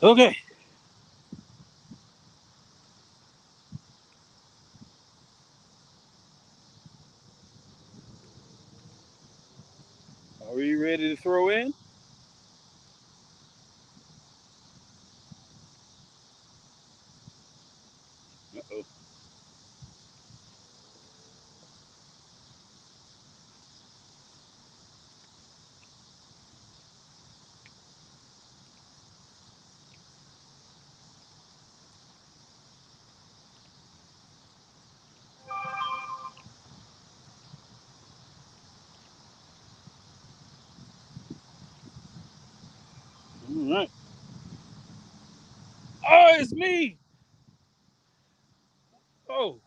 Okay. Are we ready to throw in? Uh-oh. All right. Oh, it's me. Oh,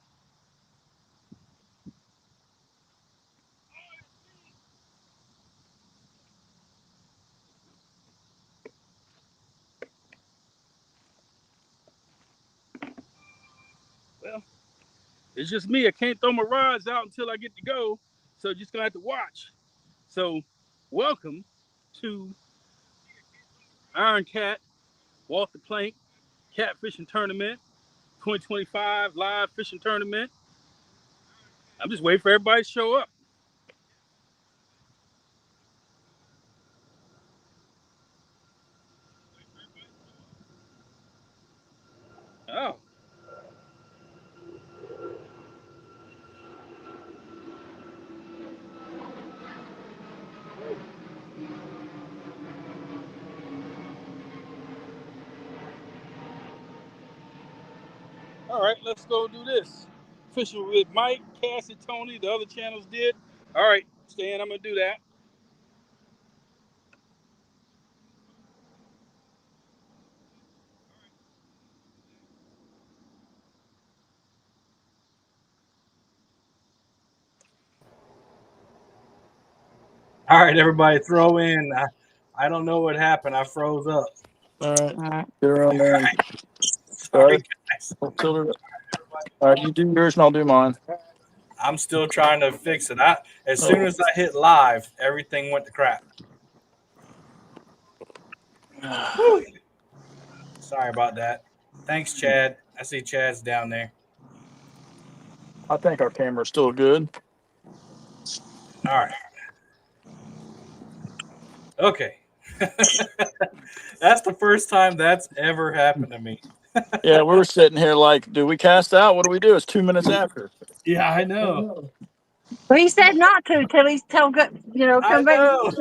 well, it's just me. I can't throw my rods out until I get to go. So just gonna have to watch. So, welcome to Iron Cat Walk the Plank Catfishing Tournament 2025 live fishing tournament. I'm just waiting for everybody to show up. Oh, all right, let's go do this. Fishing with Mike, Cassie, Tony, the other channels did. All right, Stan, I'm gonna do that. All right, everybody, throw in. I don't know what happened. I froze up. All right. All right. You're on there. Sorry, guys. All right, you do yours and I'll do mine. I'm still trying to fix it. As soon as I hit live, everything went to crap. Whew. Sorry about that. Thanks, Chad. I see Chad's down there. I think our camera's still good. All right. Okay. That's the first time that's ever happened to me. Yeah, we were sitting here like, do we cast out? What do we do? It's 2 minutes after. Yeah, I know. Well, he said not to till he's come back. I know.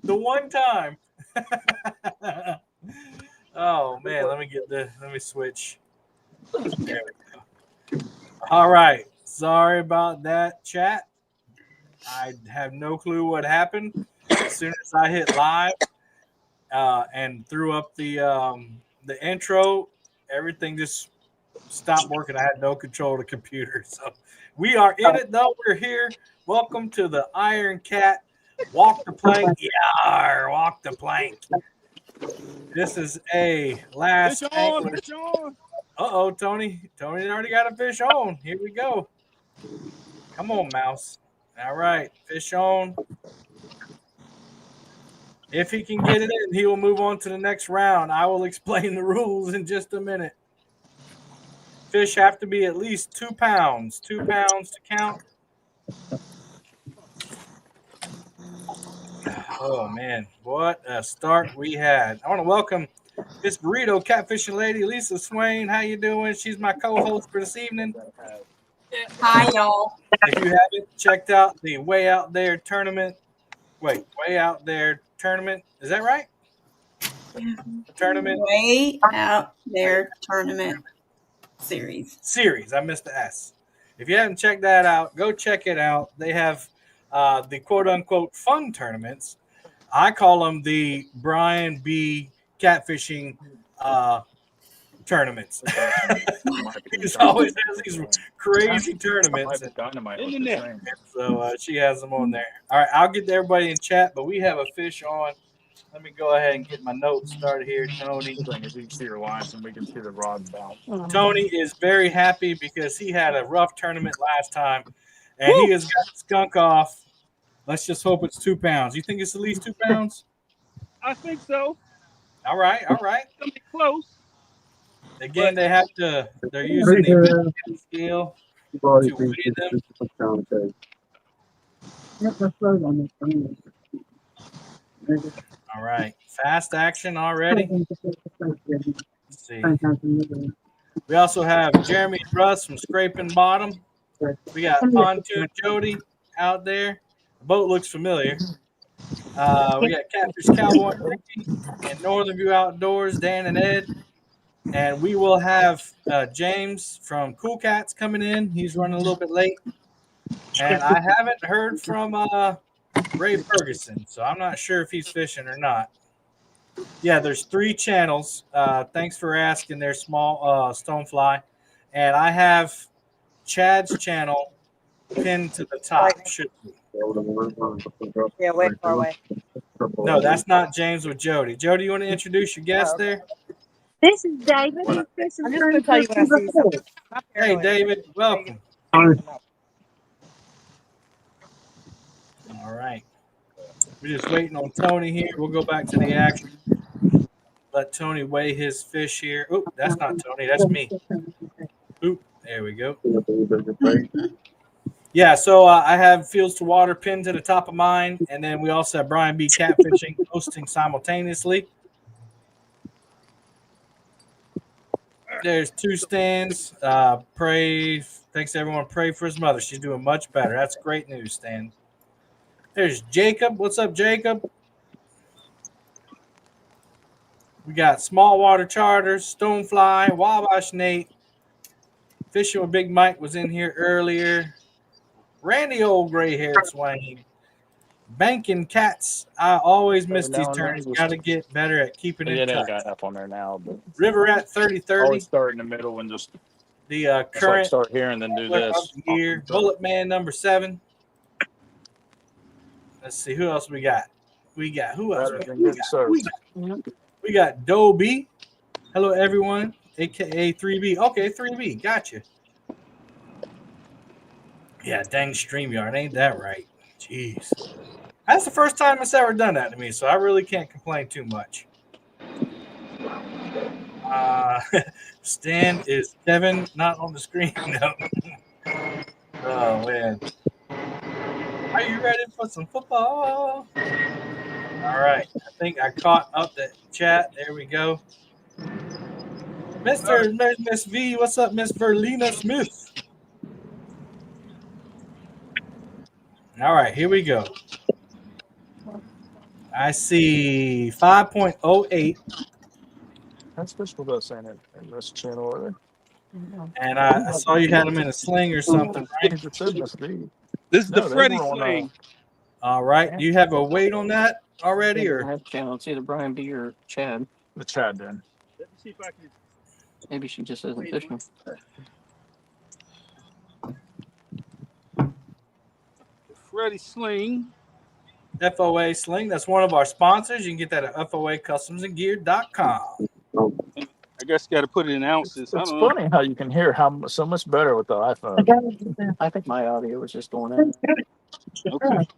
The one time. Oh man, let me switch. There we go. All right. Sorry about that, chat. I have no clue what happened. As soon as I hit live and threw up the intro, everything just stopped working. I had no control of the computer. So we are in it though. We're here. Welcome to the Iron Cat Walk the Plank. Yeah, walk the plank. This is a last. Fish on, fish on. Uh-oh, Tony. Tony already got a fish on. Here we go. Come on, mouse. All right, fish on. If he can get it in, he will move on to the next round. I will explain the rules in just a minute. Fish have to be at least 2 pounds. 2 pounds to count. Oh, man. What a start we had. I want to welcome Miss Burrito Catfishing Lady, Lisa Swain. How you doing? She's my co-host for this evening. Hi, y'all. If you haven't checked out the Way Out There tournament, Way Out There tournament. Is that right? Tournament? Way Out There tournament series. I missed the S. If you haven't checked that out, go check it out. They have the quote-unquote fun tournaments. I call them the Brian B. Catfishing tournaments. He always has these crazy tournaments. So she has them on there. All right, I'll get everybody in chat, but we have a fish on. Let me go ahead and get my notes started here, Tony. Tony is very happy because he had a rough tournament last time, and he has got the skunk off. Let's just hope it's 2 pounds. You think it's at least 2 pounds? I think so. All right. Something close. Again, they're using the scale to weigh them. All right. Fast action already. Let's see. We also have Jeremy and Russ from Scraping Bottom. We got Pontoon Jody out there. The boat looks familiar. We got Catfish Cowboy and Northern View Outdoors, Dan and Ed. And we will have James from Kool Cats coming in. He's running a little bit late. And I haven't heard from Ray Ferguson, so I'm not sure if he's fishing or not. Yeah, there's 3 channels. Thanks for asking. They're small stonefly. And I have Chad's channel pinned to the top. Should be. Yeah, way far away. No, that's not James with Jody. Jody, you want to introduce your guest there? This is David. I'm just going to tell you when I see something. Hey, David, welcome. All right. We're just waiting on Tony here. We'll go back to the action. Let Tony weigh his fish here. Oop, that's not Tony. That's me. Oop, there we go. Yeah, so I have Fields to Water pinned to the top of mine, and then we also have Brian B. Catfishing hosting simultaneously. There's 2 stands. Thanks everyone. Pray for his mother. She's doing much better. That's great news, Stan. There's Jacob. What's up, Jacob? We got Small Water Charters, Stonefly, Wabash Nate. Fishing with Big Mike was in here earlier. Randy Old Gray-Haired Swain. Banking Cats. I always miss these turns. Got to get better at keeping it They touch. got up on there now, but River at 3030. always start in the middle and just The current start here and then do this. Here. Bullet Man number 7. Let's see who else we got. We got Dobie. Hello everyone, aka 3B. Okay, 3B, gotcha. Yeah, dang StreamYard, ain't that right? Jeez, that's the first time it's ever done that to me, so I really can't complain too much. Stan is Kevin, not on the screen. No. Oh man. Are you ready for some football? All right. I think I caught up the chat. There we go. Miss V, what's up, Miss Verlina Smith? All right, here we go. I see 5.08. That's fish with us in it. In this channel, are And I saw you had them in a sling or something, right? they? This is the Freddy sling. All right. Do you have a weight on that already, or? I have channel. It's either Brian B or Chad. The Chad then. Let me see if I can. Maybe she just isn't fishing. Freddy sling. FOA Sling. That's one of our sponsors. You can get that at FOAcustomsandgear.com. I guess you got to put it in ounces. It's funny how you can hear so much better with the iPhone. I think my audio was just going in. Okay.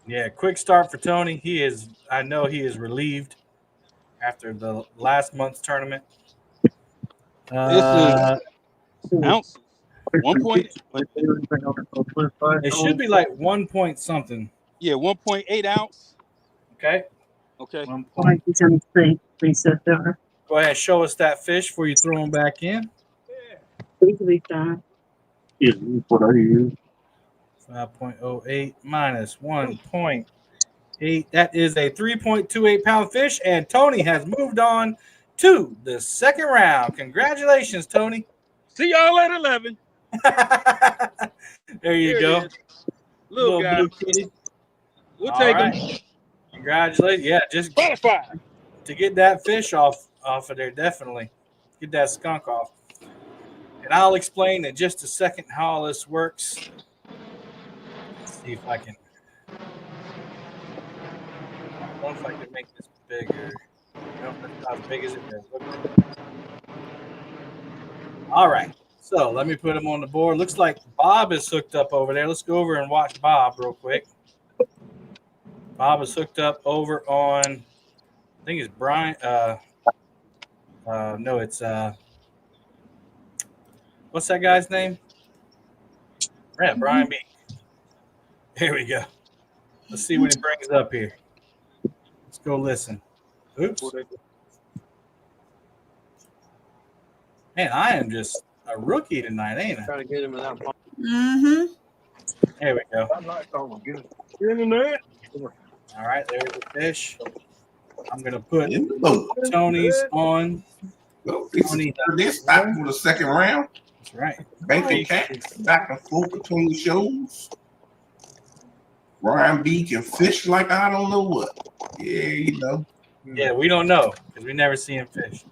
Yeah, quick start for Tony. I know he is relieved after the last month's tournament. This is ounces. 1 point. It should be like 1 point something. Yeah, 1.8 ounce. Okay. Okay. 1 point. Go ahead and show us that fish before you throw him back in. Is what I use. 5.08 minus 1.8. That is a 3.28 pound fish, and Tony has moved on to the second round. Congratulations, Tony. See y'all at 11. There you go. Little guy. Blue kitty. We'll All take right. him. Congratulations. Yeah, just Qualified. to get that fish off of there, definitely. Get that skunk off. And I'll explain in just a second how all this works. Let's see if I can. I don't know if I can make this bigger. No, that's not as big as it is. All right. So let me put him on the board. Looks like Bob is hooked up over there. Let's go over and watch Bob real quick. Bob is hooked up over on, I think it's Brian. No, it's what's that guy's name? Yeah, Brian B. Here we go. Let's see what he brings up here. Let's go listen. Oops. Man, I am just a rookie tonight, ain't I? Trying to get him without. Mm-hmm. There we go. You're in there. All right, there's the fish. I'm gonna put Tony's on. Well, this back for the second round. That's right. Banking cat back and forth between the shows. Brian B can fish like I don't know what. Yeah, you know. Yeah, we don't know because we never see him fish.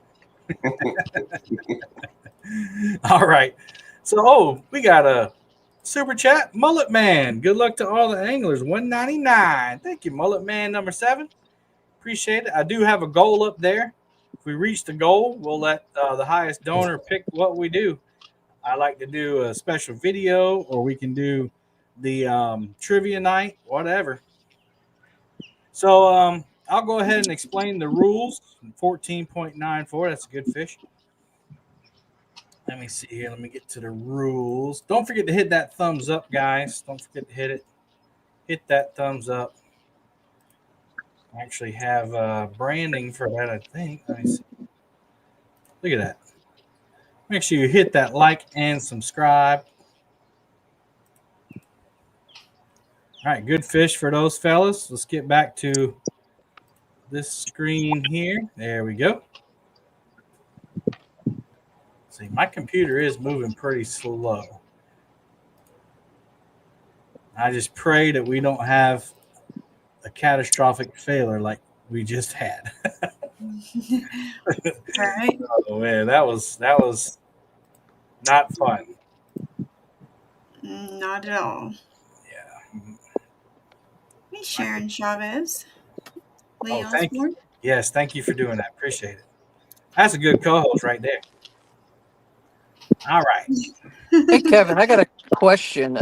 All right. So, we got a super chat. Mullet Man. Good luck to all the anglers. $1.99. Thank you, Mullet Man number 7. Appreciate it. I do have a goal up there. If we reach the goal, we'll let the highest donor pick what we do. I like to do a special video, or we can do the trivia night, whatever. So I'll go ahead and explain the rules. 14.94, that's a good fish. Let me see here. Let me get to the rules. Don't forget to hit that thumbs up, guys. Don't forget to hit it. Hit that thumbs up. I actually have branding for that, I think. Let me see. Look at that. Make sure you hit that like and subscribe. All right, good fish for those fellas. Let's get back to this screen here. There we go. See, my computer is moving pretty slow. I just pray that we don't have a catastrophic failure like we just had. All right. Oh man, that was not fun. Not at all. Yeah. Hey, Sharon Chavez. Lee Thank you. Osborne. Yes, thank you for doing that. Appreciate it. That's a good co-host right there. All right. Hey, Kevin, I got a question.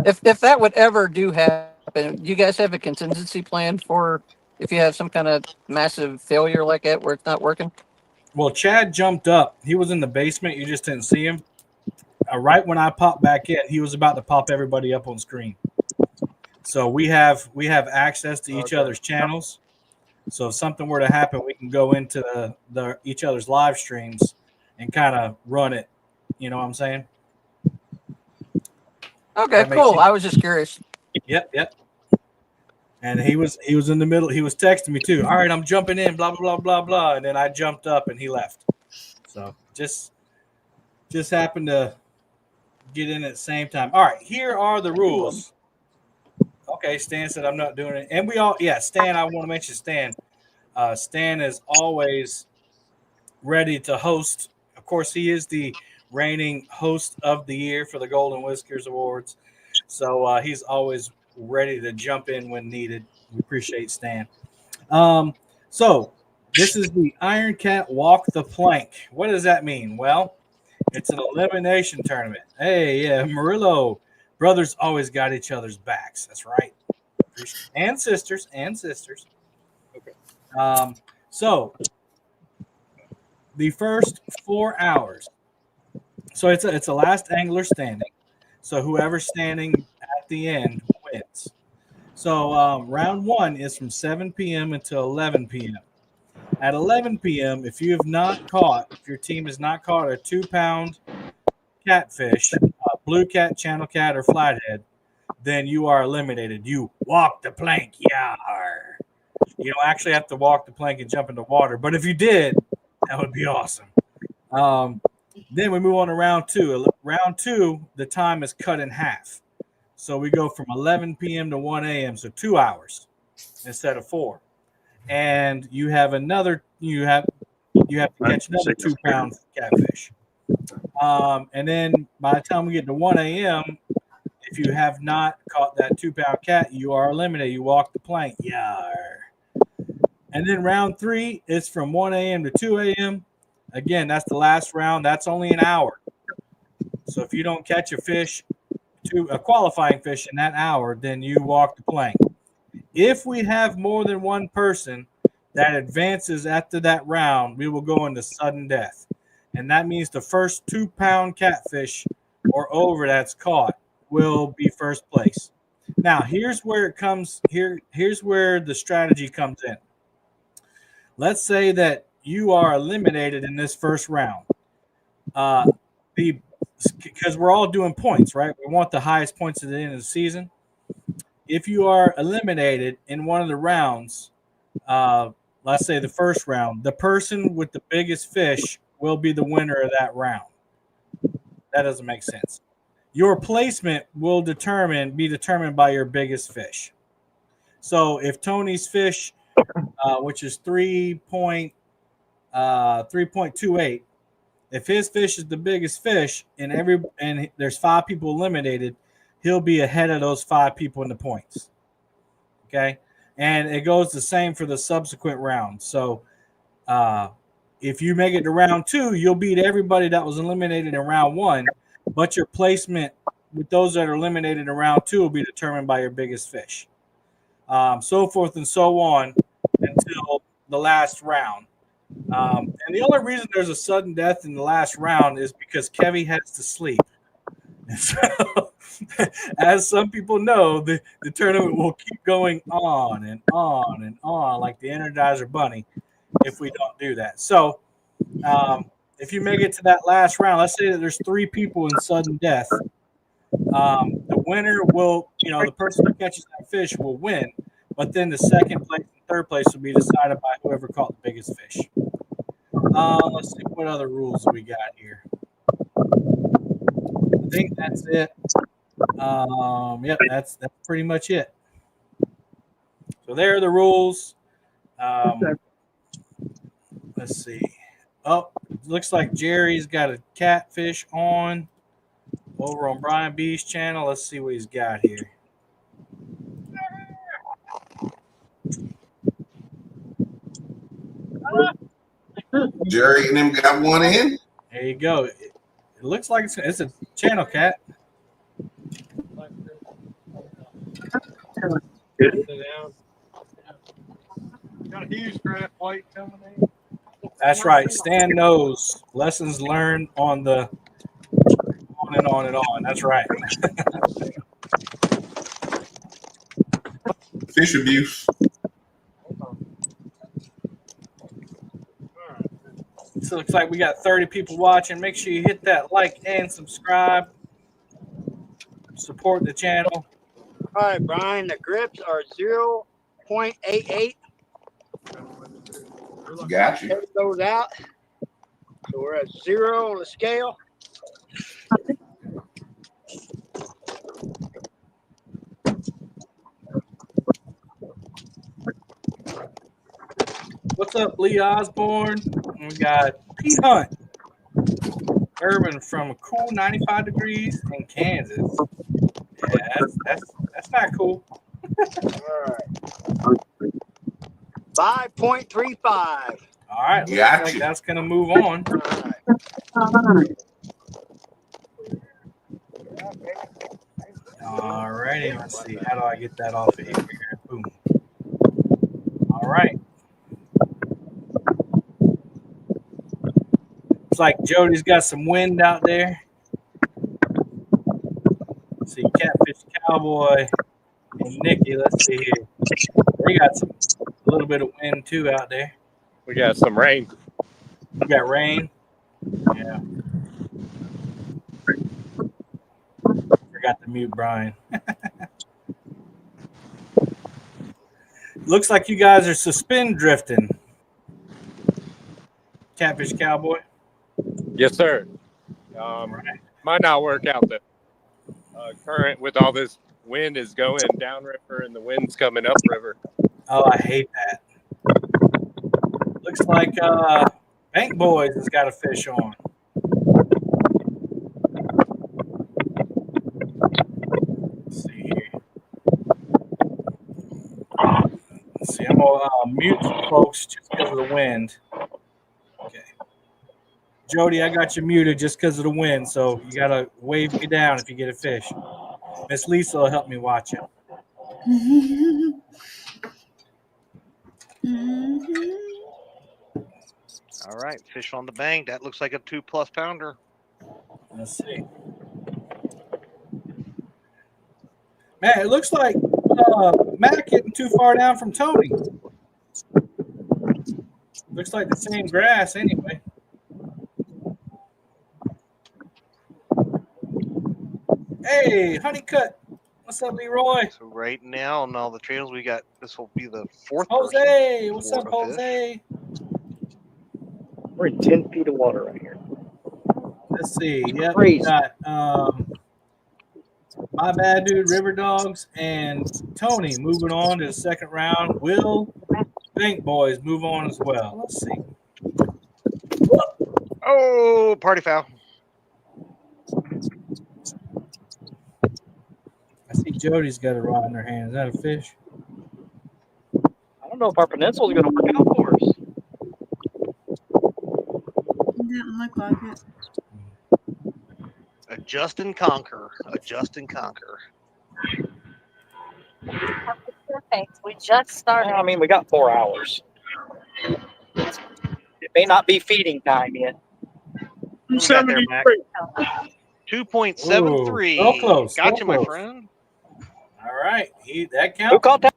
If that would ever do happen, do you guys have a contingency plan for if you have some kind of massive failure like that where it's not working? Well, Chad jumped up. He was in the basement. You just didn't see him. Right when I popped back in, he was about to pop everybody up on screen. So we have access to each other's channels. So if something were to happen, we can go into the each other's live streams and kind of run it. You know what I'm saying? Okay, cool. I was just curious. Yep. And he was in the middle. He was texting me too. All right, I'm jumping in. Blah blah blah blah blah. And then I jumped up and he left. So just happened to get in at the same time. All right, here are the rules. Okay, Stan said I'm not doing it. And Stan, I want to mention Stan. Stan is always ready to host. Of course, he is the reigning host of the year for the Golden Whiskers Awards. So he's always ready to jump in when needed. We appreciate Stan. So this is the Iron Cat Walk the Plank. What does that mean? Well, it's an elimination tournament. Hey, yeah, Murillo. Brothers always got each other's backs. That's right. And sisters. Okay. So the first 4 hours. So it's a last angler standing. So whoever's standing at the end wins. So round 1 is from 7 p.m. until 11 p.m. At 11 p.m., if your team has not caught a 2-pound catfish, blue cat, channel cat, or flathead, then you are eliminated. You walk the plank. Yar. You don't actually have to walk the plank and jump into water. But if you did, that would be awesome. Then we move on to round 2. Round 2, the time is cut in half. So we go from 11 p.m. to 1 a.m., so 2 hours instead of 4. And you have to catch another 2-pound catfish. And then by the time we get to 1 a.m., if you have not caught that 2-pound cat, you are eliminated. You walk the plank. Yar. And then round 3 is from 1 a.m. to 2 a.m. Again, that's the last round. That's only an hour. So if you don't catch a qualifying fish in that hour, then you walk the plank. If we have more than one person that advances after that round, we will go into sudden death. And that means the first 2-pound catfish or over that's caught will be first place. Now, here's where it comes here's where the strategy comes in. Let's say that you are eliminated in this first round. Because we're all doing points, right? We want the highest points at the end of the season. If you are eliminated in one of the rounds, let's say the first round, the person with the biggest fish will be the winner of that round. That doesn't make sense. Your placement will be determined by your biggest fish. So if Tony's fish, which is 3.28, if his fish is the biggest fish and there's 5 people eliminated, he'll be ahead of those 5 people in the points. Okay, and it goes the same for the subsequent round. So if you make it to round 2, you'll beat everybody that was eliminated in round 1, but your placement with those that are eliminated in round 2 will be determined by your biggest fish. So forth and so on until the last round. And the only reason there's a sudden death in the last round is because Kevy has to sleep. And so, as some people know, the tournament will keep going on and on and on like the Energizer Bunny if we don't do that. So if you make it to that last round, let's say that there's 3 people in sudden death. The winner will, the person who catches that fish will win, but then the second place and third place will be decided by whoever caught the biggest fish. Let's see what other rules we got here. I think that's it. Yep, that's pretty much it. So there are the rules. Let's see. Oh, looks like Jerry's got a catfish on over on Brian B's channel. Let's see what he's got here. Jerry and them got one in. There you go. It looks like it's a channel cat. Got a huge craft white coming in. That's right. Stan knows. Lessons learned on the on and on and on. That's right. Fish abuse. So it looks like we got 30 people watching. Make sure you hit that like and subscribe. Support the channel. All right, Brian, the grips are 0.88. Got you. Take those out. So we're at 0 on the scale. What's up, Lee Osborne? We got Pete Hunt. Urban from Kool 95 degrees in Kansas. Yeah, that's not cool. All right. 5.35. All right, looks Got like you. that's gonna move on. All righty, let's see. How do I get that off of here? Boom. All right. Looks like Jody's got some wind out there. Let's see, Catfish Cowboy and Nikki. Let's see here. They got a little bit of wind too out there. We got some rain. We got rain. Yeah. Forgot to mute Brian. Looks like you guys are suspend drifting. Catfish Cowboy. Yes, sir. Might not work out. The current with all this wind is going downriver and the wind's coming upriver. Oh, I hate that. Looks like Bank Boys has got a fish on. Let's see here. Let's see. I'm gonna mute some folks just because of the wind. Okay. Jody, I got you muted just because of the wind, so you gotta wave me down if you get a fish. Miss Lisa will help me watch it. All right, fish on the bank. That looks like a 2+ pounder. Let's see. Man, it looks like Matt getting too far down from Tony. Looks like the same grass anyway. Hey, Honeycut. What's up, Leroy? So right now on all the trails, we got, this will be the 4th Jose, person. what's up, Jose? We're in 10 feet of water right here. Let's see. Yep, we got My Bad Dude, River Dogs, and Tony moving on to the second round. Will, Bank Boys move on as well. Let's see. Oh, party foul. I see Jody's got a rod in her hand. Is that a fish? I don't know if our peninsula is going to work out for us. Didn't look like it. Adjust and conquer. Adjust and conquer. We just started. I mean, we got 4 hours. It may not be feeding time yet. What we got there, Mac? 2.73. So close. Gotcha, So my close. friend. All right. That counts. Who caught that?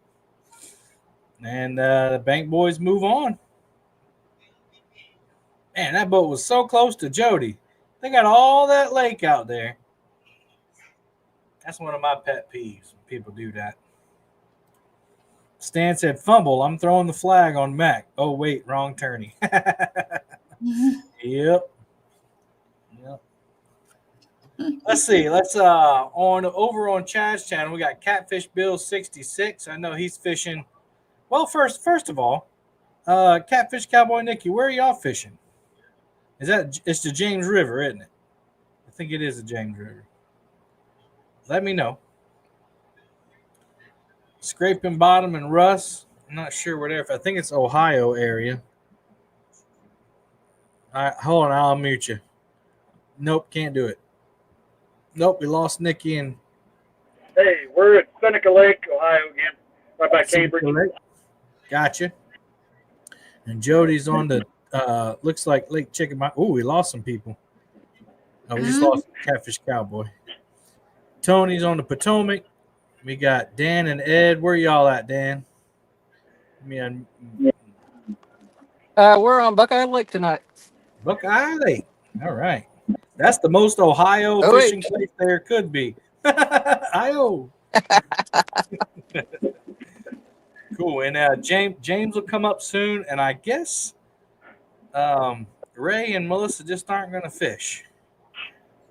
And the Bank Boys move on. Man, that boat was so close to Jody. They got all that lake out there. That's one of my pet peeves when people do that. Stan said, fumble. I'm throwing the flag on Mac. Oh, wait, wrong tourney. Yep. Let's see. Let's over on Chad's channel, we got Catfish Bill 66. I know he's fishing. Well, first of all, Catfish Cowboy Nicky, where are y'all fishing? It's the James River, isn't it? I think it is the James River. Let me know. Scraping Bottom and Russ. I'm not sure where they're. I think it's Ohio area. All right, hold on. I'll mute you. Nope, can't do it. Nope, we lost Nikki and. Hey, we're at Seneca Lake, Ohio again, right by Cambridge. Gotcha. And Jody's on the looks like Lake Chicken. Oh, we lost some people. Oh, we just lost Catfish Cowboy. Tony's on the Potomac. We got Dan and Ed. Where y'all at, Dan? We're on Buckeye Lake tonight. Buckeye Lake. All right. That's the most Ohio fishing place there could be. Io. Cool. And James will come up soon. And I guess Ray and Melissa just aren't going to fish.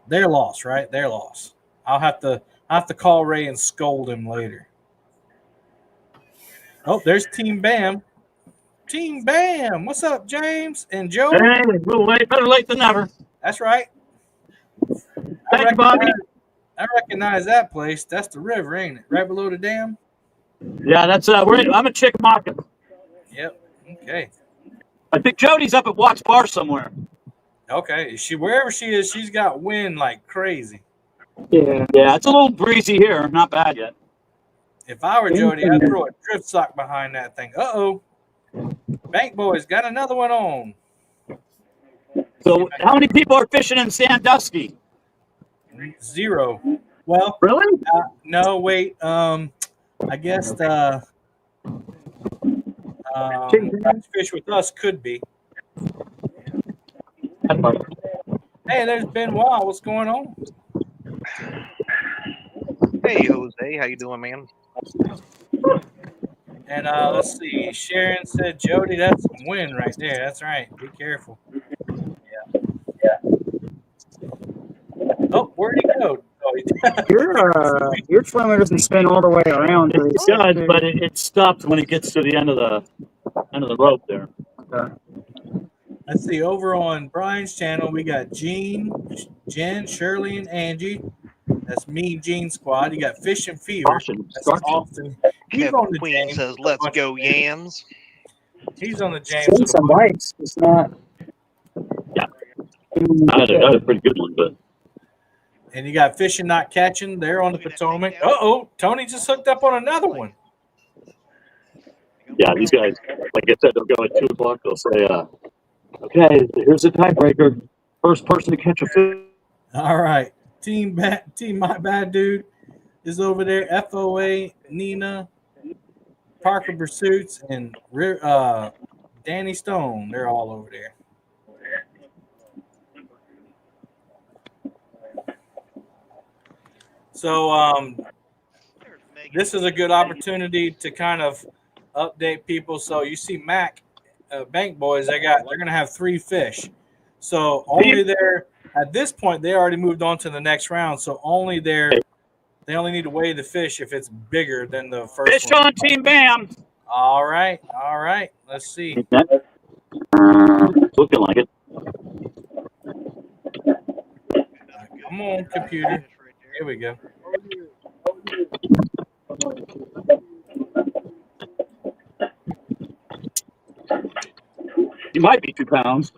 They're lost, right? They're lost. I'll have to call Ray and scold him later. Oh, there's Team Bam. Team Bam. What's up, James and Joe? Hey, a little late, better late than never. That's right. Thank you, Bobby. I recognize that place. That's the river, ain't it? Right below the dam? Yeah, that's I'm at Chickamauga. Yep. Okay. I think Jody's up at Watts Bar somewhere. Okay. Wherever she is, she's got wind like crazy. Yeah, it's a little breezy here. Not bad yet. If I were Jody, I'd throw a drift sock behind that thing. Uh-oh. Bank Boys got another one on. So how many people are fishing in Sandusky? 0. Well, really? No, wait. I guess fish with us could be. Hey, there's Ben Wall. What's going on? Hey, Jose. How you doing, man? And let's see. Sharon said, Jody, that's some wind right there. That's right. Be careful. Yeah. Oh, where'd he go? Oh, your swimmer doesn't spin all the way around. It does, but it stops when it gets to the end of the rope there. Okay. Let's see. Over on Brian's channel, we got Jen, Shirley, and Angie. That's Mean Gene Squad. You got Fish and Fever. That's Austin. He's on the Queen James. says, "Let's go, Yams." He's on the James. Seen some bites. It's not. Yeah. I had a pretty good one, but. And you got Fishing Not Catching. They're on the Potomac. Uh-oh. Tony just hooked up on another one. Yeah, these guys, like I said, they'll go at 2 o'clock. They'll say, "Okay, here's the tiebreaker. First person to catch a fish." All right. Team My Bad Dude is over there. FOA, Nina, Parker Pursuits, and Danny Stone. They're all over there. So this is a good opportunity to kind of update people. So you see Mac Bank Boys, they're gonna have 3 fish. So only they're at this point they already moved on to the next round. So they only need to weigh the fish if it's bigger than the first Fish one. on, Team Bam. All right. Let's see. Looking like it. Come on, computer. Here we go. You might be 2 pounds.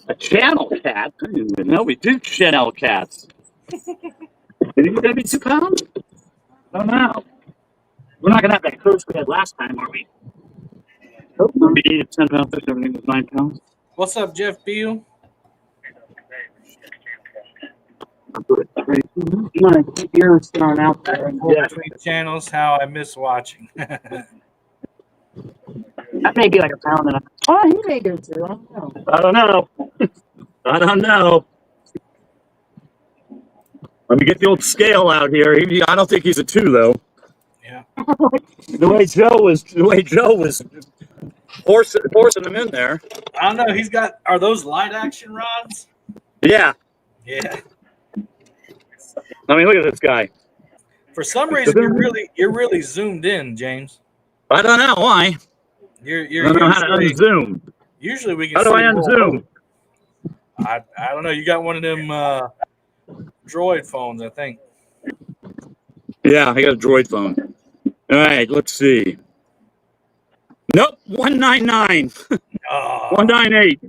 A channel cat? I didn't even know we do channel cats. You think we're going to be 2 pounds? I don't know. We're not going to have that coach we had last time, are we? We needed 10 pound fish, everything was 9 pounds. What's up, Jeff Beal? You want to keep yours thrown out there. Yeah. Between channels, how I miss watching. That may be like a pound and a. Oh, he may go too. I don't know. I don't know. Let me get the old scale out here. I don't think he's a 2 though. Yeah. The way Joe was forcing him in there. I don't know. Are those light action rods? Yeah. Yeah. I mean, look at this guy. For some reason, you're really zoomed in, James. I don't know why. You're I don't know how to unzoom. Usually we can. How do I unzoom? I don't know. You got one of them Droid phones, I think. Yeah, I got a Droid phone. All right, let's see. Nope, 199. 198.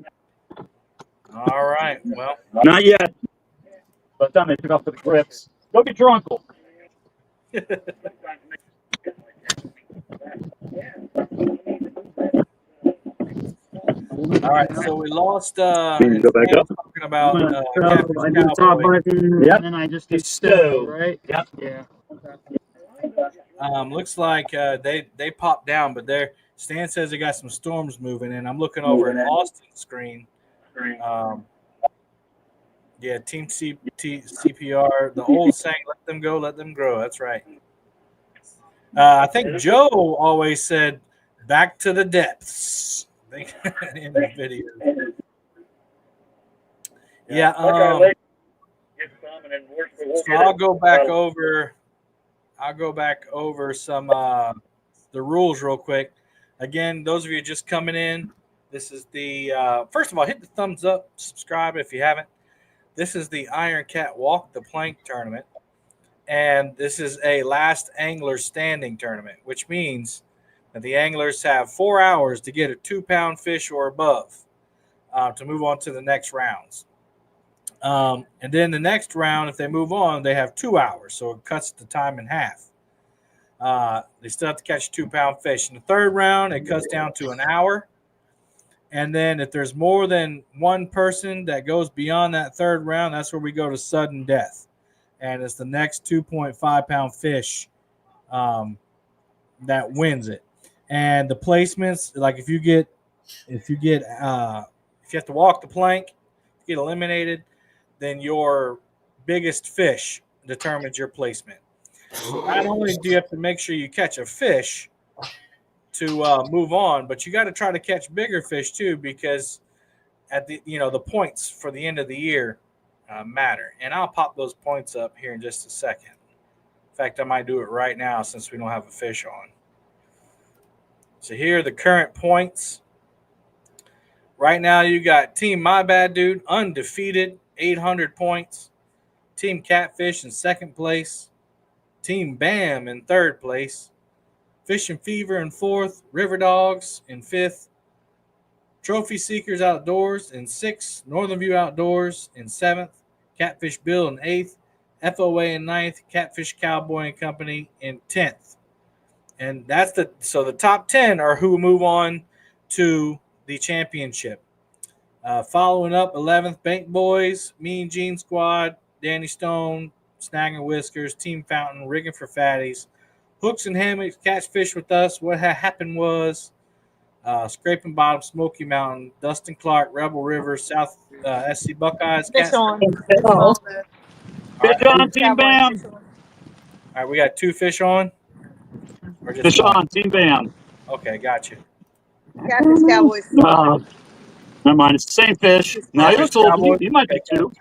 All right. Well, not yet. By the time they took off the grips, go get your uncle. All right, so we lost. Can you go back up? Talking about I do the top button, and then I just do stove, right? Yep. Yeah. Looks like they popped down, but Stan says they got some storms moving in. I'm looking over at Austin's screen. Yeah, Team CPR. The old saying, "Let them go, let them grow." That's right. I think Joe always said, "Back to the depths." In the video. Yeah. So I'll go back over. Some the rules real quick. Again, those of you just coming in, this is the first of all, hit the thumbs up, subscribe if you haven't. This is the Iron Cat Walk the Plank tournament, and this is a last angler standing tournament, which means that the anglers have 4 hours to get a 2-pound fish or above to move on to the next rounds. And then the next round, if they move on, they have 2 hours, so it cuts the time in half. They still have to catch a 2-pound fish. In the third round, it cuts down to an hour. And then if there's more than one person that goes beyond that third round, that's where we go to sudden death. And it's the next 2.5-pound fish that wins it. And the placements, like if you have to walk the plank, get eliminated, then your biggest fish determines your placement. So not only do you have to make sure you catch a fish to move on, but you got to try to catch bigger fish too, because at the points for the end of the year matter. And I'll pop those points up here in just a second. In fact, I might do it right now since we don't have a fish on. So here are the current points. Right now, you got Team My Bad Dude, undefeated, 800 points. Team Catfish in second place. Team Bam in third place. Fishing Fever in fourth. River Dogs in fifth. Trophy Seekers Outdoors in sixth. Northern View Outdoors in seventh. Catfish Bill in eighth. FOA in ninth. Catfish Cowboy and Company in 10th. And that's the top 10 are who move on to the championship. Following up, 11th, Bank Boys, Mean Gene Squad, Danny Stone, Snagging Whiskers, Team Fountain, Rigging for Fatties, Hooks and Hammocks, Catfish with Us. What happened was Scraping Bottom, Smoky Mountain, Dustin Clark, Rebel River, South SC Buckeyes. Fish on. Fish on, Team Bam. All right, we got 2 fish on. Or just Fish one? on, Team Bam. Okay, gotcha. Catfish Cowboys. Never mind, it's the same fish. No, he looks old. You might be 2.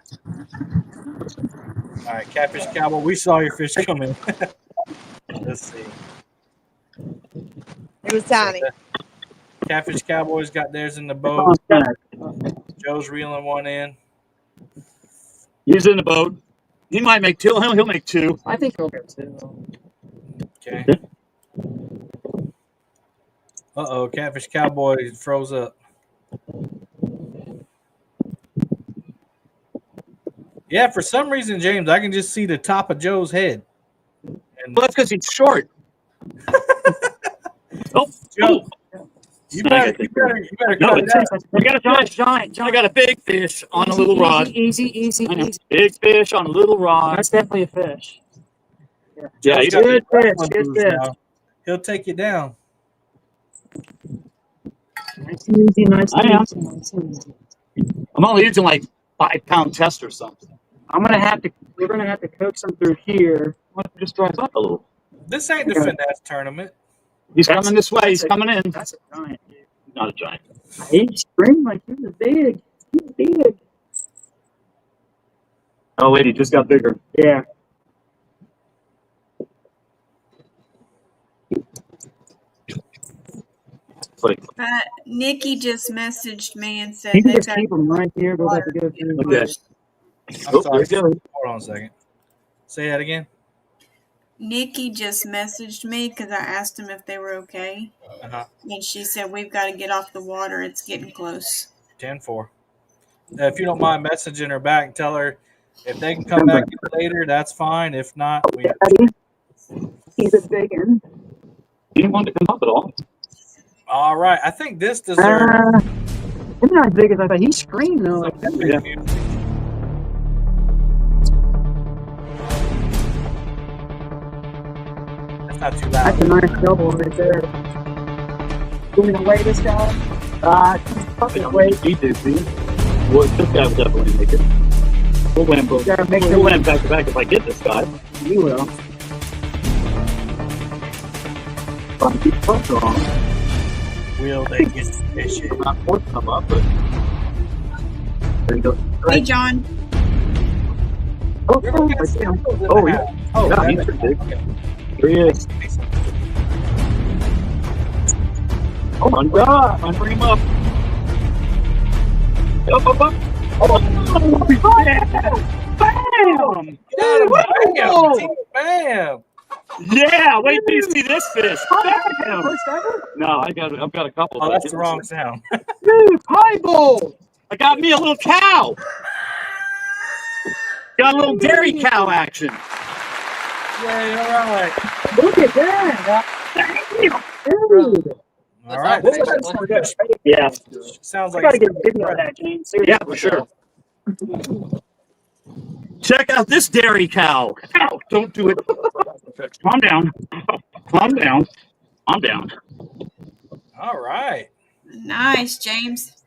All right, Catfish Cowboy, we saw your fish come in. Let's see. It was tiny. Catfish Cowboys got theirs in the boat. Joe's reeling one in. He's in the boat. He might make 2. He'll make 2. I think he'll get 2. Okay. Uh-oh, Catfish Cowboy froze up. Yeah, for some reason, James, I can just see the top of Joe's head. And well, that's because he's short. Joe, you better no, cut it out. I got a giant. I got a big fish on a little rod. Easy. Big fish on a little rod. That's definitely a fish. Yeah, he's good fish. Good fish. He'll take you down. Nice and easy. I am. I'm only using like 5-pound test or something. We're gonna have to coax him through here. Why don't you just dries up a little? This ain't the finesse tournament. He's coming this way. He's coming in. That's a giant. Not a giant. He's screaming like he was big. He's big. Oh wait, he just got bigger. Yeah. Nikki just messaged me and said You can they've just got keep them right here. We'll have to go through. Okay. I'm sorry. Hold on a second. Say that again. Nikki just messaged me because I asked them if they were okay. Uh-huh. And she said, we've got to get off the water. It's getting close. 10-4. If you don't mind messaging her back and tell her if they can come back later, that's fine. If not, He's a big one. He didn't want to come up at all. All right. I think this deserves. He's not as big as I thought. He screamed though. Yeah. That's not too loud. That's a nice double right there. You want to weigh this guy? Fucking weight. He did, see? Well, this guy will definitely make it. We'll win both. We'll win back to back if I get this guy. You will. Keep the pressure on. Will they get fishing? I'm not forced to come up, but there you go. Hey, John. Oh, yeah. Oh, yeah, he's pretty big. Here he is. Oh my God! I'm bringing him up. Up. Oh, yeah! Bam! Bam! Yeah! Wait till you see this fish. Bam! No, I've got a couple. Oh, that's the wrong sound. Dude, highball! I got me a little cow. Got a little dairy cow action. Yeah, all right. Look at that. Dude. All right. Yeah. Sounds I like gotta get a video of that, James. Yeah, for sure. Check out this dairy cow. Ow, don't do it. Calm down. Calm down. I'm down. All right. Nice, James.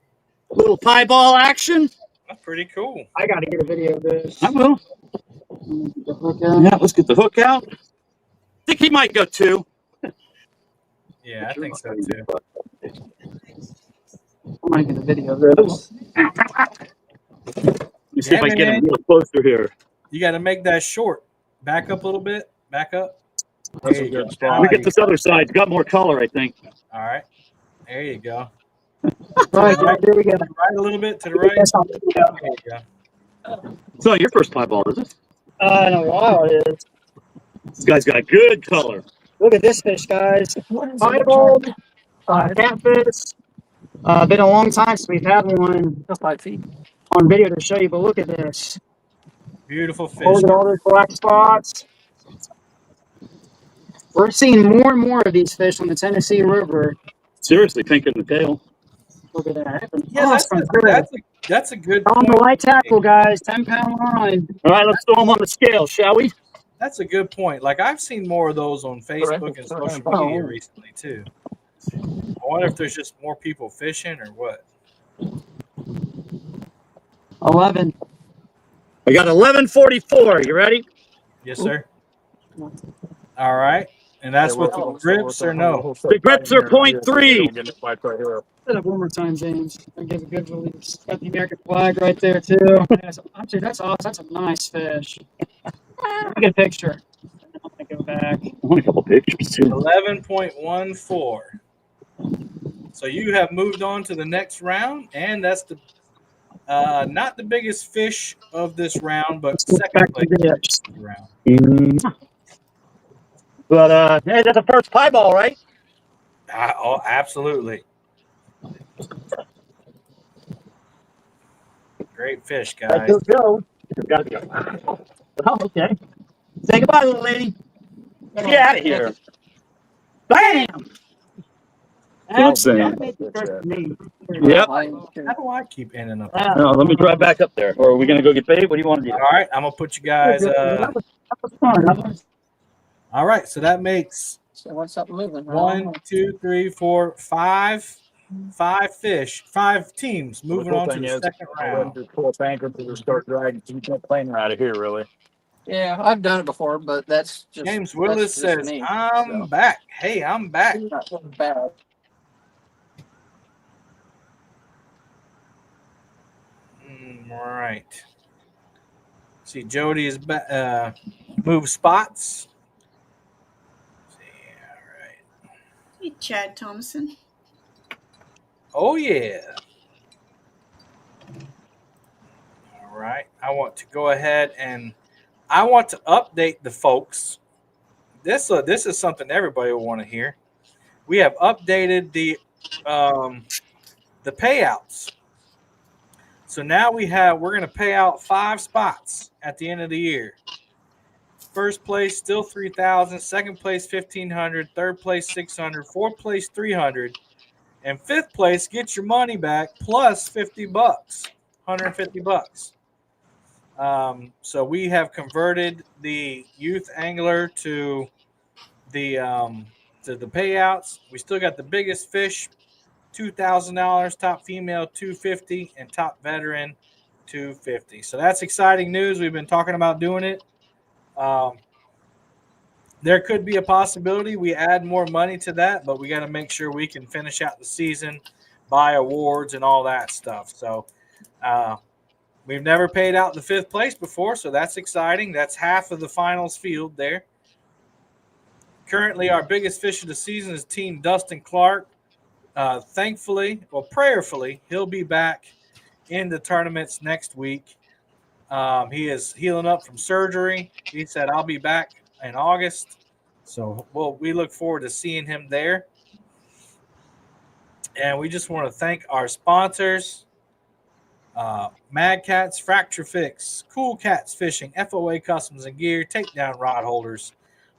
Little pie ball action. That's pretty cool. I gotta get a video of this. I will. Yeah, let's get the hook out. I think he might go 2. Yeah, I think so too. I might get a video of this. Let me see if I can get him a little closer here. You got to make that short. Back up a little bit. Back up. That's a good spot. Let me get this other side. It's got more color, I think. All right. There you go. Right, there we go. Right a little bit to the right. There you go. It's not your first pie ball, is it? In a while it is. This guy's got good color. Look at this fish, guys. Piebald, catfish. Been a long time since we've had one on video to show you, but look at this. Beautiful fish. Look at all those black spots. We're seeing more and more of these fish on the Tennessee River. Seriously, pink in the tail. Look at that. Yeah, that's a good On the point. light tackle, guys. 10-pound line. All right, let's throw them on the scale, shall we? That's a good point. Like I've seen more of those on Facebook and social media recently too. I wonder if there's just more people fishing or what. 11. I got 1144. You ready? Yes, sir. All right. And that's with the grips or no? The grips are 0.3. Set up one more time, James. I give a good release. Got the American flag right there, too. Actually, that's awesome. That's a nice fish. Let me get a picture. I'm going to go back. I want a couple pictures, too. 11.14. So you have moved on to the next round, and that's the not the biggest fish of this round, but second place of the round. But hey, that's the first pie ball, right? Oh, absolutely. Great fish, guys. Let's go. There's got to be a... Oh, okay. Say goodbye, little lady. Get out of here. Bam! Yep. How do I keep ending up? No, let me drive back up there. Or are we going to go get bait? What do you want to do? All right, I'm going to put you guys... All right, so that makes 1, 2, 3, 4, 5 fish, 5 teams moving on to the second round. Pull anchor to start dragging. You can't plane her out of here, really. Yeah, I've done it before, but that's just James Willis says, me, I'm back. Hey, I'm back. bad. All right. See, Jody is moved spots. Hey, Chad Thompson. Oh, yeah. All right. I want to go ahead and I want to update the folks. This is something everybody will want to hear. We have updated the payouts. So now we're going to pay out 5 spots at the end of the year. First place still $3,000, second place $1,500, third place $600, fourth place $300, and fifth place gets your money back plus $50, $150. So we have converted the youth angler to the payouts. We still got the biggest fish, $2,000, top female $250, and top veteran $250. So that's exciting news. We've been talking about doing it. There could be a possibility we add more money to that, but we got to make sure we can finish out the season, buy awards, and all that stuff. So we've never paid out the 5th place before, so that's exciting. That's half of the finals field there. Currently, our biggest fish of the season is Team Dustin Clark. Thankfully, or prayerfully, he'll be back in the tournaments next week. He is healing up from surgery. He said, I'll be back in August. So we look forward to seeing him there. And we just want to thank our sponsors, Mad Cats, Fracturefix, Kool Catfishing, FOA Customs and Gear, Takedown Rod Holders,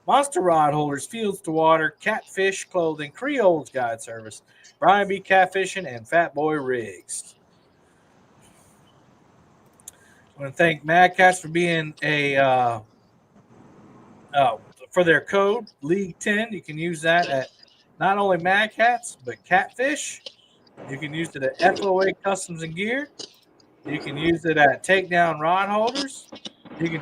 Monster Rod Holders, Fields to Water, Catfish Clothing, Creole's Guide Service, Brian B. Catfishing, and Fat Boy Rigs. I want to thank Mad Cats for being for their code, League 10. You can use that at not only Mad Cats, but Catfish. You can use it at FOA Customs and Gear. You can use it at Takedown Rod Holders. You can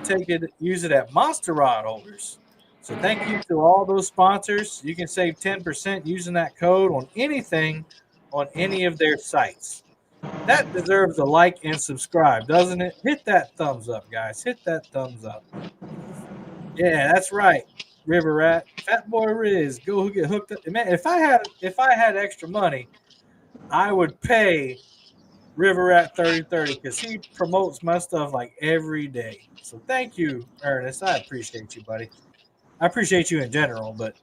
use it at Monster Rod Holders. So thank you to all those sponsors. You can save 10% using that code on anything on any of their sites. That deserves a like and subscribe, doesn't it? Hit that thumbs up, guys. Hit that thumbs up. Yeah, that's right. River Rat, Fat Boy Riz, go get hooked up. Man, if I had extra money, I would pay River Rat 3030 because he promotes my stuff like every day. So thank you, Ernest. I appreciate you, buddy. I appreciate you in general, but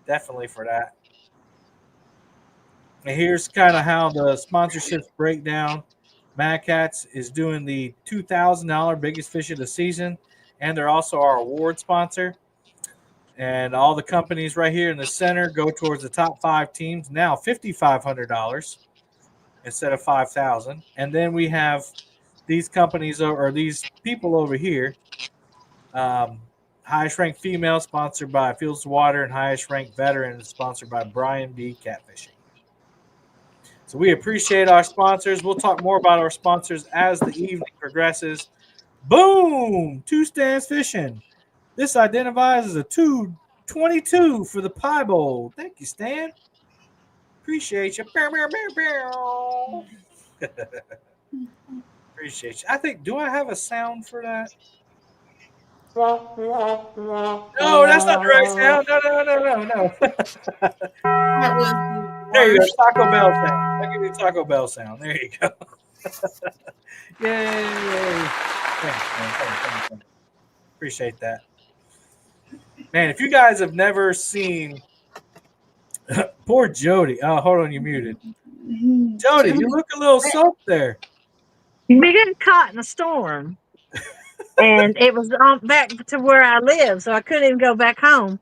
definitely for that. And here's kind of how the sponsorships break down. Mad Cats is doing the $2,000 biggest fish of the season, and they're also our award sponsor. And all the companies right here in the center go towards the top 5 teams. Now $5,500 instead of $5,000. And then we have these companies or these people over here. Highest ranked female sponsored by Fields to Water, and highest ranked veteran sponsored by Brian B. Catfishing. So we appreciate our sponsors. We'll talk more about our sponsors as the evening progresses. Boom! 2 Stands Fishing. This identifies as a 222 for the pie bowl. Thank you, Stan. Appreciate you. Appreciate you. I think, do I have a sound for that? No, that's not the right sound. No. That was There you go. Taco Bell sound. I'll give you a Taco Bell sound. There you go. Yay. Thanks. Appreciate that. Man, if you guys have never seen poor Jody. Oh, hold on, you're muted. Jody, you look a little soaked there. We got caught in a storm, and it was on back to where I live, so I couldn't even go back home.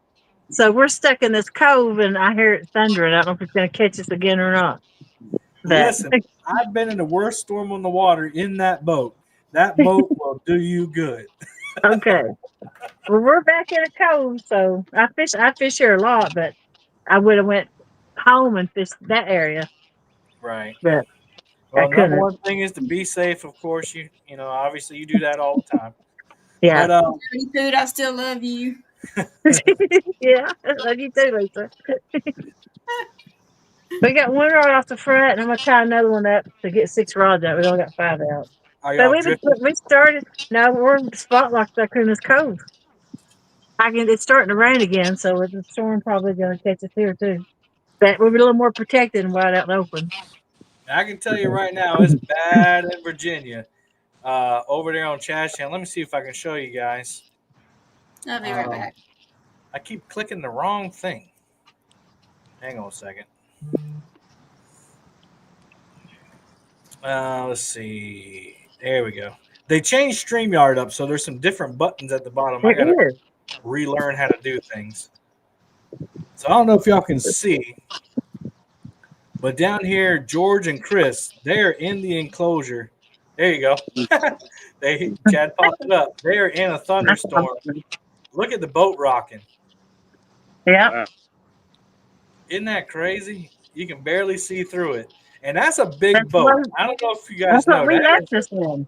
So we're stuck in this cove, and I hear it thundering. I don't know if it's going to catch us again or not. Listen, I've been in the worst storm on the water in that boat. That boat will do you good. Okay. Well, we're back in a cove, so I fish here a lot, but I would have went home and fished that area. Right. But well, I couldn't. number one thing is to be safe. Of course, you know, obviously you do that all the time. Yeah. But Dirty food, I still love you. Yeah, I love you too, Lisa. We got one rod off the front, and I'm gonna tie another one up to get 6 rods out. We only got 5 out. Are So y'all drifting? we started. No, we're spot locked stuck in this cove. It's starting to rain again, so the storm probably gonna catch us here too. But we're a little more protected and wide out in the open. I can tell you right now, it's bad in Virginia. Over there on Chad's channel. Let me see if I can show you guys. I'll be right back. I keep clicking the wrong thing. Hang on a second. Let's see. There we go. They changed StreamYard up, so there's some different buttons at the bottom. I gotta relearn how to do things. So I don't know if y'all can see, but down here, George and Chris, they're in the enclosure. There you go. Chad popped it up. They're in a thunderstorm. Look at the boat rocking. Yeah. Isn't that crazy? You can barely see through it. And that's a big boat. I don't know if you guys know. We left this one.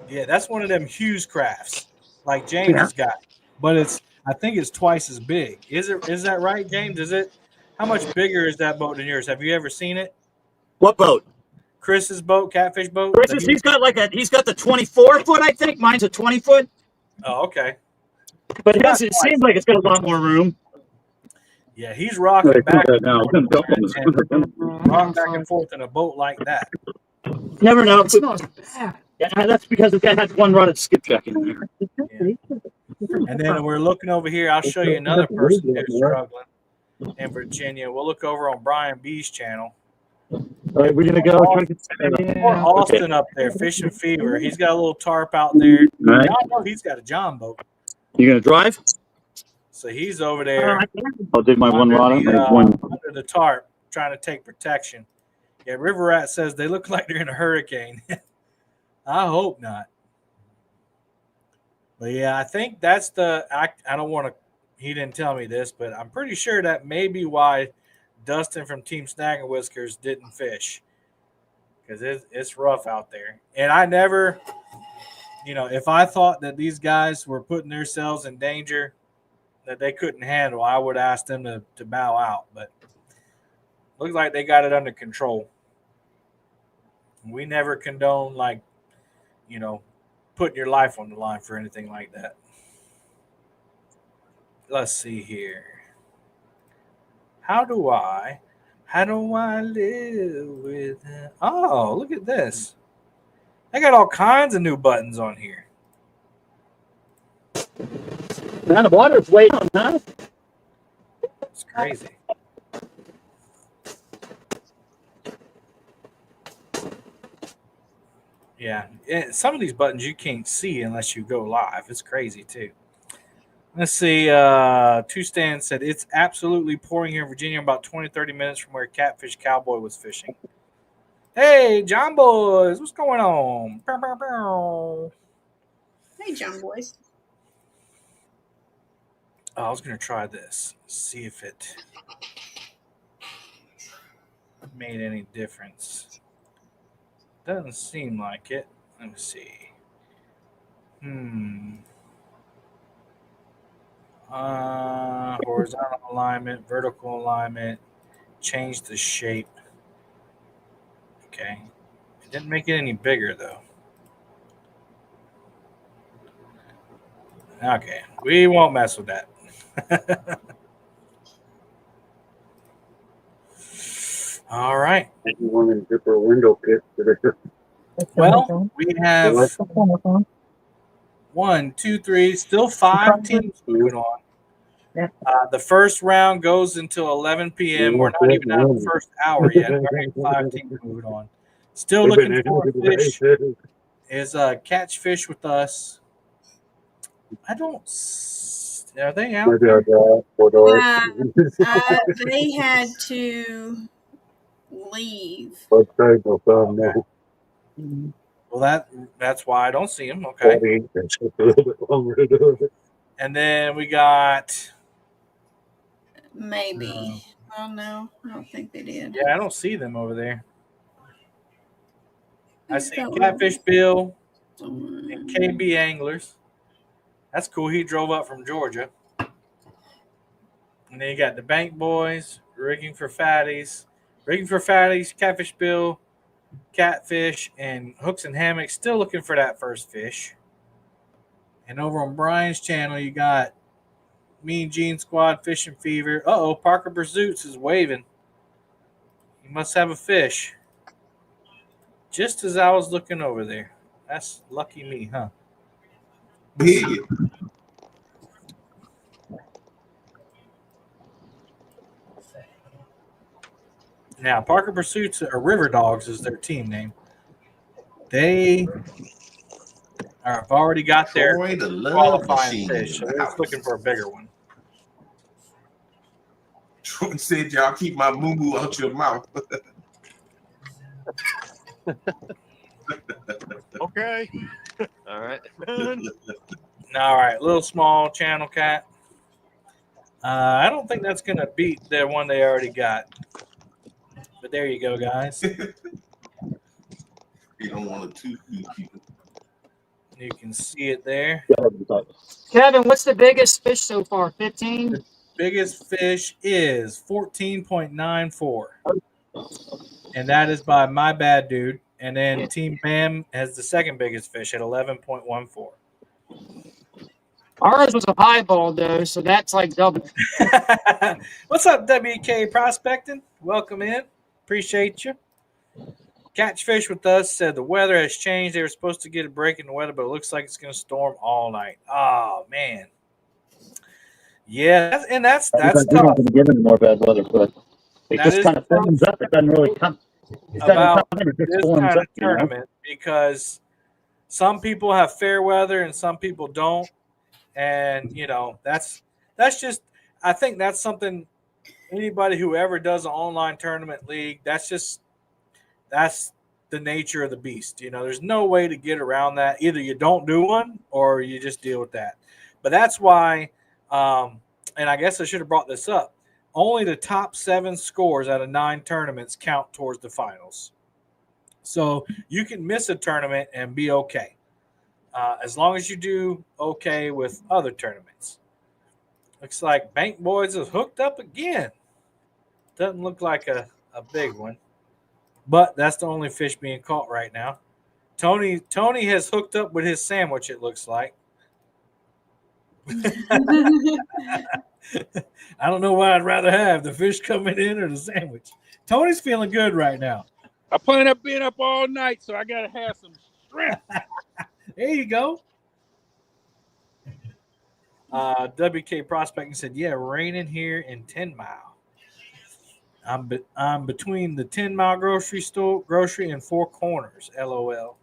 Yeah, that's one of them Hughes crafts, like James has got. But I think it's twice as big. Is that right, James? How much bigger is that boat than yours? Have you ever seen it? What boat? Chris's boat, Catfish boat. He's got the 24-foot, I think. Mine's a 20-foot. Oh, okay. But it seems like it's got a lot more room. Yeah, he's rocking back and forth in a boat like that. Never know. Yeah, that's because the guy had one rotted skip jack in there. Yeah. And then we're looking over here. I'll show you another person who's struggling in Virginia. We'll look over on Brian B's channel. All right, we're gonna go. Austin up there, Fishing Fever. He's got a little tarp out there. Right. I know he's got a John boat. You gonna drive? So he's over there. I'll dig my one rod under the tarp, trying to take protection. Yeah, River Rat says they look like they're in a hurricane. I hope not. But yeah, I think that's I don't want to. He didn't tell me this, but I'm pretty sure that may be why Dustin from Team Snag and Whiskers didn't fish, because it's rough out there. And I never, if I thought that these guys were putting themselves in danger that they couldn't handle, I would ask them to bow out. But looks like they got it under control. We never condone putting your life on the line for anything like that. Let's see here. How do I live with it? Oh, look at this. They got all kinds of new buttons on here. Man, the water's way down, huh? It's crazy. Yeah, some of these buttons you can't see unless you go live. It's crazy too. Let's see. Two Stands said it's absolutely pouring here in Virginia, about 20, 30 minutes from where Catfish Cowboy was fishing. Hey, John Boys, what's going on? Bow, bow, bow. Hey, John Boys. I was going to try this, see if it made any difference. Doesn't seem like it. Let me see. Horizontal alignment, vertical alignment, change the shape. Okay. It didn't make it any bigger, though. Okay. We won't mess with that. All right. Well, we have 1, 2, 3, still 5 teams moving on. The first round goes until 11 p.m. We're not even out of the first hour yet. Already 5 teams moving on. Still looking for a fish. Is Catfish with us? I don't. Are they out there? They had to leave. Okay. Well, that's why I don't see them. Okay. And then we got. Maybe. Oh, no. I don't think they did. Yeah, I don't see them over there. I see Catfish Bill and KB Anglers. That's cool. He drove up from Georgia. And then you got the Bank Boys, Rigging for Fatties, Catfish Bill, Catfish, and Hooks and Hammocks still looking for that first fish. And over on Brian's channel, you got Mean Gene Squad, Fishing Fever. Uh-oh, Parker Pursuits is waving. He must have a fish. Just as I was looking over there. That's lucky me, huh? Yeah. Now, Parker Pursuits or River Dogs is their team name. They have already got their qualifying fish, so they're just looking for a bigger one. Troy said, y'all keep my moo-moo out your mouth. Okay. All right. All right, little small channel cat. I don't think that's going to beat the one they already got. But there you go, guys. You don't want to people. You can see it there. Kevin, what's the biggest fish so far? 15? The biggest fish is 14.94. And that is by My Bad Dude. And then Team Bam has the second biggest fish at 11.14. Ours was a highball, though, so that's like double. What's up, WK Prospecting? Welcome in. Appreciate you. Catfish with us said the weather has changed. They were supposed to get a break in the weather, but it looks like it's going to storm all night. Oh, man. Yeah, and that's We're tough. not going to get any more bad weather, but it just kind of forms up. It doesn't really come. It About doesn't come in. It just this forms kind up, of tournament because some people have fair weather and some people don't. And, you know, that's just – I think that's something anybody who ever does an online tournament league, that's the nature of the beast. You know, there's no way to get around that. Either you don't do one or you just deal with that. But that's why and I guess I should have brought this up. Only the top 7 scores out of 9 tournaments count towards the finals. So you can miss a tournament and be okay. As long as you do okay with other tournaments. Looks like Bank Boys is hooked up again. Doesn't look like a big one. But that's the only fish being caught right now. Tony has hooked up with his sandwich, it looks like. I don't know what I'd rather have, the fish coming in or the sandwich. Tony's feeling good right now. I plan on being up all night, so I got to have some strength. There you go. WK Prospecting said, yeah, raining here in 10 Mile. I'm between the 10 Mile grocery and Four Corners, LOL.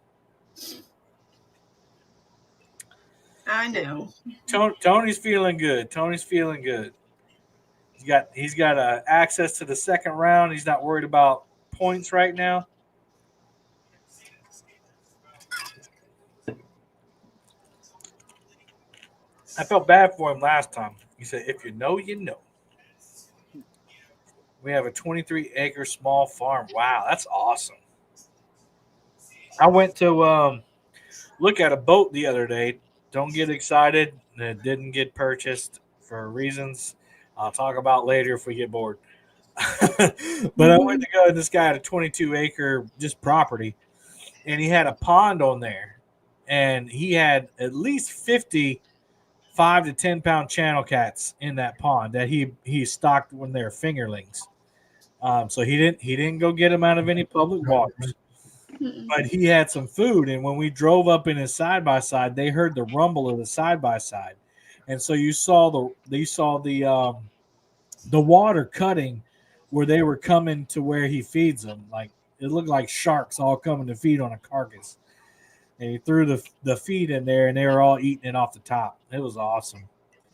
I know. Tony's feeling good. Tony's feeling good. He's got access to the second round. He's not worried about points right now. I felt bad for him last time. He said, "If you know, you know." We have a 23-acre small farm. Wow, that's awesome. I went to look at a boat the other day. Don't get excited. It didn't get purchased for reasons I'll talk about later if we get bored. But I went to go, and this guy had a 22-acre just property, and he had a pond on there, and he had at least 50 5 to 10 pound channel cats in that pond that he stocked when they're fingerlings. So he didn't go get them out of any public waters, but he had some food. And when we drove up in his side by side, they heard the rumble of the side by side, and so you saw the water cutting where they were coming to where he feeds them. Like it looked like sharks all coming to feed on a carcass. And he threw the feed in there, and they were all eating it off the top. It was awesome.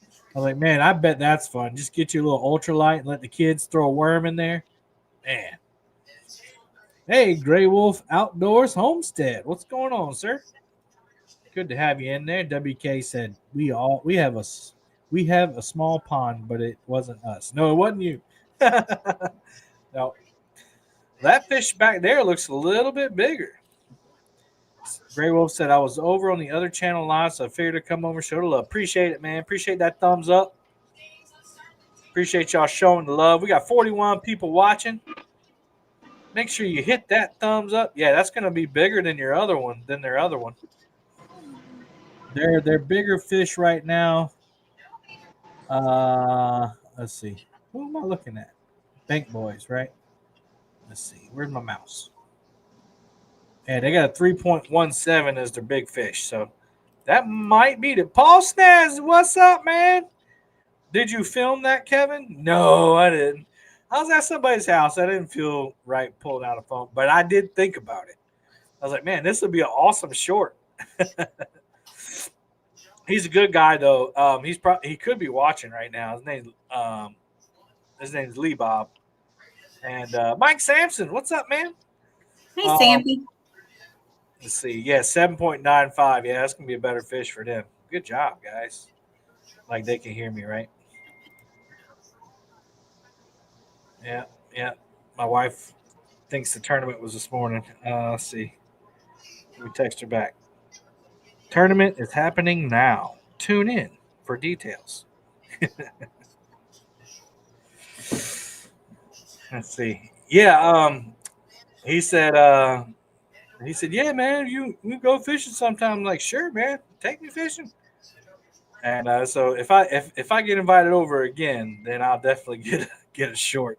I was like, man, I bet that's fun. Just get you a little ultralight and let the kids throw a worm in there. Man. Hey, Gray Wolf Outdoors Homestead. What's going on, sir? Good to have you in there. WK said we have a small pond, but it wasn't us. No, it wasn't you. No. That fish back there looks a little bit bigger. Gray Wolf said, I was over on the other channel live, so I figured to come over and show the love. Appreciate it, man. Appreciate that thumbs up. Appreciate y'all showing the love. We got 41 people watching. Make sure you hit that thumbs up. Yeah, that's going to be bigger than their other one. They're bigger fish right now. Let's see. Who am I looking at? Bank Boys, right? Let's see. Where's my mouse? And they got a 3.17 as their big fish. So that might be the Paul Snaz. What's up, man? Did you film that, Kevin? No, I didn't. I was at somebody's house. I didn't feel right pulling out a phone, but I did think about it. I was like, man, this would be an awesome short. He's a good guy, though. He could be watching right now. His name's Lee Bob. And Mike Sampson, what's up, man? Hey, Sampy. Let's see. Yeah, 7.95. Yeah, that's going to be a better fish for them. Good job, guys. Like they can hear me, right? Yeah. My wife thinks the tournament was this morning. Let's see. Let me text her back. Tournament is happening now. Tune in for details. Let's see. Yeah, he said, yeah, man, you go fishing sometime. I'm like, sure, man, take me fishing. And so if I get invited over again, then I'll definitely get a short.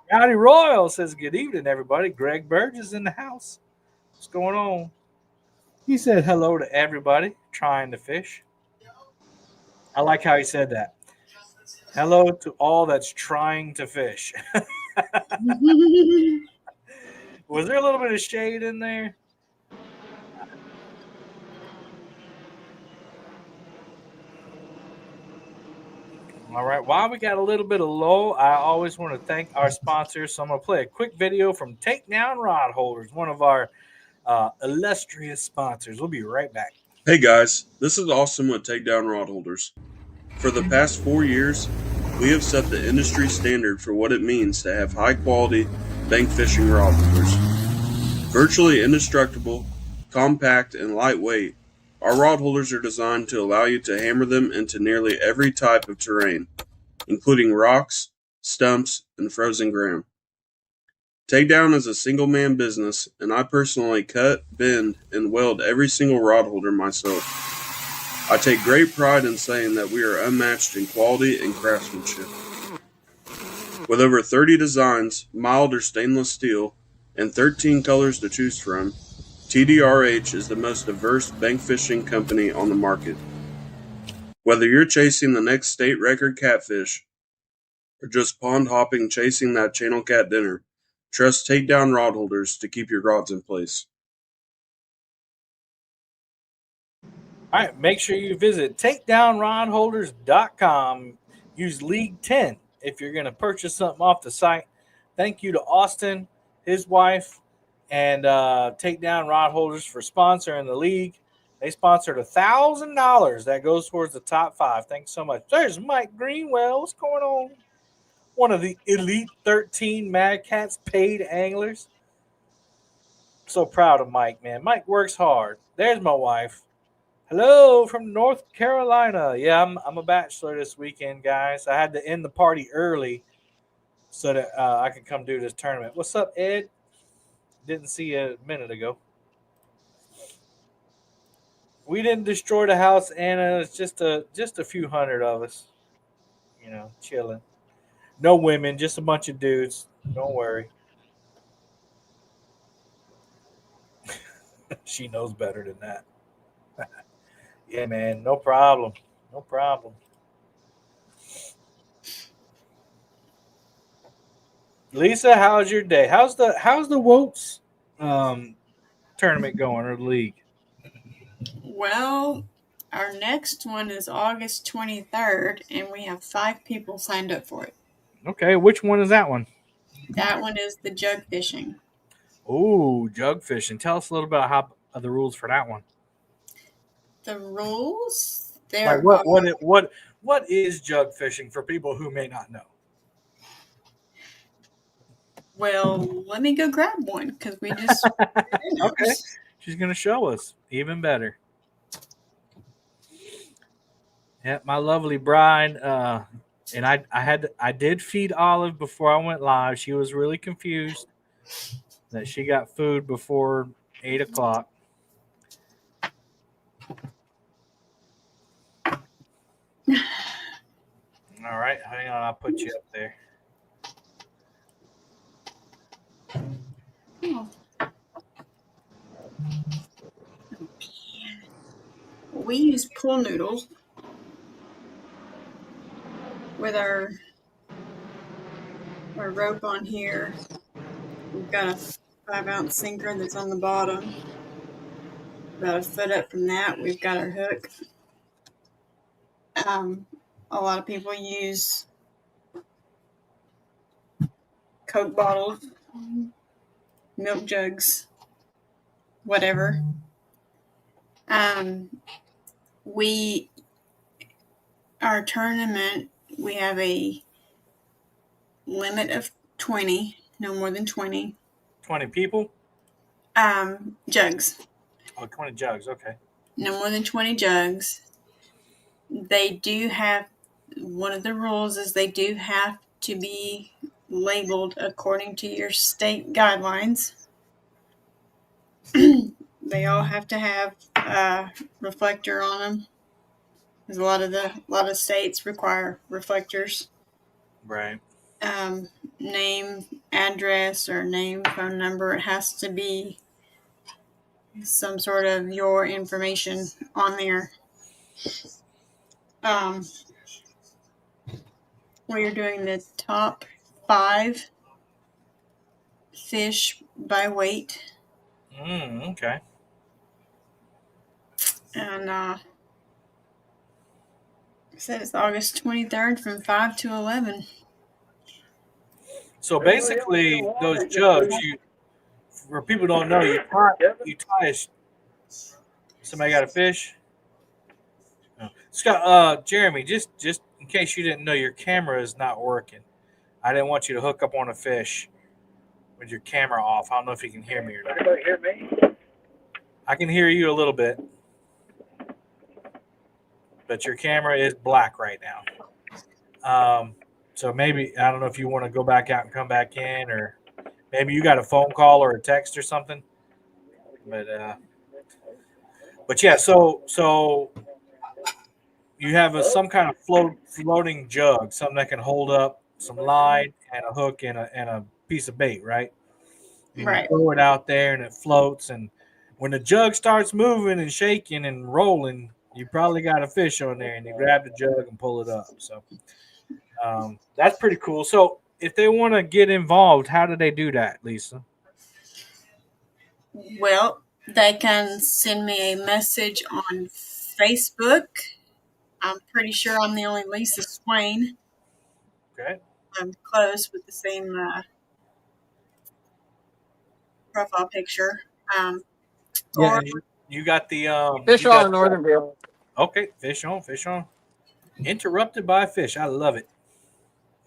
Howdy Royal says, good evening, everybody. Greg Burge is in the house. What's going on? He said hello to everybody trying to fish. I like how he said that. Hello to all that's trying to fish. Was there a little bit of shade in there? All right. While we got a little bit of lull, I always want to thank our sponsors. So I'm going to play a quick video from Takedown Rod Holders, one of our illustrious sponsors. We'll be right back. Hey guys, this is Austin with Takedown Rod Holders. For the past 4 years, we have set the industry standard for what it means to have high-quality bank fishing rod holders. Virtually indestructible, compact, and lightweight, our rod holders are designed to allow you to hammer them into nearly every type of terrain, including rocks, stumps, and frozen ground. Takedown is a single-man business, and I personally cut, bend, and weld every single rod holder myself. I take great pride in saying that we are unmatched in quality and craftsmanship. With over 30 designs, mild or stainless steel, and 13 colors to choose from, TDRH is the most diverse bank fishing company on the market. Whether you're chasing the next state record catfish, or just pond hopping chasing that channel cat dinner, trust Takedown Rod Holders to keep your rods in place. All right, make sure you visit takedownrodholders.com. Use League 10 if you're going to purchase something off the site. Thank you to Austin, his wife, and Takedown Rod Holders for sponsoring the league. They sponsored $1,000 that goes towards the top 5. Thanks so much. There's Mike Greenwell. What's going on? One of the Elite 13 Mad Cats paid anglers. So proud of Mike, man. Mike works hard. There's my wife. Hello from North Carolina. Yeah, I'm a bachelor this weekend, guys. I had to end the party early so that I could come do this tournament. What's up, Ed? Didn't see you a minute ago. We didn't destroy the house, Anna. It's just a few hundred of us, chilling. No women, just a bunch of dudes. Don't worry. She knows better than that. Yeah, man, no problem. No problem. Lisa, how's your day? How's the Woats tournament going, or the league? Well, our next one is August 23rd, and we have 5 people signed up for it. Okay, which one is that one? That one is the jug fishing. Ooh, jug fishing. Tell us a little about how the rules for that one. The rules? Like what is jug fishing for people who may not know? Well, let me go grab one because we just. Okay, she's gonna show us. Even better. Yeah, my lovely bride. And I did feed Olive before I went live. She was really confused that she got food before 8 o'clock. All right, hang on. I'll put you up there. Oh. We use pool noodles with our rope on here. We've got a 5-ounce sinker that's on the bottom. About a foot up from that, we've got our hook. A lot of people use Coke bottles, milk jugs, whatever. Our tournament, we have a limit of 20, no more than 20. 20 people? Jugs. Oh, 20 jugs, okay. No more than 20 jugs. They do have, one of the rules is they do have to be labeled according to your state guidelines. They all have to have a reflector on them. Because a lot of states require reflectors. Right. Name, address, or name, phone number. It has to be some sort of your information on there. We're doing the top 5 fish by weight. Okay. And I said it's August 23rd from 5 to 11. So basically, those jugs, for people who don't know, you tie somebody got a fish? No. Scott, Jeremy, just in case you didn't know, your camera is not working. I didn't want you to hook up on a fish with your camera off. I don't know if you can hear me or not. Anybody hear me? I can hear you a little bit, but your camera is black right now. So maybe, I don't know if you want to go back out and come back in, or maybe you got a phone call or a text or something. But yeah, so you have some kind of floating jug, something that can hold up some line and a hook and a piece of bait, right? And Right. you throw it out there and it floats, and when the jug starts moving and shaking and rolling, you probably got a fish on there, and you grab the jug and pull it up. So that's pretty cool. So if they want to get involved, how do they do that, Lisa? Well, they can send me a message on Facebook. I'm pretty sure I'm the only Lisa Swain. Okay. I'm close with the same profile picture. Yeah, and you got the Fish you got, on Northern View. Okay, fish on, fish on. Interrupted by a fish. I love it.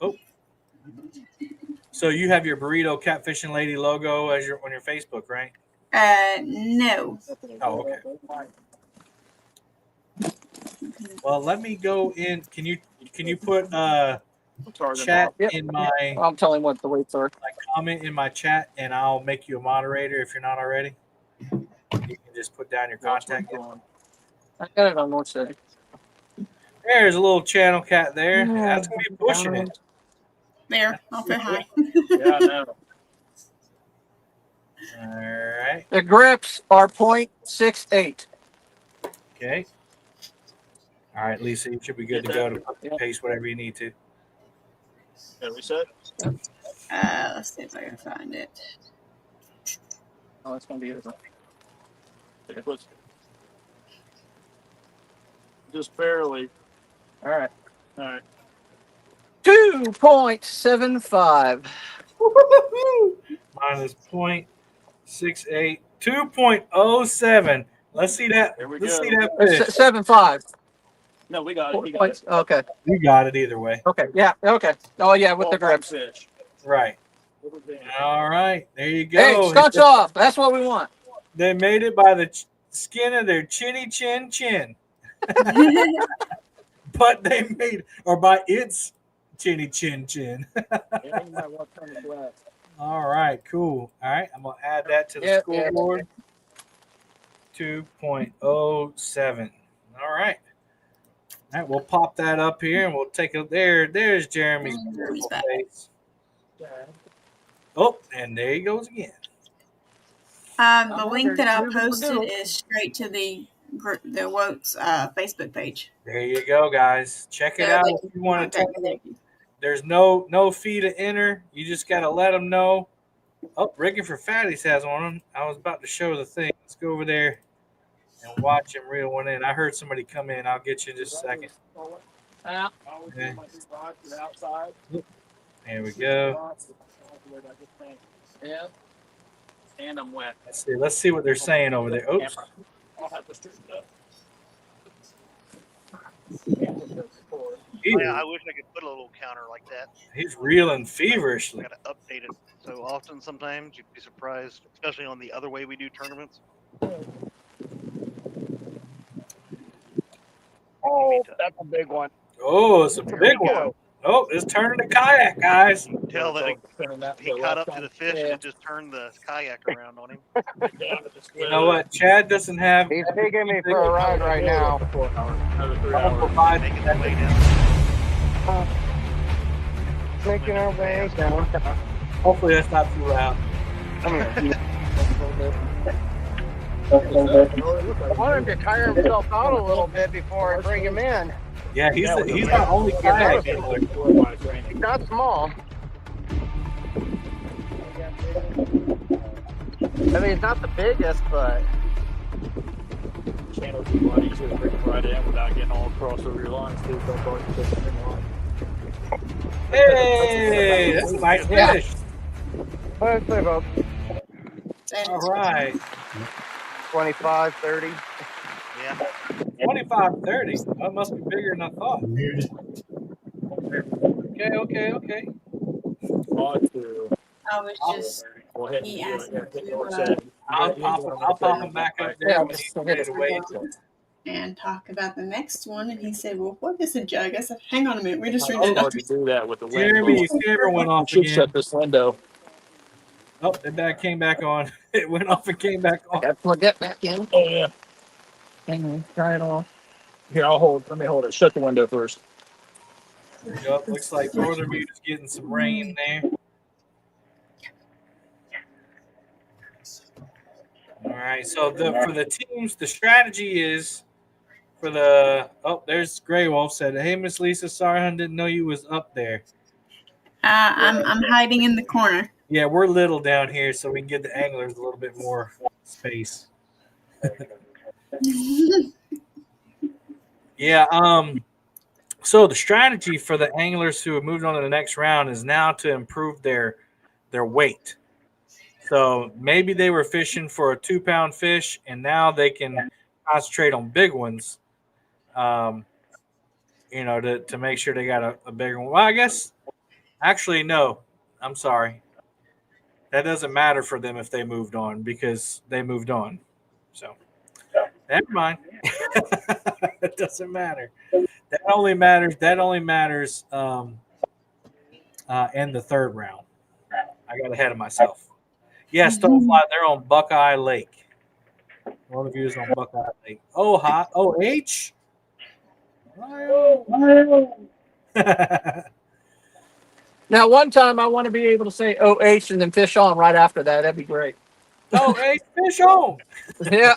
Oh. So you have your burrito catfishing lady logo as on your Facebook, right? No. Oh, okay. Well, let me go in. Can you put chat in my? I'll tell him what the weights are. Comment in my chat, and I'll make you a moderator if you're not already. You can just put down your contact info. I got it on North City. There's a little channel cat there. That's gonna be pushing it. There, I'll say hi. Yeah, I know. All right. The grips are 0.68. Okay. All right, Lisa, you should be good to go to paste whatever you need to. Yeah, reset. Let's see if I can find it. Oh, it's gonna be it. Just barely. All right. All right. 2.75. Minus 0.68. 2.07. Let's see that. Let's see that fish. 7.5. No, we got it. We got it. Okay. You got it either way. Okay. Yeah. Okay. Oh yeah, with the grips. Fish. Right. All right. There you go. Hey, skunks off. That's what we want. They made it by the skin of their chinny chin chin. But they made, or by its chinny chin chin. All right, cool. All right, I'm going to add that to the scoreboard. 2.07. All right. All right, we'll pop that up here, and we'll take it there. There's Jeremy's beautiful face. Oh, and there he goes again. The link that I posted is straight to the WOTS Facebook page. There you go, guys. Check it out if you want to. There's no fee to enter. You just got to let them know. Oh, Rigging for Fatties has one. I was about to show the thing. Let's go over there and watch him reel one in. I heard somebody come in. I'll get you in just a second. Okay. There we go. Yeah. And I'm wet. Let's see what they're saying over there. Oops. I'll have to straighten up. Yeah, I wish I could put a little counter like that. He's reeling feverishly. Got to update it so often. Sometimes you'd be surprised, especially on the other way we do tournaments. Oh, that's a big one. Oh, it's a big one. Oh, it's turning the kayak, guys. Tell that he caught up to the fish and it just turned the kayak around on him. You know what? Chad doesn't have. He's taking me for a ride right now. Making our way down. Hopefully that's not too loud. I want him to tire himself out a little bit before I bring him in. Yeah, he's the only kayak angler. He's not small. I mean, he's not the biggest, but. Channel is a lot easier to bring right in without getting all across over your lines, too. Don't go into the line. Hey, that's a nice fish. Let's say about. All right. 25, 30. Yeah. 25, 30. That must be bigger than I thought. Okay. I was just, he asked me to I'll pop him back up there when he's ready to wait. and talk about the next one. And he said, well, what is a jug? I said, hang on a minute. We just read it up. Do that with the Jeremy's camera went off should again. shut this window. Oh, that came back on. It went off and came back on. Got to plug that back in. Oh, yeah. Hang on. Try it off. Here, let me hold it. Shut the window first. There we go. Looks like Northern Butte is getting some rain there. All right, so for the teams, the strategy is for the there's Grey Wolf said, "Hey, Miss Lisa, sorry I didn't know you was up there." I'm hiding in the corner. Yeah, we're little down here, so we can give the anglers a little bit more space. Yeah. So the strategy for the anglers who have moved on to the next round is now to improve their weight. So maybe they were fishing for a 2-pound fish, and now they can concentrate on big ones. To make sure they got a bigger one. Well, I guess actually no. I'm sorry. That doesn't matter for them if they moved on because they moved on. So never mind. It doesn't matter. That only matters in the third round. I got ahead of myself. Yeah, Stonefly, they're on Buckeye Lake. One of you is on Buckeye Lake. Oh, hi. Oh, H. Now, one time I want to be able to say OH and then fish on right after that. That'd be great. Oh, H, fish on. Yeah.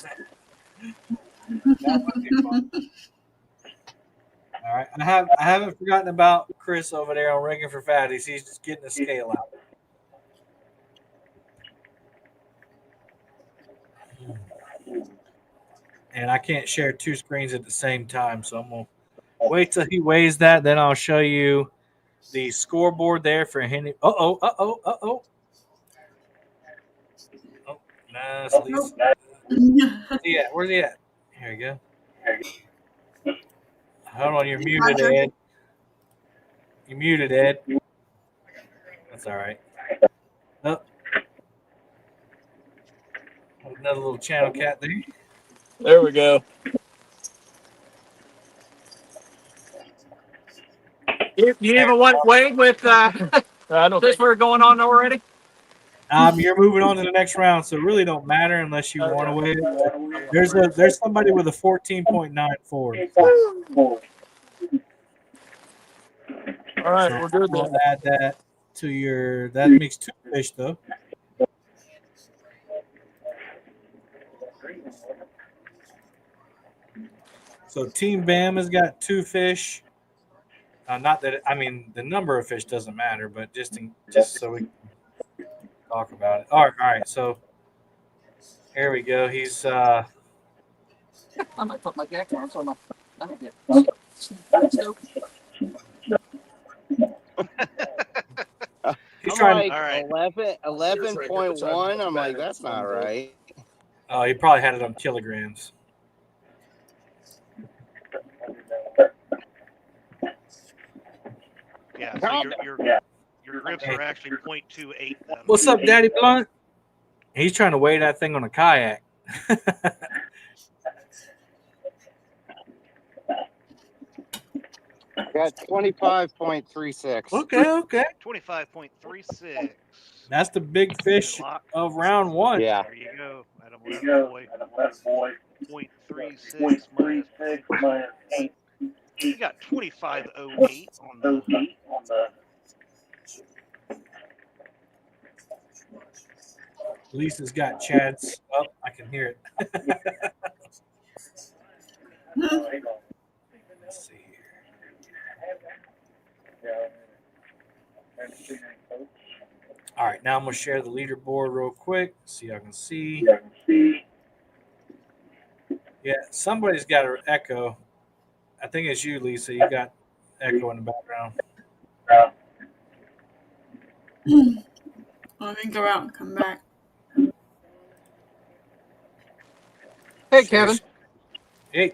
That would be fun. All right. I haven't forgotten about Chris over there on Rigging for Fatties. He's just getting the scale out. And I can't share two screens at the same time, so I'm going to wait till he weighs that. Then I'll show you the scoreboard there for Henry. Uh-oh. Oh, nice. Where's he at? Here you go. Hold on, you're muted, Ed. You're muted, Ed. That's all right. Oh. Another little channel cat there. There we go. You even want Wade with I don't think we're going on already? You're moving on to the next round, so it really don't matter unless you want to wait. There's somebody with a 14.94. All right, we're good. We'll add that to your. That makes 2 fish though. So Team Bam has got 2 fish. Not that the number of fish doesn't matter, but just so we can talk about it. All right. So here we go. He's. I might put my jacket on so I don't get. He's trying. Like 11.1. I'm like, that's not right. Oh, he probably had it on kilograms. Yeah, so your grips are actually 0.28 then. What's up, Daddy Blunt? He's trying to weigh that thing on a kayak. Got 25.36. Okay. 25.36. That's the big fish of round 1. Yeah. There you go. Adam boy. 0.36 minus 8. You got 25.08 on the. Lisa's got Chad's up. I can hear it. Let's see here. All right, now I'm going to share the leaderboard real quick so y'all can see. Yeah, somebody's got an echo. I think it's you, Lisa. You got echo in the background. Let me go out and come back. Hey, Kevin. Hey.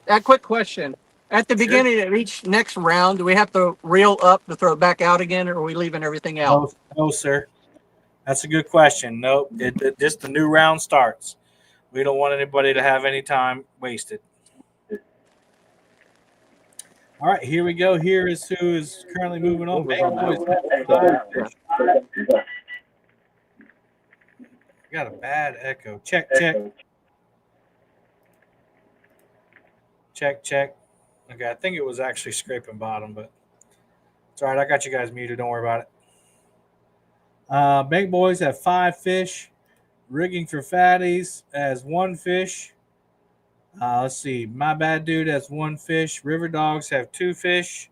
A quick question. At the beginning of each next round, do we have to reel up to throw it back out again, or are we leaving everything out? No, sir. That's a good question. Nope. Just the new round starts. We don't want anybody to have any time wasted. All right, here we go. Here is who is currently moving on. Got a bad echo. Check. Okay, I think it was actually scraping bottom, but it's all right. I got you guys muted. Don't worry about it. Big Boys have 5 fish. Rigging for Fatties has 1 fish. Let's see. My Bad Dude has 1 fish. River Dogs have 2 fish.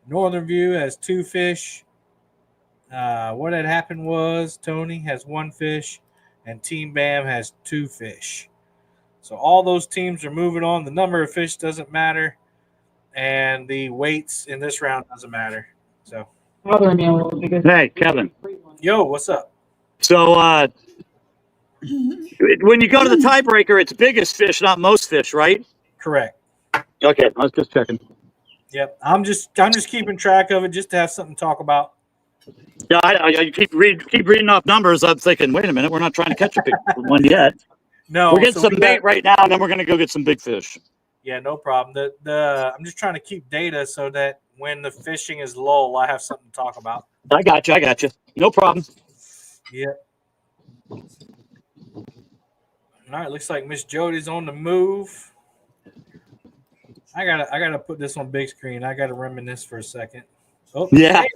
Northern View has 2 fish. What had happened was Tony has 1 fish, and Team Bam has 2 fish. So all those teams are moving on. The number of fish doesn't matter, and the weights in this round doesn't matter. So, bothering me a little because Hey, Kevin. yo, what's up? So when you go to the tiebreaker, it's biggest fish, not most fish, right? Correct. Okay, I was just checking. Yep. I'm just keeping track of it just to have something to talk about. Yeah, I keep reading off numbers. I'm thinking, wait a minute, we're not trying to catch a big one yet. No, we're getting so some we bait got- right now, and then we're going to go get some big fish. Yeah, no problem. I'm just trying to keep data so that when the fishing is lull, I have something to talk about. I got you. No problem. Yeah. All right, looks like Miss Jody's on the move. I gotta put this on big screen. I gotta reminisce for a second. Oh Yeah. Hey,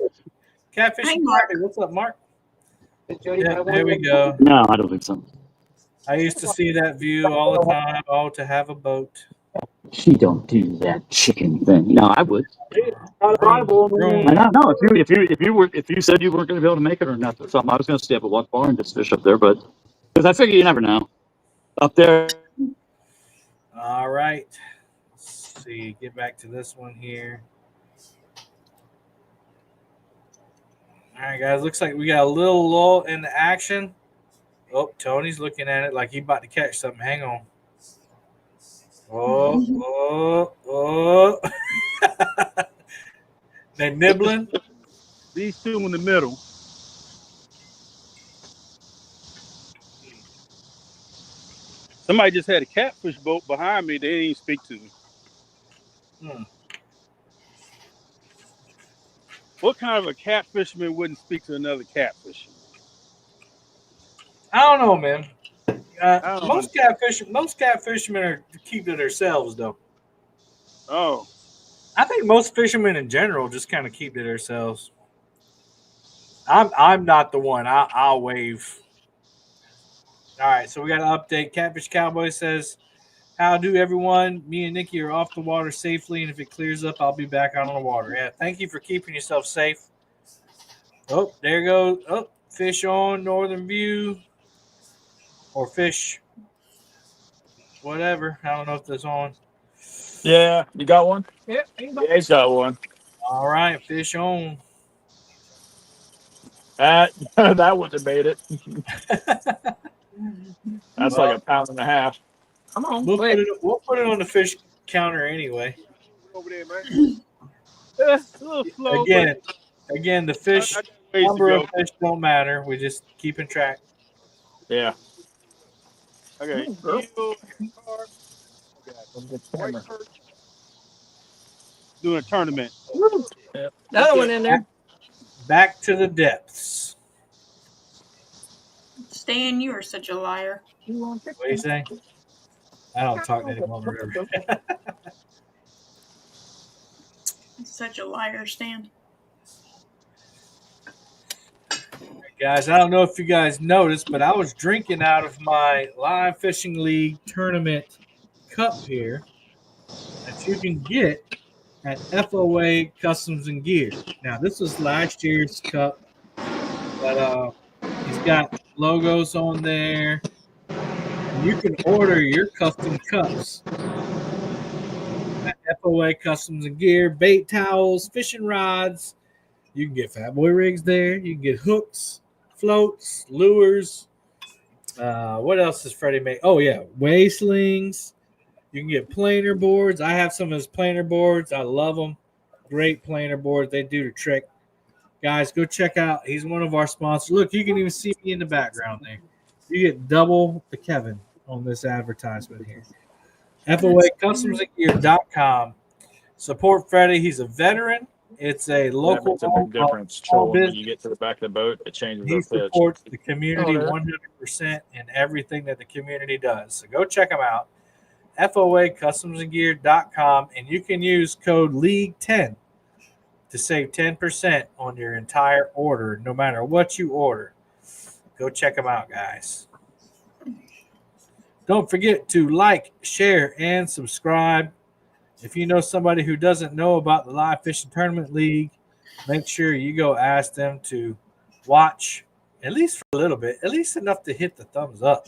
Catfish. Hi, Mark. What's up, Mark? Yeah, there we go. No, I don't think so. I used to see that view all the time. Oh, to have a boat. She don't do that chicken thing. No, I would. Vroom, I don't know if you said you weren't going to be able to make it or not or something. I was going to stay up at one bar and just fish up there, but because I figure you never know. Up there. All right. Let's see. Get back to this one here. All right, guys. Looks like we got a little lull in the action. Oh, Tony's looking at it like he's about to catch something. Hang on. Oh. They're nibbling. These two in the middle. Somebody just had a catfish boat behind me. They didn't even speak to me. What kind of a catfisherman wouldn't speak to another catfisherman? I don't know, man. Most catfishermen are keep to themselves, though. Oh. I think most fishermen in general just kind of keep to themselves. I'm not the one. I'll wave. All right, so we got an update. Catfish Cowboy says, "How do everyone? Me and Nikki are off the water safely, and if it clears up, I'll be back out on the water." Yeah, thank you for keeping yourself safe. Oh, there goes. Oh, fish on Northern View. Or fish. Whatever. I don't know if that's on. Yeah, you got one? Yeah, Yeah, he's got one. All right, fish on. That would have made it. That's like a pound and a half. Come on. We'll put it on the fish counter anyway. Over there, man. A little slow, Again, the fish number of fish don't matter. We're just keeping track. Yeah. Okay. Doing a tournament. Another one in there. Back to the depths. Stan, you are such a liar. What do you say? I don't talk to anyone. Such a liar, Stan. Guys, I don't know if you guys noticed, but I was drinking out of my Live Fishing League tournament cup here that you can get at FOA Customs and Gear. Now, this was last year's cup, but he's got logos on there. And you can order your custom cups at FOA Customs and Gear, bait towels, fishing rods. You can get Fat Boy rigs there. You can get hooks, floats, lures. What else does Freddie make? Oh, yeah, way slings. You can get planer boards. I have some of his planer boards. I love them. Great planer boards. They do the trick. Guys, go check out. He's one of our sponsors. Look, you can even see me in the background there. You get double the Kevin on this advertisement here. FOACustomsandgear.com. Support Freddie. He's a veteran. It's a local. That makes a big difference. When you get to the back of the boat, it changes He the fish. supports the community 100% in everything that the community does. So go check him out. FOACustomsandgear.com, and you can use code LEAGUE10 to save 10% on your entire order, no matter what you order. Go check them out, guys. Don't forget to like, share, and subscribe. If you know somebody who doesn't know about the Live Fishing Tournament League, make sure you go ask them to watch at least for a little bit, at least enough to hit the thumbs up.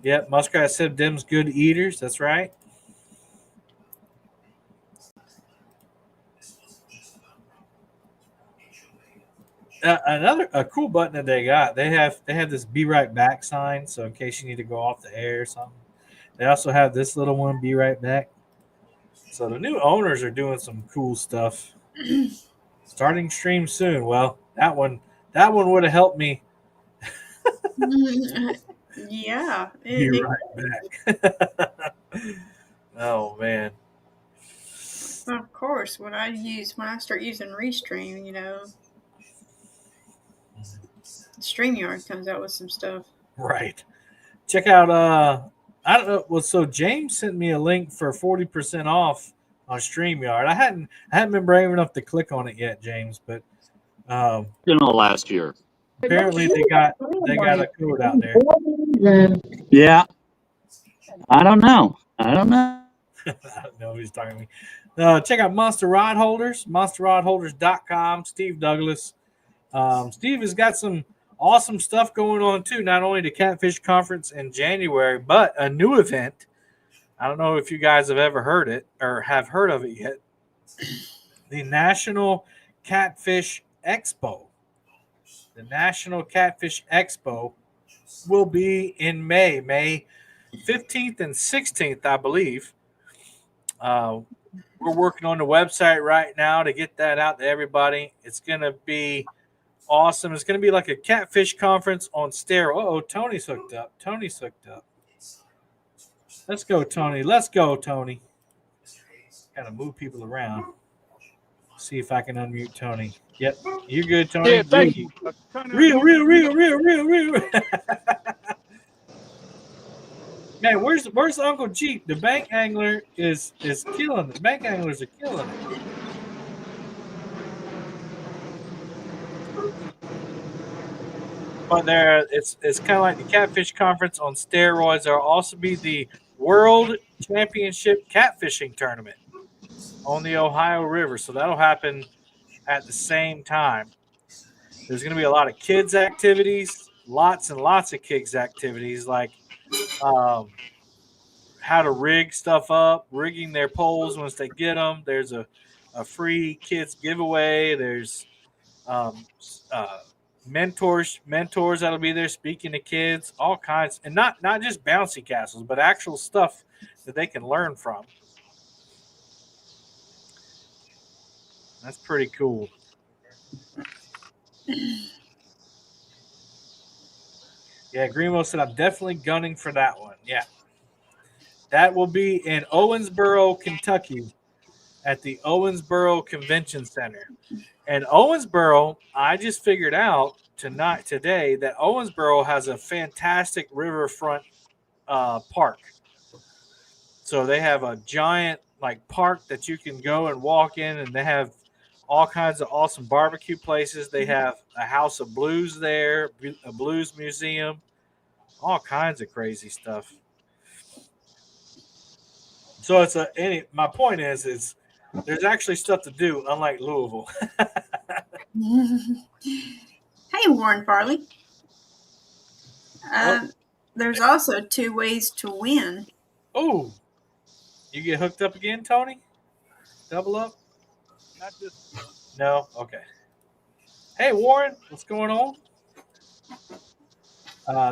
Yep, muskrat said them's good eaters. That's right. A cool button that they got. They have this "Be Right Back" sign, so in case you need to go off the air or something. They also have this little one, "Be Right Back." So the new owners are doing some cool stuff. Starting stream soon. Well, that one would have helped me. Yeah. Be right back. Oh man. Of course, when I start using Restream, StreamYard comes out with some stuff. Right. Check out I don't know. Well, so James sent me a link for 40% off on StreamYard. I hadn't been brave enough to click on it yet, James, but last year. Apparently they got a code out there. Yeah. I don't know. I don't know. I don't know who's talking to me. Check out Monster Rod Holders, monsterrodholders.com. Steve Douglas. Steve has got some awesome stuff going on too. Not only the Catfish Conference in January, but a new event. I don't know if you guys have ever heard it or have heard of it yet. The National Catfish Expo. The National Catfish Expo will be in May 15th and 16th, I believe. We're working on the website right now to get that out to everybody. It's going to be awesome. It's going to be like a catfish conference on steroids. Uh-oh, Tony's hooked up. Let's go, Tony. Got to move people around. See if I can unmute Tony. Yep, you're good, Tony. Yeah, thank you. Real. Man, where's Uncle Jeep? The bank angler is killing it. Bank anglers are killing it. But it's kind of like the Catfish Conference on steroids. There will also be the World Championship Catfishing Tournament on the Ohio River. So that'll happen at the same time. There's going to be a lot of kids' activities, lots and lots of kids' activities, like how to rig stuff up, rigging their poles once they get them. There's a free kids giveaway. There's mentors that'll be there speaking to kids, all kinds, and not just bouncy castles, but actual stuff that they can learn from. That's pretty cool. Yeah, Greenwell said I'm definitely gunning for that one. Yeah. That will be in Owensboro, Kentucky at the Owensboro Convention Center. And Owensboro, I just figured out today that Owensboro has a fantastic riverfront park. So they have a giant park that you can go and walk in, and they have all kinds of awesome barbecue places. They have a House of Blues there, a blues museum, all kinds of crazy stuff. So my point is there's actually stuff to do, unlike Louisville. Hey, Warren Farley. There's also 2 ways to win. Oh, you get hooked up again, Tony? Double up? Not this. No? Okay. Hey, Warren, what's going on?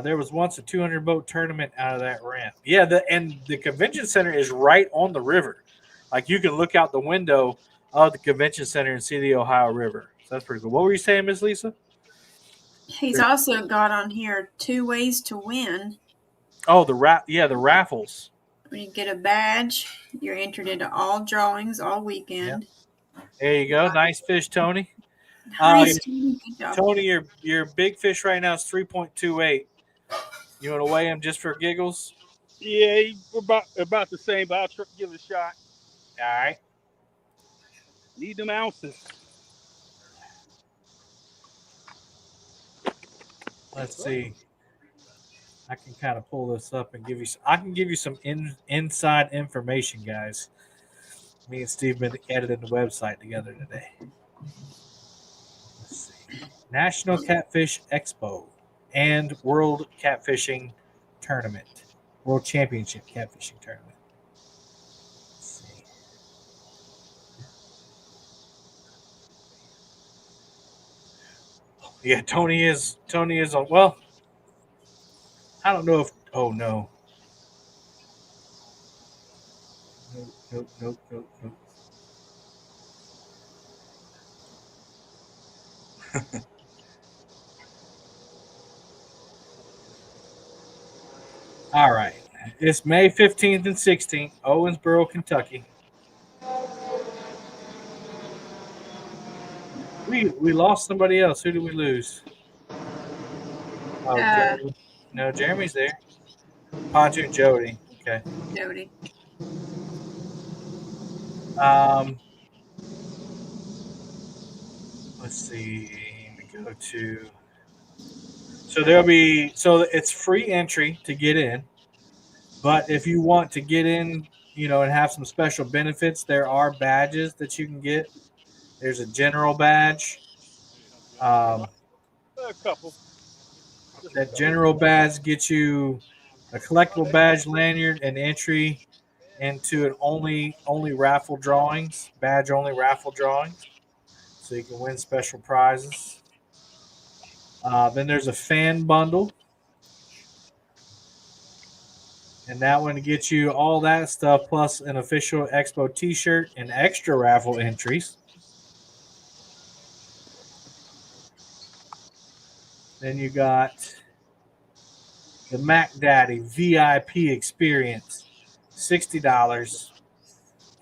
There was once a 200 boat tournament out of that ramp. Yeah, the convention center is right on the river. Like you can look out the window of the convention center and see the Ohio River. So that's pretty cool. What were you saying, Miss Lisa? He's also got on here 2 ways to win. Oh, the raffles. When you get a badge, you're entered into all drawings all weekend. Yep. There you go. Nice fish, Tony. Nice. Tony, your big fish right now is 3.28. You want to weigh him just for giggles? Yeah, we're about the same, but I'll give it a shot. All right. Need them ounces. Let's see. I can kind of pull this up and give you some inside information, guys. Me and Steve been editing the website together today. Let's see. National Catfish Expo and World Catfishing Tournament. World Championship Catfishing Tournament. Let's see. Yeah, Tony is on. Well, I don't know if. Oh no. Nope. All right. It's May 15th and 16th, Owensboro, Kentucky. We lost somebody else. Who did we lose? Oh, Jeremy. No, Jeremy's there. Poncho and Jody. Okay. Jody. Let's see. We go to. So it's free entry to get in, but if you want to get in, and have some special benefits, there are badges that you can get. There's a general badge. A couple. That general badge gets you a collectible badge lanyard and entry into an only raffle drawings, badge only raffle drawings, so you can win special prizes. Then there's a fan bundle, and that one gets you all that stuff plus an official Expo T-shirt and extra raffle entries. Then you got the Mac Daddy VIP experience, $60.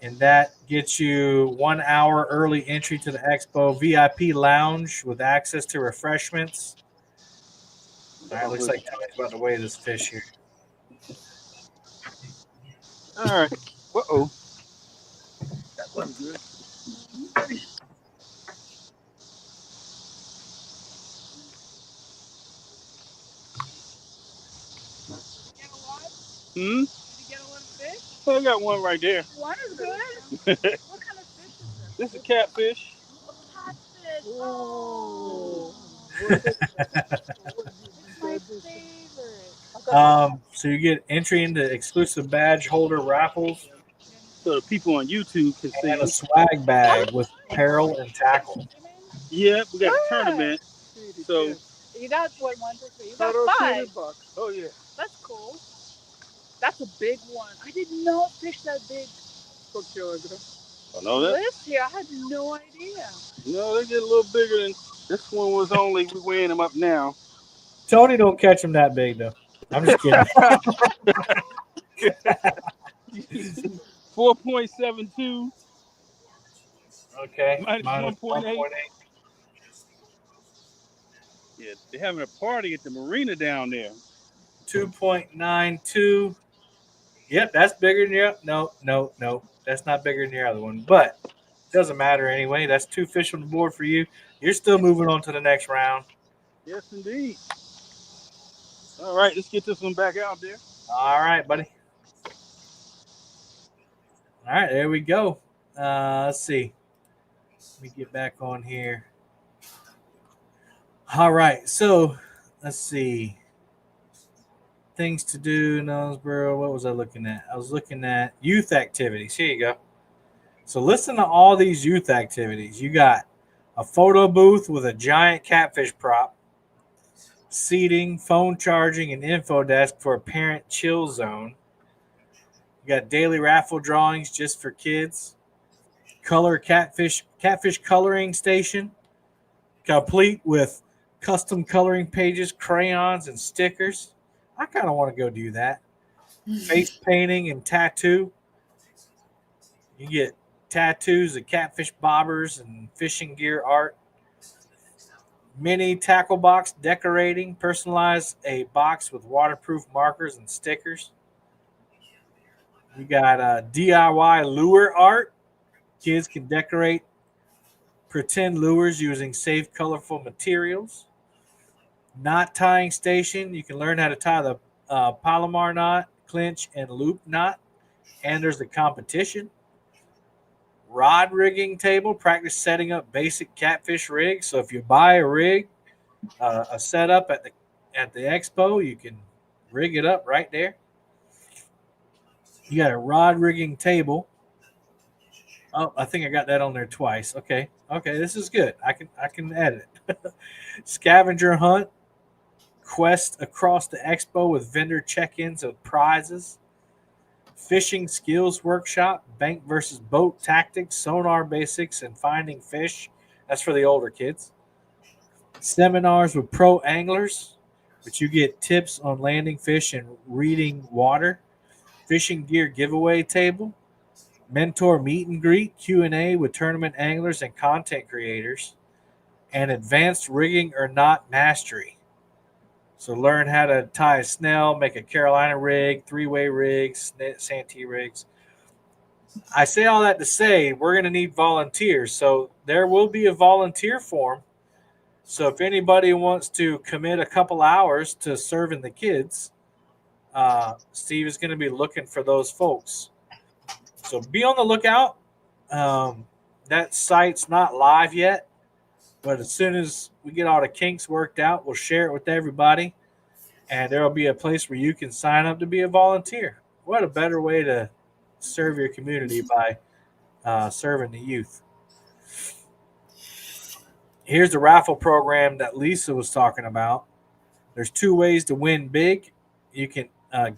And that gets you 1 hour early entry to the Expo VIP lounge with access to refreshments. All right, looks like Tony's about to weigh this fish here. All right. Uh-oh. That wasn't good. Hmm? Oh, I got one right there. One is good. This What kind of fish is this? is a catfish. Catfish. Oh. It's my favorite. So you get entry into exclusive badge holder raffles. So the people on YouTube can see. And a swag bag with apparel and tackle. Yeah, we got a tournament. So You got what, 1, 2, 3? You got 5. Oh yeah. That's cool. That's a big one. I did not fish that big. I know that. This year, I had no idea. No, they get a little bigger than this one was only. We weighing them up now. Tony don't catch them that big though. I'm just kidding. 4.72. Okay. Minus Minus 1.8. 1.8. Yeah, they're having a party at the marina down there. 2.92. Yep, that's bigger than your. No. That's not bigger than your other one. But it doesn't matter anyway. That's 2 fish on the board for you. You're still moving on to the next round. Yes, indeed. All right, let's get this one back out there. All right, buddy. All right, there we go. Let's see. Let me get back on here. All right, so let's see. Things to do in Owensboro. What was I looking at? I was looking at youth activities. Here you go. So listen to all these youth activities. You got a photo booth with a giant catfish prop, seating, phone charging, and info desk for a parent chill zone. You got daily raffle drawings just for kids. Color catfish coloring station, complete with custom coloring pages, crayons, and stickers. I kind of want to go do that. Face painting and tattoo. You get tattoos of catfish bobbers and fishing gear art. Mini tackle box decorating. Personalize a box with waterproof markers and stickers. We got DIY lure art. Kids can decorate pretend lures using safe, colorful materials. Knot tying station. You can learn how to tie the Palomar knot, clinch, and loop knot. And there's a competition. Rod rigging table. Practice setting up basic catfish rigs. So if you buy a rig, a setup at the expo, you can rig it up right there. You got a rod rigging table. Oh, I think I got that on there twice. Okay, this is good. I can edit. Scavenger hunt, quest across the expo with vendor check-ins of prizes. Fishing skills workshop, bank versus boat tactics, sonar basics, and finding fish. That's for the older kids. Seminars with pro anglers, but you get tips on landing fish and reading water. Fishing gear giveaway table. Mentor meet and greet, Q&A with tournament anglers and content creators. And advanced rigging or not mastery. So learn how to tie a snell, make a Carolina rig, three-way rigs, Santee rigs. I say all that to say we're going to need volunteers. So there will be a volunteer form. So if anybody wants to commit a couple hours to serving the kids, Steve is going to be looking for those folks. So be on the lookout. That site's not live yet, but as soon as we get all the kinks worked out, we'll share it with everybody, and there will be a place where you can sign up to be a volunteer. What a better way to serve your community by serving the youth. Here's the raffle program that Lisa was talking about. There's 2 ways to win big. You can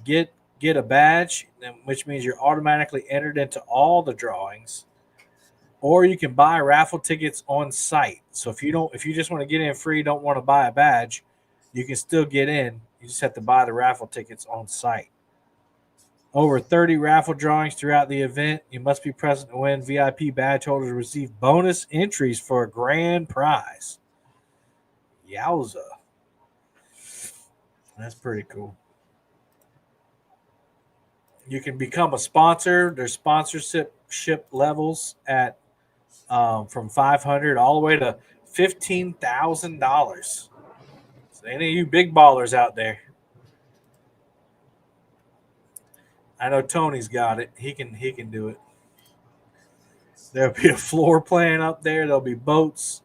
get a badge, which means you're automatically entered into all the drawings, or you can buy raffle tickets on site. So if you just want to get in free, don't want to buy a badge, you can still get in. You just have to buy the raffle tickets on site. Over 30 raffle drawings throughout the event. You must be present to win. VIP badge holders receive bonus entries for a grand prize. Yowza. That's pretty cool. You can become a sponsor. There's sponsorship levels at from $500 all the way to $15,000. So any of you big ballers out there, I know Tony's got it. He can do it. There'll be a floor plan up there. There'll be boats.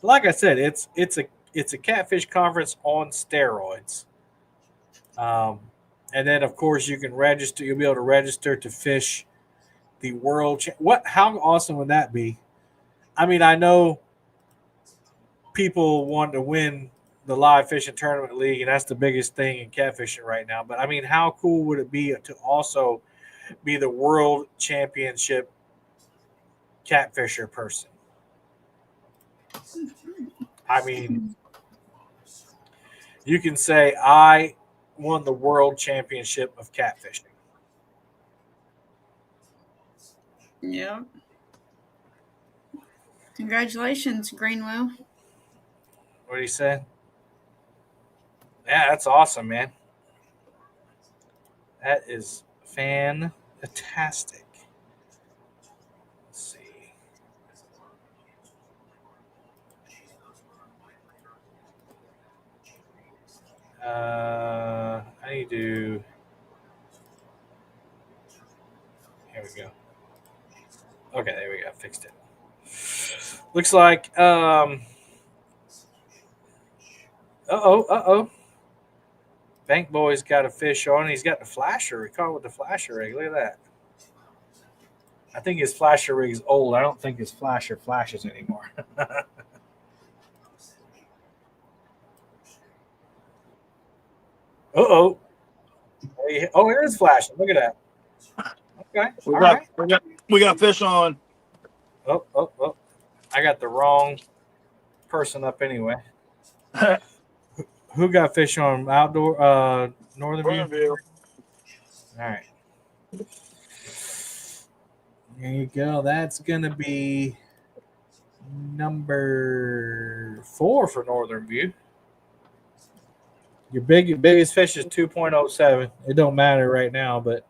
Like I said, it's a catfish conference on steroids. And then, of course, you can register. You'll be able to register to fish the world. How awesome would that be? I mean, I know people want to win the live fishing tournament league, and that's the biggest thing in catfishing right now. But I mean, how cool would it be to also be the world championship catfisher person? I mean, you can say, I won the world championship of catfishing. Yeah. Congratulations, Greenwell. What did he say? Yeah, that's awesome, man. That is fantastic. Let's see. I need to. Here we go. Okay, there we go. Fixed it. Looks like. Bank Boy's got a fish on. He's got the flasher. He caught with the flasher rig. Look at that. I think his flasher rig's old. I don't think his flasher flashes anymore. Oh, it is flashing. Look at that. Okay. We got fish on. Oh. I got the wrong person up anyway. Who got fish on outdoor Northern View? All right. There you go. That's gonna be number 4 for Northern View. Your biggest fish is 2.07. It don't matter right now, but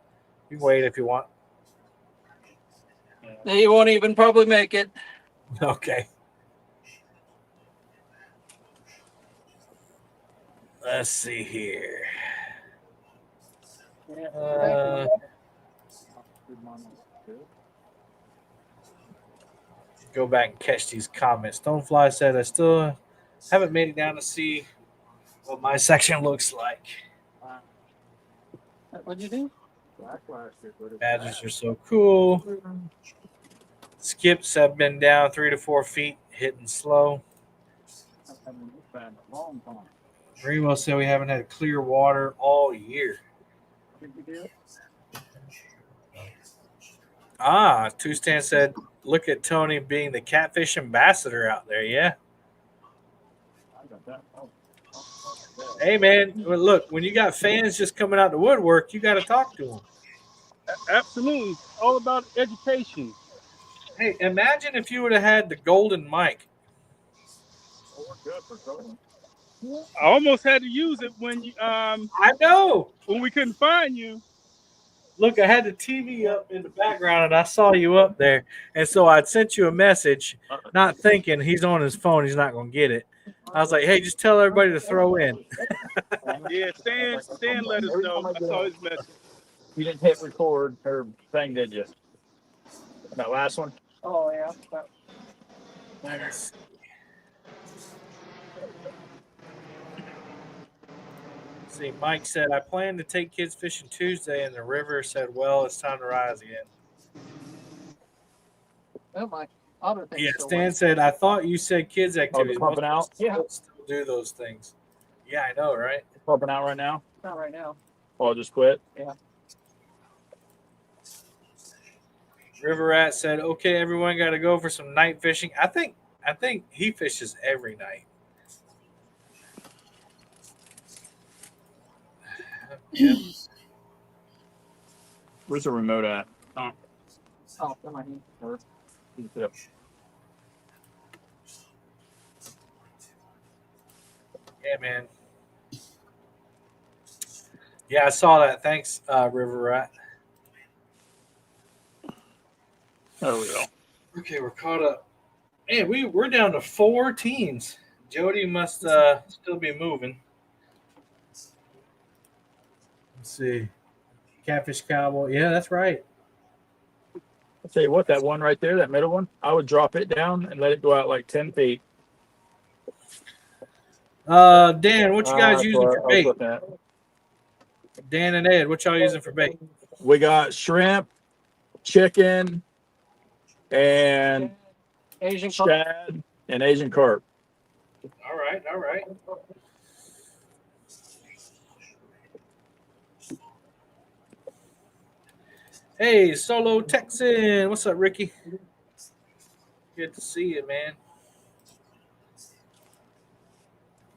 you can wait if you want. He won't even probably make it. Okay. Let's see here. Go back and catch these comments. Stonefly said, I still haven't made it down to see what my section looks like. What'd you do? Badges are so cool. Skips have been down 3 to 4 feet, hitting slow. Remo said we haven't had clear water all year. Two-Stand said, look at Tony being the catfish ambassador out there. Yeah. Hey, man, look, when you got fans just coming out the woodwork, you got to talk to them. Absolutely. All about education. Hey, imagine if you would have had the golden mic. I almost had to use it when you, I know. When we couldn't find you. Look, I had the TV up in the background, and I saw you up there. And so I sent you a message, not thinking he's on his phone. He's not going to get it. I was like, hey, just tell everybody to throw in. Yeah, Stan let us know. I saw his message. You didn't hit record or thing, did you? That last one? Oh, yeah. See, Mike said, I plan to take kids fishing Tuesday, and the river said, well, it's time to rise again. Oh, my. Yeah, Stan said, I thought you said kids activities. Pumping out? Yeah. Still do those things. Yeah, I know, right? Pumping out right now? Not right now. Oh, I'll just quit? Yeah. River Rat said, okay, everyone got to go for some night fishing. I think he fishes every night. Yeah. Where's the remote at? Oh, come on. Yep. Yeah, man. Yeah, I saw that. Thanks, River Rat. There we go. Okay, we're caught up. Man, we're down to 4 teams. Jody must still be moving. Let's see. Catfish Cowboy. Yeah, that's right. I'll tell you what, that one right there, that middle one, I would drop it down and let it go out like 10 feet. Dan, what you guys using for bait? Dan and Ed, what y'all using for bait? We got shrimp, chicken, and Asian carp. shad, and Asian carp. All right, all right. Hey, Solo Texan. What's up, Ricky? Good to see you, man.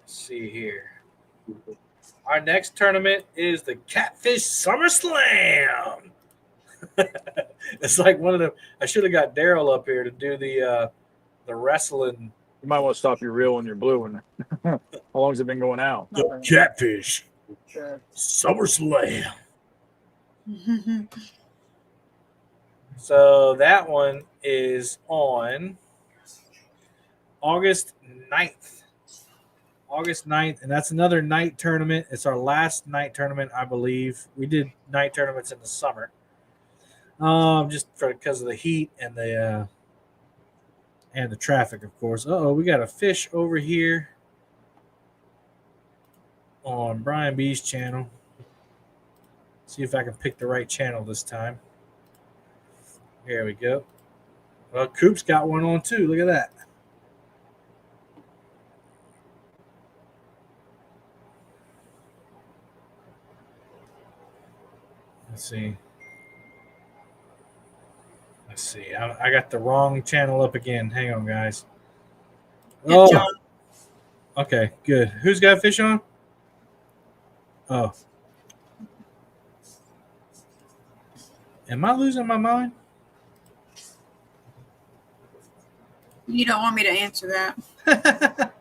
Let's see here. Our next tournament is the Catfish Summer Slam. It's like one of the. I should have got Daryl up here to do the wrestling. You might want to stop your reel and your blue one. How long has it been going out? The Catfish Summer Slam. So that one is on August 9th. August 9th, and that's another night tournament. It's our last night tournament, I believe. We did night tournaments in the summer. Just because of the heat and the traffic, of course. We got a fish over here on Brian B's channel. See if I can pick the right channel this time. Here we go. Well, Coop's got one on too. Look at that. Let's see. I got the wrong channel up again. Hang on, guys. Oh, okay, good. Who's got fish on? Oh. Am I losing my mind? You don't want me to answer that.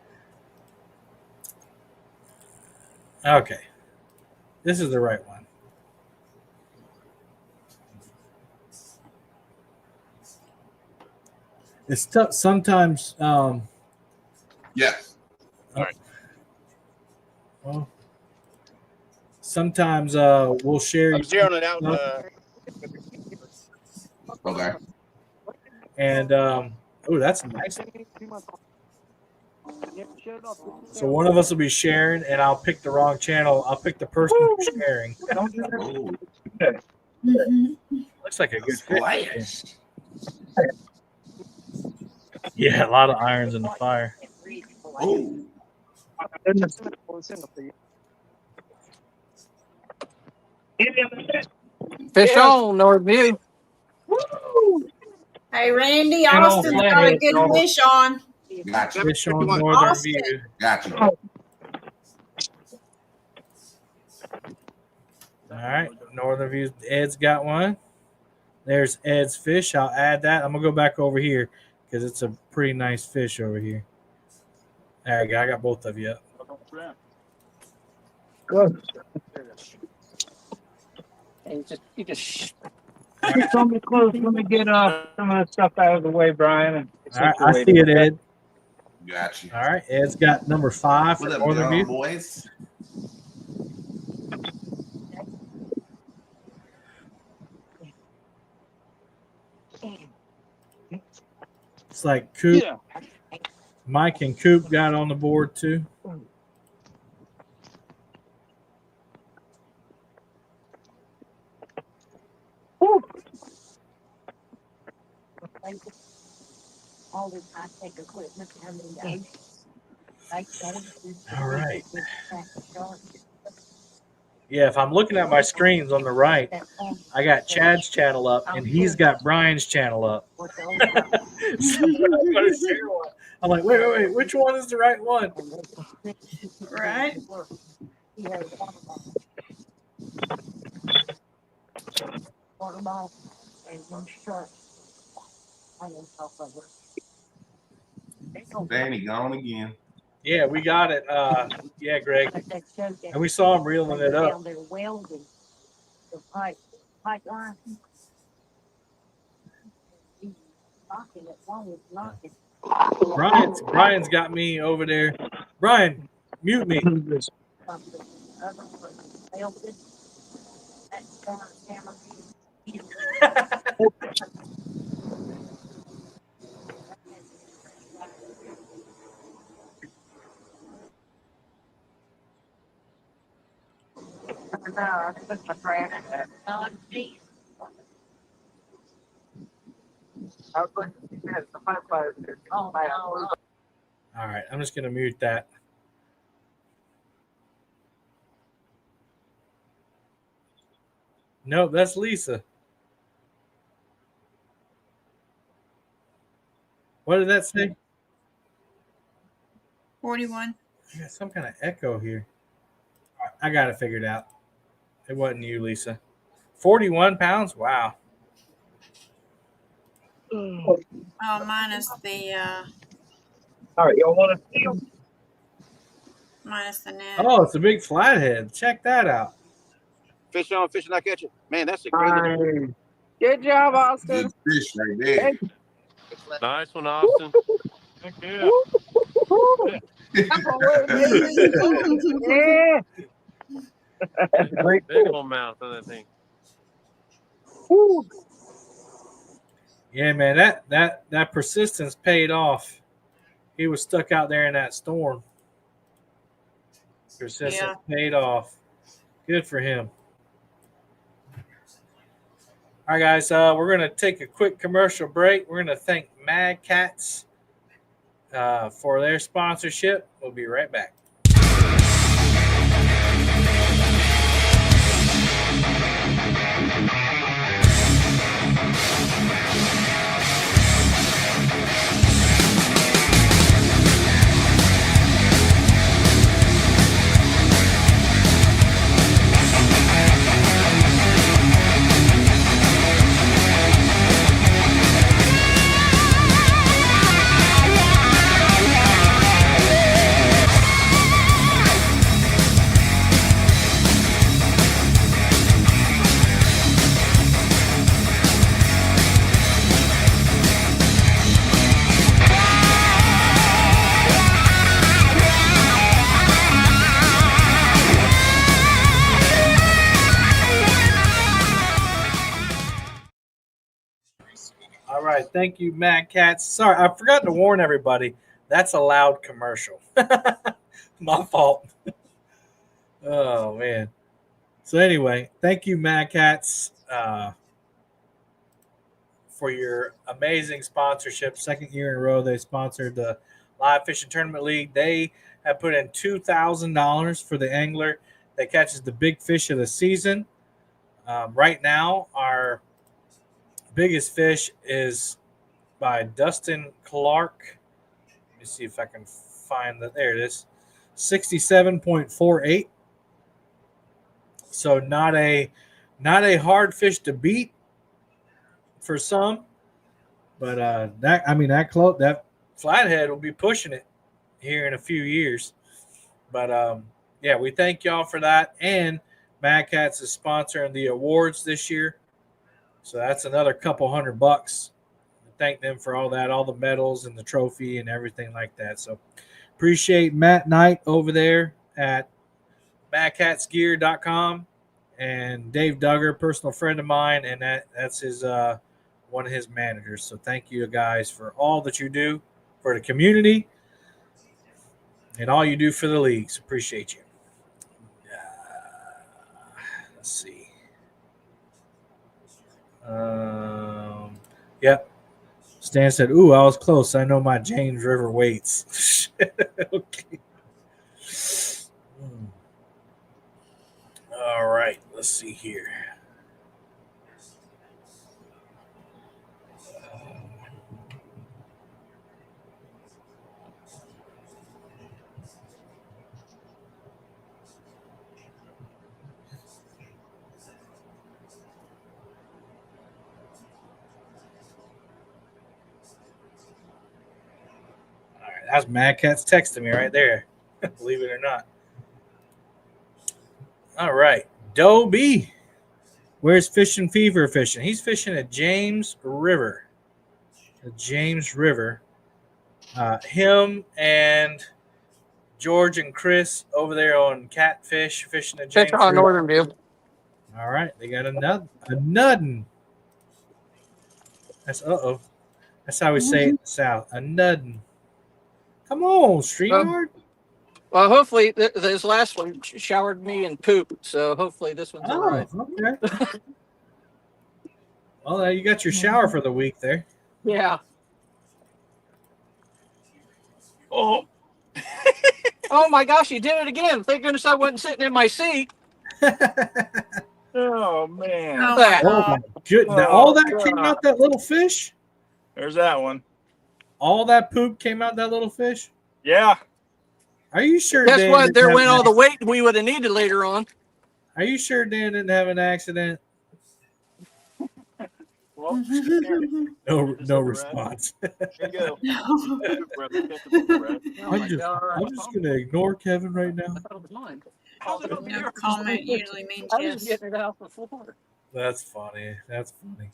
Okay. This is the right one. It's tough sometimes. Yes. All right. Well, sometimes we'll share. I'm zeroing it out. Okay. And that's nice. So one of us will be sharing, and I'll pick the wrong channel. I'll pick the person who's sharing. Oh. Looks like a good fish. Yeah, a lot of irons in the fire. Oh. Fish on, Northview. Hey, Randy, And all Austin's got a flathead, good y'all. fish on. Gotcha. Fish on Northern Austin. View. Gotcha. All right, Northern View. Ed's got one. There's Ed's fish. I'll add that. I'm gonna go back over here because it's a pretty nice fish over here. There you go. I got both of you up. Good. You just Show me close. Let me get some of the stuff out of the way, Brian. And All right, I see it, Ed. Gotcha. All right, Ed's got number 5 for What up, Northern y'all, View. boys? It's like Coop. Mike and Coop got on the board too. All right. Yeah, if I'm looking at my screens on the right, I got Chad's channel up and he's got Brian's channel up. So when I'm going to share one, I'm like, wait, which one is the right one? Right. Danny gone again. Yeah, we got it. Yeah, Greg. And we saw him reeling it up. Brian's got me over there. Brian, mute me. All right, I'm just going to mute that. Nope, that's Lisa. What did that say? 41. I got some kind of echo here. All right, I got it figured out. It wasn't you, Lisa. 41 pounds? Wow. Oh, minus the All right, y'all want to see them? minus the net. Oh, it's a big flathead. Check that out. Fish on, fish and I catch it. Man, that's a great little Good job, Austin. Good fish right there. Nice one, Austin. Heck yeah. Yeah. Great. Big old mouth on that thing. Yeah, man, that persistence paid off. He was stuck out there in that storm. Persistence paid off. Good for him. All right, guys, we're going to take a quick commercial break. We're going to thank Mad Cats for their sponsorship. We'll be right back. All right, thank you, Mad Cats. Sorry, I forgot to warn everybody. That's a loud commercial. My fault. Oh, man. So anyway, thank you, Mad Cats. for your amazing sponsorship. Second year in a row, they sponsored the Live Fishing Tournament League. They have put in $2,000 for the angler that catches the big fish of the season. Right now, our biggest fish is by Dustin Clark. Let me see if I can find that. There it is. 67.48. So not a hard fish to beat for some, but that flathead will be pushing it here in a few years. But yeah, we thank y'all for that. And Mad Cats is sponsoring the awards this year, so that's another couple $100. Thank them for all that, all the medals and the trophy and everything like that. So appreciate Matt Knight over there at madcatsgear.com and Dave Duggar, personal friend of mine, and that's his one of his managers. So thank you guys for all that you do for the community and all you do for the leagues. Appreciate you. Let's see. Yep. Stan said, "Ooh, I was close. I know my James River weights." Okay. All right. Let's see here. That's Mad Cat's texting me right there. Believe it or not. All right. Dobie. Where's Fishing Fever fishing? He's fishing at James River. The James River. Him and George and Chris over there on Catfish fishing at James Fish on River. Northern View. All right. They got a nuddin. That's That's how we say it in the South. A nuddin. Come on, StreamYard. Well, hopefully this last one showered me in poop, so hopefully this one's all right. Okay. Well, you got your shower for the week there. Yeah. Oh. Oh my gosh, you did it again. Thank goodness I wasn't sitting in my seat. Oh man. Oh my Oh my goodness. All that came out that little fish? There's that one. All that poop came out that little fish? Yeah. Are you sure? Guess Dan what? didn't There have went an all the weight we would have needed later on. Are you sure Dan didn't have an accident? Well, No response. Here you go. I'm just gonna ignore Kevin right now. No comment usually means I was yes. getting it out before. That's funny. That's funny.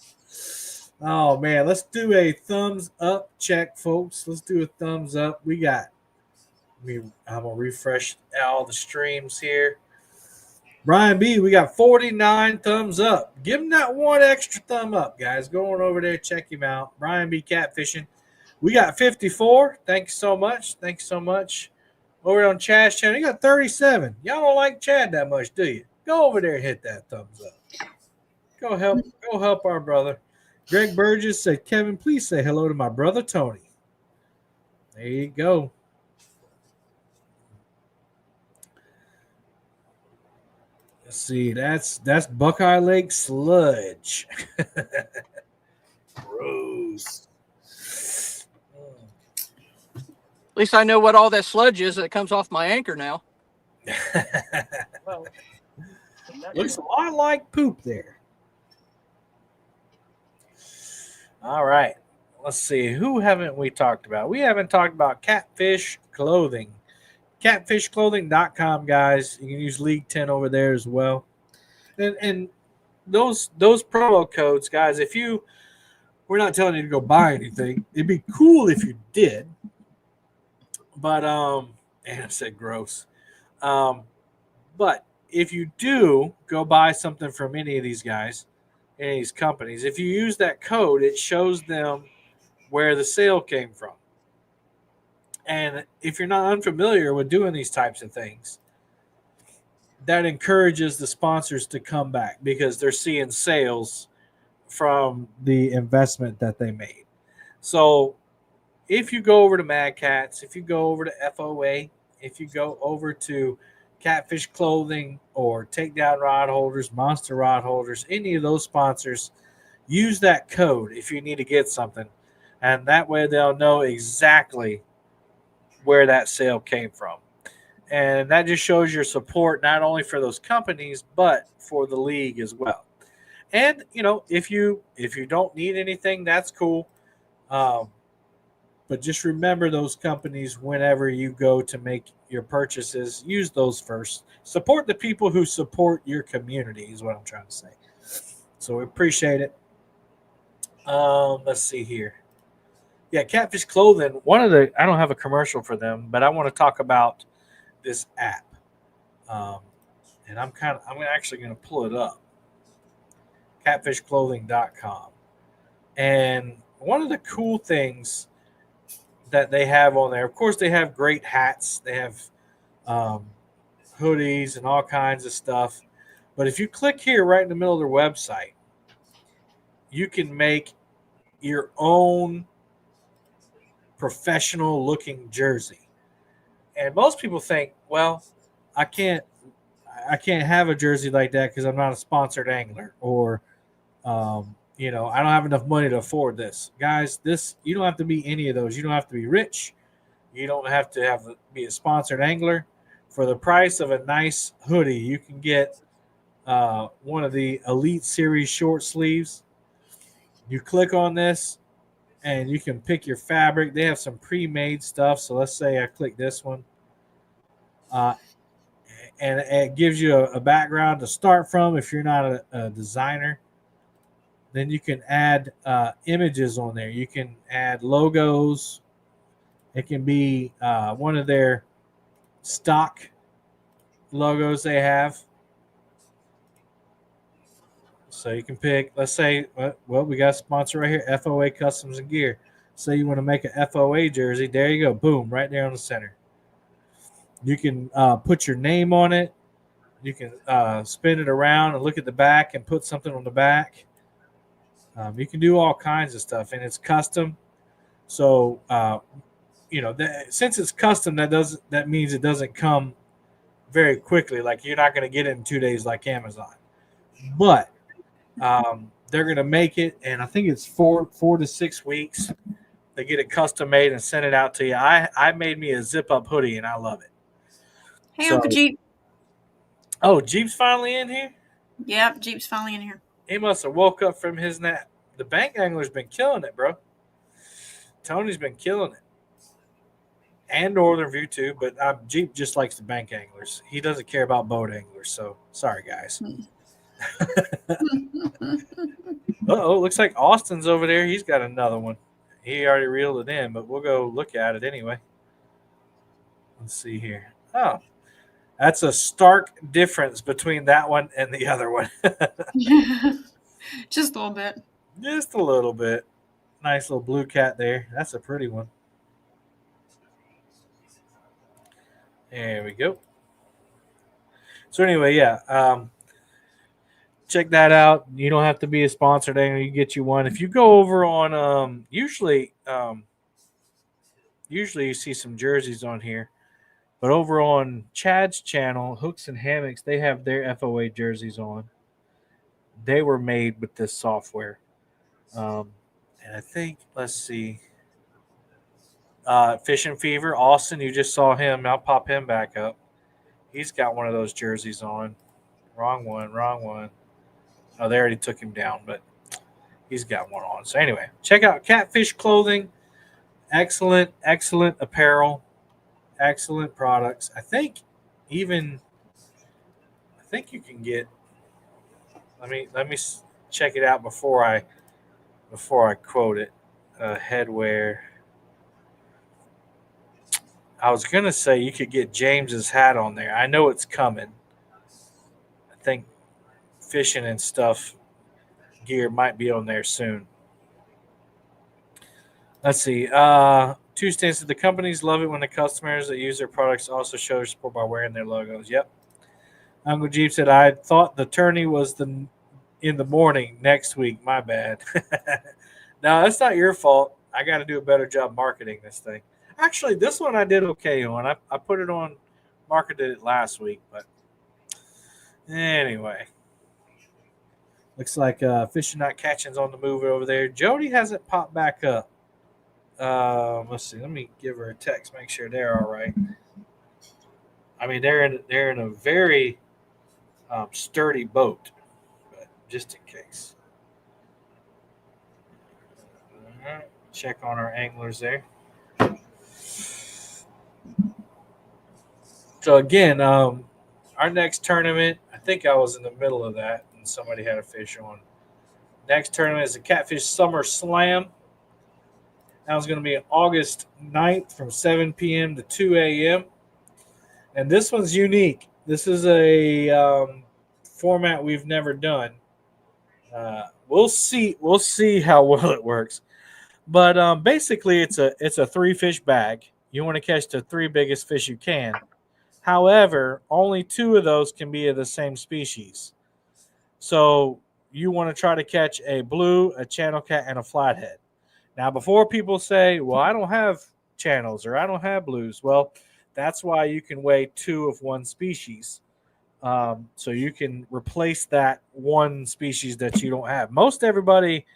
Oh man, let's do a thumbs up check, folks. Let's do a thumbs up. I'm gonna refresh all the streams here. Brian B, we got 49 thumbs up. Give him that one extra thumb up, guys. Go on over there, check him out. Brian B Catfishing. We got 54. Thanks so much. Thanks so much. Over on Chad's channel, you got 37. Y'all don't like Chad that much, do you? Go over there and hit that thumbs up. Go help our brother. Greg Burgess said, Kevin, please say hello to my brother Tony. There you go. Let's see, that's Buckeye Lake sludge. Gross. At least I know what all that sludge is that comes off my anchor now. Looks a lot like poop there. All right. Let's see. Who haven't we talked about? We haven't talked about Catfish clothing. Catfishclothing.com, guys. You can use League 10 over there as well. And those promo codes, guys, we're not telling you to go buy anything. It'd be cool if you did. But and I said gross. But if you do go buy something from any of these guys, any of these companies, if you use that code, it shows them where the sale came from. And if you're not unfamiliar with doing these types of things, that encourages the sponsors to come back because they're seeing sales from the investment that they made. So if you go over to Mad Cats, if you go over to FOA, if you go over to Catfish Clothing or Takedown Rod Holders, Monster Rod Holders, any of those sponsors, use that code if you need to get something. And that way they'll know exactly where that sale came from. And that just shows your support not only for those companies, but for the league as well. And, if you don't need anything, that's cool. But just remember those companies whenever you go to make your purchases. Use those first. Support the people who support your community is what I'm trying to say. So we appreciate it. Let's see here. Yeah, Catfish Clothing. I don't have a commercial for them, but I want to talk about this app. And I'm actually going to pull it up. Catfishclothing.com. And one of the cool things that they have on there, of course, they have great hats. They have hoodies and all kinds of stuff. But if you click here right in the middle of their website, you can make your own professional looking jersey. And most people think, well, I can't have a jersey like that because I'm not a sponsored angler, or I don't have enough money to afford this. Guys, you don't have to be any of those. You don't have to be rich. You don't have to be a sponsored angler. For the price of a nice hoodie, you can get one of the Elite Series short sleeves. You click on this, and you can pick your fabric. They have some pre-made stuff. So let's say I click this one. And it gives you a background to start from if you're not a designer. Then you can add images on there. You can add logos. It can be one of their stock logos they have. So you can pick, let's say, well, we got a sponsor right here, FOA Customs and Gear. Say you want to make an FOA jersey. There you go. Boom, right there on the center. You can put your name on it. You can spin it around and look at the back and put something on the back. You can do all kinds of stuff, and it's custom. So, since it's custom, that means it doesn't come very quickly. Like, you're not going to get it in 2 days like Amazon. But they're going to make it, and I think it's 4 to 6 weeks. They get it custom made and send it out to you. I made me a zip-up hoodie, and I love it. Hey, Uncle Jeep. Oh, Jeep's finally in here? Yep, Jeep's finally in here. He must have woke up from his nap. The bank angler's been killing it, bro. Tony's been killing it. And Northern View, too. But Jeep just likes the bank anglers. He doesn't care about boat anglers. So, sorry, guys. Uh-oh, looks like Austin's over there. He's got another one. He already reeled it in, but we'll go look at it anyway. Let's see here. Oh, that's a stark difference between that one and the other one. Just a little bit. Just a little bit. Nice little blue cat there. That's a pretty one. There we go. So anyway, yeah. Check that out. You don't have to be a sponsored angler. You get you one. If you go over on usually you see some jerseys on here. But over on Chad's channel, Hooks and Hammocks, they have their FOA jerseys on. They were made with this software. And I think, let's see. Fishing Fever, Austin, you just saw him. I'll pop him back up. He's got one of those jerseys on. Wrong one. Oh, they already took him down, but he's got one on. So anyway, check out Catfish Clothing. Excellent apparel. Excellent products. I think you can get. Let me check it out before I quote it. Headwear. I was gonna say you could get James's hat on there. I know it's coming. I think fishing and stuff gear might be on there soon. Let's see. Two stances. The companies love it when the customers that use their products also show support by wearing their logos. Yep. Uncle Jeep said, I thought the tourney was in the morning next week. My bad. No, that's not your fault. I got to do a better job marketing this thing. Actually, this one I did okay on. I put it on, marketed it last week. But anyway, looks like Fishing Not Catching's on the move over there. Jody hasn't popped back up. Let's see. Let me give her a text, make sure they're all right. I mean, they're in a very sturdy boat, but just in case. All right, check on our anglers there. So again, our next tournament, I think I was in the middle of that, and somebody had a fish on. Next tournament is the Catfish Summer Slam. That was going to be August 9th from 7 p.m. to 2 a.m. And this one's unique. This is a format we've never done. We'll see how well it works. But basically, it's a 3-fish bag. You want to catch the 3 biggest fish you can. However, only 2 of those can be of the same species. So you want to try to catch a blue, a channel cat, and a flathead. Now, before people say, well, I don't have channels or I don't have blues, well, that's why you can weigh 2 of one species. So you can replace that one species that you don't have. Most everybody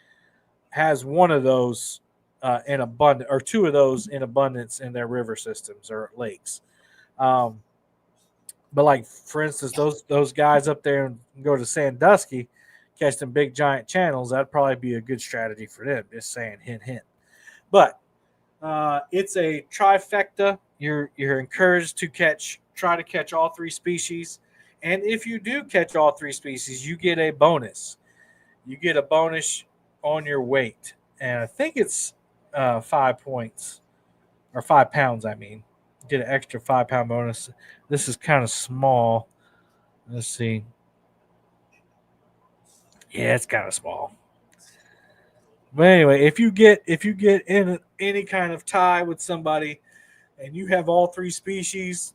has one of those in abundance, or 2 of those in abundance in their river systems or lakes. But like, for instance, those guys up there and go to Sandusky, catch them big giant channels, that'd probably be a good strategy for them. Just saying, hint, hint. But it's a trifecta. You're encouraged to try to catch all 3 species. And if you do catch all 3 species, you get a bonus. You get a bonus on your weight. And I think it's 5 points, or 5 pounds, I mean. Get an extra 5-pound bonus. This is kind of small. Let's see. Yeah, it's kind of small. But anyway, if you get in any kind of tie with somebody, and you have all 3 species,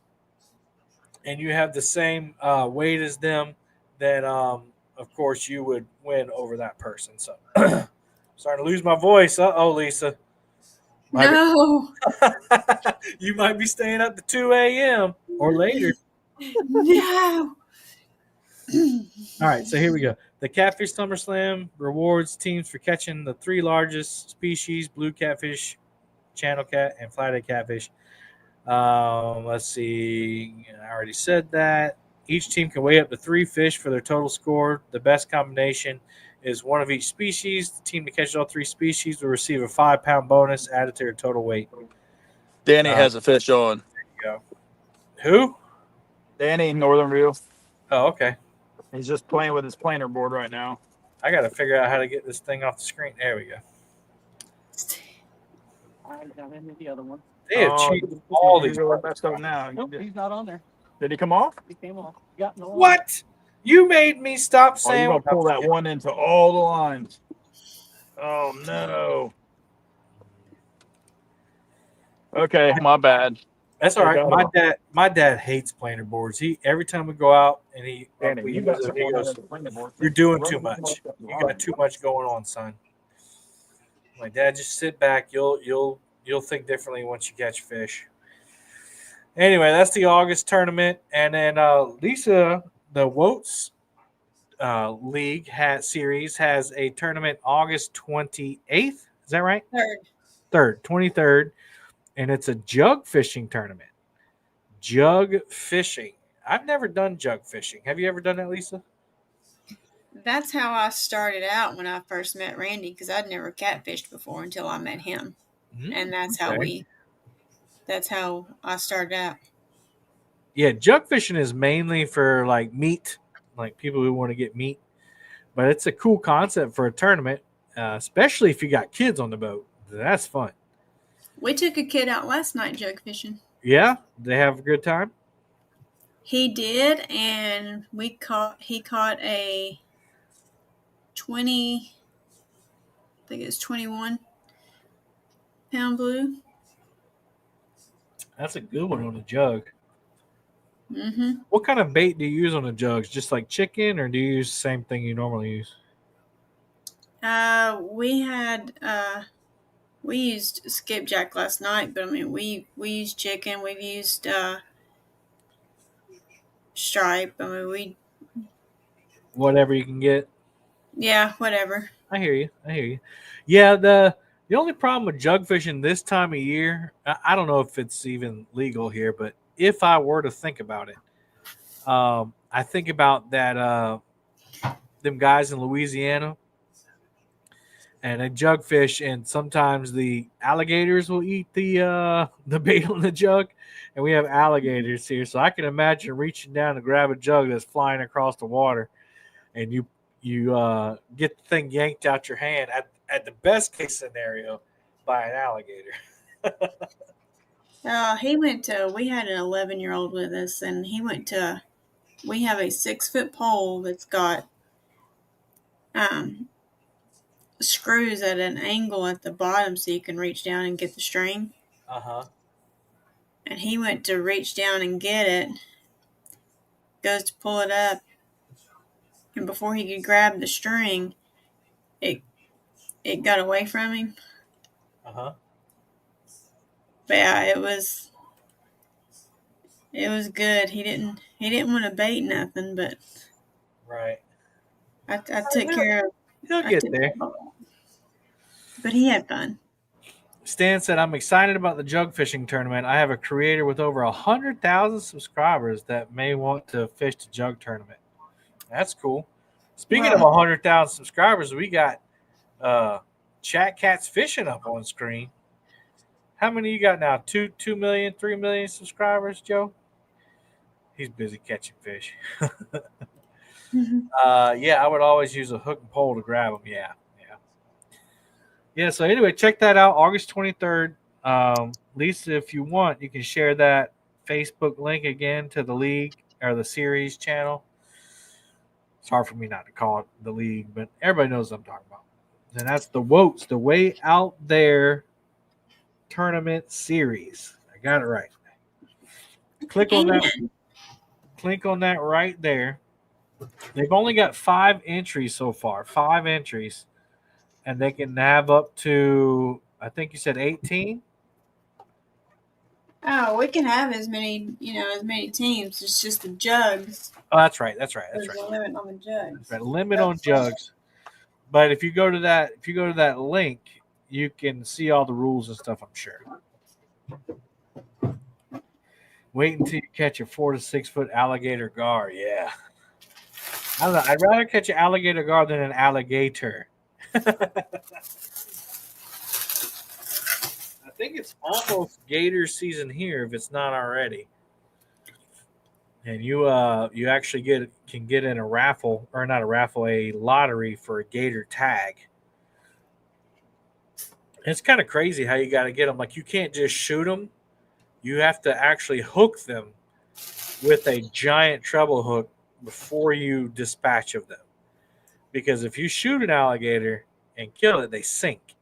and you have the same weight as them, then of course you would win over that person. So, starting to lose my voice. Uh-oh, Lisa. No. You might be staying up to 2 a.m. or later. No. All right, so here we go. The Catfish Summer Slam rewards teams for catching the 3 largest species: blue catfish, channel cat, and flathead catfish. Let's see. I already said that. Each team can weigh up to 3 fish for their total score. The best combination is 1 of each species. The team that catches all 3 species will receive a 5-pound bonus added to their total weight. Danny has a fish on. There you go. Who? Danny, Northern View. Oh, okay. He's just playing with his planer board right now. I got to figure out how to get this thing off the screen. There we go. I got into the other one. They have changed all these. Now. Nope, he's not on there. Did he come off? He came off. Yeah, no. What? You made me stop Oh, saying. you're gonna pull that one into all the lines. Oh no. Okay, my bad. That's all right. My dad hates planer boards. Every time we go out and Danny, we you use got it, some he more goes, than the planer board. "You're doing too much. You got too much going on, son." My dad, just sit back. You'll think differently once you catch fish. Anyway, that's the August tournament, and then Lisa, the Woats League series has a tournament August 28th. Is that right? 23rd, and it's a jug fishing tournament. Jug fishing. I've never done jug fishing. Have you ever done that, Lisa? That's how I started out when I first met Randy, because I'd never catfished before until I met him. And that's how I started out. Yeah, jug fishing is mainly for like meat, like people who want to get meat. But it's a cool concept for a tournament, especially if you got kids on the boat. That's fun. We took a kid out last night jug fishing. Yeah, they have a good time. He did, and he caught a 20, I think it's 21-pound blue. That's a good one on a jug. Mm-hmm. What kind of bait do you use on the jugs? Just like chicken, or do you use the same thing you normally use? We used skipjack last night, but I mean we used chicken. We've used stripe. I mean Whatever you can get. whatever. I hear you. I hear you. Yeah, the only problem with jug fishing this time of year, I don't know if it's even legal here, but if I were to think about it, I think about that them guys in Louisiana, and they jug fish, and sometimes the alligators will eat the bait on the jug, and we have alligators here, so I can imagine reaching down to grab a jug that's flying across the water, and you get the thing yanked out your hand at the best case scenario by an alligator. We had an 11-year-old with us, and we have a 6-foot pole that's got screws at an angle at the bottom so you can reach down and get the string. And he went to reach down and get it, goes to pull it up, and before he could grab the string, it got away from him. But yeah, it was good. He didn't want to bait nothing, but Right. I took care of. He'll get there. But he had fun. Stan said, "I'm excited about the jug fishing tournament. I have a creator with over 100,000 subscribers that may want to fish the jug tournament." That's cool. Speaking of 100,000 subscribers, we got Chat Cats Fishing up on screen. How many you got now? 2 million, 3 million subscribers, Joe? He's busy catching fish. Yeah, I would always use a hook and pole to grab them. Yeah, so anyway, check that out, August 23rd. Lisa, if you want, you can share that Facebook link again to the league or the series channel. It's hard for me not to call it the league, but everybody knows what I'm talking about. And that's the WOTS, the Way Out There Tournament Series. I got it right. Click on that right there. They've only got 5 entries so far, 5 entries. And they can have up to, I think you said 18? Oh, we can have as many teams. It's just the jugs. Oh, that's right. There's a limit on the jugs. Right, limit on jugs. But if you go to that link, you can see all the rules and stuff, I'm sure. Wait until you catch a 4 to 6 foot alligator gar. Yeah. I don't know. I'd rather catch an alligator gar than an alligator. I think it's almost gator season here if it's not already. And you actually can get in a raffle, or not a raffle, a lottery for a gator tag. It's kind of crazy how you got to get them. Like, you can't just shoot them. You have to actually hook them with a giant treble hook before you dispatch of them. Because if you shoot an alligator and kill it, they sink.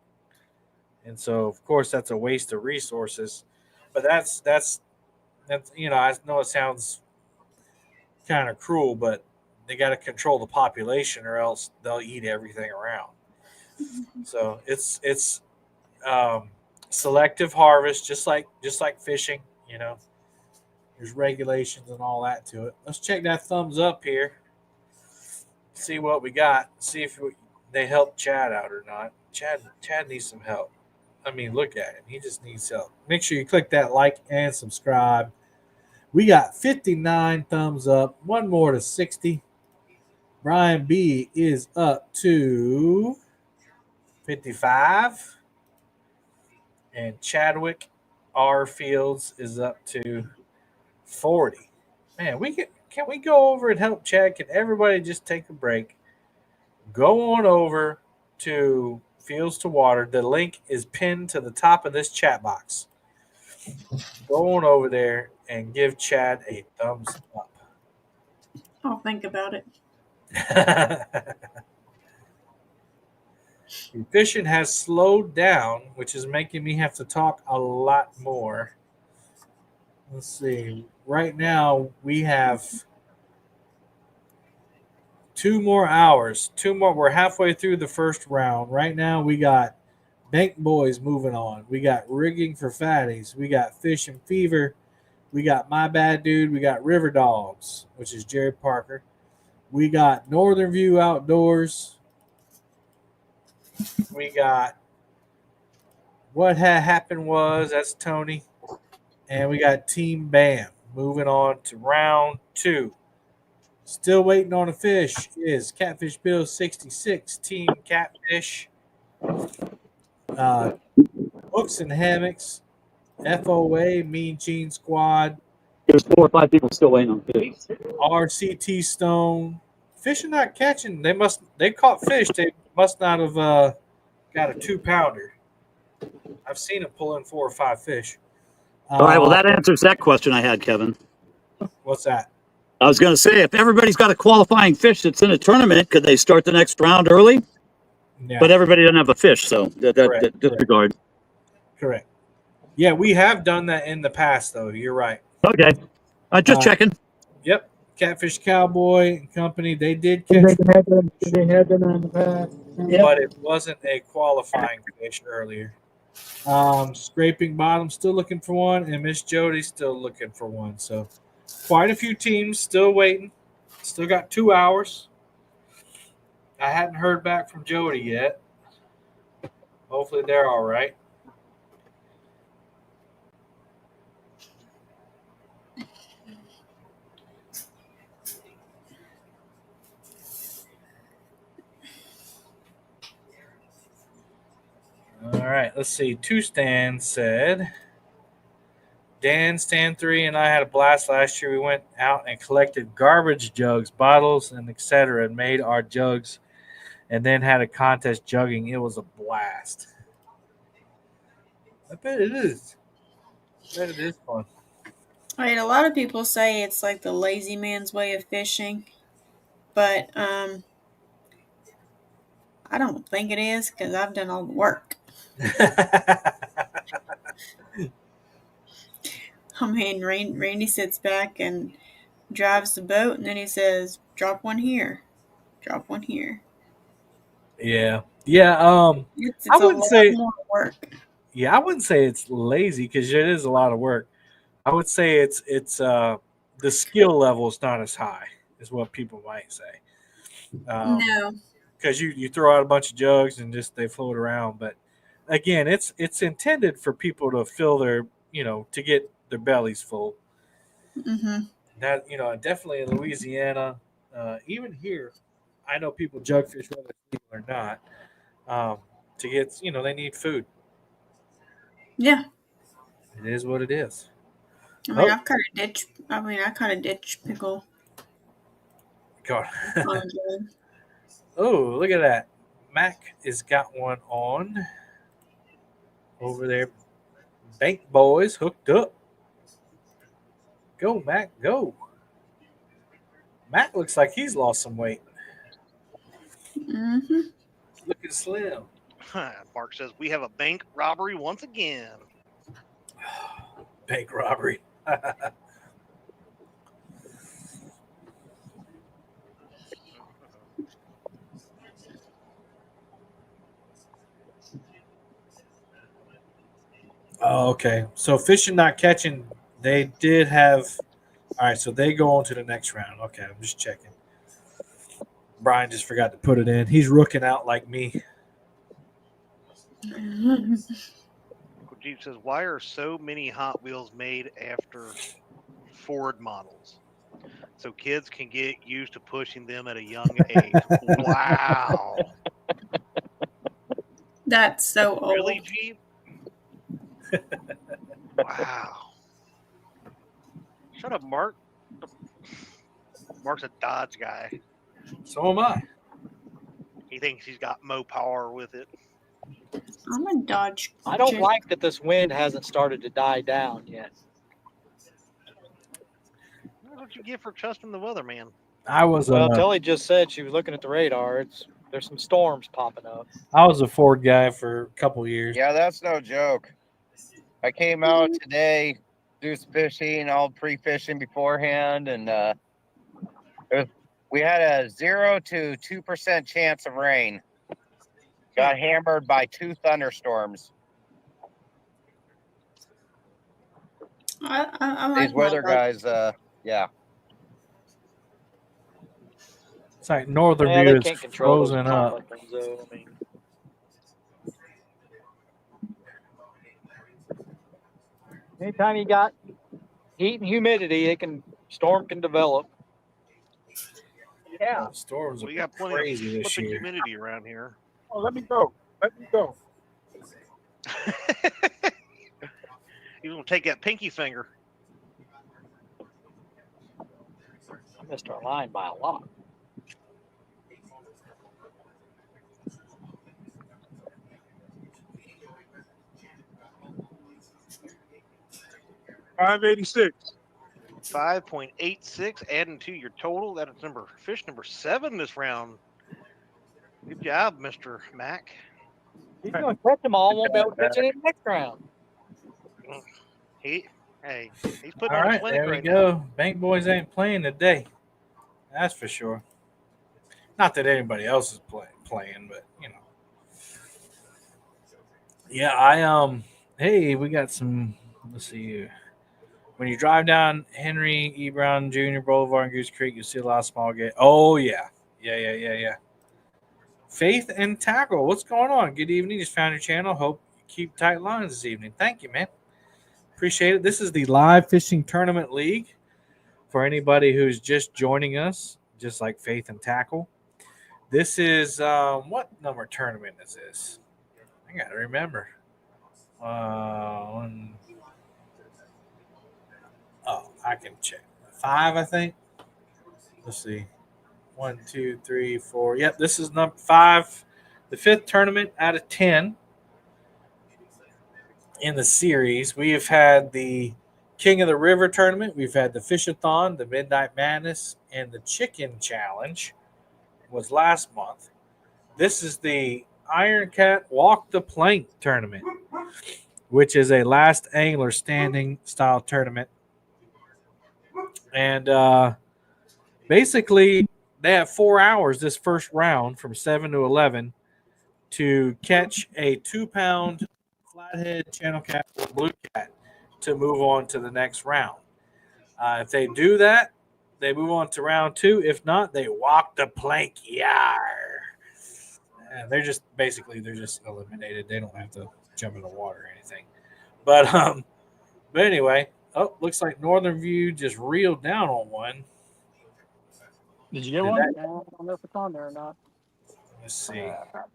And so, of course, that's a waste of resources. But that's I know it sounds kind of cruel, but they got to control the population, or else they'll eat everything around. So it's selective harvest, just like fishing. There's regulations and all that to it. Let's check that thumbs up here. See what we got. See if they help Chad out or not. Chad needs some help. I mean, look at him. He just needs help. Make sure you click that like and subscribe. We got 59 thumbs up. One more to 60. Brian B is up to 55. And Chadwick R. Fields is up to 40. Man, can we go over and help Chad? Can everybody just take a break? Go on over to Fields to Water. The link is pinned to the top of this chat box. Go on over there and give Chad a thumbs up. I'll think about it. Fishing has slowed down, which is making me have to talk a lot more. Let's see. Right now we have 2 more hours. 2 more. We're halfway through the first round. Right now we got Bank Boys moving on. We got Rigging for Fatties. We got Fish and Fever. We got My Bad Dude. We got River Dogs, which is Jerry Parker. We got Northern View Outdoors. We got What Had Happened Was, that's Tony. And we got Team Bam. Moving on to round 2. Still waiting on a fish is Catfish Bill 66, Team Catfish. Hooks and Hammocks, FOA, Mean Gene Squad. There's 4 or 5 people still waiting on fish. RCT Stone. Fish are not catching. They caught fish. They must not have got a 2-pounder. I've seen them pull in 4 or 5 fish. All right, well, that answers that question I had, Kevin. What's that? I was going to say, if everybody's got a qualifying fish that's in a tournament, could they start the next round early? Yeah. But everybody doesn't have a fish, so that disregard. Correct. Yeah, we have done that in the past, though. You're right. Okay. Just checking. Yep. Catfish Cowboy and Company, they did catch They had them in the past. but it wasn't a qualifying fish earlier. Scraping Bottom still looking for one, and Miss Jody's still looking for one. So quite a few teams still waiting. Still got 2 hours. I hadn't heard back from Jody yet. Hopefully they're all right. All right, let's see. 2 Stan said, Dan, Stan 3, and I had a blast last year. We went out and collected garbage jugs, bottles, and etc. and made our jugs and then had a contest jugging. It was a blast. I bet it is. I bet it is fun. Right, a lot of people say it's like the lazy man's way of fishing, but I don't think it is because I've done all the work. I mean, Randy sits back and drives the boat, and then he says, "Drop one here, drop one here." Yeah. It's I a wouldn't lot say more work. Yeah, I wouldn't say it's lazy because it is a lot of work. I would say it's the skill level is not as high, is what people might say. No. Because you throw out a bunch of jugs and just they float around. But again, it's intended for people to fill their to get their bellies full. Mm-hmm. That definitely in Louisiana, even here, I know people jug fish whether it's legal or not. To get they need food. Yeah. It is what it is. I mean, I kind of ditch pickle. God. Oh, look at that. Mac has got one on over there. Bank Boys hooked up. Go, Mac, go. Mac looks like he's lost some weight. Mm-hmm. Looking slim. Mark says, we have a bank robbery once again. Bank robbery. Oh, okay. So fishing, not catching, they did have. All right, so they go on to the next round. Okay, I'm just checking. Brian just forgot to put it in. He's rooking out like me. Jeep says, why are so many Hot Wheels made after Ford models? So kids can get used to pushing them at a young age. Wow. That's so old. Really, Jeep? Wow. Shut up, Mark. Mark's a Dodge guy. So am I. He thinks he's got mo power with it. I'm a Dodge. I don't like that this wind hasn't started to die down yet. That's what you get for trusting the weatherman. I was Well, Telly just said she was looking at the radar. There's some storms popping up. I was a Ford guy for a couple years. Yeah, that's no joke. I came out today do some fishing, all pre-fishing beforehand, and we had a 0 to 2% chance of rain. Got hammered by 2 thunderstorms. I like These weather my boat. guys, yeah. It's like Northern Yeah, View they is can't control those frozen common up. things, though. I mean, anytime you got heat and humidity, storm can develop. Yeah. Storms We are got plenty crazy of this flipping year. humidity around here. Oh, let me go. Let me go. You're gonna take that pinky finger. I missed our line by a lot. $5.86. 5.86, adding to your total. That is fish number 7 this round. Good job, Mr. Mac. He's going to catch them all. Won't be able to catch any next round. He's putting All on a right, clinic there we right now. go. Bank boys ain't playing today. That's for sure. Not that anybody else is playing, but you know. Yeah, hey, we got some. Let's see here. When you drive down Henry E. Brown Jr. Boulevard in Goose Creek, you see a lot of small game. Oh yeah. Faith and Tackle, what's going on? Good evening. Just found your channel. Hope you keep tight lines this evening. Thank you, man. Appreciate it. This is the Live Fishing Tournament League for anybody who's just joining us, just like Faith and Tackle. This is what number tournament is this? I gotta remember. I can check. 5, I think. Let's see. 1, 2, 3, 4. Yep, this is number 5, the 5th tournament out of 10 in the series. We have had the King of the River tournament. We've had the Fish-a-thon, the Midnight Madness, and the Chicken Challenge was last month. This is the Iron Cat Walk the Plank tournament, which is a last angler standing style tournament. And basically, they have 4 hours this first round from 7 to 11 to catch a 2-pound flathead channel cat or blue cat to move on to the next round. If they do that, they move on to round 2. If not, they walk the plank. Yar. And they're just eliminated. They don't have to jump in the water or anything. But anyway, looks like Northern View just reeled down on one. Did you get one? I don't know if it's on there or not. Let's see.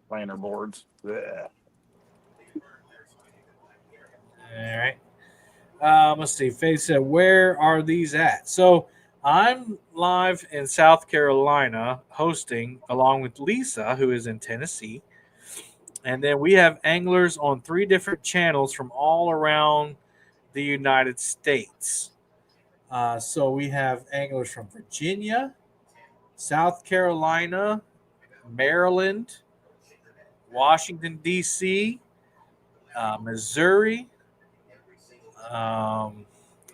Planner boards. Yeah. All right. Let's see. Faith said, where are these at? So I'm live in South Carolina hosting along with Lisa, who is in Tennessee. And then we have anglers on 3 different channels from all around the United States. So we have anglers from Virginia, South Carolina, Maryland, Washington, D.C., Missouri,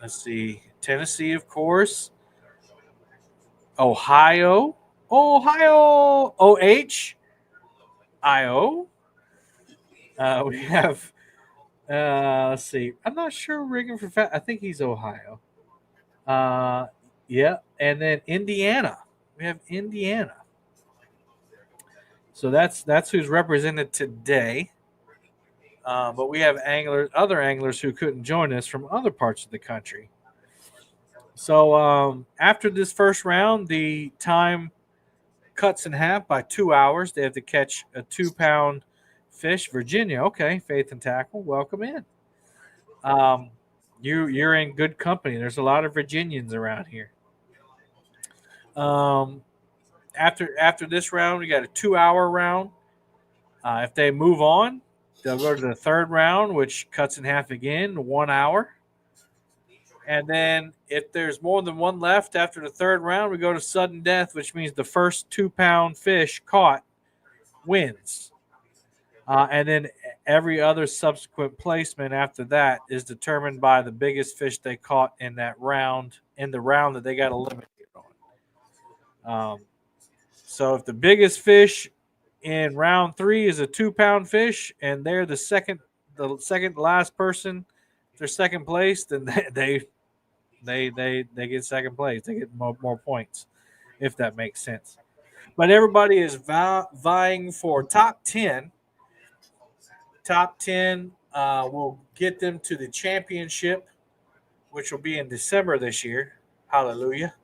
let's see, Tennessee, of course, Ohio, O-H-I-O. We have, let's see, I'm not sure rigging for fat. I think he's Ohio. Yeah, and then Indiana. We have Indiana. So that's who's represented today. But we have other anglers who couldn't join us from other parts of the country. So after this first round, the time cuts in half by 2 hours. They have to catch a 2-pound fish. Virginia, okay, Faith and Tackle, welcome in. You're in good company. There's a lot of Virginians around here. After this round, we got a 2-hour round. If they move on, they'll go to the 3rd round, which cuts in half again, 1 hour. And then if there's more than one left after the 3rd round, we go to sudden death, which means the first 2-pound fish caught wins. And then every other subsequent placement after that is determined by the biggest fish they caught in that round, in the round that they got eliminated on. So if the biggest fish in round 3 is a 2-pound fish, and they're the second last person, they're second place, then they get second place. They get more points, if that makes sense. But everybody is vying for top 10. Top 10 will get them to the championship, which will be in December this year. Hallelujah.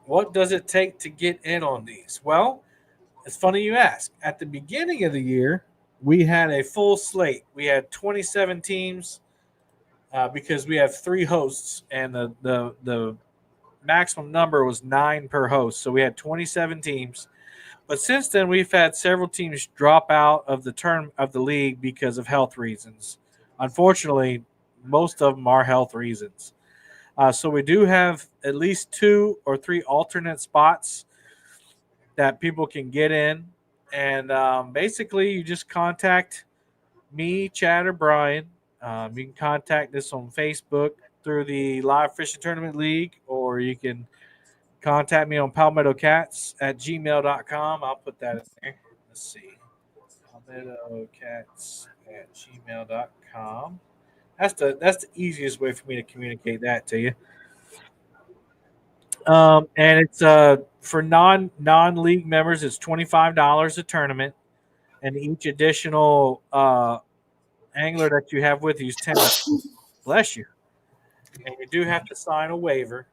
What does it take to get in on these? Well, it's funny you ask. At the beginning of the year, we had a full slate. We had 27 teams because we have 3 hosts, and the maximum number was 9 per host. So we had 27 teams. But since then, we've had several teams drop out of the league because of health reasons. Unfortunately, most of them are health reasons. So we do have at least 2 or 3 alternate spots that people can get in. And basically, you just contact me, Chad, or Brian. You can contact us on Facebook through the Live Fishing Tournament League, or you can contact me on palmettocats@gmail.com. I'll put that in there. Let's see. palmettocats@gmail.com. That's the easiest way for me to communicate that to you. And it's for non-league members, it's $25 a tournament, and each additional angler that you have with you is $10. Bless you. And you do have to sign a waiver,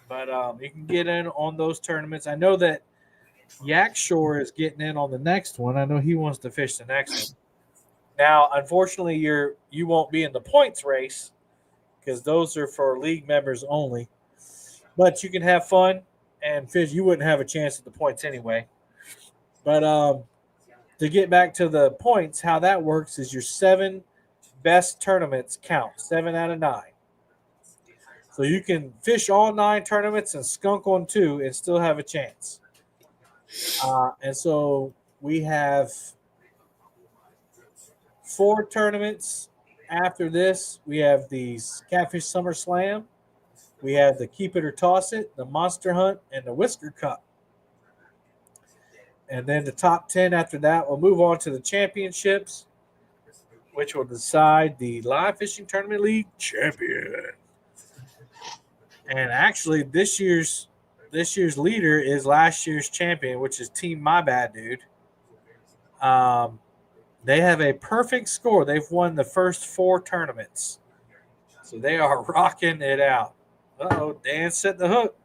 but you can get in on those tournaments. I know that Yak Shore is getting in on the next one. I know he wants to fish the next one. Now, unfortunately, you won't be in the points race because those are for league members only. But you can have fun and fish. You wouldn't have a chance at the points anyway. But to get back to the points, how that works is your 7 best tournaments count, 7 out of 9. So you can fish all 9 tournaments and skunk on 2 and still have a chance. And so we have 4 tournaments after this. We have the Catfish Summer Slam. We have the Keep It or Toss It, the Monster Hunt, and the Whisker Cup. And then the top 10 after that will move on to the championships, which will decide the Live Fishing Tournament League champion. And actually, this year's leader is last year's champion, which is Team My Bad Dude. They have a perfect score. They've won the first 4 tournaments. So they are rocking it out. Uh-oh, Dan set the hook.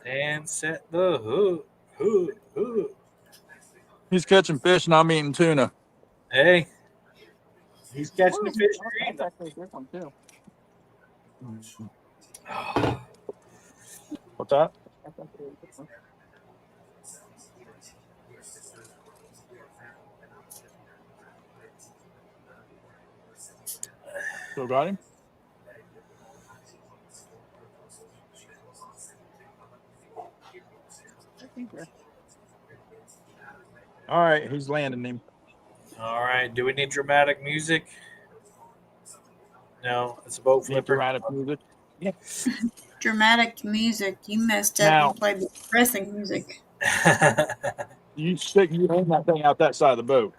Dan set the hook. Hook. He's catching fish and I'm eating tuna. Hey, he's catching the fish. What's that? Still got him? All right, he's landing him. All right, do we need dramatic music? No, it's a boat flipper. Dramatic music. Yeah. Dramatic music. You messed up Now- and played the depressing music. You aim that thing out that side of the boat.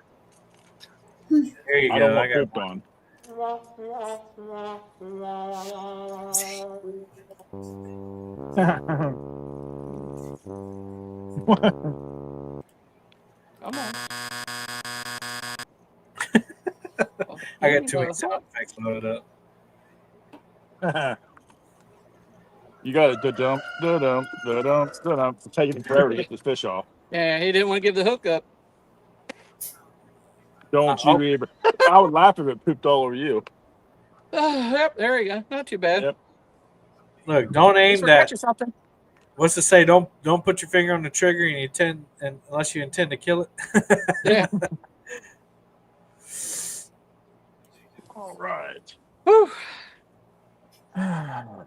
There you I go. don't want I got pooped on. Come on. I got too many sound effects loaded up. You got it. Da-dump, da-dump, da-dump, da-dump. It's taking forever to get this fish off. Yeah, he didn't want to give the hook up. Don't you ever. I would laugh if it pooped all over you. Yep, there you go. Not too bad. Yep. Look, don't aim that. Something. What's to say? Don't put your finger on the trigger unless you intend to kill it. Yeah. All right. Whew. Now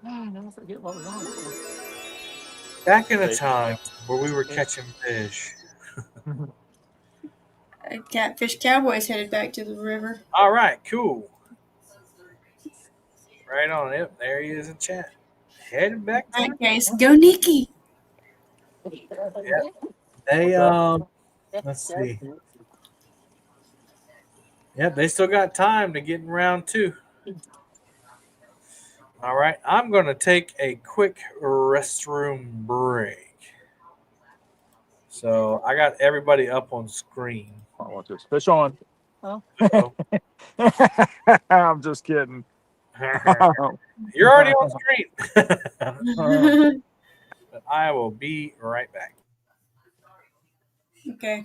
I forget what was on. Back in a time where we were catching fish. Catfish Cowboys headed back to the river. All right, cool. Right on it. There he is in chat. Heading back. In that case, go Nikki. Yeah. They let's see. Yep, they still got time to get in round 2. All right, I'm going to take a quick restroom break. So I got everybody up on screen. I want this fish on. Oh. I'm just kidding. You're already on screen. But I will be right back. Okay.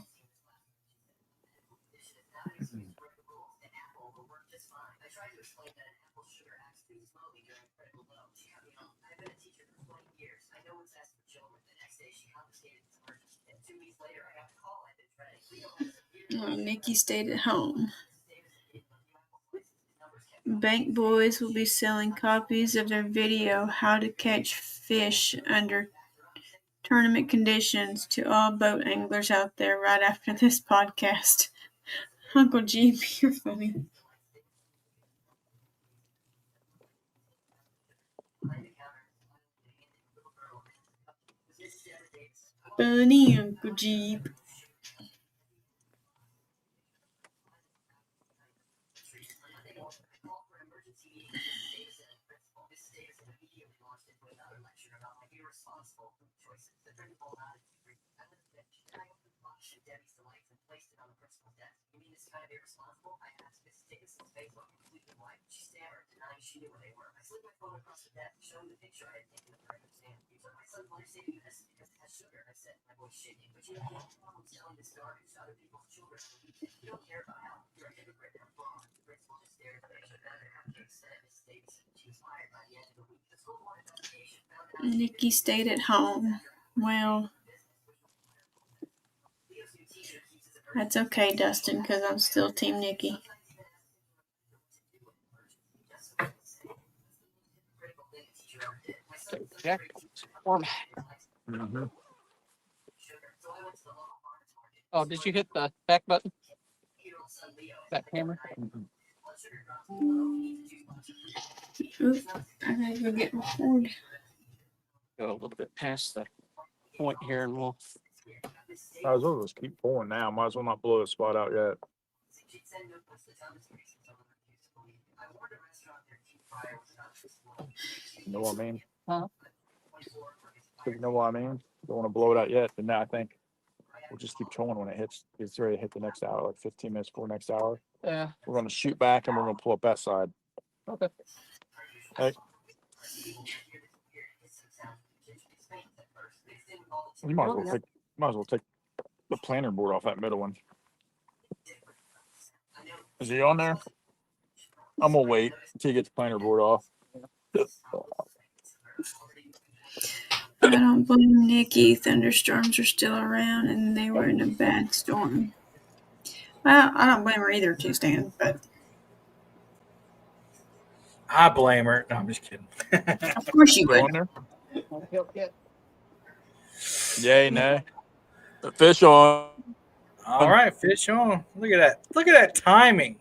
Nikki stayed at home. Bank Boys will be selling copies of their video, How to Catch Fish Under Tournament Conditions, to all boat anglers out there right after this podcast. Uncle Jeep, you're funny. Funny, Uncle Jeep. Nikki stayed at home. Well, that's okay, Dustin, because I'm still Team Nikki. Mm-hmm. Oh, did you hit the back button? Back camera? Oof, I gotta go get my cord. Go a little bit past the point here and we'll. Might as well just keep pulling now. Might as well not blow the spot out yet. You know what I mean? Huh? You know what I mean? Don't want to blow it out yet, but now I think we'll just keep trolling when it hits. It's ready to hit the next hour, like 15 minutes before next hour. Yeah. We're going to shoot back and we're going to pull up that side. Okay. Hey. You might as well take the planter board off that middle one. Is he on there? I'm gonna wait until you get the planter board off. I don't blame Nikki. Thunderstorms are still around, and they were in a bad storm. Well, I don't blame her either, too, Stan, but I blame her. No, I'm just kidding. of course you would. Yay, nay. The fish on. All right, fish on. Look at that. Look at that timing.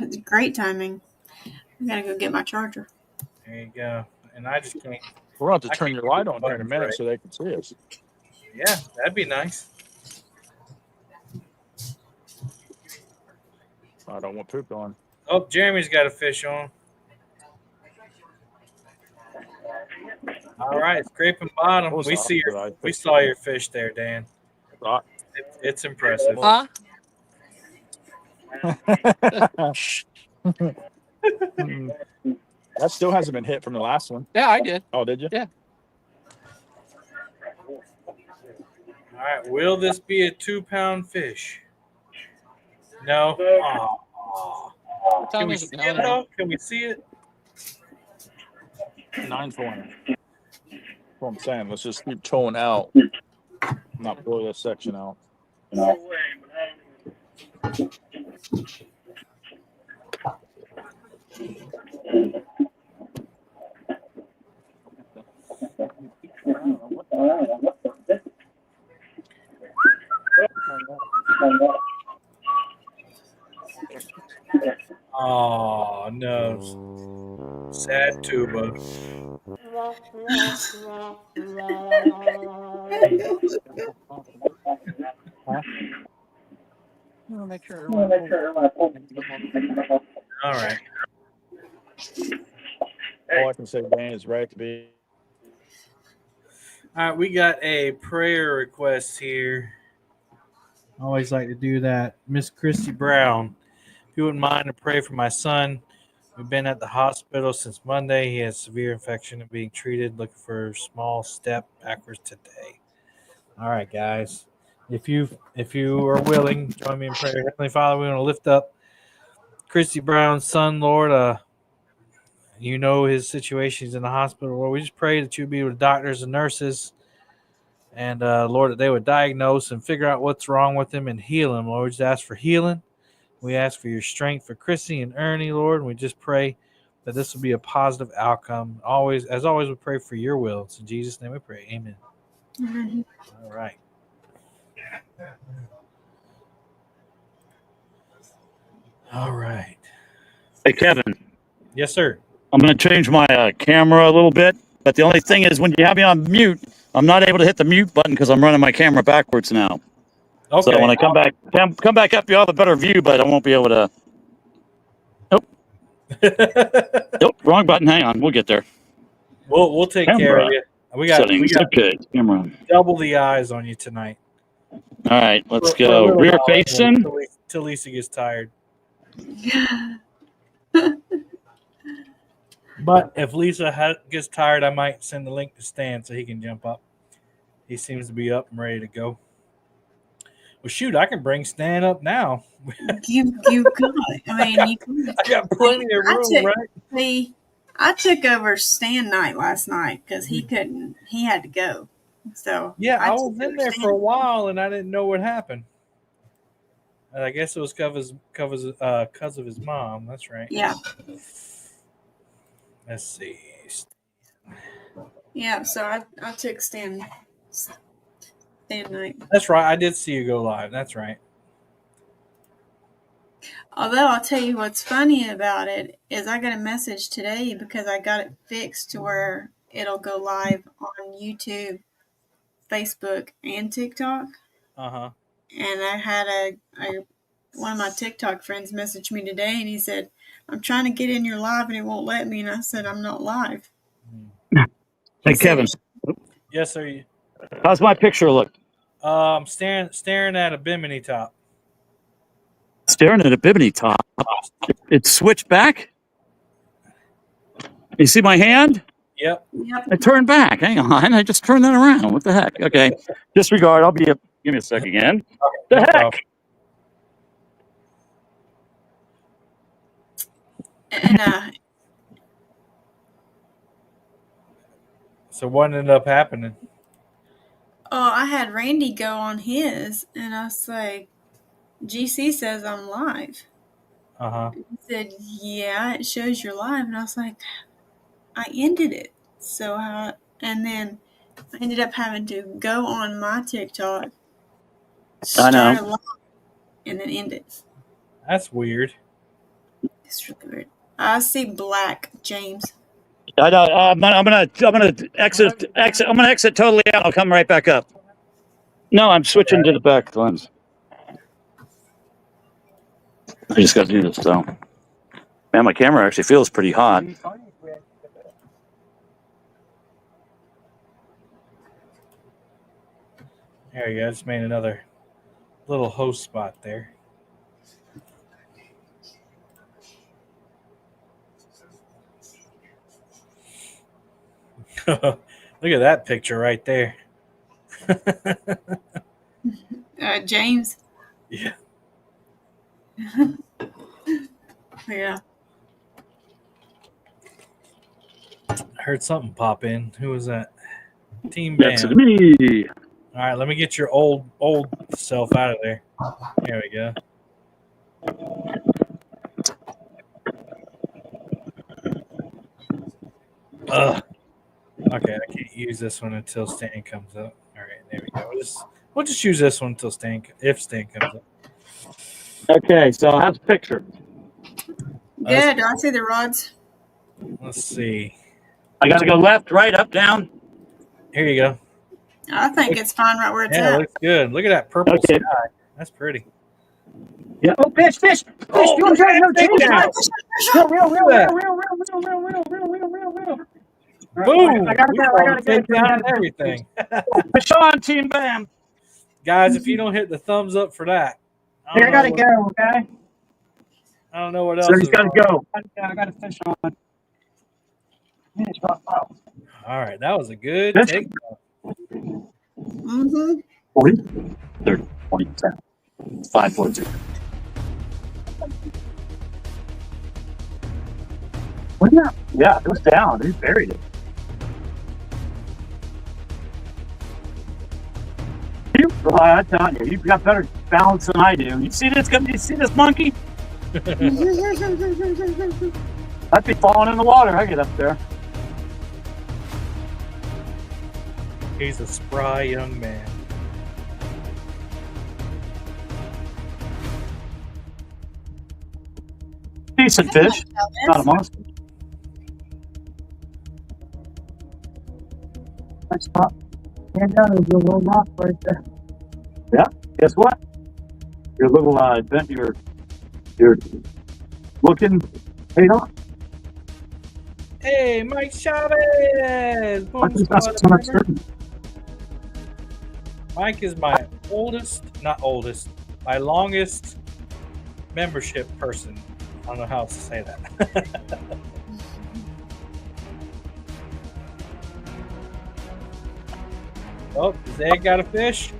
It's great timing. I gotta go get my charger. There you go. And I just can't. We're going to have to turn your light on here in a minute so they can see us. Yeah, that'd be nice. I don't want poop on. Oh, Jeremy's got a fish on. All right, scraping bottom. We saw your fish there, Dan. It's impressive. Huh? That still hasn't been hit from the last one. Yeah, I did. Oh, did you? Yeah. All right, will this be a 2-pound fish? No. Oh. Can we see it though? Can we see it? 920. That's what I'm saying. Let's just keep towing out. Not blow this section out. No way, sounds. Sad tuba. Make sure. All right. All I can say, Dan, is right to be. All right, we got a prayer request here. I always like to do that. Miss Christy Brown, if you wouldn't mind to pray for my son. We've been at the hospital since Monday. He has severe infection and being treated. Looking for a small step backwards today. All right, guys. If you are willing, join me in prayer. Heavenly Father, we want to lift up Christy Brown's son, Lord. You know his situation. He's in the hospital. Lord, we just pray that you be with doctors and nurses. And, Lord, that they would diagnose and figure out what's wrong with him and heal him. Lord, we just ask for healing. We ask for your strength for Chrissy and Ernie, Lord. And we just pray that this will be a positive outcome. As always, we pray for your will. It's in Jesus' name we pray. Amen. Mhm. All right. All right. Hey, Kevin. Yes, sir. I'm going to change my camera a little bit. But the only thing is when you have me on mute, I'm not able to hit the mute button because I'm running my camera backwards now. Okay. So when I come back up, you'll have a better view, but I won't be able to. Nope. Nope. Wrong button. Hang on. We'll get there. We'll take care of you. We got Okay. Camera. double the eyes on you tonight. All right. Let's For a go. little Rear while, facing. till Lisa gets tired. But if Lisa gets tired, I might send the link to Stan so he can jump up. He seems to be up and ready to go. Well, shoot, I can bring Stan up now. You could. I mean, you could. I got plenty of room, right? See, I took over Stan night last night because he couldn't. He had to go. So Yeah, I took was in over there Stan. for a while and I didn't know what happened. And I guess it was because of his mom. That's right. Yeah. Let's see. Yeah. So I took Stan night. That's right. I did see you go live. That's right. Although I'll tell you what's funny about it is I got a message today because I got it fixed to where it'll go live on YouTube, Facebook, and TikTok. Uh-huh. And I had one of my TikTok friends message me today and he said, I'm trying to get in your live and it won't let me. And I said, I'm not live. Hey, Kevin. Yes, sir. How's my picture look? Staring at a bimini top. Staring at a bimini top. It's switched back. You see my hand? Yep. I turned back. Hang on. I just turned that around. What the heck? Okay. Disregard. I'll be up. Give me a second again. The heck? And So what ended up happening? I had Randy go on his and I was like, GC says I'm live. Uh-huh. He said, yeah, it shows you're live. And I was like, I ended it. So and then I ended up having to go on my TikTok, start a live, and then end it. That's weird. It's really weird. I see black, James. I know. I'm gonna exit. I'm gonna exit totally out. I'll come right back up. No, I'm switching to the back lens. I just got to do this though. Man, my camera actually feels pretty hot. There you go. Just made another little host spot there. Look at that picture right there. James. Yeah. Yeah. I heard something pop in. Who was that? Team Band. That's me. All right, let me get your old self out of there. There we go. Ugh. Okay, I can't use this one until Stan comes up. All right, there we go. We'll just use this one until if Stan comes up. Okay, so how's the picture? Good. Do I see the rods? Let's see. I got to go left, right, up, down. Here you go. I think it's fine right where it's Yeah, it at. looks good. Look at that purple Okay. sky. That's pretty. Yeah. Oh, fish. Oh, Doing look at no that thing change. now. Boom! I got We that. saw I got the it. takedown and everything. Fish on, team bam. Guys, if you don't hit the thumbs up for that, Hey, I gotta go. Okay. I don't know what else. So he's got to go. I got to fish on. All right, that was a good Fish. takedown. Mm-hmm. 40, 30, 20, 10, 5, 4, 2. What now? Yeah, it was down. He buried it. I'm telling you, you've got better balance than I do. You see this? You see this monkey? I'd be falling in the water. I get up there. He's a spry young man. Decent fish. Not a monster. Nice spot. And down there's a little rock right there. Yeah. Guess what? Your little event you're looking paid off. Hey, Mike Chavez! Boom, That's squad so much member. certain. Mike is my my longest membership person. I don't know how else to say that. Oh, has Ed got a fish?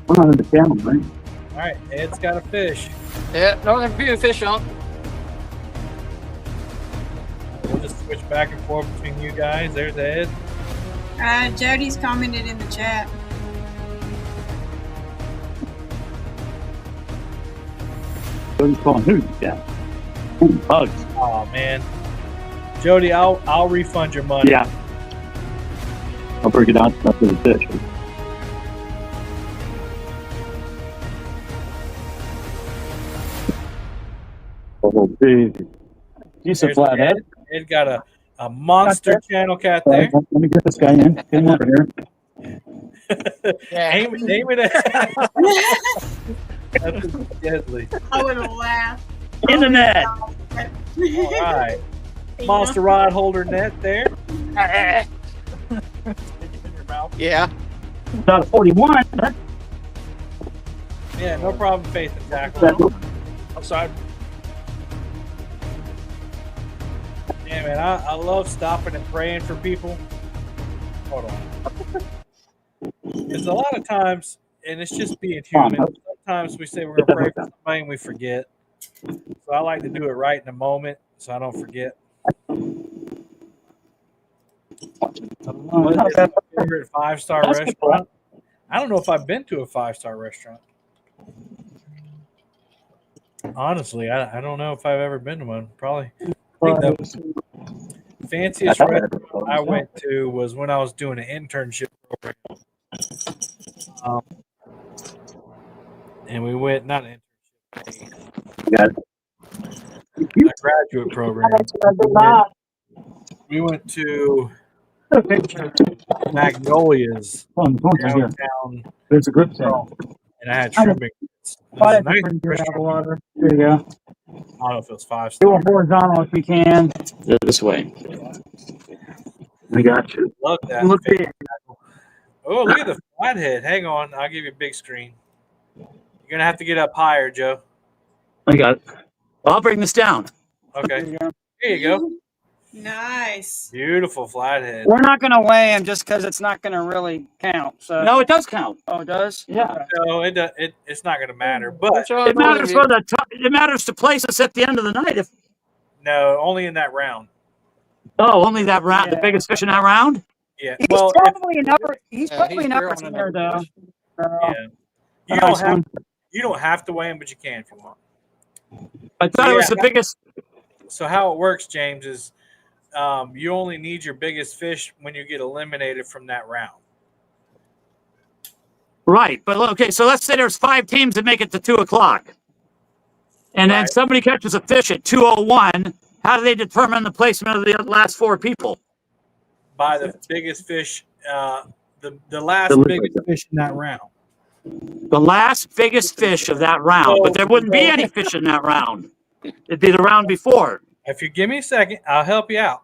We're not in the camera, right? All right, Ed's got a fish. Yeah, Northern View fish on. We'll just switch back and forth between you guys. There's Ed. Jody's commented in the chat. Jody's calling who? Yeah. Ooh, bugs. Oh man, Jody, I'll refund your money. Yeah. I'll break it down to the fish. Oh, big. Decent There's flathead. Ed got a monster channel cat there. Let me get this guy in. Get him over here. Aim it at. That's deadly. I would have laughed. In the net. All right. Monster rod holder net there. Yeah. About 41. Yeah, no problem facing tackle. Outside. Yeah, man, I love stopping and praying for people. Hold on. It's a lot of times, and it's just being human. Sometimes we say we're going to pray for somebody and we forget. So I like to do it right in the moment so I don't forget. What is your favorite 5-star restaurant? I don't know if I've been to a 5-star restaurant. Honestly, I don't know if I've ever been to one. Probably. I think the fanciest restaurant I went to was when I was doing an internship program. And we went, not an internship, a graduate program. We went to Magnolia's downtown. There's a grip set. And I had shrimp. It was a nice restaurant. There you go. I don't know if it was 5 Do stars. it horizontal if you can. This way. We got you. Love that. Look big. Oh, look at the flathead. Hang on. I'll give you a big screen. You're going to have to get up higher, Joe. I got it. I'll bring this down. Okay. Here you go. Nice. Beautiful flathead. We're not going to weigh him just because it's not going to really count. So. No, it does count. Oh, it does? Yeah. No, it's not going to matter. But It matters for it matters to place us at the end of the night. If no, only in that round. only that round, the biggest fish in that round. Yeah. He's Well, probably an upper. He's Yeah, probably he's an there upper on tier, another though. yeah. You don't have to weigh him, but you can if you want. I thought it was the biggest. So how it works, James, is you only need your biggest fish when you get eliminated from that round. Right, but okay. So let's say there's 5 teams that make it to 2 o'clock. and then somebody catches a fish at 2:01. How do they determine the placement of the last 4 people? By the biggest fish, the last biggest fish in that round. The last biggest fish of that round, but there wouldn't be any fish in that round. It'd be the round before. If you give me a second, I'll help you out.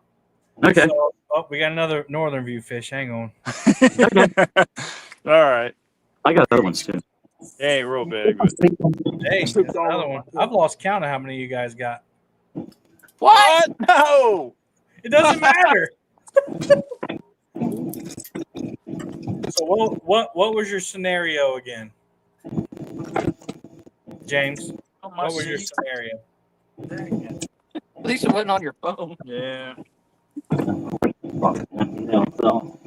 Okay. So, we got another northern view fish. Hang on. All right. I got other ones too. They ain't real big. But... Hey, there's another one. I've lost count of how many you guys got. What? No. It doesn't matter. So what was your scenario again, James? What was your scenario? At least it wasn't on your phone. Yeah.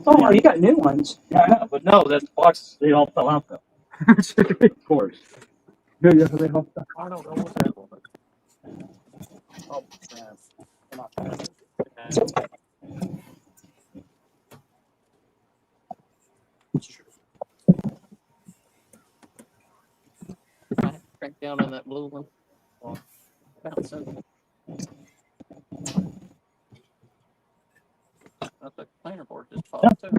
Oh, you got new ones. Yeah, I know, but no, that box, they all fell out though. Of course. I don't know what that was. Oh, Crank down on that blue one. Bounce in. That's a planer board just fall too.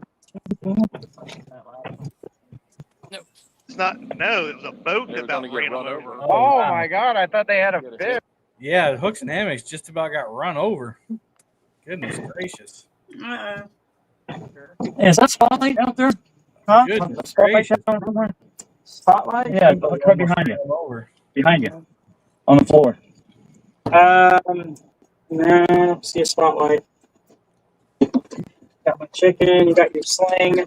It's not. No, it was a boat that about ran them over. Oh my God! I thought they had a fish. Yeah, hooks and hammocks just about got run over. Goodness gracious. Uh-oh. Is that spotlight out there? Huh? Goodness Spotlight gracious. Spotlight? Yeah, look right behind you. Over. Behind you. On the floor. No, see a spotlight. Got my chicken, you got your sling.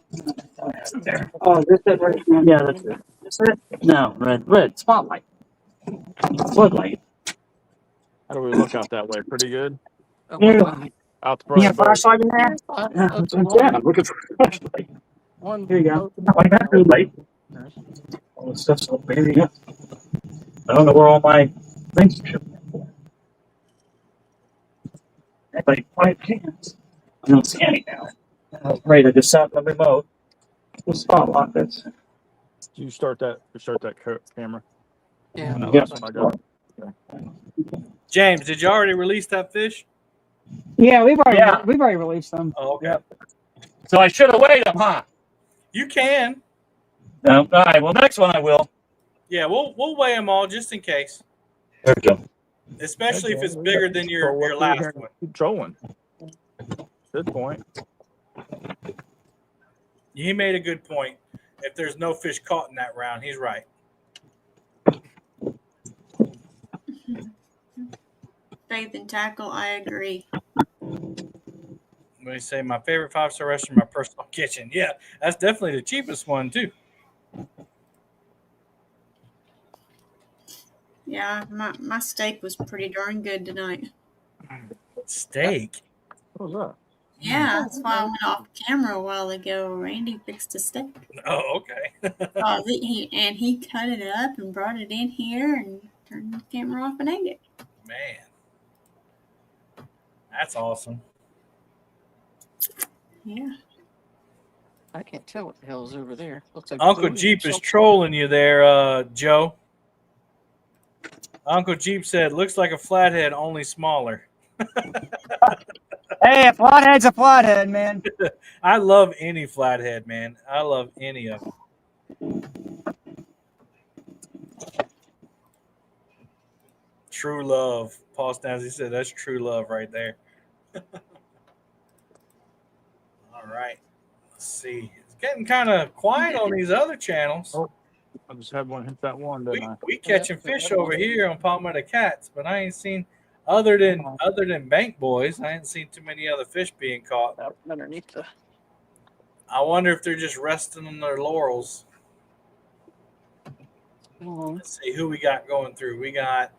Oh, is this it right here? Yeah, that's it. Is it? No, red spotlight. Floodlight. How do we look out that way? Pretty good. Yeah. Out the front. You have flashlight in there? Yeah, I'm looking for a flashlight. Here you go. I got the light. All this stuff's all buried up. I don't know where all my things are. Like 5 cans. I don't see any now. I was afraid I just sat on the remote. The spotlight. That's. Did you start that? Camera. Yeah. No, Yeah. that's my job. James, did you already release that fish? Yeah, we've already released them. Oh, okay. So I should have weighed them, huh? You can. No. All right. Well, next one I will. Yeah, we'll weigh them all just in case. There we go. Especially if it's bigger than your last one. Keep trolling. Good point. He made a good point. If there's no fish caught in that round, he's right. Faith and tackle, I agree. Let me say my favorite 5-star restaurant, my personal kitchen. Yeah, that's definitely the cheapest one too. Yeah, my steak was pretty darn good tonight. Steak? What was that? Yeah, that's why I went off camera a while ago. Randy fixed a steak. Oh, okay. He cut it up and brought it in here and turned the camera off and ate it. Man, that's awesome. Yeah. I can't tell what the hell's over there. Looks like Uncle Jeep is trolling you there, Joe. Uncle Jeep said, looks like a flathead, only smaller. Hey, a flathead's a flathead, man. I love any flathead, man. I love any of them. True love. Paul Stanley said that's true love right there. All right. Let's see. It's getting kind of quiet on these other channels. Oh, I just had one hit that one, didn't I? We catching fish over here on Palmetto Cats, but I ain't seen other than Bank Boys. I ain't seen too many other fish being caught. Underneath the. I wonder if they're just resting on their laurels. Let's see who we got going through. We got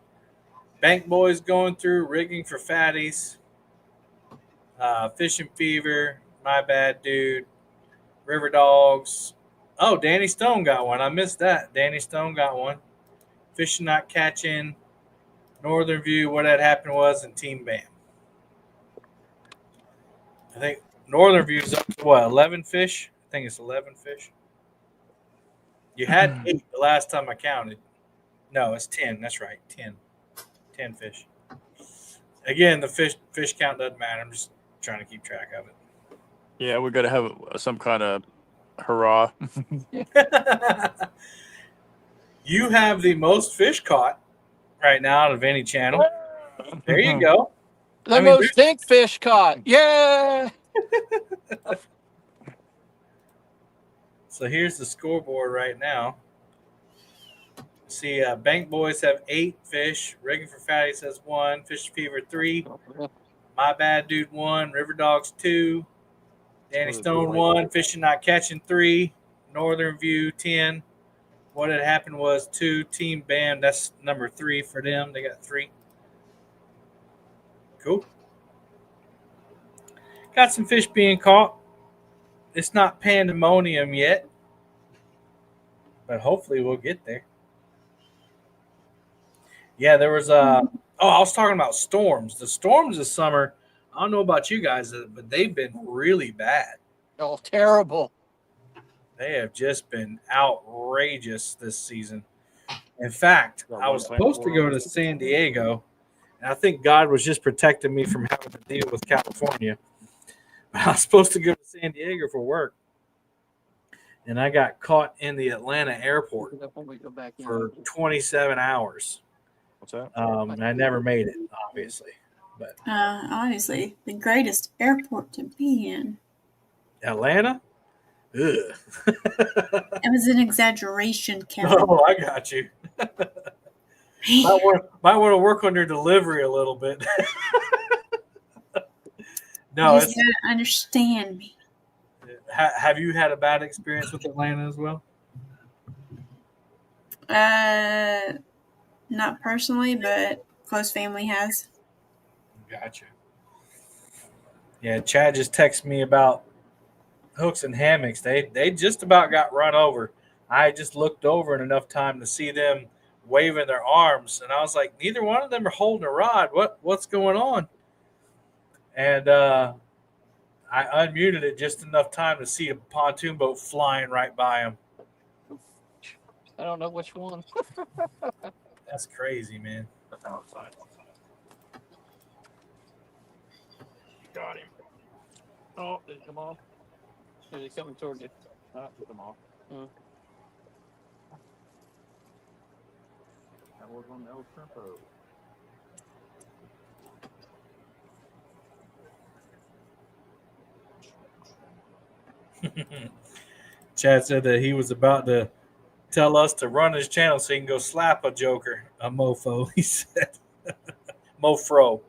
Bank Boys going through, rigging for fatties, Fishing Fever, My Bad Dude, River Dogs. Oh, Danny Stone got one. I missed that. Danny Stone got one. Fishing Not Catching, Northern View, what had happened was, and Team Bam. I think Northern View's up to what, 11 fish? I think it's 11 fish. You had 8 the last time I counted. No, it's 10. That's right, 10. 10 fish. Again, the fish count doesn't matter. I'm just trying to keep track of it. Yeah, we got to have some kind of hurrah. You have the most fish caught right now out of any channel. There you go. The most stink fish caught. Yeah. So here's the scoreboard right now. See, Bank Boys have 8 fish. Rigging for Fatties has 1. Fish Fever 3. My Bad Dude 1. River Dogs 2. Danny Stone 1. Fishing Not Catching 3. Northern View 10. What had happened was 2. Team Bam, that's number 3 for them. They got 3. Cool. Got some fish being caught. It's not pandemonium yet, but hopefully we'll get there. Yeah, there was I was talking about storms. The storms this summer, I don't know about you guys, but they've been really bad. Oh, terrible. They have just been outrageous this season. In fact, I was supposed to go to San Diego, and I think God was just protecting me from having to deal with California. I was supposed to go to San Diego for work, and I got caught in the Atlanta airport for 27 hours. What's that? And I never made it, obviously. But Obviously, the greatest airport to be in. Atlanta? Ugh. It was an exaggeration, Kevin. Oh, I got you. might want to work on your delivery a little bit. No, You just gotta understand me. Have you had a bad experience with Atlanta as well? Not personally, but close family has. Gotcha. Yeah, Chad just texted me about hooks and hammocks. They just about got run over. I just looked over in enough time to see them waving their arms, and I was like, neither one of them are holding a rod. What's going on? And I unmuted it just enough time to see a pontoon boat flying right by them. I don't know which one. That's crazy, man. Got him. Oh, did it come off? Is he coming toward you? Come off. That was on the old tempo. Chad said that he was about to tell us to run his channel so he can go slap a joker, a mofo, he said. Mofro.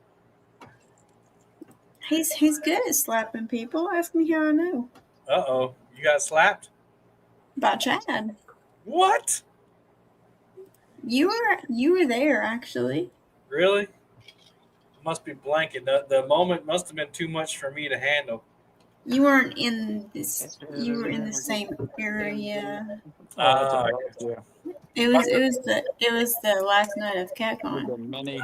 He's good at slapping people. Ask me how I know. Uh-oh. You got slapped? By Chad. What? You were there, actually. Really? Must be blanket. The moment must have been too much for me to handle. You weren't in this. You were in the same area. Yeah. It was the last night of CatCon. Many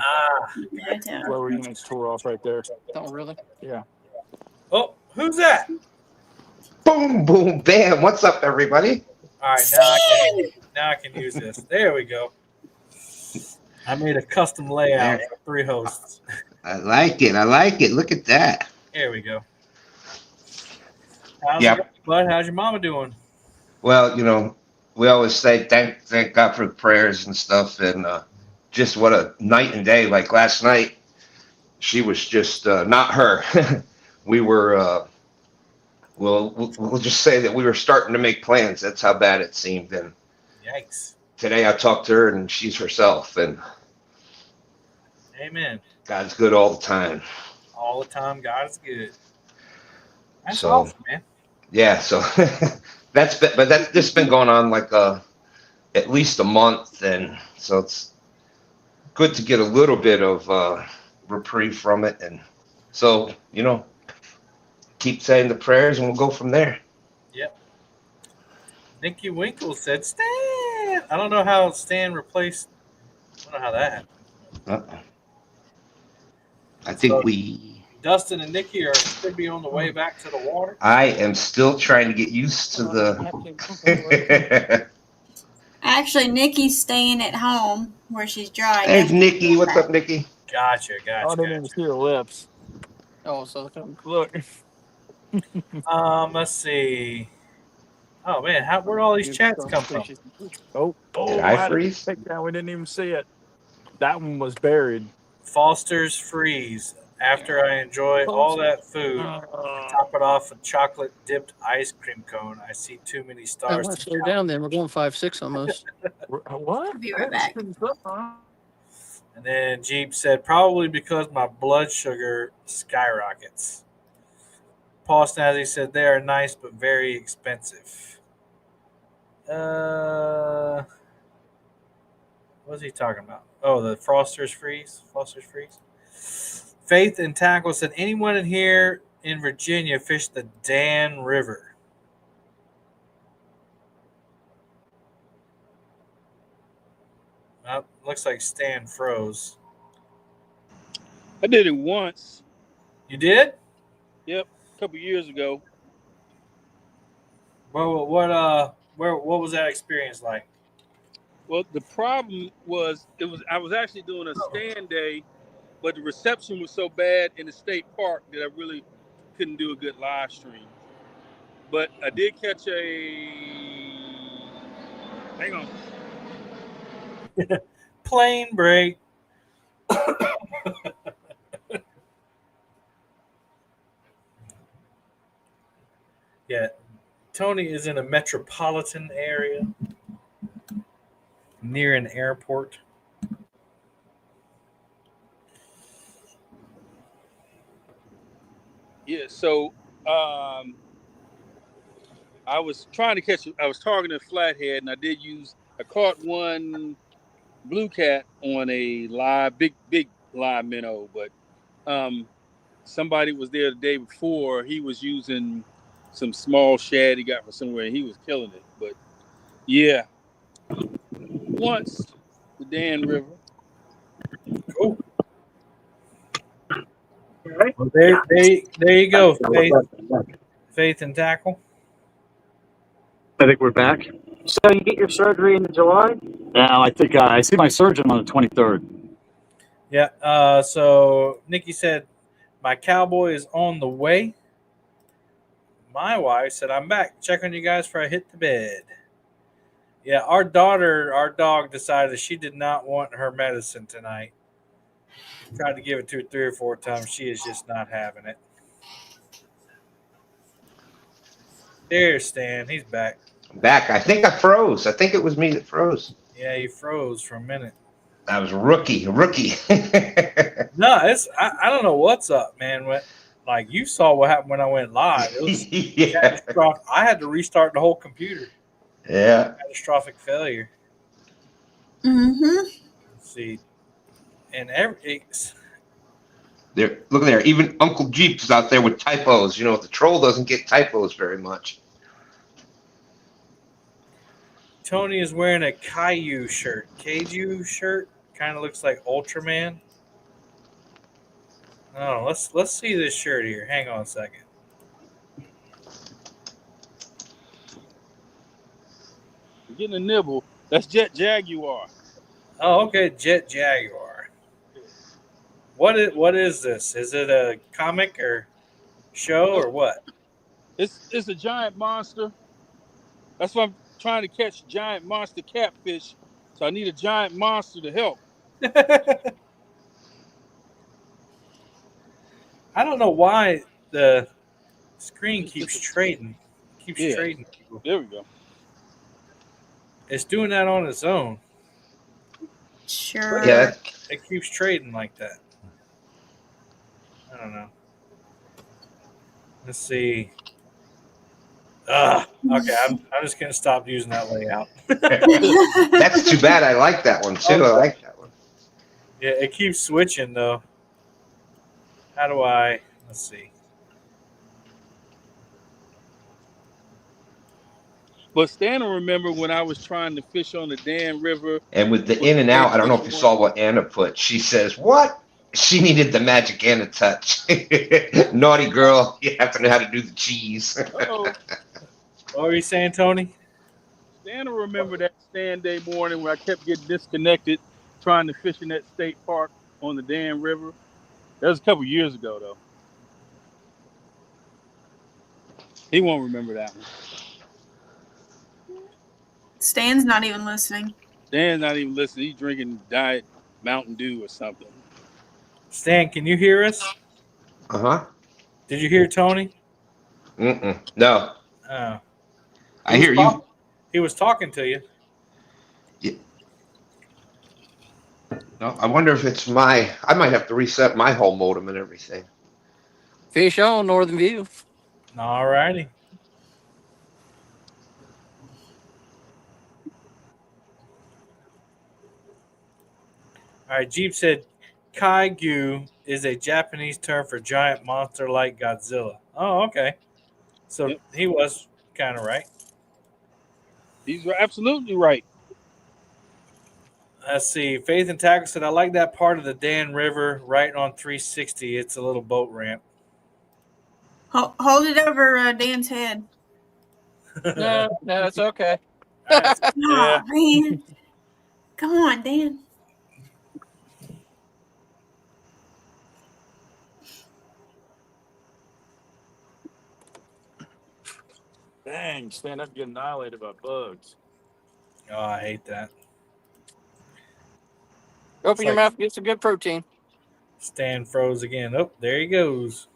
Hotel. lower units tore off right there. Oh, really? Yeah. Oh, who's that? Boom, boom, bam. What's up, everybody? All right, now I can use this. There we go. I made a custom layout for 3 hosts. I like it. I like it. Look at that. There we go. How's it going, bud? How's your mama doing? Well, you know, we always say thank God for the prayers and stuff, and just what a night and day. Like last night, she was just not her. We were, we'll just say that we were starting to make plans. That's how bad it seemed. And yikes! Today I talked to her, and she's herself. And amen. God's good all the time. All the time, God is good. That's So, awesome, man. Yeah, so that's been going on like at least a month, and so it's good to get a little bit of reprieve from it, and so keep saying the prayers, and we'll go from there. Yep. Nikki Winkle said, "Stan." I don't know how Stan replaced. I don't know how that happened. I think So, Dustin and Nikki should be on the way back to the water. I am still trying to get used to the. Actually, Nikki's staying at home. where she's dry. There's Nikki. What's up, Nikki? Gotcha. I didn't even see her lips. Oh, so Look. Let's see. Oh man, where'd all these chats come from? Oh, Did I I had a freeze? takedown. We didn't even see it. That one was buried. Foster's Freeze. After I enjoy all that food, top it off with chocolate dipped ice cream cone. I see too many I stars. want to slow down then. We're going 5-6 almost. What? Be right back. And then Jeep said, probably because my blood sugar skyrockets. Paul Snazzy said, they are nice but very expensive. What's he talking about? Oh, the Foster's Freeze. Faith and Tackle said, anyone in here in Virginia fished the Dan River? Looks like Stan froze. I did it once. You did? Yep, a couple years ago. Well, what was that experience like? Well, the problem was I was actually doing a stand day, but the reception was so bad in the state park that I really couldn't do a good live stream. But I did catch hang on. Plane break. Yeah, Tony is in a metropolitan area near an airport. Yeah, so I was trying to catch. I was targeting a flathead, and I caught one blue cat on a live, big live minnow. But somebody was there the day before. He was using some small shad he got from somewhere, and he was killing it. But yeah, once the Dan River. Cool. Well, there you go, Faith and Tackle. I think we're back. So you get your surgery in July? Now I think I see my surgeon on the 23rd. Yeah. So Nikki said, my cowboy is on the way. My wife said, I'm back. Check on you guys before I hit the bed. Yeah, our dog decided she did not want her medicine tonight. Tried to give it to her 3 or 4 times. She is just not having it. There's Stan. He's back. I'm back. I think I froze. I think it was me that froze. Yeah, you froze for a minute. I was a rookie. No, I don't know what's up, man. Like you saw what happened when I went live. It was catastrophic. I had to restart the whole computer. Yeah. Catastrophic failure. Mm-hmm. Let's see. And Look there. Even Uncle Jeep's out there with typos. You know, the troll doesn't get typos very much. Tony is wearing a Kaiju shirt. Kind of looks like Ultraman. Oh, let's see this shirt here. Hang on a second. You're getting a nibble. That's Jet Jaguar. Oh, okay, Jet Jaguar. What is this? Is it a comic or show or what? It's a giant monster. That's why I'm trying to catch giant monster catfish. So I need a giant monster to help. I don't know why the screen keeps trading. Trading people. There we go. It's doing that on its own. Sure. Yeah. It keeps trading like that. I don't know. Let's see. Okay, I'm just gonna stop using that layout. That's too bad. I like that one too. I like that one. Yeah, it keeps switching though. How do I? Let's see. But Stan will remember when I was trying to fish on the Dan River. And with the in and out, I don't know if you saw what Anna put. She says, what? She needed the magic Anna touch. Naughty girl. You have to know how to do the cheese. What were you saying, Tony? Stan will remember that stand day morning where I kept getting disconnected trying to fish in that state park on the Dan River. That was a couple years ago, though. He won't remember that one. Stan's not even listening. Dan's not even listening. He's drinking Diet Mountain Dew or something. Stan, can you hear us? Uh-huh. Did you hear Tony? No. Oh. I hear you. He was talking to you. No, I wonder if it's I might have to reset my whole modem and everything. Fish on, Northern View. All righty. All right, Jeep said kaiju is a Japanese term for giant monster like Godzilla. Oh, okay. So he was kind of right. He's absolutely right. Let's see. Faith and Tackle said, I like that part of the Dan River right on 360. It's a little boat ramp. Hold it over Dan's head. No, it's okay. Oh, man. Come on, Dan. Dang, Stan, I'd get annihilated by bugs. Oh, I hate that. Open your mouth, get some good protein. Stan froze again. Oh, there he goes.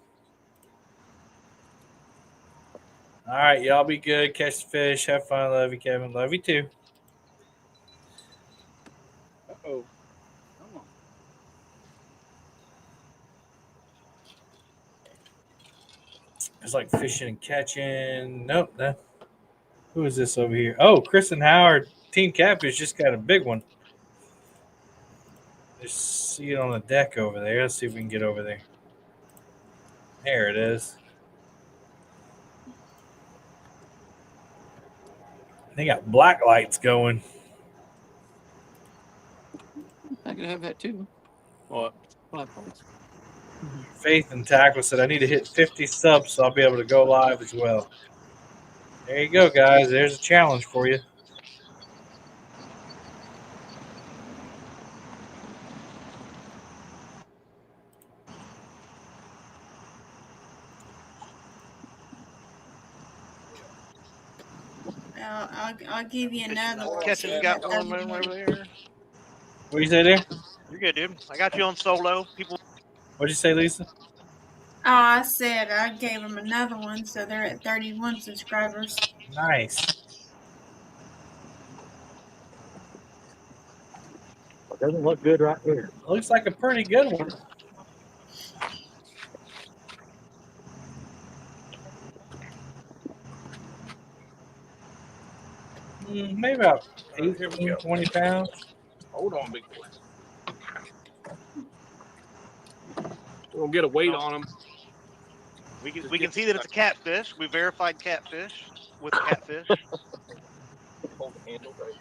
All right, y'all be good. Catch the fish. Have fun. Love you, Kevin. Love you too. Uh-oh. Come on. It's like fishing and catching. Nope. No. Who is this over here? Oh, Chris and Howard. Team Catfish just got a big one. Just see it on the deck over there. Let's see if we can get over there. There it is. They got black lights going. I could have that too. What? Faith and Tackle said, I need to hit 50 subs so I'll be able to go live as well. There you go, guys. There's a challenge for you. I'll give you another one. Catching got one over there. What you say there? You're good, dude. I got you on solo. People. What'd you say, Lisa? Oh, I said I gave them another one, so they're at 31 subscribers. Nice. It doesn't look good right here. Looks like a pretty good one. Maybe about 18, 20 pounds. Hold on, big boy. We're going to get a weight on him. We can see that it's a catfish. We verified catfish with a catfish. Hold the handle. There you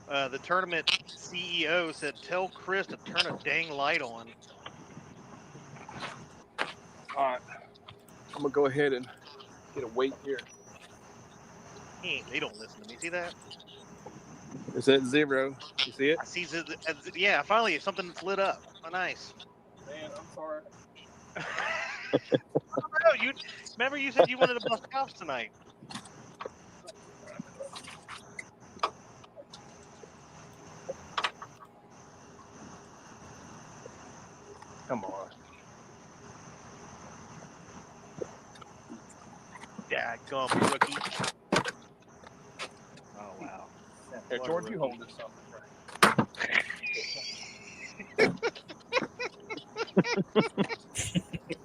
go. The tournament CEO said, tell Chris to turn a dang light on. All right. I'm going to go ahead and get a weight here. They don't listen to me. See that? It's at 0. You see it? I see. Yeah, finally, something that's lit up. Oh, nice. Man, I'm sorry. No, you remember you said you wanted to bust house tonight. Come on. Dadgum rookie. Oh wow. Here, George, you hold this up.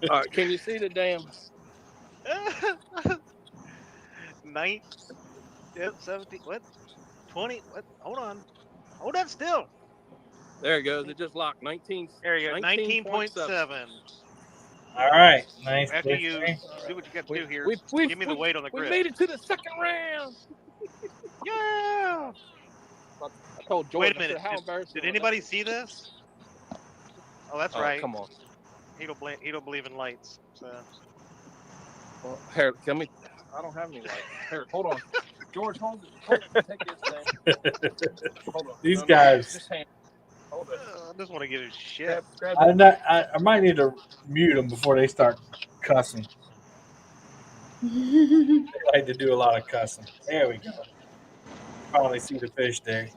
All right, can you see the damn 9, 17, what? 20, what? Hold on. Hold that still. There it goes. It just locked 19. There you go. 19.7. All right. Nice. After you do what you got to do here, give me the weight on the grip. We made it to the second round. Yeah. I told George. Wait a minute. Did anybody see this? Oh, that's right. Come on. He don't believe in lights. So. Well, here, let me. I don't have any light. Here, hold on. George, hold it. Take this thing. Hold on. These No, guys. just hand. Hold it. I just want to give it shit. Grab I might need to mute them before they start cussing. They like to do a lot of cussing. There we go. Finally see the fish there.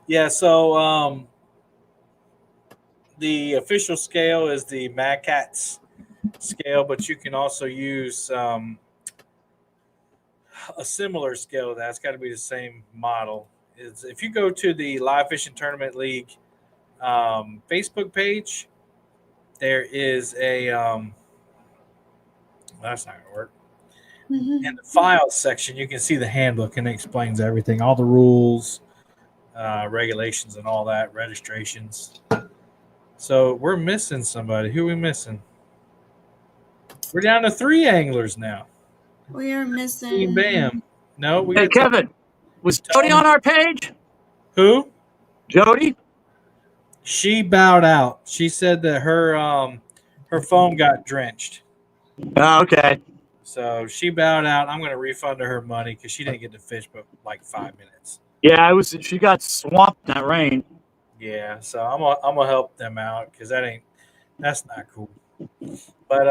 Yeah, so the official scale is the Mad Catz scale, but you can also use a similar scale. That's got to be the same model. Is if you go to the Live Fishing Tournament League Facebook page, there is a that's not gonna work. In the files section, you can see the handbook, and it explains everything, all the rules, regulations, and all that, registrations. So we're missing somebody. Who are we missing? We're down to 3 anglers now. We are missing. Team Bam. No, we Hey, got Kevin, was Jody on our page? Who? Jody? She bowed out. She said that her phone got drenched. Oh, okay. So she bowed out. I'm going to refund her money because she didn't get to fish but like 5 minutes. Yeah, she got swamped in that rain. Yeah, so I'm gonna help them out because that's not cool. But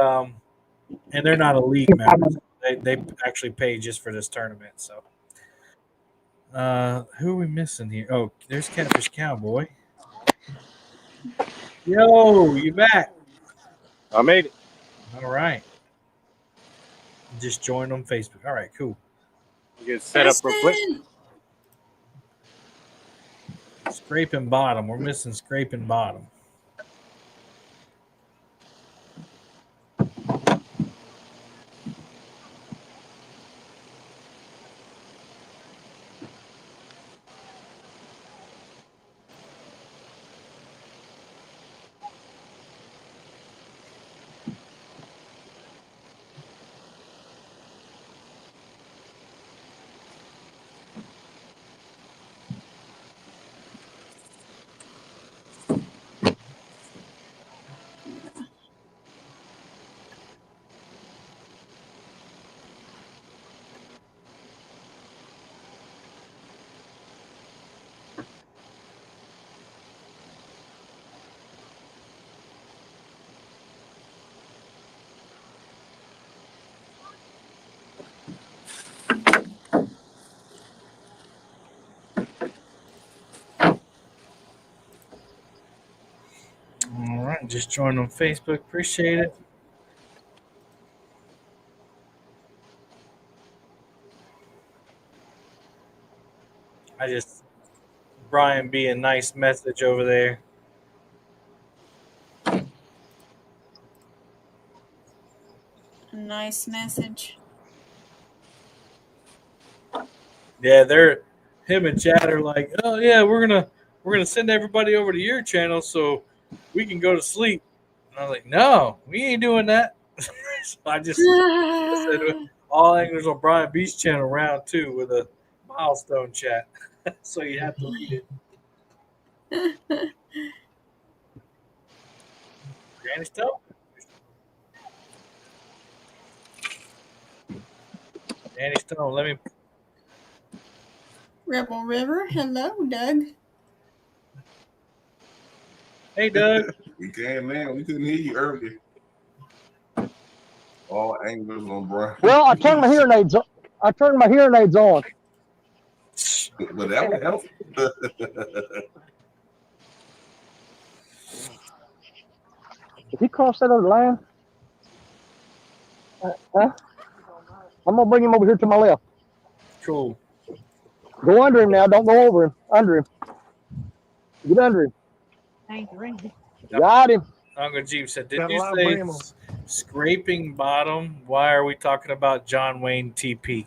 and they're not a league member. They actually pay just for this tournament. So who are we missing here? Oh, there's Catfish Cowboy. Yo, you back? I made it. All right. Just joined on Facebook. All right, cool. Get set up real quick. Scraping bottom. We're missing scraping bottom. All right, just joined on Facebook. Appreciate it. Brian B a nice message over there. A nice message. Yeah, him and Chad are like, oh yeah, we're gonna send everybody over to your channel so we can go to sleep. And I was like, no, we ain't doing that. So I just said all anglers on Brian B's channel round 2 with a milestone chat. So you have to read it. Granny Stone? Danny Stone, let me. Rebel River. Hello, Doug. Hey, Doug. We can't, man. We couldn't hear you earlier. All anglers on Brian. Well, I turned my hearing aids on. But that would help. If he crossed that other line, I'm gonna bring him over here to my left. Cool. Go under him now. Don't go over him. Under him. Get under him. Got him. Uncle Jeep said, did Got a you lot of say ammo. scraping bottom? Why are we talking about John Wayne TP?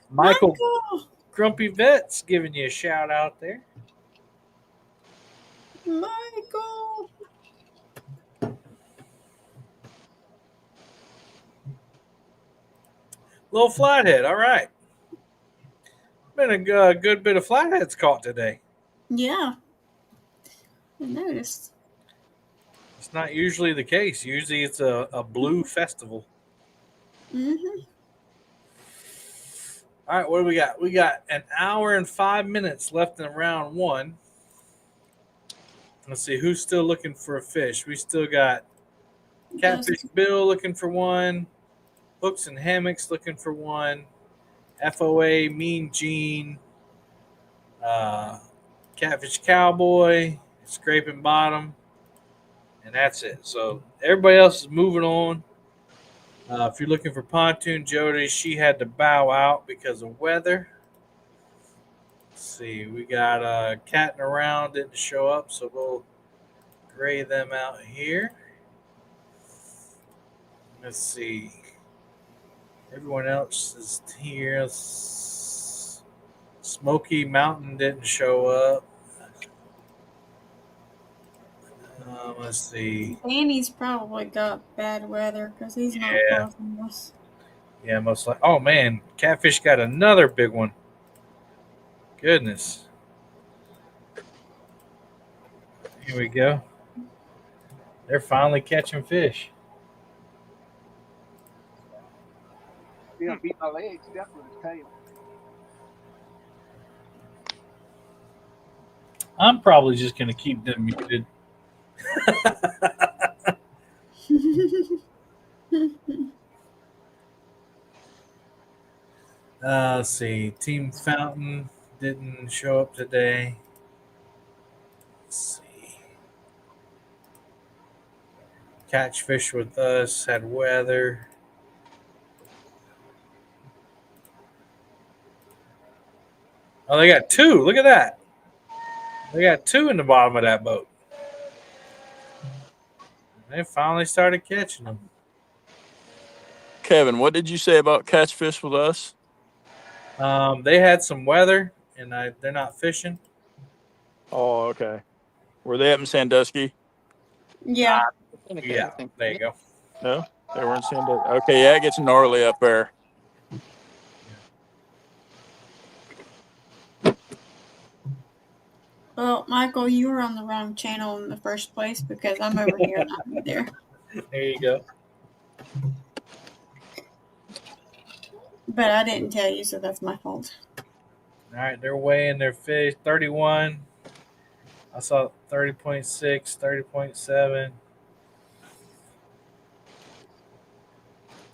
Michael Grumpy Vet's giving you a shout out there. Michael. Little flathead. All right. Been a good bit of flatheads caught today. Yeah. I noticed. It's not usually the case. Usually it's a blue festival. Mm-hmm. All right, what do we got? We got an hour and 5 minutes left in round one. Let's see who's still looking for a fish. We still got Catfish Bill looking for one, Hooks and Hammocks looking for one, FOA Mean Gene, Catfish Cowboy, Scraping Bottom, and that's it. So everybody else is moving on. If you're looking for Pontoon Jody, she had to bow out because of weather. Let's see, we got Catting Around didn't show up, so we'll gray them out here. Let's see. Everyone else is here. Smoky Mountain didn't show up. Let's see. Danny's probably got bad weather because he's not far from us. Yeah, most likely. Oh man, Catfish got another big one. Goodness. Here we go. They're finally catching fish. Yeah, beat my legs. That's with his tail. I'm probably just going to keep them muted. Let's see. Team Fountain didn't show up today. Let's see. Catch Fish with us had weather. Oh, they got two. Look at that. They got two in the bottom of that boat. They finally started catching them. Kevin, what did you say about catch fish with us? They had some weather, and they're not fishing. Oh, okay. Were they up in Sandusky? Yeah. Yeah, there you go. No, they were in Sandusky. Okay, yeah, it gets gnarly up there. Well, Michael, you were on the wrong channel in the first place because I'm over here and I'm there. There you go. But I didn't tell you, so that's my fault. All right, they're weighing their fish. 31. I saw 30.6, 30.7.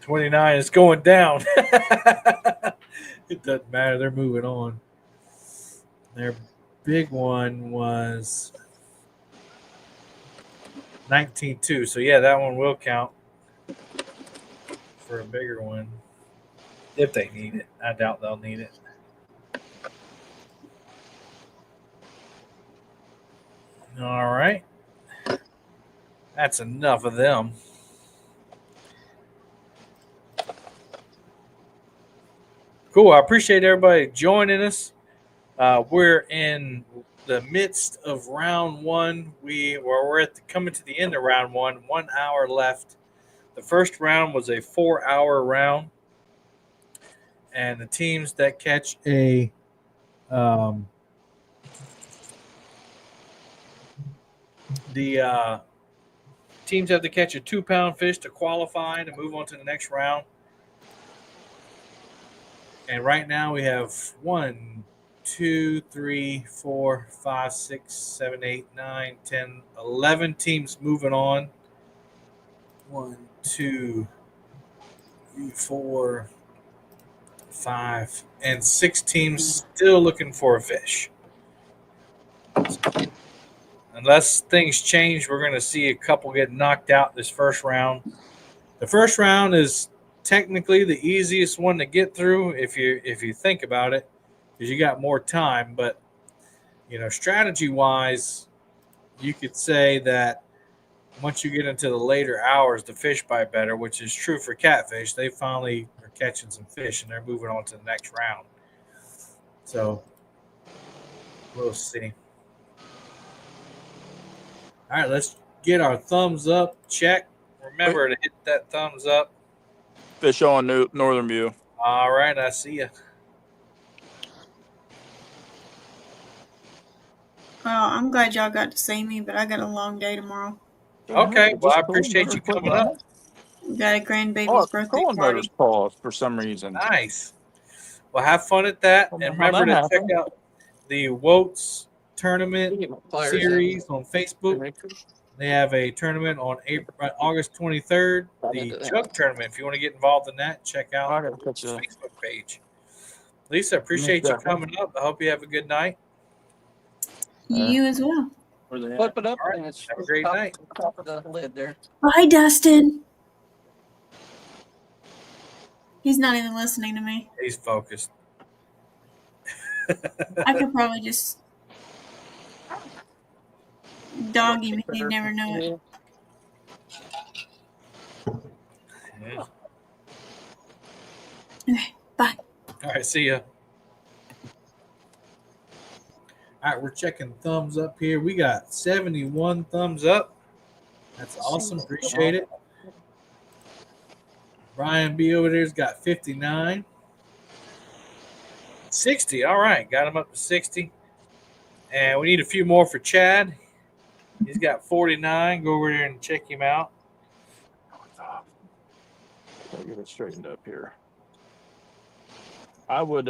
29 is going down. It doesn't matter. They're moving on. Their big one was 19.2. So, yeah, that one will count for a bigger one if they need it. I doubt they'll need it. All right. That's enough of them. Cool. I appreciate everybody joining us. We're in the midst of round one. We're coming to the end of round one. 1 hour left. The first round was a 4-hour round, and the teams that catch a teams have to catch a 2-pound fish to qualify to move on to the next round. And right now we have 1, 2, 3, 4, 5, 6, 7, 8, 9, 10, 11 teams moving on. 1, 2, 3, 4, 5, and 6 teams still looking for a fish. Unless things change, we're going to see a couple get knocked out this first round. The first round is technically the easiest one to get through if you think about it, because you got more time. But strategy wise, you could say that once you get into the later hours, the fish bite better, which is true for catfish. They finally are catching some fish and they're moving on to the next round. So we'll see. All right, let's get our thumbs up check. Remember to hit that thumbs up. Fish on Northern View. All right, I see you. Well, I'm glad y'all got to see me, but I got a long day tomorrow. Okay, well, I appreciate you coming up. We got a grandbaby's Oh, birthday cooling motor's party. paused for some reason. Nice. Well, have fun at that. Don't know And how remember that to check happened. out the Woats tournament pliers series on Facebook. They have a tournament on August 23rd. The Chuck tournament, if you want to get involved in that, check out the Facebook page. Lisa, appreciate you coming up. I hope you have a good night. You as well. Flip it up and it's have a great night. Top of the lid there. Bye, Dustin. He's not even listening to me. He's focused. I could probably just dog him. He'd never know it. Yeah. Okay, bye. All right, see ya. All right, we're checking thumbs up here. We got 71 thumbs up. That's awesome. Appreciate it. Brian B over there's got 59. 60. All right, got him up to 60. And we need a few more for Chad. He's got 49. Go over there and check him out. I'll get it straightened up here. I would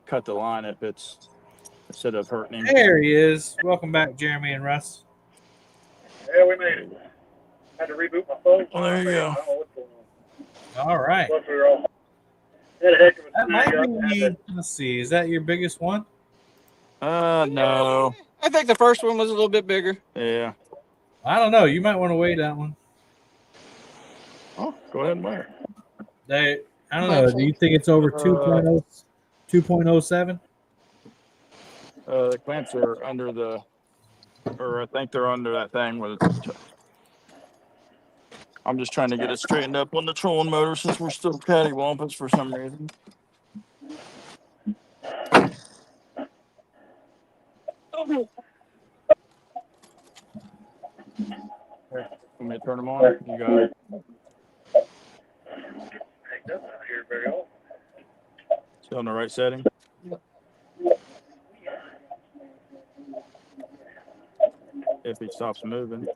cut the line if it's instead of hurting him. There he is. Welcome back, Jeremy and Russ. Yeah, we made it. Had to reboot my phone. Well, there you go. I don't know what's going on. All right. Plus, we were all had a heck of a That snag might up. be, let's see, is that your biggest one? No. I think the first one was a little bit bigger. Yeah. I don't know. You might want to weigh that one. Oh, go ahead and weigh it. I don't know. Do you think it's over 2.07? The clamps are under the, or I think they're under that thing with it. I'm just trying to get it straightened up on the trolling motor since we're still cattywampus for some reason. Here, let me turn them on. You got it. That's not here very often. Still in the right setting? If he stops moving.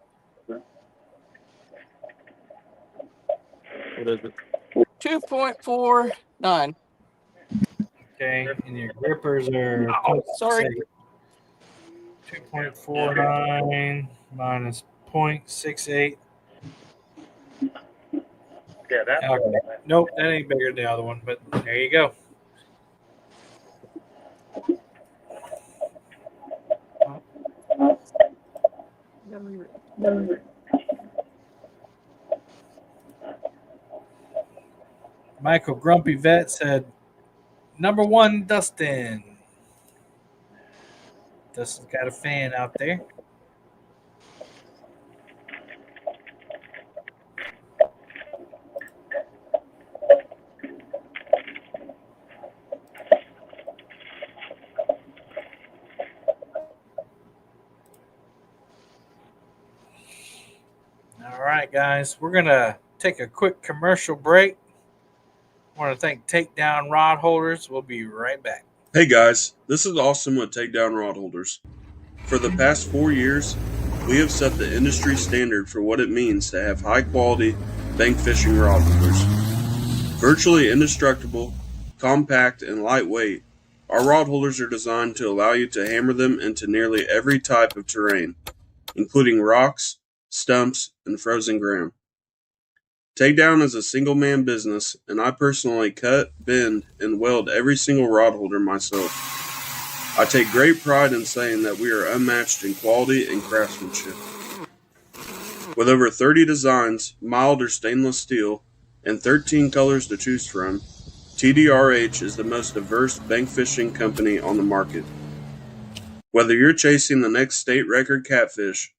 What is it? 2.49. Okay, and your grippers are Sorry. 2.49 minus 0.68. Yeah, that. Okay. Nope, that ain't bigger than the other one, but there you go. Michael Grumpy Vet said, number one, Dustin. Dustin's got a fan out there. All right, guys, we're going to take a quick commercial break. I want to thank Takedown Rod Holders. We'll be right back. Hey guys, this is Austin with Takedown Rod Holders. For the past 4 years, we have set the industry standard for what it means to have high quality bank fishing rod holders. Virtually indestructible, compact, and lightweight, our rod holders are designed to allow you to hammer them into nearly every type of terrain, including rocks, stumps, and frozen ground. Takedown is a single-man business, and I personally cut, bend, and weld every single rod holder myself. I take great pride in saying that we are unmatched in quality and craftsmanship. With over 30 designs, mild or stainless steel, and 13 colors to choose from, TDRH is the most diverse bank fishing company on the market. Whether you're chasing the next state record catfish,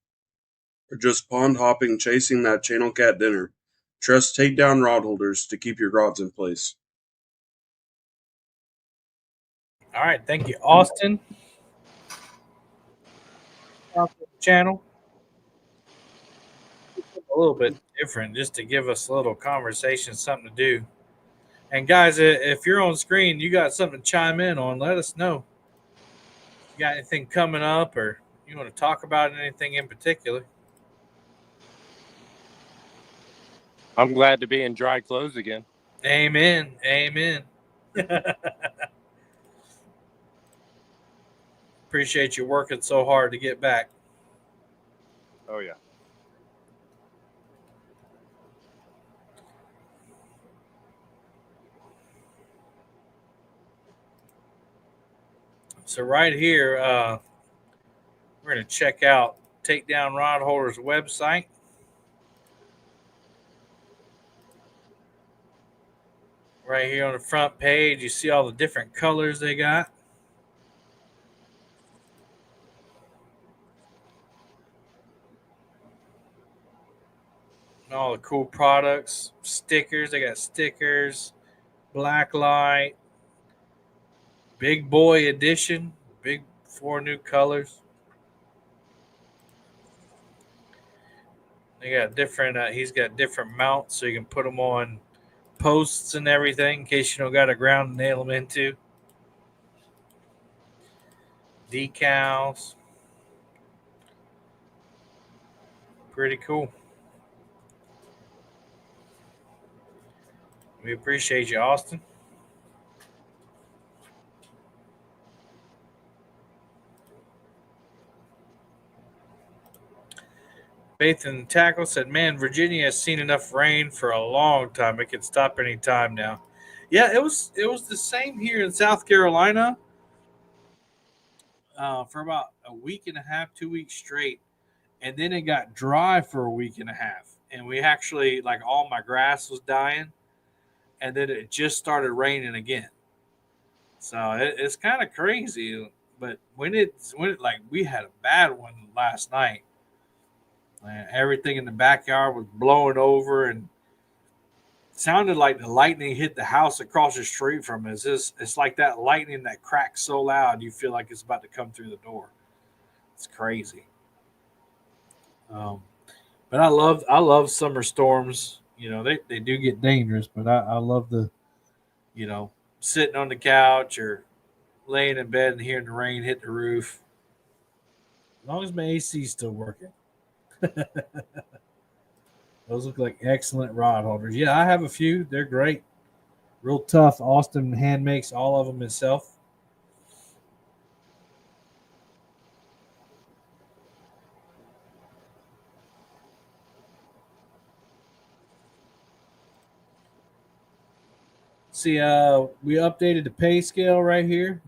or just pond hopping chasing that channel cat dinner, trust Takedown Rod Holders to keep your rods in place. All right, thank you, Austin. Channel. A little bit different just to give us a little conversation, something to do. And guys, if you're on screen, you got something to chime in on, let us know. You got anything coming up or you want to talk about anything in particular? I'm glad to be in dry clothes again. Amen. Amen. Appreciate you working so hard to get back. Oh yeah. So right here, we're going to check out Takedown Rod Holder's website. Right here on the front page, you see all the different colors they got. And all the cool products, stickers. They got stickers, black light, big boy edition, big 4 new colors. They got different. He's got different mounts, so you can put them on posts and everything in case you don't got a ground to nail them into. Decals. Pretty cool. We appreciate you, Austin. Faith in Tackle said, man, Virginia has seen enough rain for a long time. It can stop any time now. Yeah, it was the same here in South Carolina for about a week and a half, 2 weeks straight. And then it got dry for a week and a half. And we actually, like, all my grass was dying. And then it just started raining again. So it's kind of crazy. But when it like, we had a bad one last night. Everything in the backyard was blowing over, and it sounded like the lightning hit the house across the street from us. It's like that lightning that cracks so loud you feel like it's about to come through the door. It's crazy. But I love summer storms. You know, they do get dangerous, but I love the, you know, sitting on the couch or laying in bed and hearing the rain hit the roof. As long as my AC is still working. Those look like excellent rod holders. Yeah, I have a few. They're great. Real tough. Austin hand makes all of them himself. See, we updated the pay scale right here.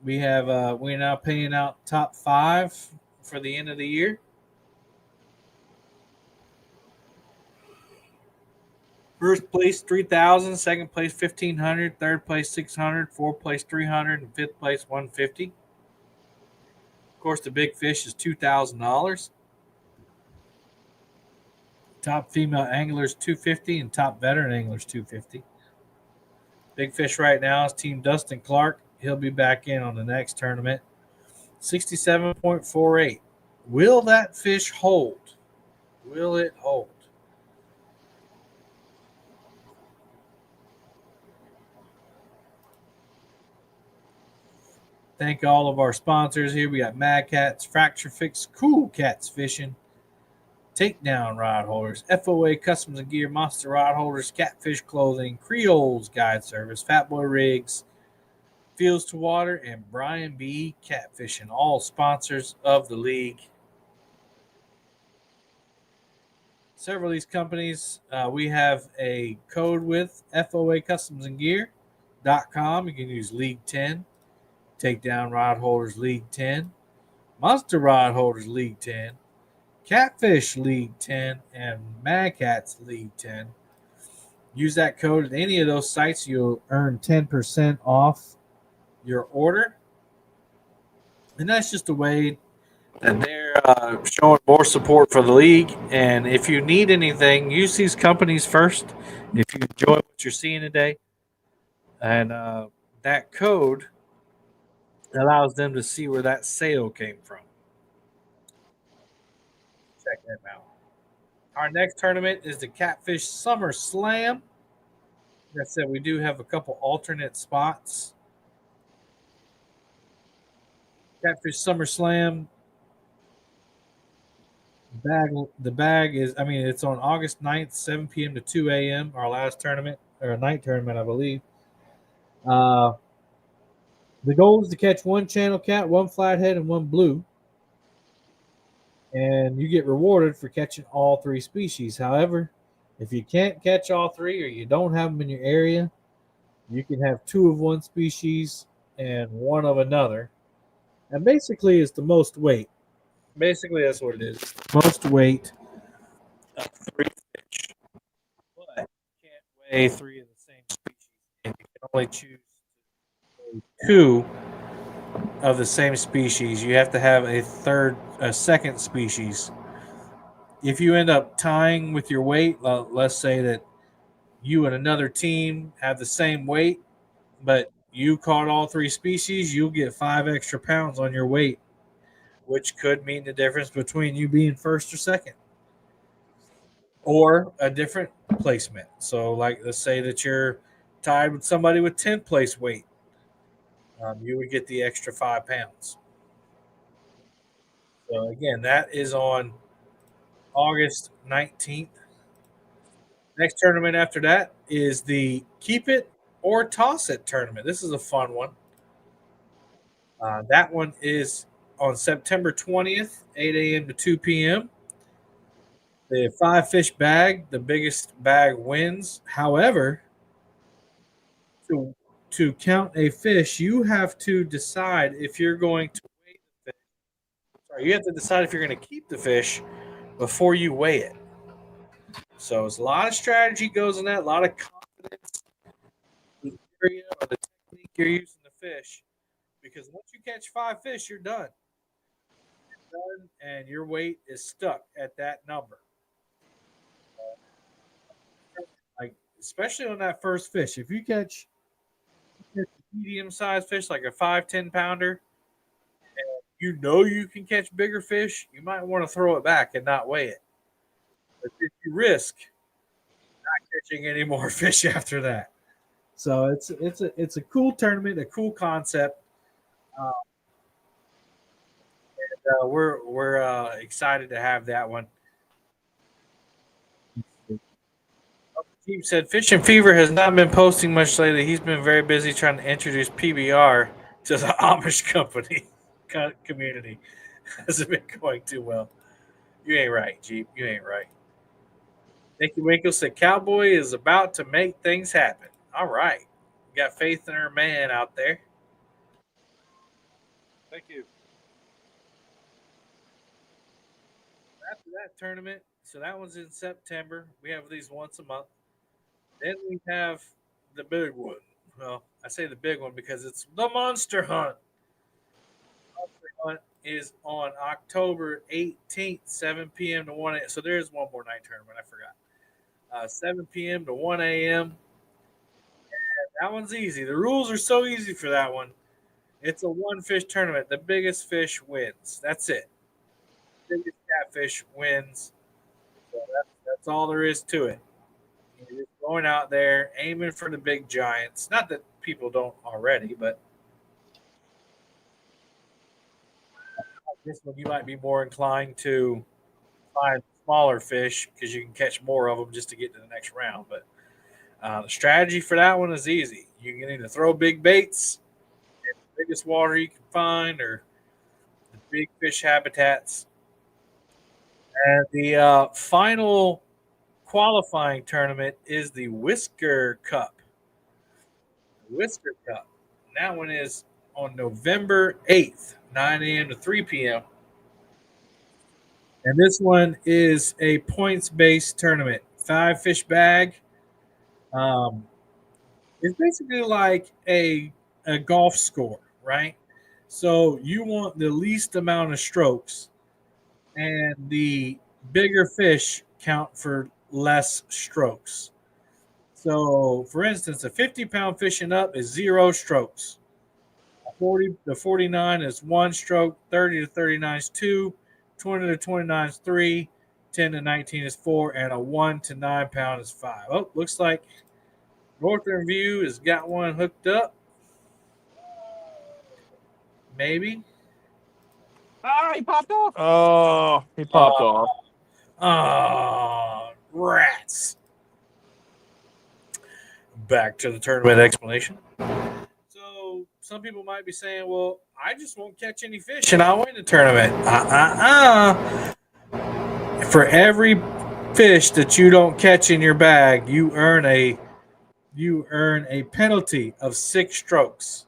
We have we're now paying out top 5 for the end of the year. First place 3,000, second place 1,500, third place 600, fourth place 300, and fifth place 150. Of course, the big fish is $2,000. Top female anglers $250, and top veteran anglers $250. Big fish right now is Team Dustin Clark. He'll be back in on the next tournament. 67.48. Will that fish hold? Will it hold? Thank all of our sponsors here. We got Mad Cats, Fracturefix, Kool Catfishing, Takedown Rod Holders, FOA Customs and Gear, Monster Rod Holders, Catfish Clothing, Creole's Guide Service, Fatboy Rigs, Fields to Water, and Brian B. Catfishing, all sponsors of the league. Several of these companies we have a code with, FOA Customs and Gear.com. You can use League 10. Takedown Rod Holders League 10, Monster Rod Holders League 10, Catfish League 10, and Mad Cats League 10. Use that code at any of those sites. You'll earn 10% off your order. And that's just a way that they're showing more support for the league. And if you need anything, use these companies first. If you enjoy what you're seeing today. And that code allows them to see where that sale came from. Check that out. Our next tournament is the Catfish Summer Slam. Like I said, we do have a couple alternate spots. Catfish Summer Slam The bag is, I mean, it's on August 9th, 7 p.m. to 2 a.m., our last tournament, or night tournament, I believe. The goal is to catch one channel cat, one flathead, and one blue. And you get rewarded for catching all three species. However, if you can't catch all three or you don't have them in your area, you can have two of one species and one of another. And basically, it's the most weight. Basically, that's what it is. Most weight of three fish. But you can't weigh three of the same species. And you can only choose two of the same species. You have to have a second species. If you end up tying with your weight, let's say that you and another team have the same weight, but you caught all three species, you'll get 5 extra pounds on your weight, which could mean the difference between you being first or second, or a different placement. So, like, let's say that you're tied with somebody with 10th place weight, you would get the extra 5 pounds. So, again, that is on August 19th. Next tournament after that is the Keep It or Toss It tournament. This is a fun one. That one is on September 20th, 8 a.m. to 2 p.m. The 5-fish bag, the biggest bag wins. However, to count a fish, you have to decide if you're going to weigh the fish. Sorry, you have to decide if you're going to keep the fish before you weigh it. So there's a lot of strategy goes in that, a lot of confidence in the area or the technique you're using to fish. Because once you catch 5 fish, you're done. You're done, and your weight is stuck at that number. Like, especially on that first fish, if you catch a medium-sized fish like a 5-10 pounder, and you know you can catch bigger fish, you might want to throw it back and not weigh it. But if you risk not catching any more fish after that. So it's a cool tournament, a cool concept. And we're excited to have that one. Team said Fishing Fever has not been posting much lately. He's been very busy trying to introduce PBR to the Amish company community. Hasn't been going too well. You ain't right, Jeep. You ain't right. Nicky Winkle said Cowboy is about to make things happen. All right. Got faith in our man out there. Thank you. After that tournament, so that one's in September. We have these once a month. Then we have the big one. Well, I say the big one because it's the Monster Hunt. Monster Hunt is on October 18th, 7 p.m. to 1 a.m. So there's one more night tournament. I forgot. 7 p.m. to 1 a.m. And that one's easy. The rules are so easy for that one. It's a one-fish tournament. The biggest fish wins. That's it. The biggest catfish wins. So that's all there is to it. You're just going out there, aiming for the big giants. Not that people don't already, but this one you might be more inclined to find smaller fish because you can catch more of them just to get to the next round. But the strategy for that one is easy. You can either throw big baits in the biggest water you can find or the big fish habitats. And the final qualifying tournament is the Whisker Cup. The Whisker Cup. And that one is on November 8th, 9 a.m. to 3 p.m. And this one is a points-based tournament. 5-fish bag. It's basically like a golf score, right? So you want the least amount of strokes, and the bigger fish count for less strokes. So, for instance, a 50-pound fish and up is 0 strokes. 40 to 49 is 1 stroke. 30 to 39 is 2. 20 to 29 is 3. 10 to 19 is 4. And a 1 to 9 pound is 5. Oh, looks like Northern View has got one hooked up. Maybe. Ah, he popped off. Oh, he popped off. Oh, rats. Back to the tournament explanation. So some people might be saying, well, I just won't catch any fish and I'll win the tournament. For every fish that you don't catch in your bag, you earn a penalty of 6 strokes.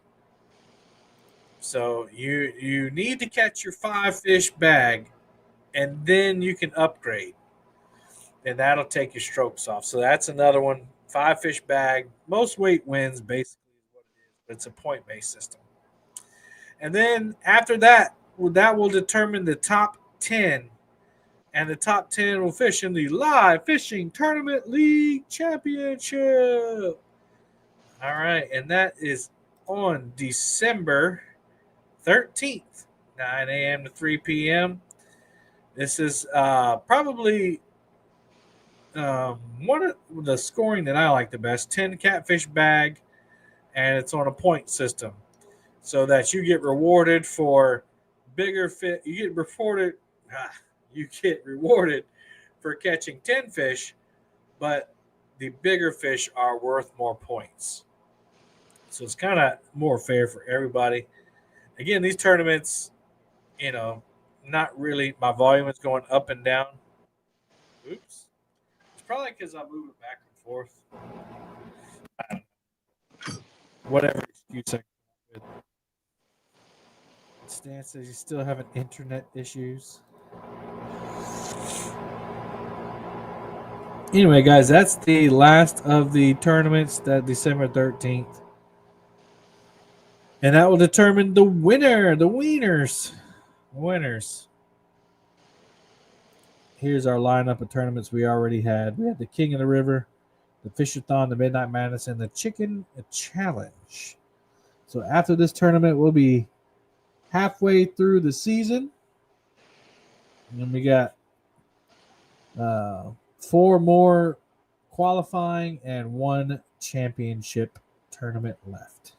So you need to catch your 5 fish bag, and then you can upgrade, and that'll take your strokes off. So that's another one. 5 fish bag, most weight wins, basically is what it is. But it's a point-based system. And then after that will determine the top 10, and the top 10 will fish in the Live Fishing Tournament League Championship. All right, and that is on December 13th, 9 a.m. to 3 p.m. This is probably one of the scoring that I like the best. 10 catfish bag, and it's on a point system, so that you get rewarded for bigger fish. You get rewarded for catching 10 fish, but the bigger fish are worth more points. So it's kind of more fair for everybody. Again, these tournaments, not really. My volume is going up and down. Oops. It's probably because I move it back and forth. Whatever excuse I come up with. Stan says you still having internet issues. Anyway, guys, that's the last of the tournaments, that December 13th. And that will determine the winner, the winners. Here's our lineup of tournaments we already had. We had the King of the River, the Fishathon, the Midnight Madness, and the Chicken Challenge. So after this tournament, we'll be halfway through the season. And we got 4 more qualifying and 1 championship tournament left.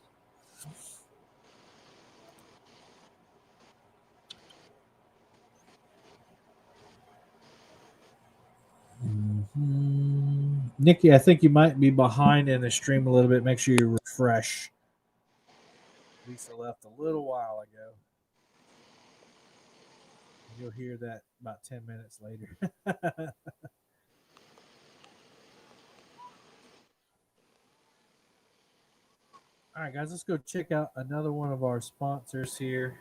Nikki, I think you might be behind in the stream a little bit. Make sure you refresh. Lisa left a little while ago. You'll hear that about 10 minutes later. All right, guys, let's go check out another one of our sponsors here.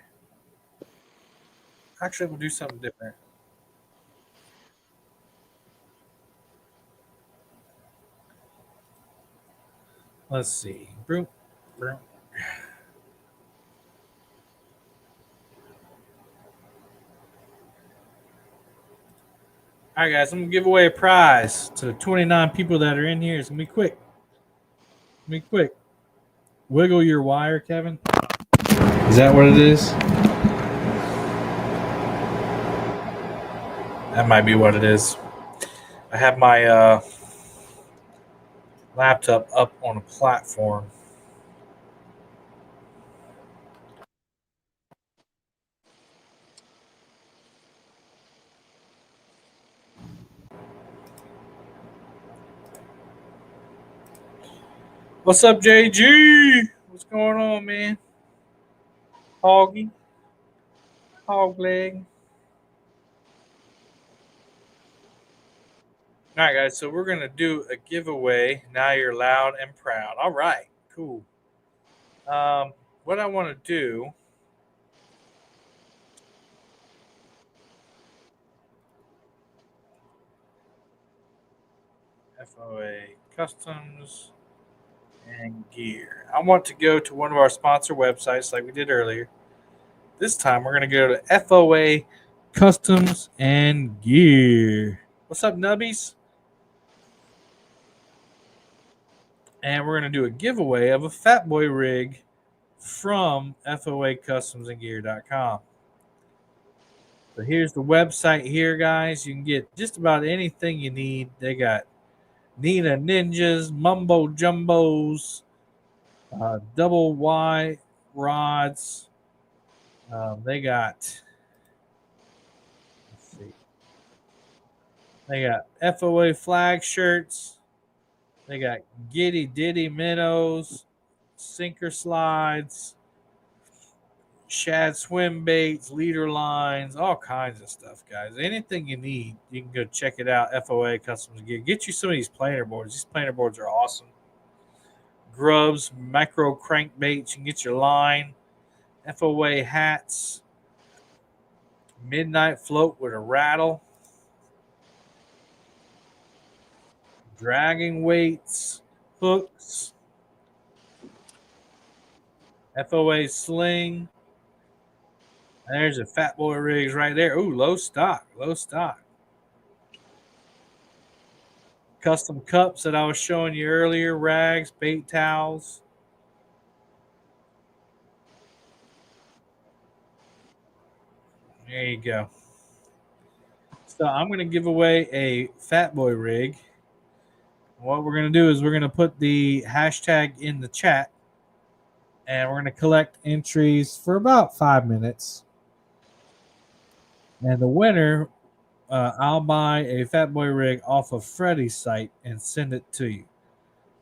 Actually, we'll do something different. Let's see. Broom. All right, guys, I'm going to give away a prize to the 29 people that are in here. It's going to be quick. Wiggle your wire, Kevin. Is that what it is? That might be what it is. I have my laptop up on a platform. What's up, JG? What's going on, man? Hoggy? Hog leg? All right, guys, so we're going to do a giveaway. Now you're loud and proud. All right, cool. What I want to do... FOA Customs and Gear. I want to go to one of our sponsor websites like we did earlier. This time we're going to go to FOA Customs and Gear. What's up, nubbies? And we're going to do a giveaway of a Fat Boy rig from FOACustomsandGear.com. So here's the website here, guys. You can get just about anything you need. They got Nina Ninjas, Mumbo Jumbos, double Y rods. They got, let's see, They got FOA flag shirts. They got Giddy Diddy minnows, sinker slides, shad swim baits, leader lines, all kinds of stuff, guys. Anything you need, you can go check it out. FOA Customs Gear. Get you some of these planer boards. These planer boards are awesome. Grubs, micro crankbaits. You can get your line. FOA hats. Midnight float with a rattle. Dragging weights, hooks. FOA sling. There's a Fat Boy rigs right there. Ooh, low stock, low stock. Custom cups that I was showing you earlier, rags, bait towels. There you go. So I'm going to give away a Fat Boy rig. What we're going to do is we're going to put the hashtag in the chat, and we're going to collect entries for about 5 minutes. And the winner, I'll buy a Fat Boy rig off of Freddie's site and send it to you.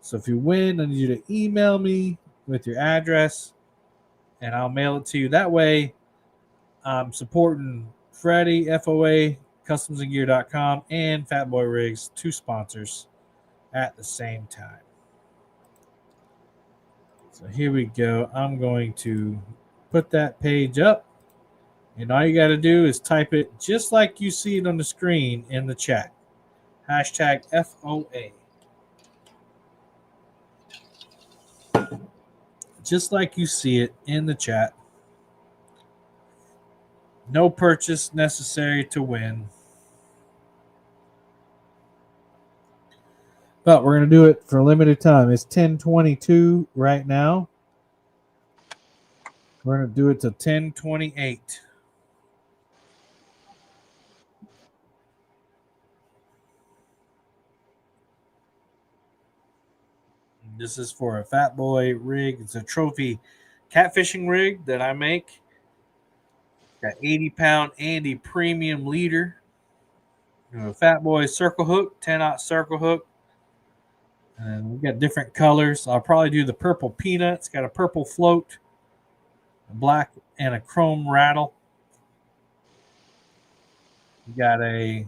So if you win, I need you to email me with your address, and I'll mail it to you. That way, I'm supporting Freddie, FOA, customsandgear.com, and Fat Boy Rigs, 2 sponsors at the same time. So here we go. I'm going to put that page up, and all you got to do is type it just like you see it on the screen in the chat. Hashtag FOA. Just like you see it in the chat. No purchase necessary to win. But we're going to do it for a limited time. It's 10:22 right now. We're going to do it to 10:28. This is for a Fat Boy rig. It's a trophy catfishing rig that I make. Got 80-pound Andy premium leader. A Fat Boy circle hook, 10-aught circle hook. And we got different colors. I'll probably do the purple peanut. It's got a purple float, a black, and a chrome rattle. You got a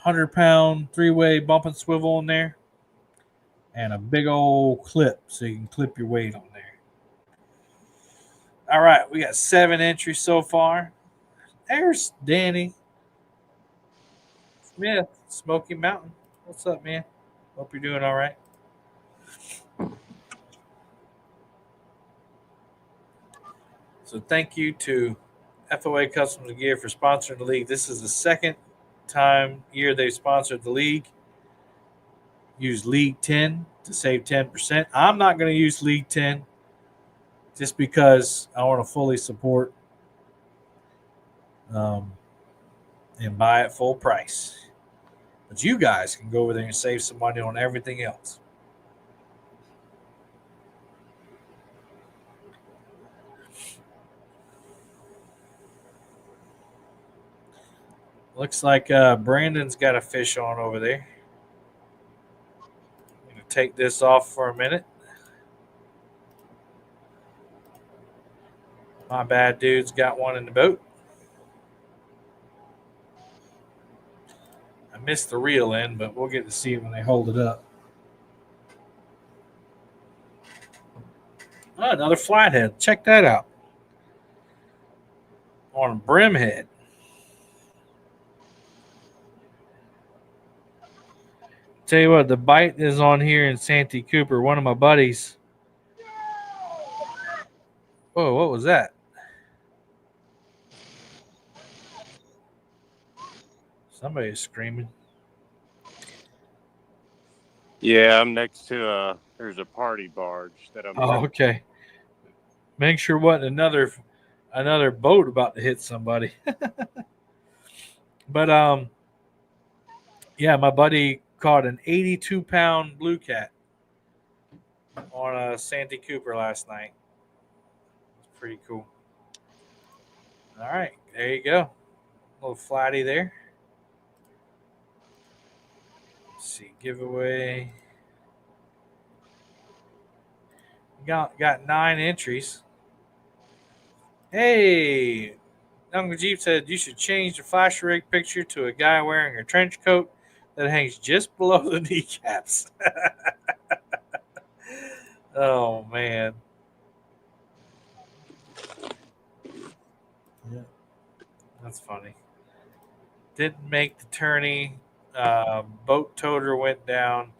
100-pound 3-way bump and swivel in there, and a big old clip so you can clip your weight on there. All right, we got 7 entries so far. There's Danny Smith, Smoky Mountain. What's up, man? Hope you're doing all right. So thank you to FOA Customs and Gear for sponsoring the league. This is the second year they've sponsored the league. Use League 10 to save 10%. I'm not going to use League 10 just because I want to fully support and buy at full price. But you guys can go over there and save some money on everything else. Looks like Brandon's got a fish on over there. I'm going to take this off for a minute. My bad, dude's got one in the boat. I missed the reel in, but we'll get to see it when they hold it up. Oh, another flathead. Check that out. On a brimhead. Tell you what, the bite is on here in Santee Cooper. One of my buddies. Whoa, what was that? Somebody's screaming. Yeah, I'm next to there's a party barge that I'm. Oh, okay. Make sure wasn't another boat about to hit somebody. But yeah, my buddy caught an 82-pound blue cat on a Santee Cooper last night. It's pretty cool. All right, there you go. A little flatty there. see, giveaway. Got 9 entries. Hey, Uncle Jeep said you should change the flash rig picture to a guy wearing a trench coat that hangs just below the kneecaps. Oh man. Yeah, that's funny. Didn't make the tourney. Boat toter went down,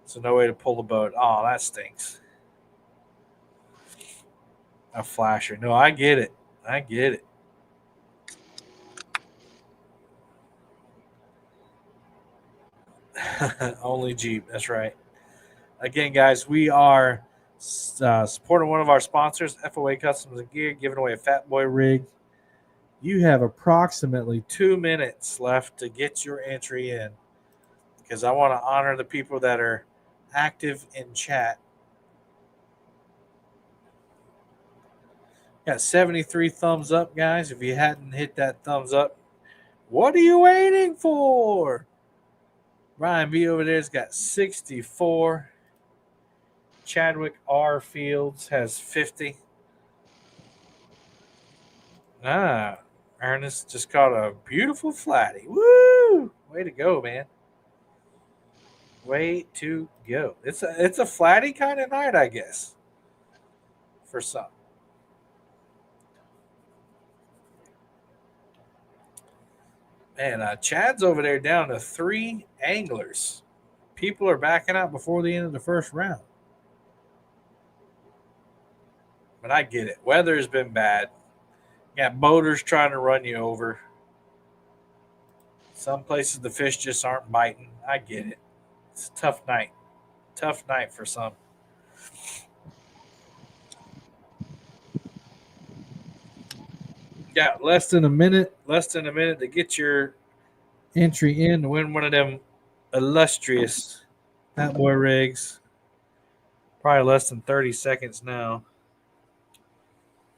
so no way to pull the boat. Oh, that stinks. A flasher. No, I get it. I get it. Only Jeep. That's right. Again, guys, we are supporting one of our sponsors, FOA Customs and Gear, giving away a Fat Boy rig. You have approximately 2 minutes left to get your entry in, because I want to honor the people that are active in chat. Got 73 thumbs up, guys. If you hadn't hit that thumbs up, what are you waiting for? Brian B over there's got 64. Chadwick R. Fields has 50. Ernest just caught a beautiful flatty. Woo! Way to go, man. Way to go. It's a flatty kind of night, I guess, for some. And Chad's over there down to 3 anglers. People are backing out before the end of the first round. But I get it. Weather's been bad. Got boaters trying to run you over. Some places the fish just aren't biting. I get it. It's a tough night. Tough night for some. Got less than a minute to get your entry in to win one of them illustrious Fat Boy rigs. Probably less than 30 seconds now.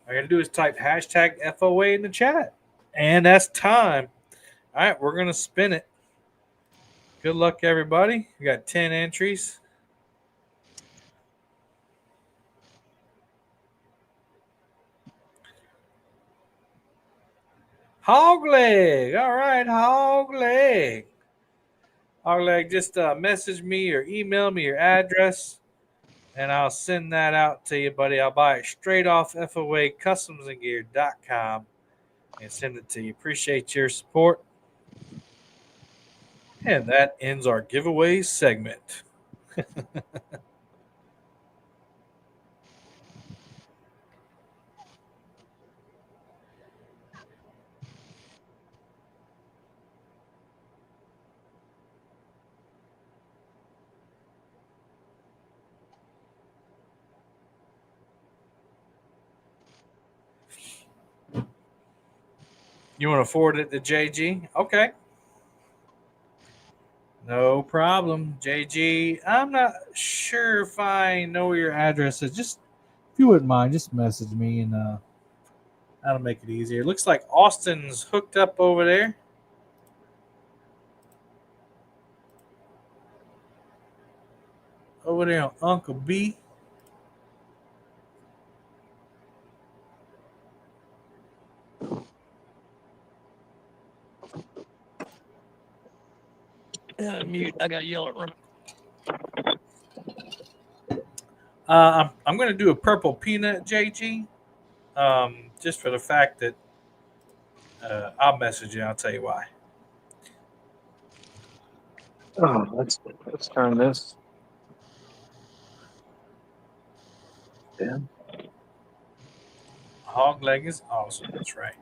All I got to do is type hashtag FOA in the chat. And that's time. All right, we're going to spin it. Good luck, everybody. We got 10 entries. Hogleg. All right, Hogleg. Hogleg, just message me or email me your address, and I'll send that out to you, buddy. I'll buy it straight off FOAcustomsandgear.com and send it to you. Appreciate your support. And that ends our giveaway segment. You want to forward it to JG? Okay. No problem, JG. I'm not sure if I know where your address is. Just, if you wouldn't mind, just message me, and that'll make it easier. It looks like Austin's hooked up over there. Over there on Uncle B. Mute. I got to yell at Ron. I'm going to do a purple peanut, JG, just for the fact that I'll message you. I'll tell you why. Oh, let's turn this. Yeah. Hog leg is awesome. That's right.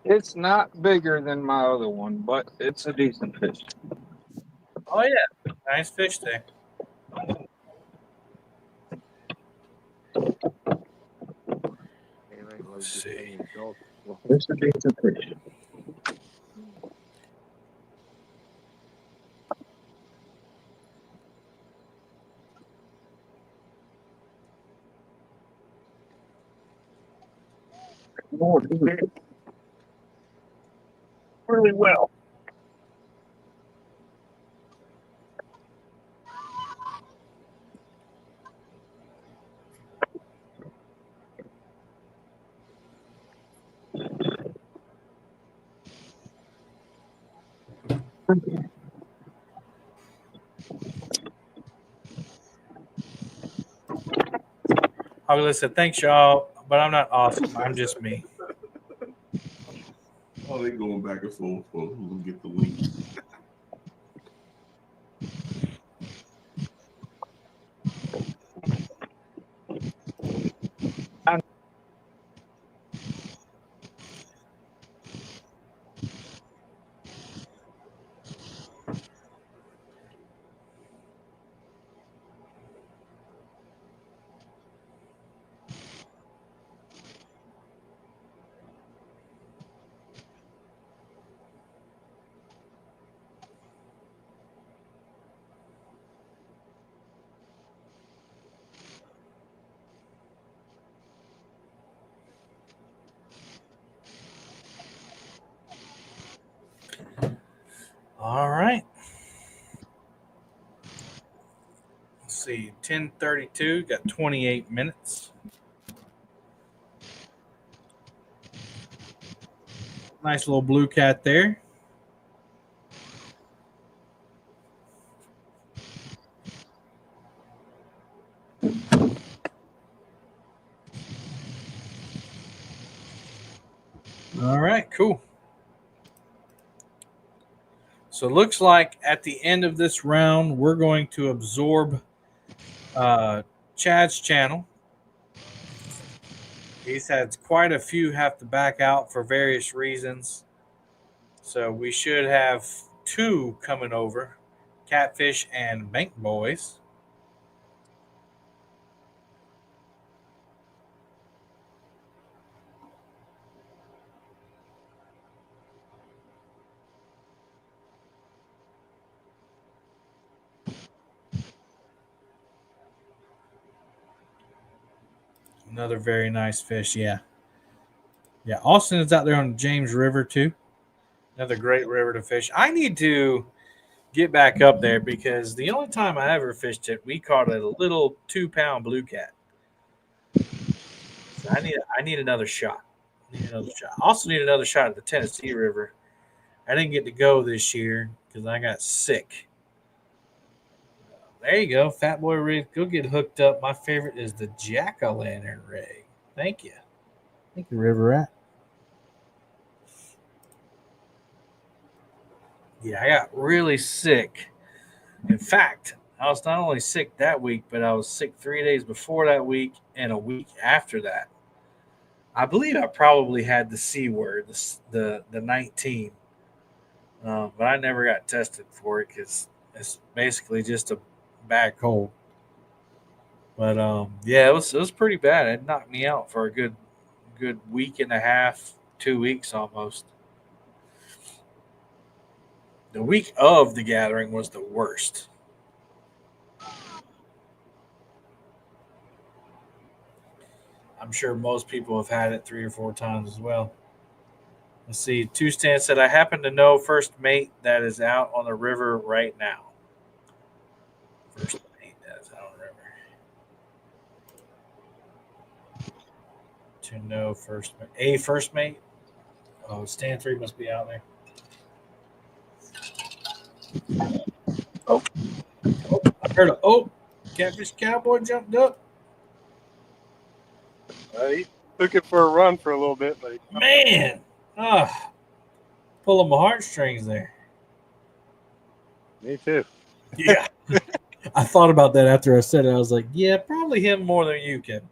It's not bigger than my other one, but it's a decent fish. Oh, yeah. Nice fish there. Let's see. It's a decent fish. really well. Oh, listen, thanks y'all, but I'm not awesome. I'm just me. Oh, they going back and forth for who will get the link. All right. Let's see, 10:32. Got 28 minutes. Nice little blue cat there. All right, cool. So it looks like at the end of this round, we're going to absorb Chad's channel. He's had quite a few have to back out for various reasons. So we should have 2 coming over, Catfish and Bank Boys. Another very nice fish, yeah. Yeah, Austin is out there on the James River too. Another great river to fish. I need to get back up there because the only time I ever fished it, we caught a little 2-pound blue cat. So I need another shot. I also need another shot at the Tennessee River. I didn't get to go this year because I got sick. There you go, Fat Boy Rig. Go get hooked up. My favorite is the Jack-o'-lantern rig. Thank you. Thank you, River Rat. Yeah, I got really sick. In fact, I was not only sick that week, but I was sick 3 days before that week and a week after that. I believe I probably had the C word, the 19. But I never got tested for it because it's basically just a bad cold. But yeah, it was pretty bad. It knocked me out for a good week and a half, 2 weeks almost. The week of the gathering was the worst. I'm sure most people have had it 3 or 4 times as well. Let's see. Two Stan said, I happen to know first mate that is out on the river right now. First mate that is out on the river. To know first mate. A first mate? Oh, Stan 3 must be out there. Oh, I heard a Catfish Cowboy jumped up. He took it for a run for a little bit, but Man, pulling my heartstrings there. Me too. Yeah. I thought about that after I said it. I was like, yeah, probably him more than you, Kevin.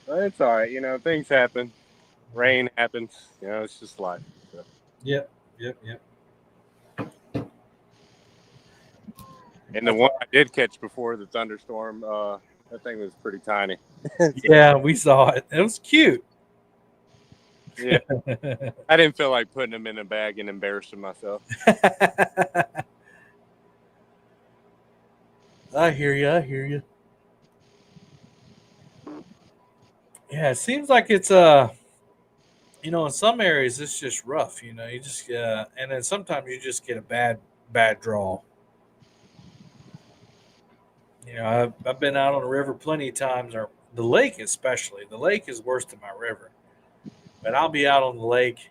It's all right. You know, things happen. Rain happens. You know, it's just life. So. Yep. And the one I did catch before the thunderstorm, that thing was pretty tiny. Yeah, we saw it. It was cute. Yeah. I didn't feel like putting them in a bag and embarrassing myself. I hear you. Yeah, it seems like it's In some areas it's just rough. You just and then sometimes you just get a bad draw. I've been out on the river plenty of times, or the lake especially. The lake is worse than my river, but I'll be out on the lake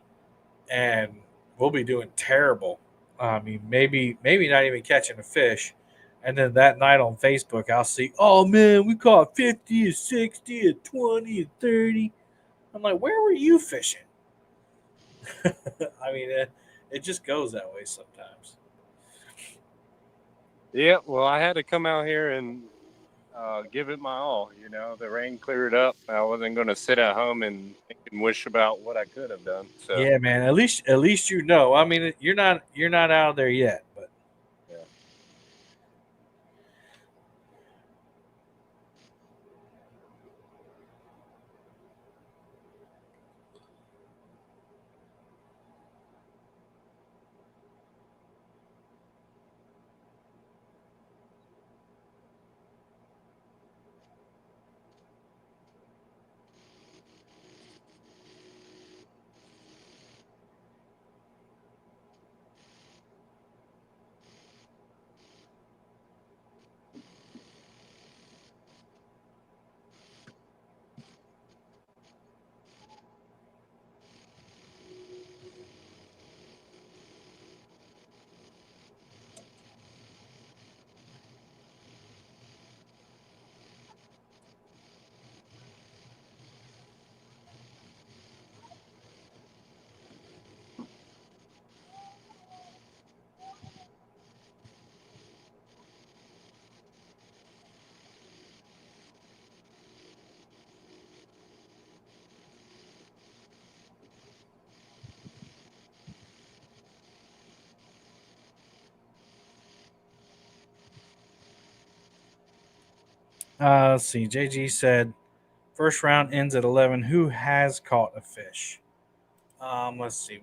and we'll be doing terrible. I mean, maybe not even catching a fish. And then that night on Facebook, I'll see, oh man, we caught 50 and 60 and 20 and 30. I'm like, where were you fishing? I mean, it just goes that way sometimes. Yeah, well, I had to come out here and give it my all. The rain cleared up. I wasn't going to sit at home and think and wish about what I could have done. So Yeah, man. At least I mean, you're not out there yet, but yeah. let's see. JG said first round ends at 11. Who has caught a fish? Let's see.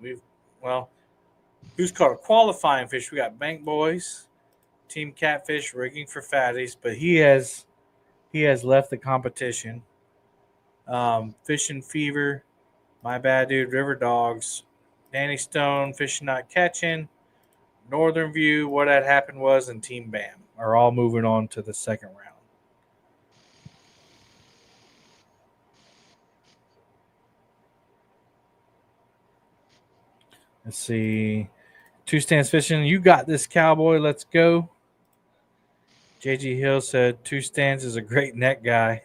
Who's caught a qualifying fish? We got Bank Boys, Team Catfish, rigging for fatties, but he has left the competition. Fishing Fever, My Bad Dude, River Dogs, Danny Stone, Fishing Not Catching, Northern View, What Had Happened Was, and Team Bam are all moving on to the second round. Let's see. Two Stands Fishing, you got this, cowboy. Let's go. JG Hill said Two Stands is a great net guy.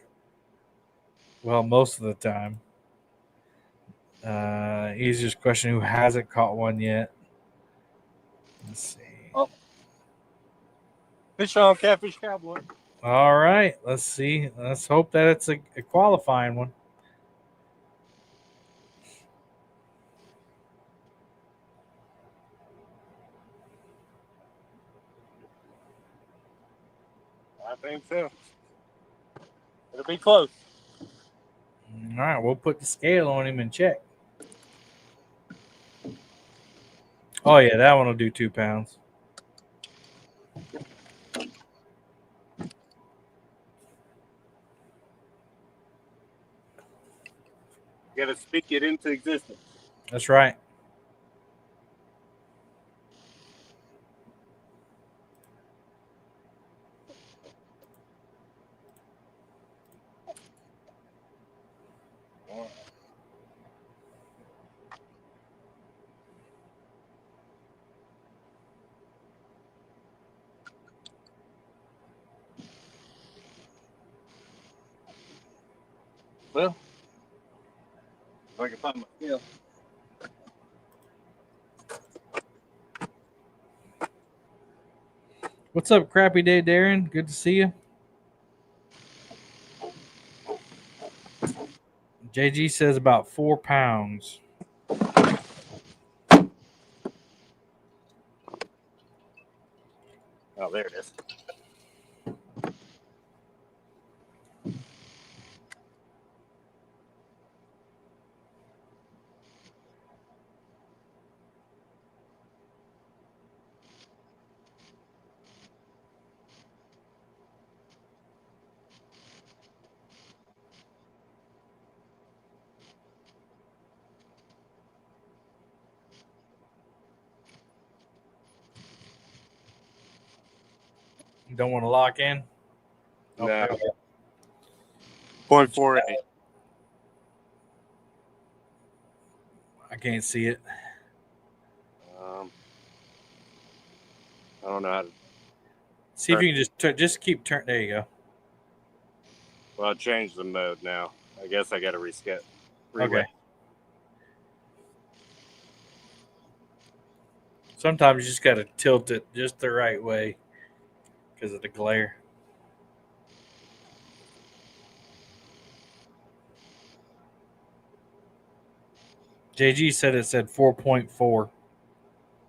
Well, most of the time. Easiest question, who hasn't caught one yet? Let's see. Oh. Fish on, Catfish Cowboy. All right. Let's see. Let's hope that it's a qualifying one. I think so. It'll be close. All right. We'll put the scale on him and check. Oh, yeah. That one will do 2 pounds. You got to speak it into existence. That's right. Well, if I can find my scale. What's up, Crappy Day, Darren? Good to see you. JG says about 4 pounds. Oh, there it is. You don't want to lock in? No. Okay. 0.48. I can't see it. I don't know how to. See if you can just keep turning. There you go. Well, I changed the mode now. I guess I got to reset. Okay. Sometimes you just got to tilt it just the right way because of the glare. JG said it said 4.4.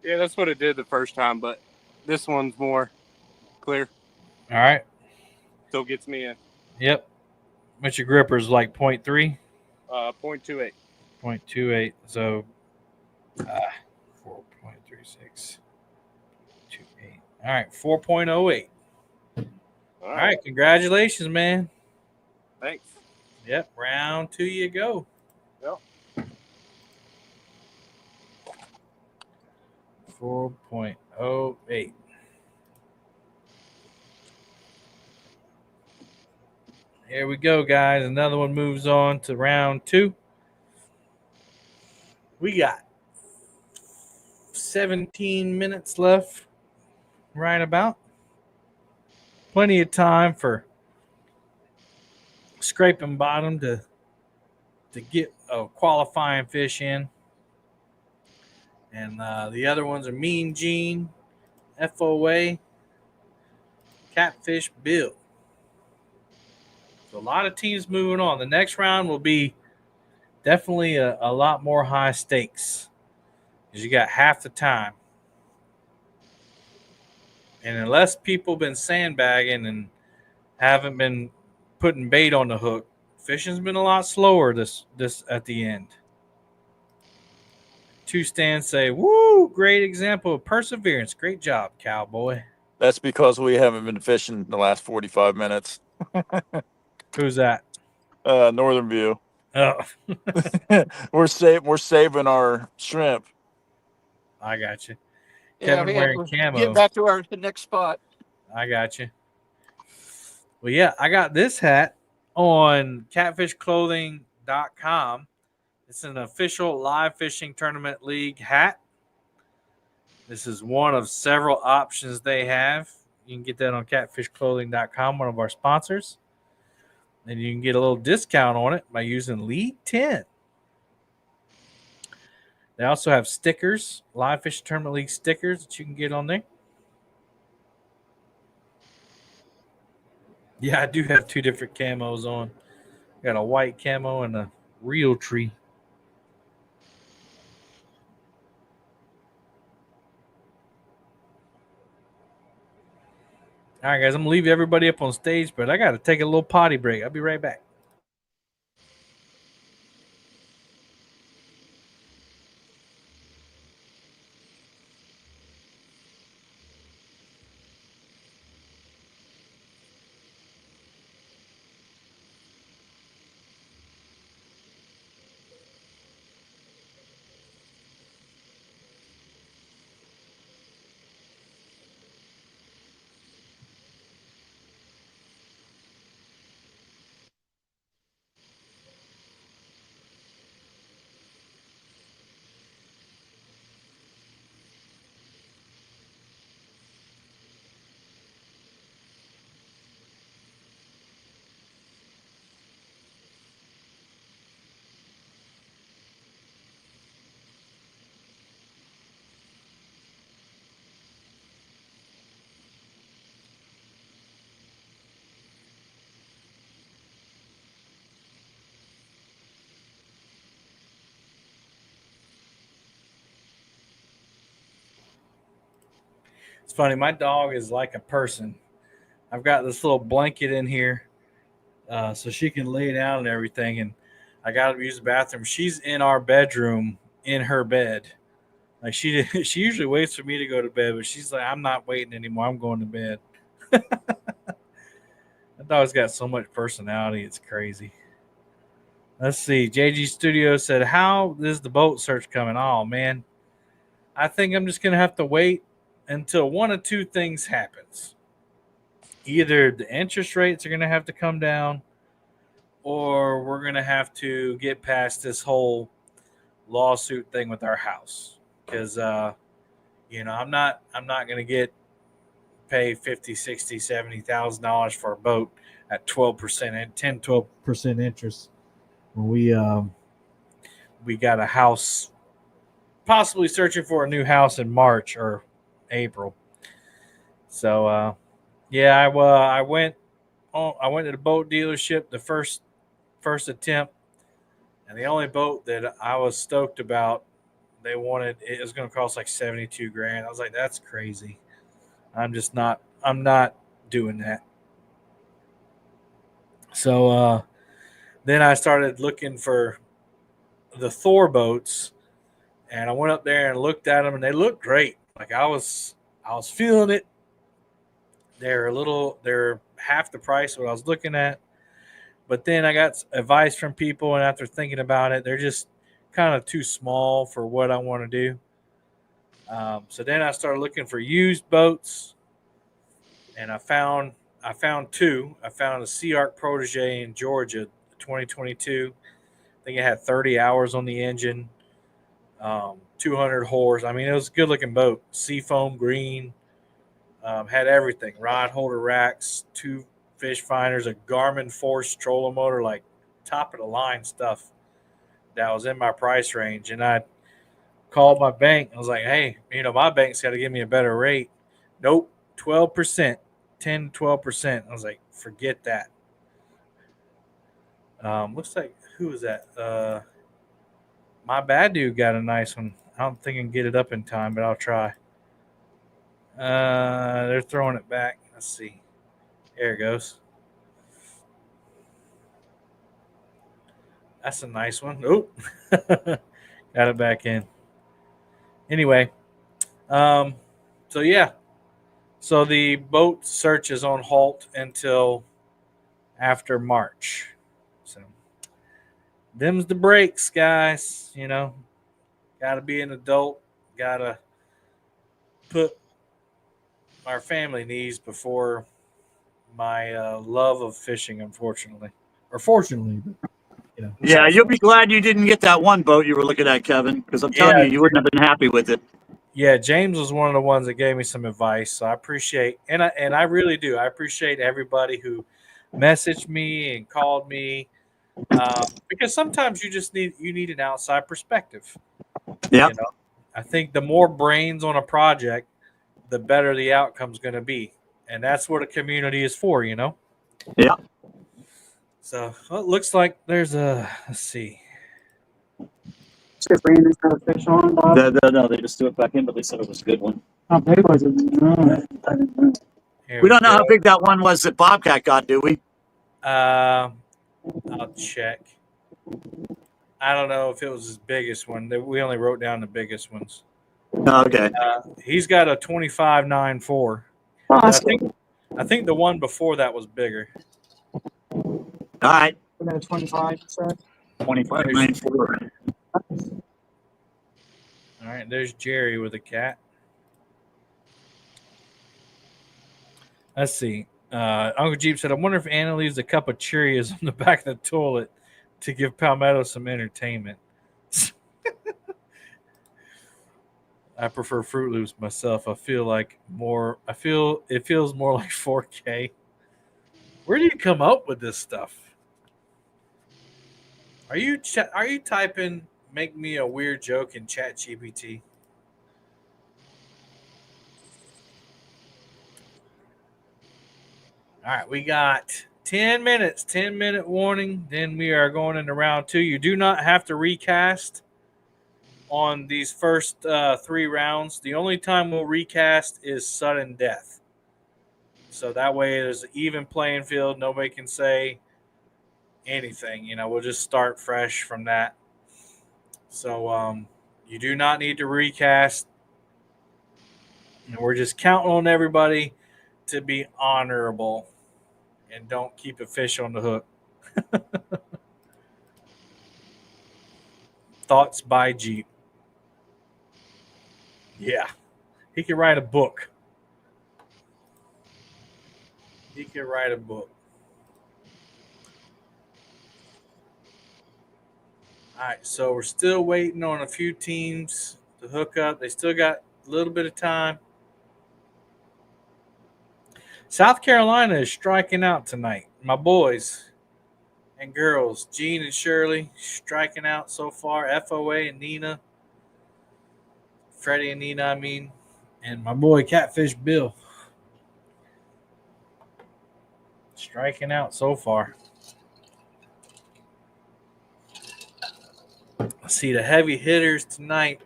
Yeah, that's what it did the first time, but this one's more clear. All right. Still gets me in. Yep. But your gripper's like 0.3? 0.28. 0.28. So 4.36. 28. All right. 4.08. All right. Congratulations, man. Thanks. Yep. Round 2 you go. Yep. 4.08. Here we go, guys. Another one moves on to round 2. We got 17 minutes left, right about. Plenty of time for scraping bottom to get a qualifying fish in. And the other ones are Mean Gene, FOA, Catfish, Bill. So a lot of teams moving on. The next round will be definitely a lot more high stakes because you got half the time. And unless people been sandbagging and haven't been putting bait on the hook, fishing's been a lot slower this at the end. Two stands say, woo, great example of perseverance. Great job, cowboy. That's because we haven't been fishing the last 45 minutes. Who's that? Northern View. Oh. we're saving our shrimp. I got you. Yeah, Kevin wearing camo. Get back to the next spot. I got you. Well, yeah, I got this hat on catfishclothing.com. It's an official live fishing tournament league hat. This is one of several options they have. You can get that on catfishclothing.com, one of our sponsors. And you can get a little discount on it by using League 10. They also have stickers, live fishing tournament league stickers that you can get on there. Yeah, I do have 2 different camos on. Got a white camo and a real tree. All right, guys, I'm going to leave everybody up on stage, but I got to take a little potty break. I'll be right back. It's funny. My dog is like a person. I've got this little blanket in here so she can lay down and everything. And I got to use the bathroom. She's in our bedroom in her bed. Like she usually waits for me to go to bed, but she's like, I'm not waiting anymore. I'm going to bed. That dog's got so much personality. It's crazy. Let's see. JG Studio said, how is the boat search coming? Oh, man. I think I'm just going to have to wait until one of 2 things happens. either the interest rates are going to have to come down, or we're going to have to get past this whole lawsuit thing with our house. Because I'm not going to pay $50,000, $60,000, $70,000 for a boat at 12% and 10-12% interest when we got a house, possibly searching for a new house in March or April. So I went to the boat dealership the first attempt, and the only boat that I was stoked about, it was going to cost like $72,000. I was like, that's crazy. I'm not doing that. So then I started looking for the Thor boats, and I went up there and looked at them, and they looked great. Like I was feeling it. They're half the price of what I was looking at. But then I got advice from people, and after thinking about it, they're just kind of too small for what I want to do. So then I started looking for used boats, and I found two. I found a Sea Arc Protege in Georgia, 2022. I think it had 30 hours on the engine, 200 horse. I mean, it was a good-looking boat. Seafoam green, had everything. Rod holder racks, 2 fish finders, a Garmin Force trolling motor, like top-of-the-line stuff that was in my price range. And I called my bank. I was like, hey, my bank's got to give me a better rate. Nope, 12%, 10, 12%. I was like, forget that. Looks like, who was that? My bad dude got a nice one. I don't think I can get it up in time, but I'll try. They're throwing it back. Let's see. There it goes. That's a nice one. Oh, got it back in. Anyway, so yeah. So the boat search is on halt until after March. So them's the breaks, guys. Got to be an adult. Got to put our family needs before my love of fishing, unfortunately. Or fortunately, but, Yeah, you'll be glad you didn't get that one boat you were looking at, Kevin, because I'm telling you wouldn't have been happy with it. Yeah, James was one of the ones that gave me some advice. So I appreciate, and I really do. I appreciate everybody who messaged me and called me, because sometimes you need an outside perspective. Yeah. I think the more brains on a project, the better the outcome's going to be, and that's what a community is for. Yeah. So it looks like there's let's see. Is Brandon got a fish on, Bob? No, they just threw it back in, but they said it was a good one. How big was it? We don't know how big that one was that Bobcat got, do we? I'll check. I don't know if it was his biggest one. We only wrote down the biggest ones. Okay. He's got a 25.94. Oh, I think the one before that was bigger. All right. We got a 25, sir. 25.94. All right, there's Jerry with a cat. Let's see. Uncle Jeep said, I wonder if Anna leaves a cup of Cheerios on the back of the toilet to give Palmetto some entertainment. I prefer Fruit Loops myself. I feel it feels more like 4K. Where do you come up with this stuff? Are you typing make me a weird joke in ChatGPT? All right, we got 10 minutes, 10-minute warning. Then we are going into round 2. You do not have to recast on these first 3 rounds. The only time we'll recast is sudden death. So that way there's an even playing field. Nobody can say anything. We'll just start fresh from that. So you do not need to recast. And we're just counting on everybody to be honorable and don't keep a fish on the hook. Thoughts by Jeep. Yeah. He could write a book. He could write a book. All right, so we're still waiting on a few teams to hook up. They still got a little bit of time. South Carolina is striking out tonight. My boys and girls, Gene and Shirley, striking out so far. FOA and Nina. Freddie and Nina, I mean. And my boy Catfish Bill. Striking out so far. Let's see the heavy hitters tonight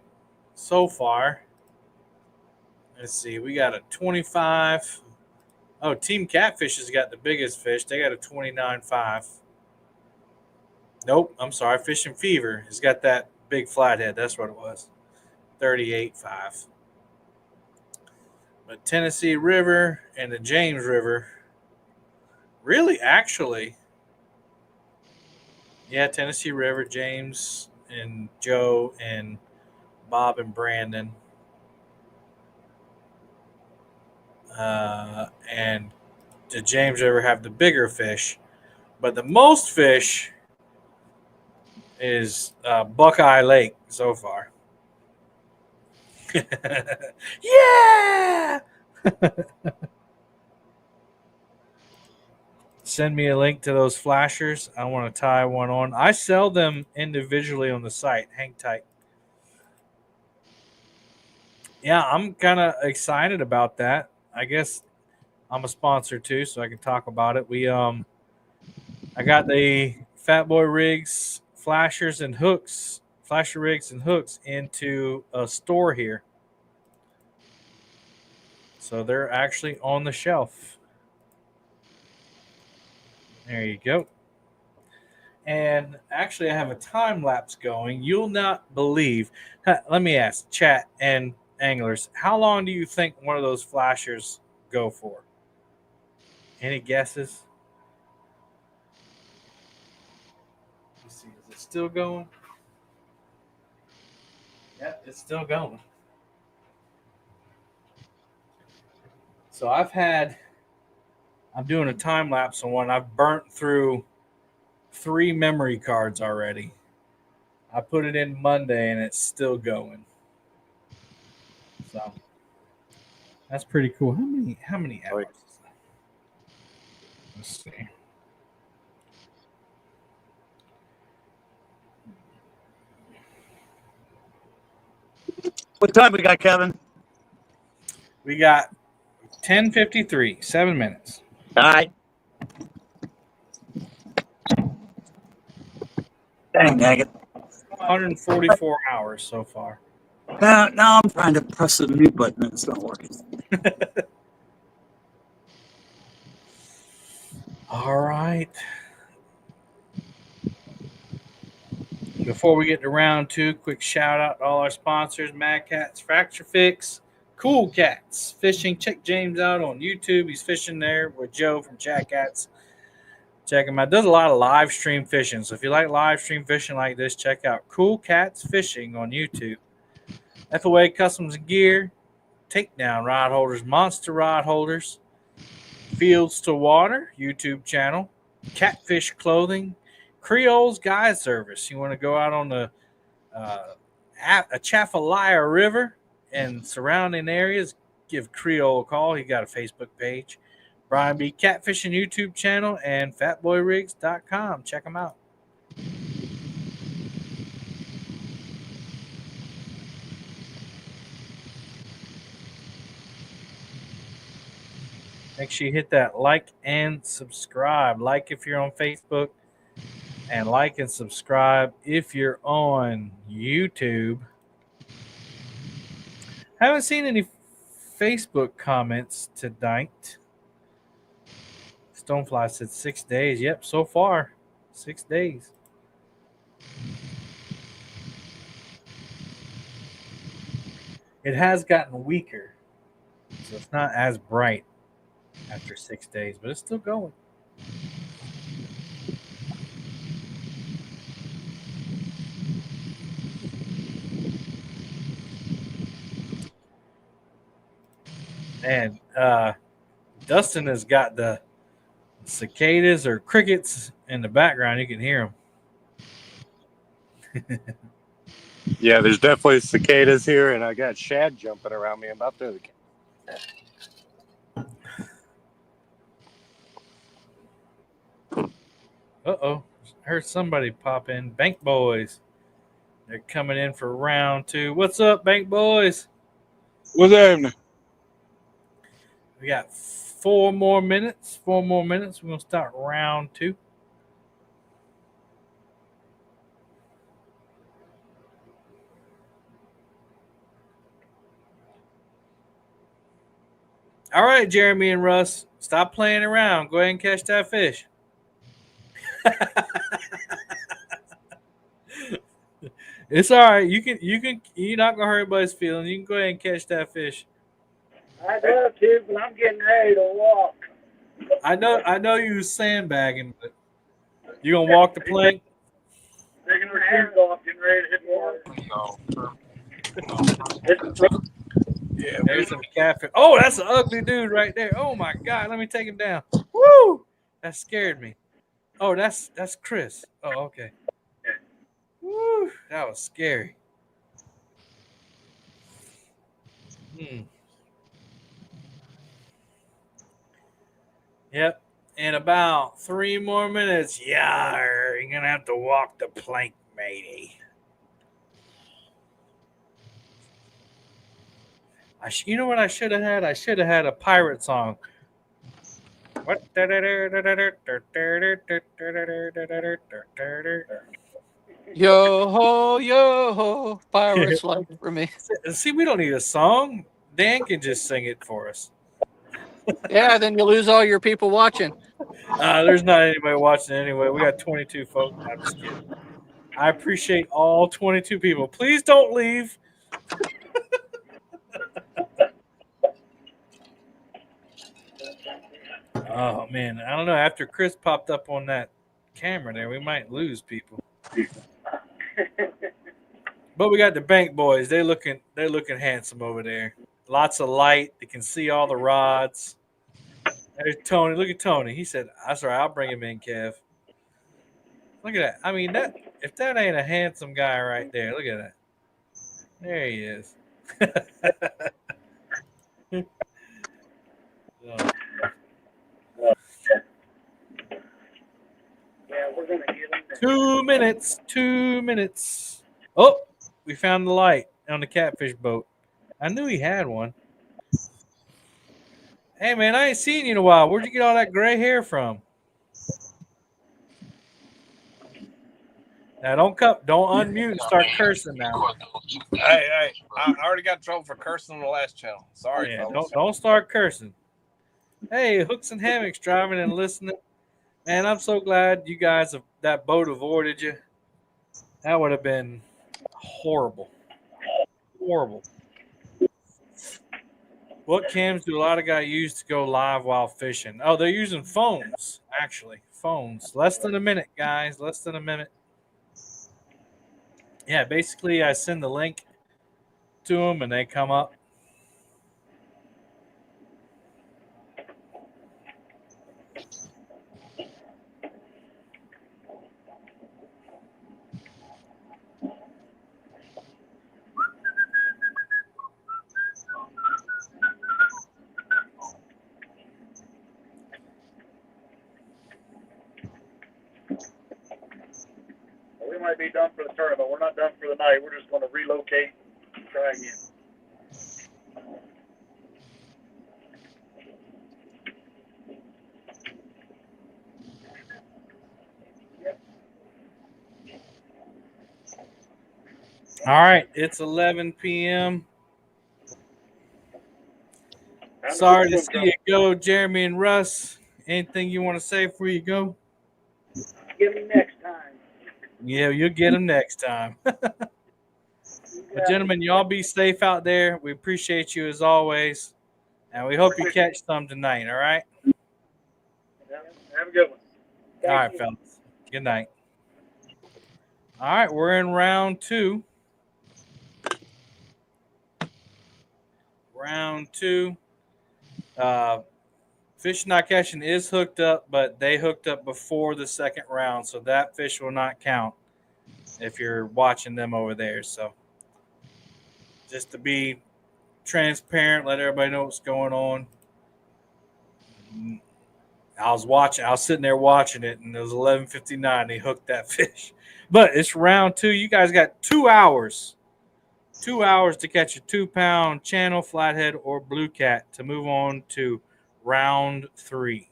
so far. Let's see. We got a 25. Oh, Team Catfish has got the biggest fish. They got a 29.5. Nope, I'm sorry. Fishing Fever has got that big flathead. That's what it was. 38.5. But Tennessee River and the James River, really, actually, yeah, Tennessee River, James and Joe and Bob and Brandon. And the James River have the bigger fish. But the most fish is Buckeye Lake so far. Yeah! Send me a link to those flashers. I want to tie one on. I sell them individually on the site. Hang tight. Yeah, I'm kind of excited about that. I guess I'm a sponsor too, so I can talk about it. I got the Fat Boy Rigs flashers and hooks, flasher rigs and hooks into a store here. So they're actually on the shelf. There you go. And actually, I have a time lapse going. You'll not believe. Let me ask, chat and anglers, how long do you think one of those flashers go for? Any guesses? Let's see, is it still going? Yep, it's still going. So I'm doing a time lapse on one. I've burnt through 3 memory cards already. I put it in Monday and it's still going. So that's pretty cool. How many hours is that? Let's see. What time we got, Kevin? We got 10:53, 7 minutes. All right. Dang it. 144 hours so far. Now I'm trying to press the mute button and it's not working. All right. Before we get to round 2, quick shout out to all our sponsors: Mad Cats, Fracturefix, Kool Cats Fishing. Check James out on YouTube. He's fishing there with Joe from Chat Cats. Check him out. Does a lot of live stream fishing. So if you like live stream fishing like this, check out Kool Cats Fishing on YouTube. FOA Customs and Gear, Takedown Rod Holders, Monster Rod Holders, Fields to Water YouTube channel, Catfish Clothing, Creole's Guide Service. You want to go out on the Atchafalaya River and surrounding areas, give Creole a call. He got a Facebook page. Brian B. Catfishing YouTube channel and fatboyrigs.com. Check them out. Make sure you hit that like and subscribe. Like if you're on Facebook, and like and subscribe if you're on YouTube. Haven't seen any Facebook comments tonight. Stonefly said 6 days. Yep, so far, 6 days. It has gotten weaker, so it's not as bright after 6 days, but it's still going. And Dustin has got the cicadas or crickets in the background. You can hear them. Yeah, there's definitely cicadas here, and I got shad jumping around me. I'm about to. Uh-oh. Heard somebody pop in. Bank Boys. They're coming in for round 2. What's up, Bank Boys? What's happening? We got 4 more minutes. 4 more minutes. We're going to start round 2. All right, Jeremy and Russ, stop playing around. Go ahead and catch that fish. It's all right. You're not gonna hurt anybody's feelings. You can go ahead and catch that fish. I'd love to, but I'm getting ready to walk. I know you was sandbagging, but you gonna walk the plank? Taking her shoes off, getting ready to hit water. Yeah, there's some catfish. Oh, that's an ugly dude right there. Oh my God, let me take him down. Woo! That scared me. Oh, that's Chris. Oh, okay. Woo! That was scary. Yep. In about 3 more minutes. Yeah, you're gonna have to walk the plank, matey. You know what I should have had? I should have had a pirate song. What? Yo ho, pirates like for me. See, we don't need a song. Dan can just sing it for us. Yeah, then you lose all your people watching. There's not anybody watching anyway. We got 22 folks. I'm just kidding. I appreciate all 22 people. Please don't leave. Oh man, I don't know. After Chris popped up on that camera there, we might lose people. But we got the Bank Boys. They're looking handsome over there. Lots of light. They can see all the rods. There's Tony. Look at Tony. He said, "That's all right. I'll bring him in, Kev." Look at that. I mean, if that ain't a handsome guy right there, look at that. There he is. Yeah, we're gonna get him. 2 minutes. 2 minutes. Oh, we found the light on the catfish boat. I knew he had one. Hey man, I ain't seen you in a while. Where'd you get all that gray hair from? Now don't unmute and start cursing now. Hey, I already got in trouble for cursing on the last channel. Sorry, Yeah, fellas. don't start cursing. Hey, Hooks and Hammocks driving and listening. Man, I'm so glad you guys that boat avoided you. That would have been horrible. Horrible. What cams do a lot of guys use to go live while fishing? Oh, they're using phones, actually. Phones. Less than a minute, guys. Less than a minute. Yeah, basically I send the link to them and they come up. We might be done for the tournament. We're not done for the night. We're just going to relocate and try again. All right, it's 11 p.m. Sorry to see you go, Jeremy and Russ. Anything you want to say before you go? Get me next time. Yeah, you'll get them next time. But gentlemen, y'all be safe out there. We appreciate you as always. And we hope you catch some tonight, all right? Have a good one. All right, fellas. Good night. All right, we're in round 2. Round 2. Fish Not Catching is hooked up, but they hooked up before the second round, so that fish will not count if you're watching them over there. So just to be transparent, let everybody know what's going on. I was sitting there watching it, and it was 11:59. They hooked that fish. But it's round 2. You guys got 2 hours. 2 hours to catch a 2-pound channel, flathead, or blue cat to move on to round 3.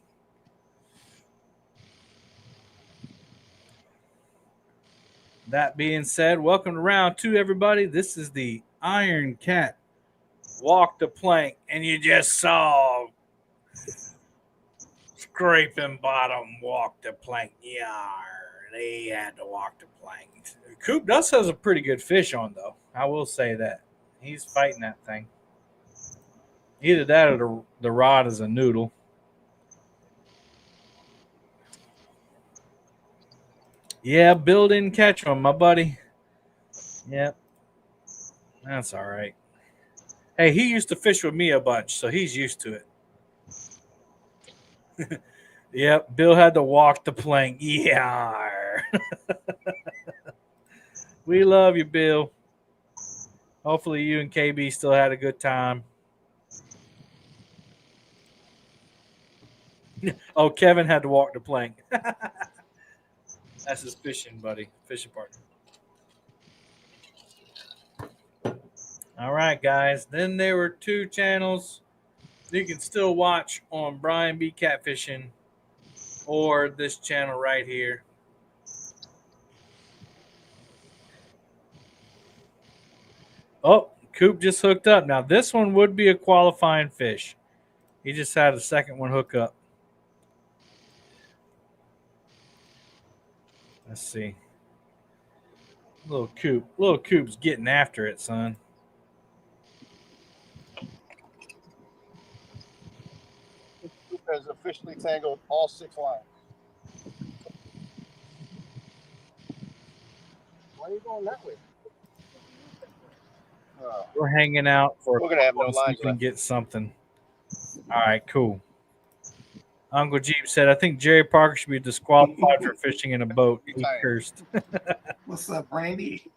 That being said, welcome to round 2, everybody. This is the Iron Cat Walk the Plank, and you just saw Scraping Bottom walk the plank. Yeah, they had to walk the plank. Coop does has a pretty good fish on, though. I will say that. He's fighting that thing. Either that or the rod is a noodle. Yeah, Bill didn't catch one, my buddy. Yep. That's all right. Hey, he used to fish with me a bunch, so he's used to it. Yep, Bill had to walk the plank. Yeah. We love you, Bill. Hopefully you and KB still had a good time. Oh, Kevin had to walk the plank. That's his fishing buddy, fishing partner. All right, guys. Then there were 2 channels you can still watch on Brian B. Catfishing or this channel right here. Oh, Coop just hooked up. Now, this one would be a qualifying fish. He just had a second one hook up. Let's see. Little Coop's getting after it, son. Coop has officially tangled all 6 lines. Why are you going that way? We're hanging out for We're gonna have no so we lines can left. get something. All right, cool. Uncle Jeep said, I think Jerry Parker should be disqualified for fishing in a boat. He cursed. What's up, Randy?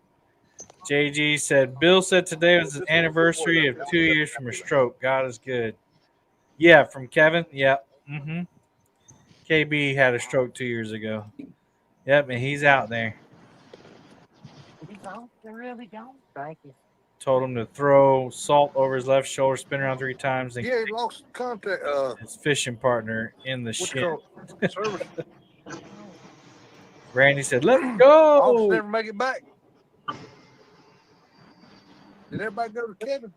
JG said, Bill said today was his anniversary of 2 years from a stroke. God is good. Yeah, from Kevin. Yep. Mm-hmm. KB had a stroke 2 years ago. Yep, and he's out there. They're really gone. Thank you. Told him to throw salt over his left shoulder, spin around 3 times, and Yeah, he lost contact. his fishing partner in the What's shit. called service. Randy said, let's Officer go. never make it back. Did everybody go to Kevin?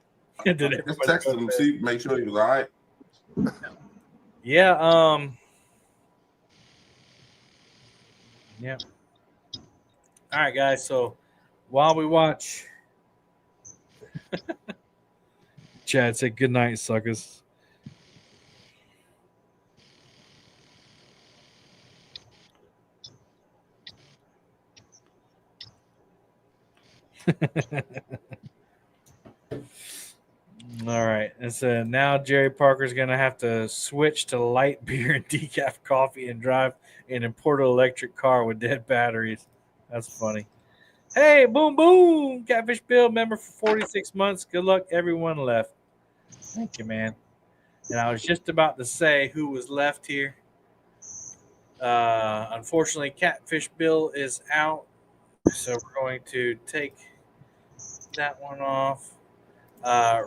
Just texted him, see, make sure he was all right. Yeah, yeah. All right, guys. So while we watch, Chad said, good night, suckers. All right. And so now Jerry Parker's going to have to switch to light beer and decaf coffee and drive an imported electric car with dead batteries. That's funny. Hey, boom, boom. Catfish Bill, member for 46 months. Good luck, everyone left. Thank you, man. And I was just about to say who was left here. Unfortunately, Catfish Bill is out. So we're going to take that one off.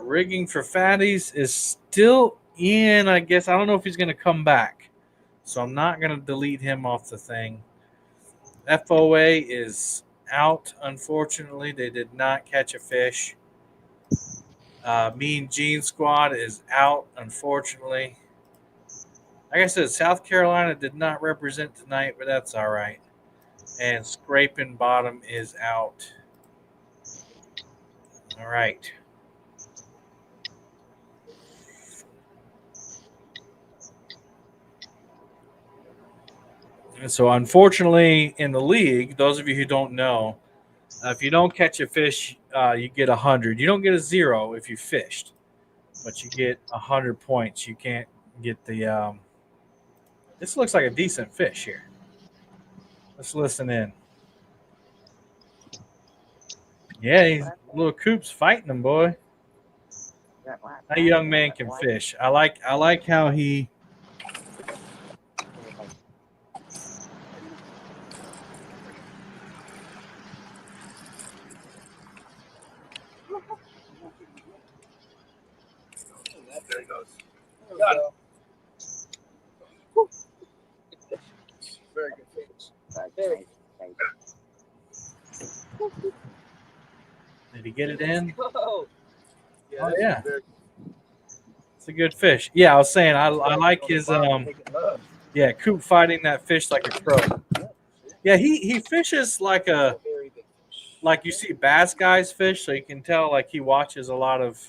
Rigging for Fatties is still in, I guess. I don't know if he's going to come back. So I'm not going to delete him off the thing. FOA is out, unfortunately. They did not catch a fish. Mean Gene Squad is out, unfortunately. Like I said, South Carolina did not represent tonight, but that's all right. And Scraping Bottom is out. All right. And so, unfortunately, in the league, those of you who don't know, if you don't catch a fish, you get 100. You don't get a 0 if you fished, but you get 100 points. You can't Get the this looks like a decent fish here. Let's listen in. Yeah, he's little Coop's fighting him, boy. That young man can fish. I like how he There he goes. Got it. Very good fish. did he get it in? Oh, Yeah. It's a good fish. Yeah, I was saying I like his yeah, Coop fighting that fish like a pro. Yeah, he fishes like you see bass guys fish, so you can tell like he watches a lot of,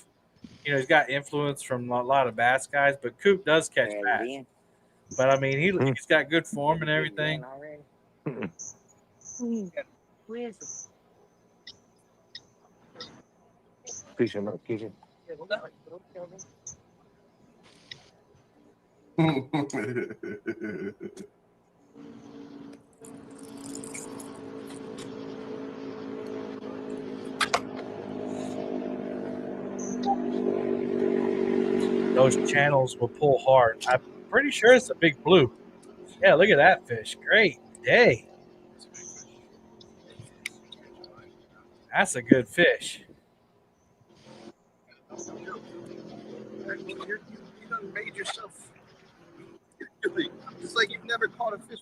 he's got influence from a lot of bass guys, but Coop does catch bass. But I mean, he's got good form and everything. Those channels will pull hard. I'm pretty sure it's a big blue. Yeah, look at that fish. Great day. That's a good fish. You done made yourself. It's like you've never caught a fish.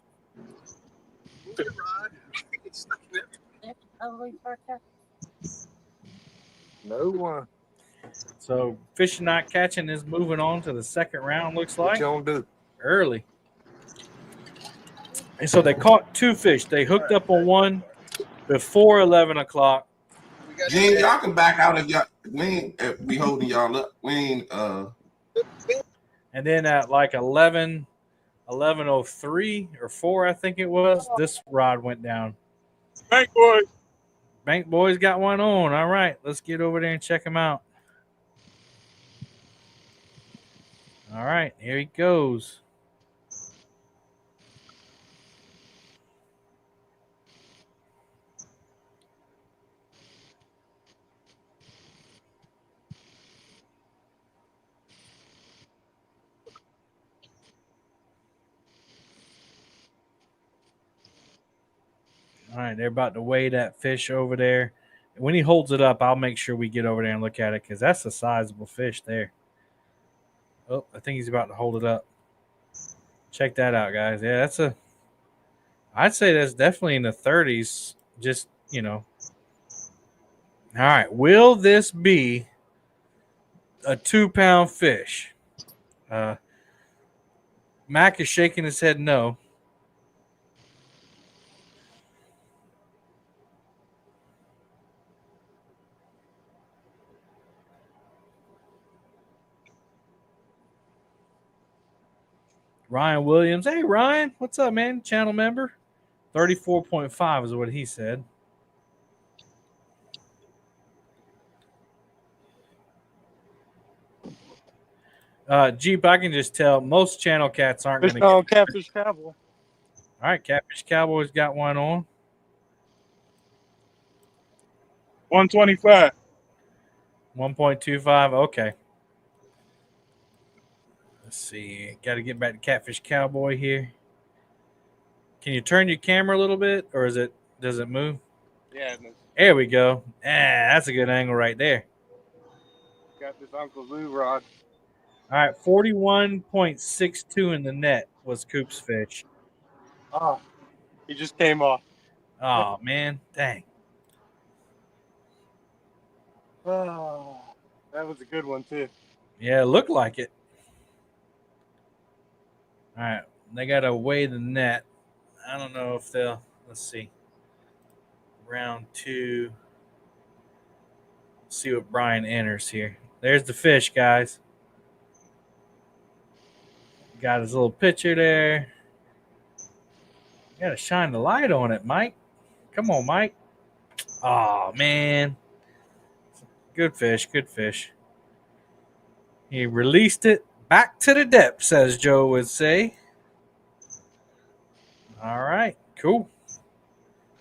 Move your rod. Get stuck in it. No one. So fishing not catching is moving on to the second round, looks like. What you gonna do? Early. And so they caught two fish. They hooked up on one before 11 o'clock. Gene, y'all can back out if y'all we ain't we holding y'all up. We ain't And then at like 11:03 or 4, I think it was, this rod went down. Bank boys. Bank boys got one on. All right, let's get over there and check him out. All right, here he goes. All right, they're about to weigh that fish over there. When he holds it up, I'll make sure we get over there and look at it because that's a sizable fish there. Oh, I think he's about to hold it up. Check that out, guys. Yeah, I'd say that's definitely in the 30s. Just, All right, will this be a 2-pound fish? Mac is shaking his head no. Ryan Williams. Hey, Ryan. What's up, man? Channel member. 34.5 is what he said. Jeep, I can just tell most channel cats aren't going to get Catfish Cowboy. All right, Catfish Cowboy's got one on. 125. 1.25. Okay. Let's see. Got to get back to Catfish Cowboy here. Can you turn your camera a little bit, or does it move? Yeah. There we go. That's a good angle right there. Got this Uncle Lou rod. All right, 41.62 in the net was Coop's fish. Oh, he just came off. Oh, man. Dang. Oh, that was a good one, too. Yeah, it looked like it. All right, they got to weigh the net. I don't know if they'll, let's see. Round 2. Let's see what Brian enters here. There's the fish, guys. Got his little picture there. Got to shine the light on it, Mike. Come on, Mike. Oh, man. Good fish, good fish. He released it, Back to the depths, as Joe would say. All right, cool.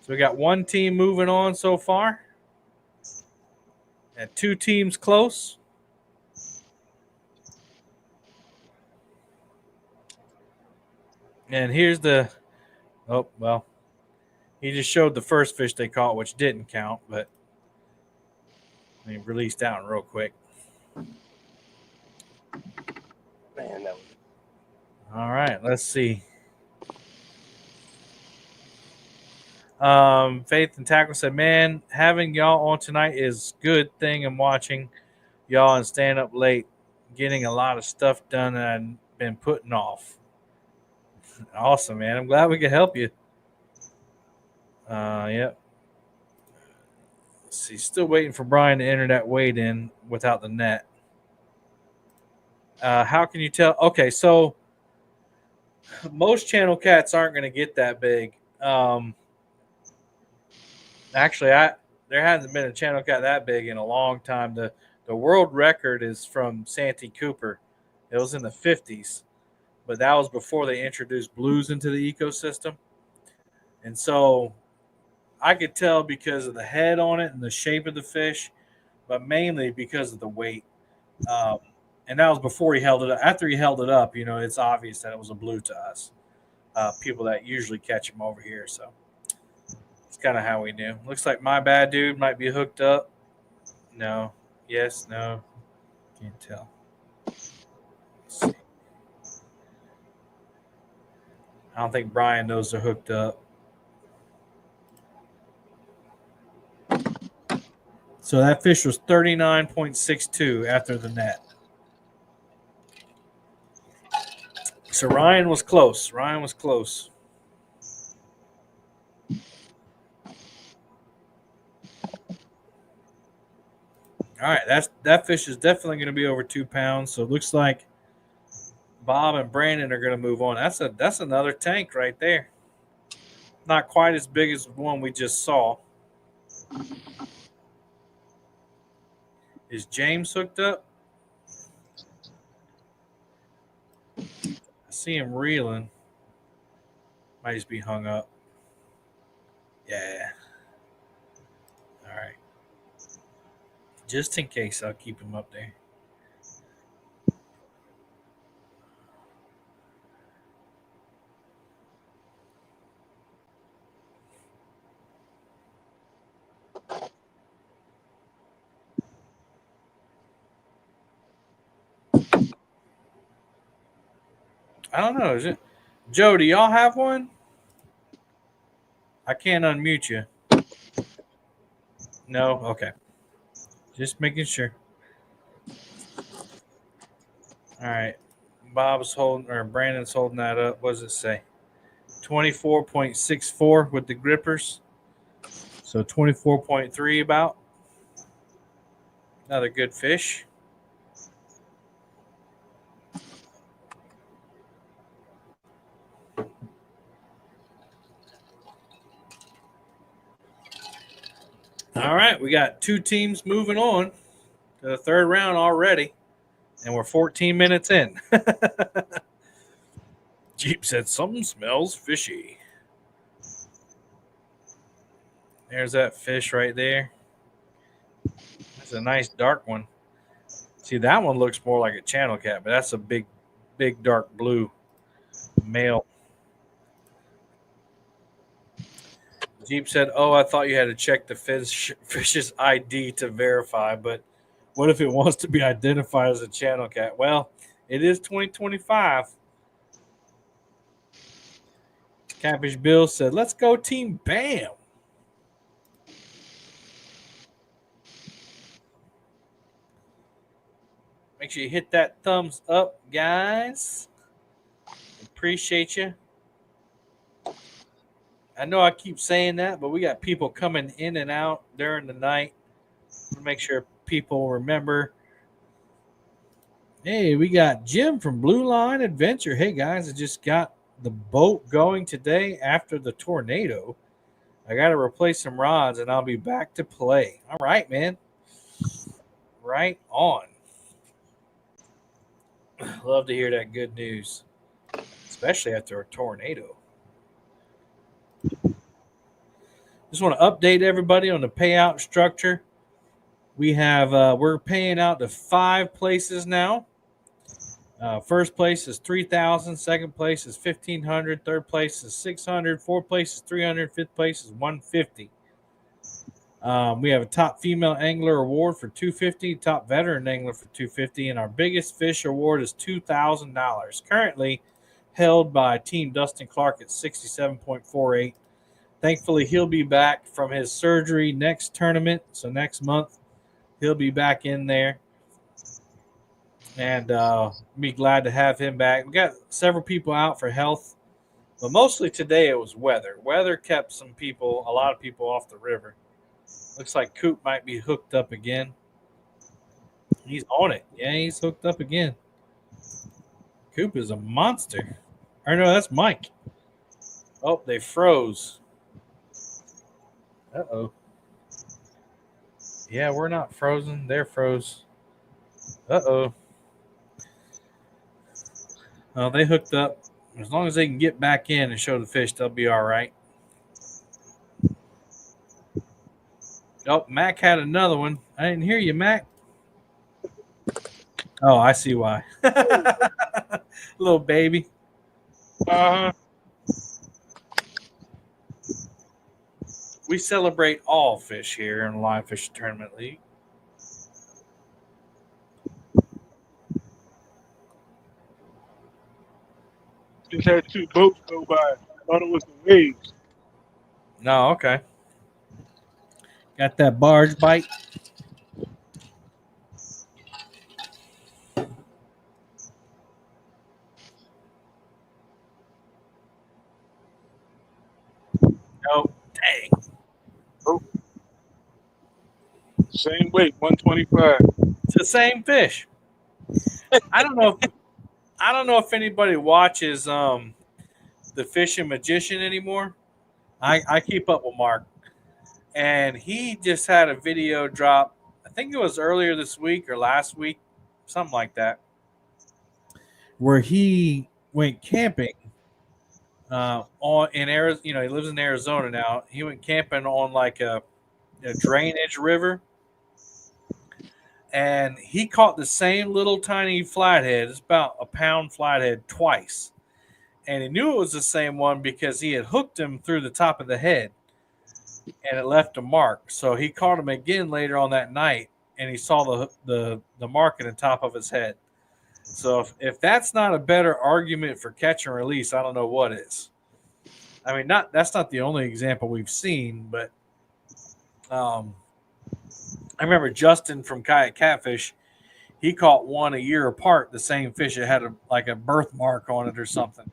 So we got one team moving on so far. And 2 teams close. And here's the, oh, well, he just showed the first fish they caught, which didn't count, but let me release that one real quick. Man, that was All right, let's see. Faith and Tackle said, man, having y'all on tonight is good thing. I'm watching y'all and staying up late, getting a lot of stuff done that I've been putting off. Awesome, man. I'm glad we could help you. Yep. Let's see, still waiting for Brian to enter that weight in without the net. How can you tell? Okay, so most channel cats aren't going to get that big. Actually, there hasn't been a channel cat that big in a long time. The world record is from Santee Cooper. It was in the 50s, but that was before they introduced blues into the ecosystem. And so I could tell because of the head on it and the shape of the fish, but mainly because of the weight. And that was before he held it up. After he held it up, it's obvious that it was a blue to us, people that usually catch them over here. So it's kind of how we knew. Looks like my bad dude might be hooked up. No. Yes. No. Can't tell. Let's see. I don't think Brian knows they're hooked up. So that fish was 39.62 after the net. So Ryan was close. Ryan was close. All right, that fish is definitely going to be over 2 pounds. So it looks like Bob and Brandon are going to move on. That's another tank right there. Not quite as big as the one we just saw. Is James hooked up? I see him reeling. Might just be hung up. Yeah. All right. Just in case, I'll keep him up there. I don't know. Is it Joe? Do y'all have one? I can't unmute you. No? Okay. Just making sure. All right. Bob's holding, or Brandon's holding that up. What does it say? 24.64 with the grippers. So 24.3 about. Another good fish. All right, we got 2 teams moving on to the 3rd round already, and we're 14 minutes in. Jeep said something smells fishy. There's that fish right there. That's a nice dark one. See, that one looks more like a channel cat, but that's a big dark blue male. Jeep said, oh, I thought you had to check the fish's ID to verify, but what if it wants to be identified as a channel cat? Well, it is 2025. Catfish Bill said, let's go Team Bam. Make sure you hit that thumbs up, guys. Appreciate you. I know I keep saying that, but we got people coming in and out during the night. Make sure people remember. Hey, we got Jim from Blue Line Adventure. Hey, guys, I just got the boat going today after the tornado. I got to replace some rods, and I'll be back to play. All right, man. Right on. Love to hear that good news, especially after a tornado. Just want to update everybody on the payout structure. We have we're paying out to 5 places now. First place is $3,000. Second place is $1,500. Third place is $600. Fourth place is $300. Fifth place is $150. We have a top female angler award for $250, top veteran angler for $250, and our biggest fish award is $2,000. Currently held by Team Dustin Clark at 67.48. Thankfully, he'll be back from his surgery next tournament, so next month he'll be back in there, and be glad to have him back. We got several people out for health, but mostly today it was weather. Weather kept a lot of people off the river. Looks like Kool might be hooked up again. He's on it. Yeah, he's hooked up again. Kool is a monster. Or no, that's Mike. Oh, they froze. Uh-oh. Yeah, we're not frozen. They're froze. Uh-oh. Well, they hooked up. As long as they can get back in and show the fish, they'll be all right. Oh, Mac had another one. I didn't hear you, Mac. Oh, I see why. Little baby. We celebrate all fish here in Live Fish Tournament League. Just had 2 boats go by. I thought it was the waves. No, okay. Got that barge bite. Oh, dang. Oh. Same weight, 125. It's the same fish. I don't know if anybody watches the Fishing Magician anymore. I keep up with Mark. And he just had a video drop, I think it was earlier this week or last week, something like that, where he went camping in Arizona. You know, he lives in Arizona now. He went camping on like a drainage river, and he caught the same little tiny flathead. It's about a pound flathead twice, and he knew it was the same one because he had hooked him through the top of the head, and it left a mark. So he caught him again later on that night, and he saw the mark in the top of his head. So if that's not a better argument for catch and release, I don't know what is. I mean, that's not the only example we've seen, but I remember Justin from Kayak Catfish. He caught one a year apart, the same fish that had like a birthmark on it or something.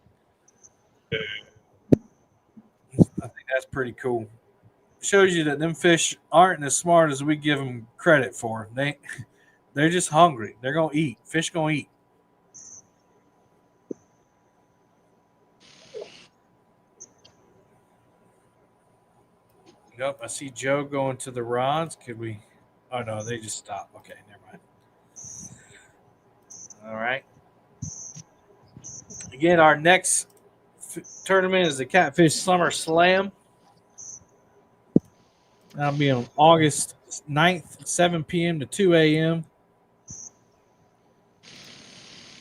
I think that's pretty cool. Shows you that them fish aren't as smart as we give them credit for. They're just hungry. They're gonna eat. Fish gonna eat. Nope, I see Joe going to the rods. Could we? Oh no, they just stopped. Okay, never mind. All right. Again, our next tournament is the Catfish Summer Slam. That'll be on August 9th, 7 p.m. to 2 a.m.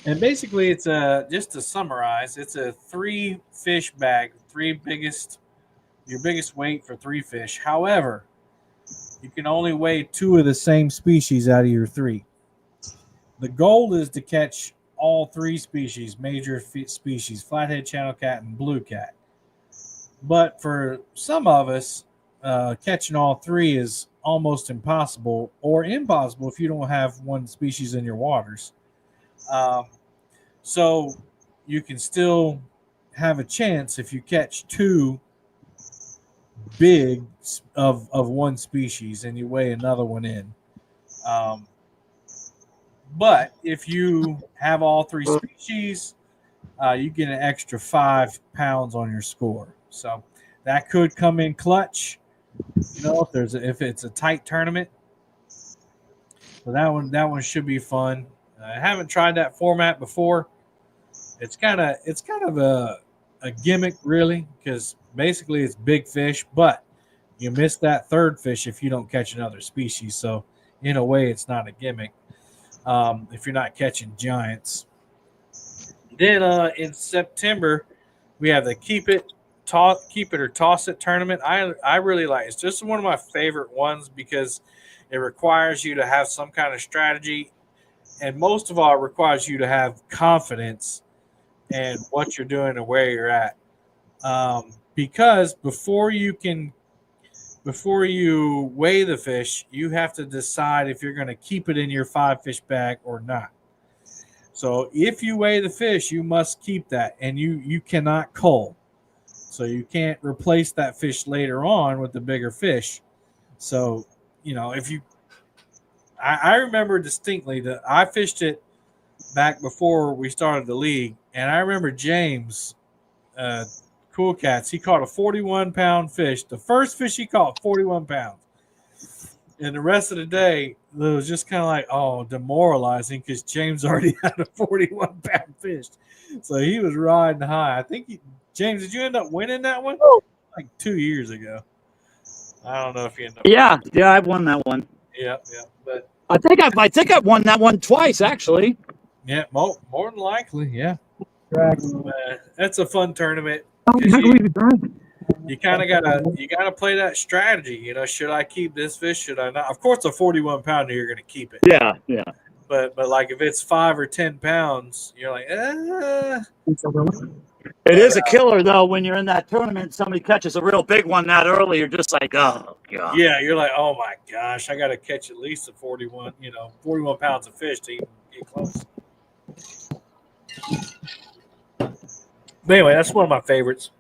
And basically, it's just to summarize, it's a 3 fish bag, your biggest weight for 3 fish. However, you can only weigh 2 of the same species out of your 3. The goal is to catch all 3 species, major species, flathead channel cat and blue cat. But for some of us, catching all 3 is almost impossible, or impossible if you don't have one species in your waters. So you can still have a chance if you catch 2 big of one species and you weigh another one in. But if you have all 3 species, you get an extra 5 pounds on your score. So that could come in clutch. You know, if it's a tight tournament. So that one should be fun. I haven't tried that format before. It's kind of a gimmick, really, because basically it's big fish, but you miss that third fish if you don't catch another species. So in a way, it's not a gimmick if you're not catching giants. Then in September, we have the keep it or toss it tournament. I really like it. It's just one of my favorite ones because it requires you to have some kind of strategy, and most of all, it requires you to have confidence in what you're doing and where you're at. Because before you weigh the fish, you have to decide if you're going to keep it in your 5-fish bag or not. So if you weigh the fish, you must keep that, and you cannot cull. So you can't replace that fish later on with the bigger fish. So, I remember distinctly that I fished it back before we started the league, and I remember James, Kool Cats, he caught a 41-pound fish. The first fish he caught, 41 pounds. And the rest of the day, it was just kind of like, demoralizing because James already had a 41-pound fish. So he was riding high. I think, James, did you end up winning that one? Like 2 years ago. I don't know if you ended up. Yeah, I've won that one. Yeah. But I think I've won that one twice, actually. yeah, more than likely, yeah. That's a fun tournament. You kind of gotta play that strategy. Should I keep this fish? Should I not? Of course, a 41-pounder, you're gonna keep it. Yeah. But like if it's 5 or 10 pounds, you're like, It is a killer though when you're in that tournament. Somebody catches a real big one that early. You're just like, oh god. Yeah, you're like, oh my gosh, I got to catch at least a 41 pounds of fish to even get close. But anyway, that's one of my favorites.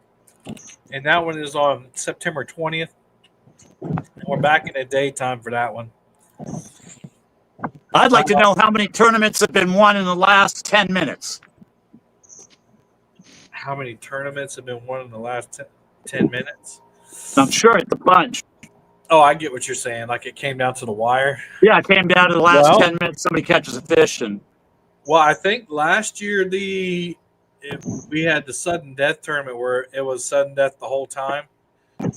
And that one is on September 20th. And we're back in the daytime for that one. I'd like to know how many tournaments have been won in the last 10 minutes. How many tournaments have been won in the last 10 minutes? I'm sure it's a bunch. Oh, I get what you're saying. Like it came down to the wire. Yeah, it came down to the last 10 minutes. Somebody catches a fish. Well, I think last year we had the sudden death tournament where it was sudden death the whole time.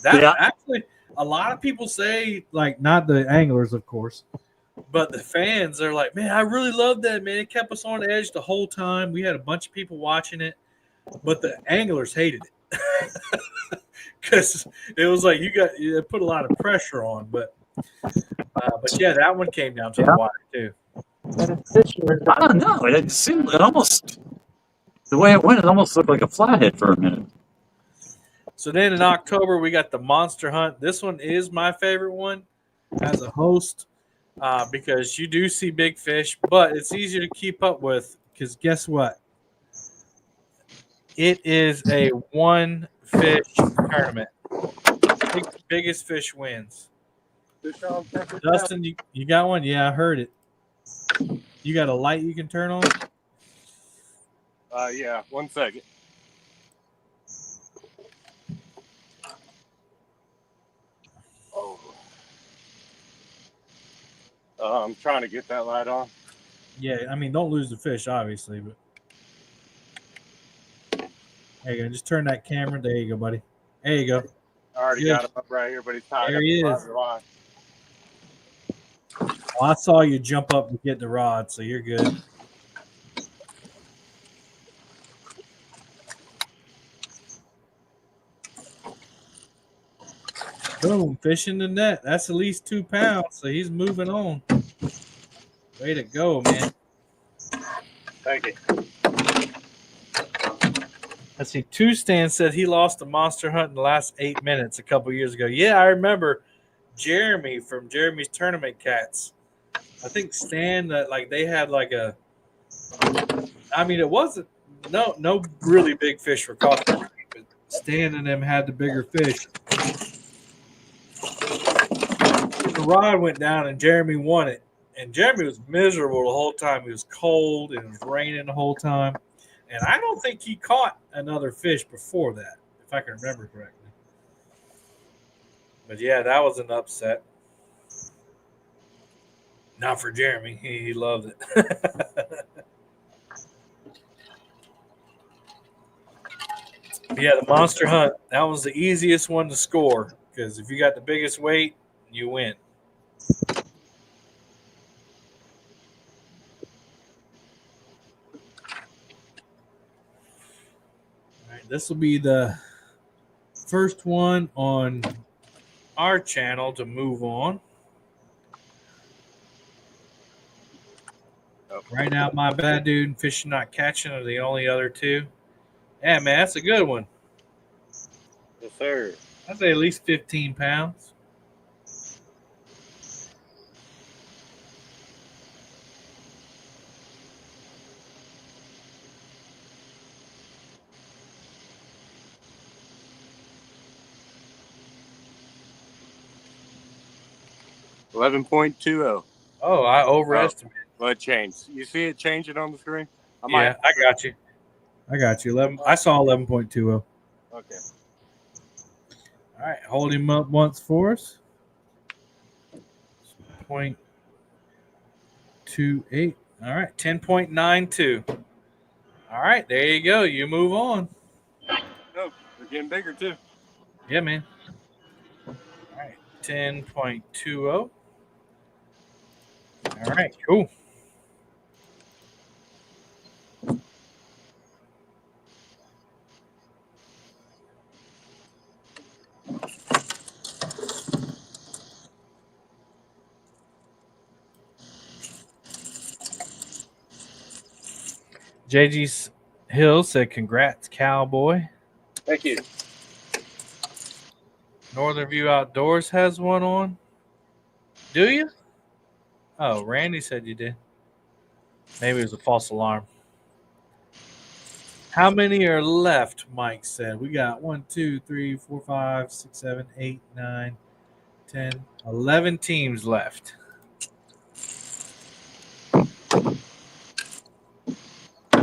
Actually, a lot of people say, like, not the anglers, of course, but the fans are like, man, I really love that, man. It kept us on edge the whole time. We had a bunch of people watching it, but the anglers hated it because it was like it put a lot of pressure on. But yeah, that one came down to the wire too. I don't know. It seemed almost the way it went. It almost looked like a flathead for a minute. So then in October we got the monster hunt. This one is my favorite one as a host because you do see big fish, but it's easier to keep up with because guess what? It is a one fish tournament. Biggest fish wins. Dustin, you got one? Yeah, I heard it. You got a light you can turn on? Yeah, 1 second. I'm trying to get that light on. Yeah, I mean, don't lose the fish, obviously, but there you go. Just turn that camera. There you go, buddy. There you go. I already got him up right here, but he's tied There up. he is. Well, I saw you jump up to get the rod, so you're good. Boom, fish in the net. That's at least 2 pounds, so he's moving on. Way to go, man. Thank you. Let's see. Two Stan said he lost a monster hunt in the last 8 minutes a couple years ago. Yeah, I remember Jeremy from Jeremy's Tournament Cats. I think Stan, they had like a. I mean, it wasn't no really big fish for caught, but Stan and them had the bigger fish. The rod went down and Jeremy won it. And Jeremy was miserable the whole time. He was cold and it was raining the whole time. And I don't think he caught another fish before that, if I can remember correctly. But yeah, that was an upset. Not for Jeremy. He loved it. Yeah, the monster hunt. That was the easiest one to score because if you got the biggest weight, you win. All right, this will be the first one on our channel to move on. Right now, my bad dude and fishing not catching are the only other two. Yeah, man, that's a good one. Yes, sir. I'd say at least 15 pounds. $11.20. Oh, I overestimated. Well, it changed. You see it changing on the screen? Yeah, I got you. I got you. 11. I saw 11.20. Okay. All right, hold him up once for us. 0.28. All right, 10.92. All right, there you go. You move on. Oh, they're getting bigger too. Yeah, man. All right, 10.20. All right, cool. JG Hill said, "Congrats, cowboy." Thank you. Northern View Outdoors has one on. Do you? Oh, Randy said you did. Maybe it was a false alarm. How many are left? Mike said. We got 1, 2, 3, 4, 5, 6, 7, 8, 9, 10, 11 teams left.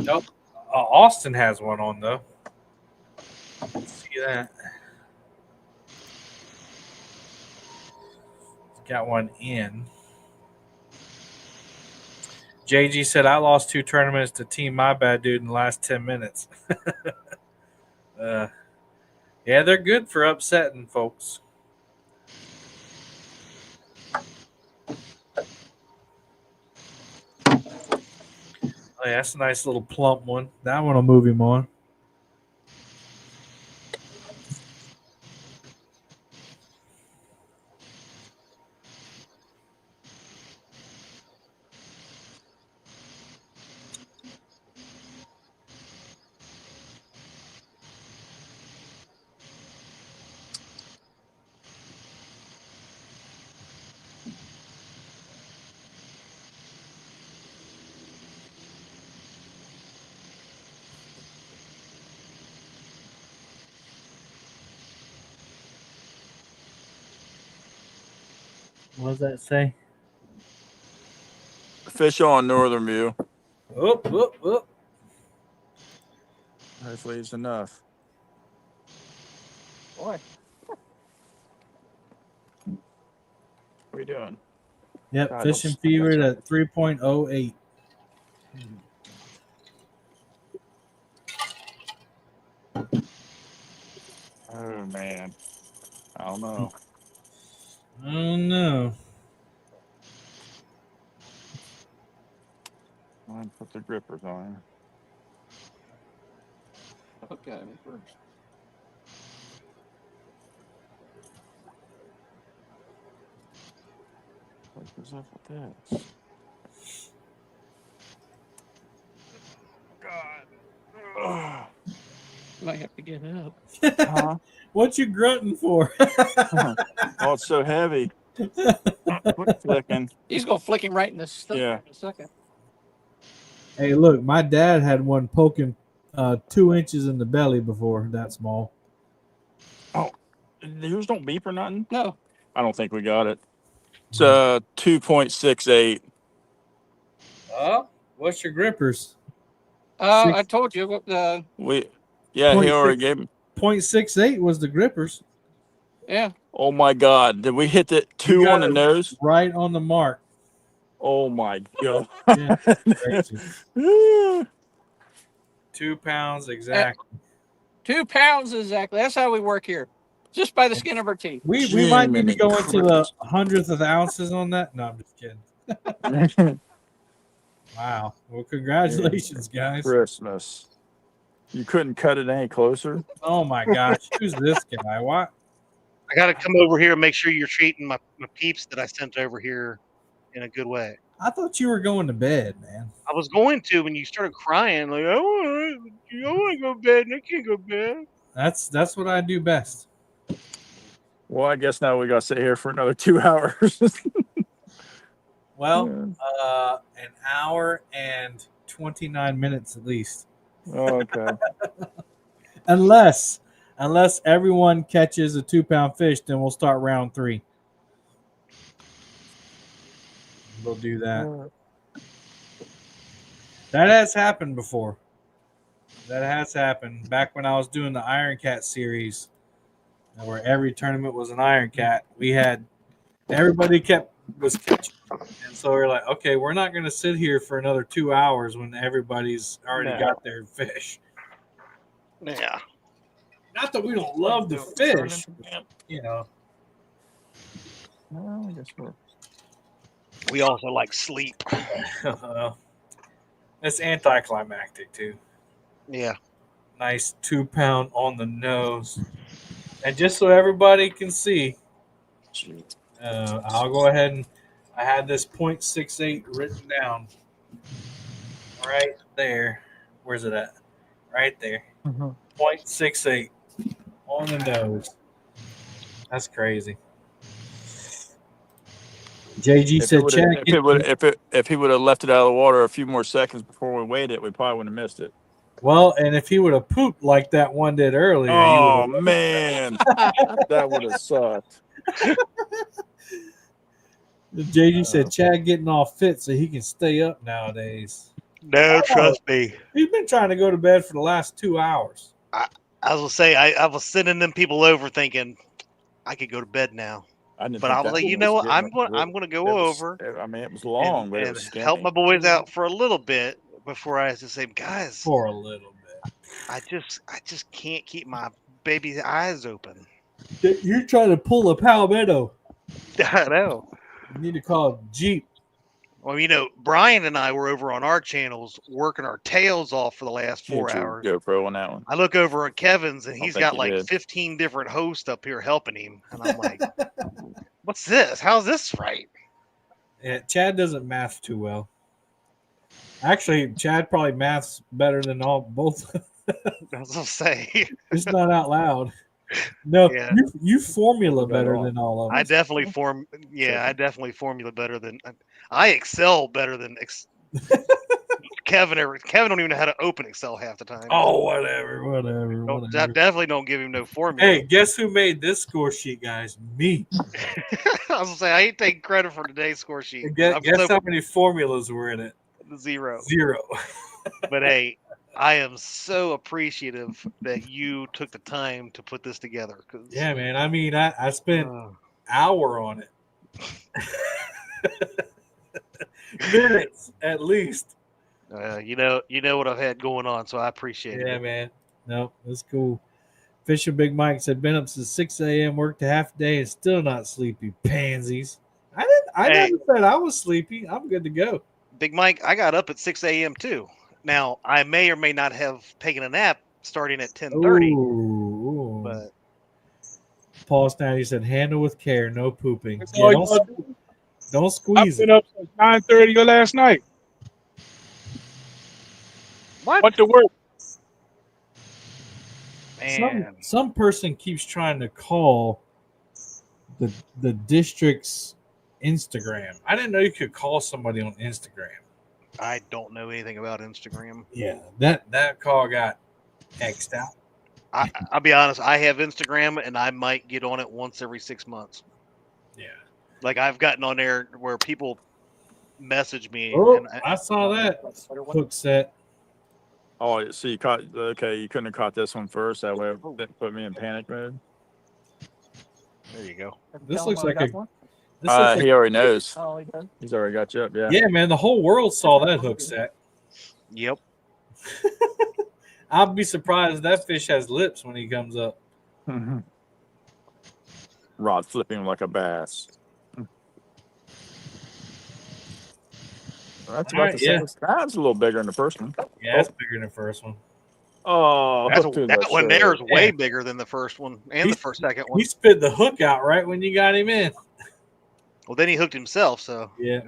Nope. Austin has one on, though. Let's see that. Got one in. JG said, I lost 2 tournaments to Team My Bad Dude in the last 10 minutes. Yeah, they're good for upsetting folks. Oh, yeah, that's a nice little plump one. That one will move him on. What does that say? Fish on Northern View. Whoop. Hopefully it's enough. Boy. What are we doing? Yep, God, fishing let's- fever at 3.08. Oh, man. I don't know. Oh, no. I'll put the grippers on. Okay, first. What was up with this? God. Might have to get up. Huh? What you grunting for? Oh, it's so heavy. Quit flicking. He's gonna flick him right in the stomach Yeah. in a second. Hey, look, my dad had one poking 2 inches in the belly before, that small. Oh, yours don't beep or nothing? No. I don't think we got it. It's 2.68. What's your grippers? I told you what the He already gave me. 0.68 was the grippers. Yeah. Oh my God! Did we hit the You 2 got on the it nose? right on the mark. Oh my God! Yeah, crazy. 2 2 pounds exactly. 2 pounds exactly. That's how we work here. Just by the skin of our teeth. We might need to go into the hundredth of ounces on that. No, I'm just kidding. Wow. Well, congratulations, guys. Christmas. You couldn't cut it any closer? Oh my gosh. Who's this guy? What? I got to come over here and make sure you're treating my peeps that I sent over here in a good way. I thought you were going to bed, man. I was going to when you started crying, like, I want to go to bed and I can't go to bed. That's what I do best. Well, I guess now we got to sit here for another 2 hours. Well, an hour and 29 minutes at least. Oh, okay. Unless everyone catches a 2-pound fish, then we'll start round 3. We'll do that. That has happened before. That has happened back when I was doing the Iron Cat series, where every tournament was an Iron Cat. We had everybody was catching, and so we're like, okay, we're not going to sit here for another 2 hours when everybody's already got their fish. Yeah. Not that we don't love the fish, you know. Well, I guess We also like sleep. It's anticlimactic too. Yeah. Nice 2-pound on the nose. And just so everybody can see, I'll go ahead and I had this 0.68 written down right there. Where's it at? Right there. 0.68 on the nose. That's crazy. JG said, "Check if he would have left it out of the water a few more seconds before we weighed it, we probably wouldn't have missed it." Well, and if he would have pooped like that one did earlier, oh man, that would have sucked. JG said, "Chad getting all fit so he can stay up nowadays." No, trust me. He's been trying to go to bed for the last 2 hours. I was gonna say I was sending them people over thinking I could go to bed now. But I was like, you know what? I'm going to go over. I mean, it was long, but it was help my boys out for a little bit before I have to say, guys, for a little bit. I just can't keep my baby's eyes open. You're trying to pull a Palmetto. I know. You need to call Jeep. Well, you know, Brian and I were over on our channels working our tails off for the last 4 hours. GoPro on that one. I look over at Kevin's and he's got like 15 different hosts up here helping him. And I'm like, what's this? How's this right? Yeah, Chad doesn't math too well. Actually, Chad probably maths better than both. I was going to say. It's not out loud. No, yeah. you formula better than all of us. I definitely formula better than I excel better than Kevin. Kevin don't even know how to open Excel half the time. Oh, whatever. I definitely don't give him no formula. Hey, guess who made this score sheet, guys? Me. I was gonna say I ain't taking credit for today's score sheet. Guess how many formulas were in it? Zero. But hey, I am so appreciative that you took the time to put this together. Yeah, man. I mean, I spent an hour on it. Minutes, at least. You know what I've had going on, so I appreciate it. Yeah, man. No, that's cool. Fisher Big Mike said, been up since 6 a.m., worked a half day, and still not sleepy. Pansies. I never said I was sleepy. I'm good to go. Big Mike, I got up at 6 a.m. too. Now, I may or may not have taken a nap starting at 10:30. But Paul Snatty said, handle with care, no pooping. Yeah, don't squeeze it. I've been up since 9:30 last night. What to work? Man. Some person keeps trying to call the district's Instagram. I didn't know you could call somebody on Instagram. I don't know anything about Instagram. Yeah, that call got X'd out. I'll be honest. I have Instagram, and I might get on it once every 6 months. Yeah, like I've gotten on there where people message me. Oh, and I saw that hook set. Oh, so you caught? Okay, you couldn't have caught this one first. That way, it put me in panic mode. There you go. This looks like a. He already knows. Oh, he does. He's already got you up. Yeah. Yeah, man. The whole world saw that hook set. Yep. I'll be surprised if that fish has lips when he comes up. Rod flipping like a bass. That's about the same. That's a little bigger than the first one. Yeah, it's bigger than the first one. Oh, That one there is way bigger than the first one and the second one. He spit the hook out right when you got him in. Well, then he hooked himself, so. Yeah.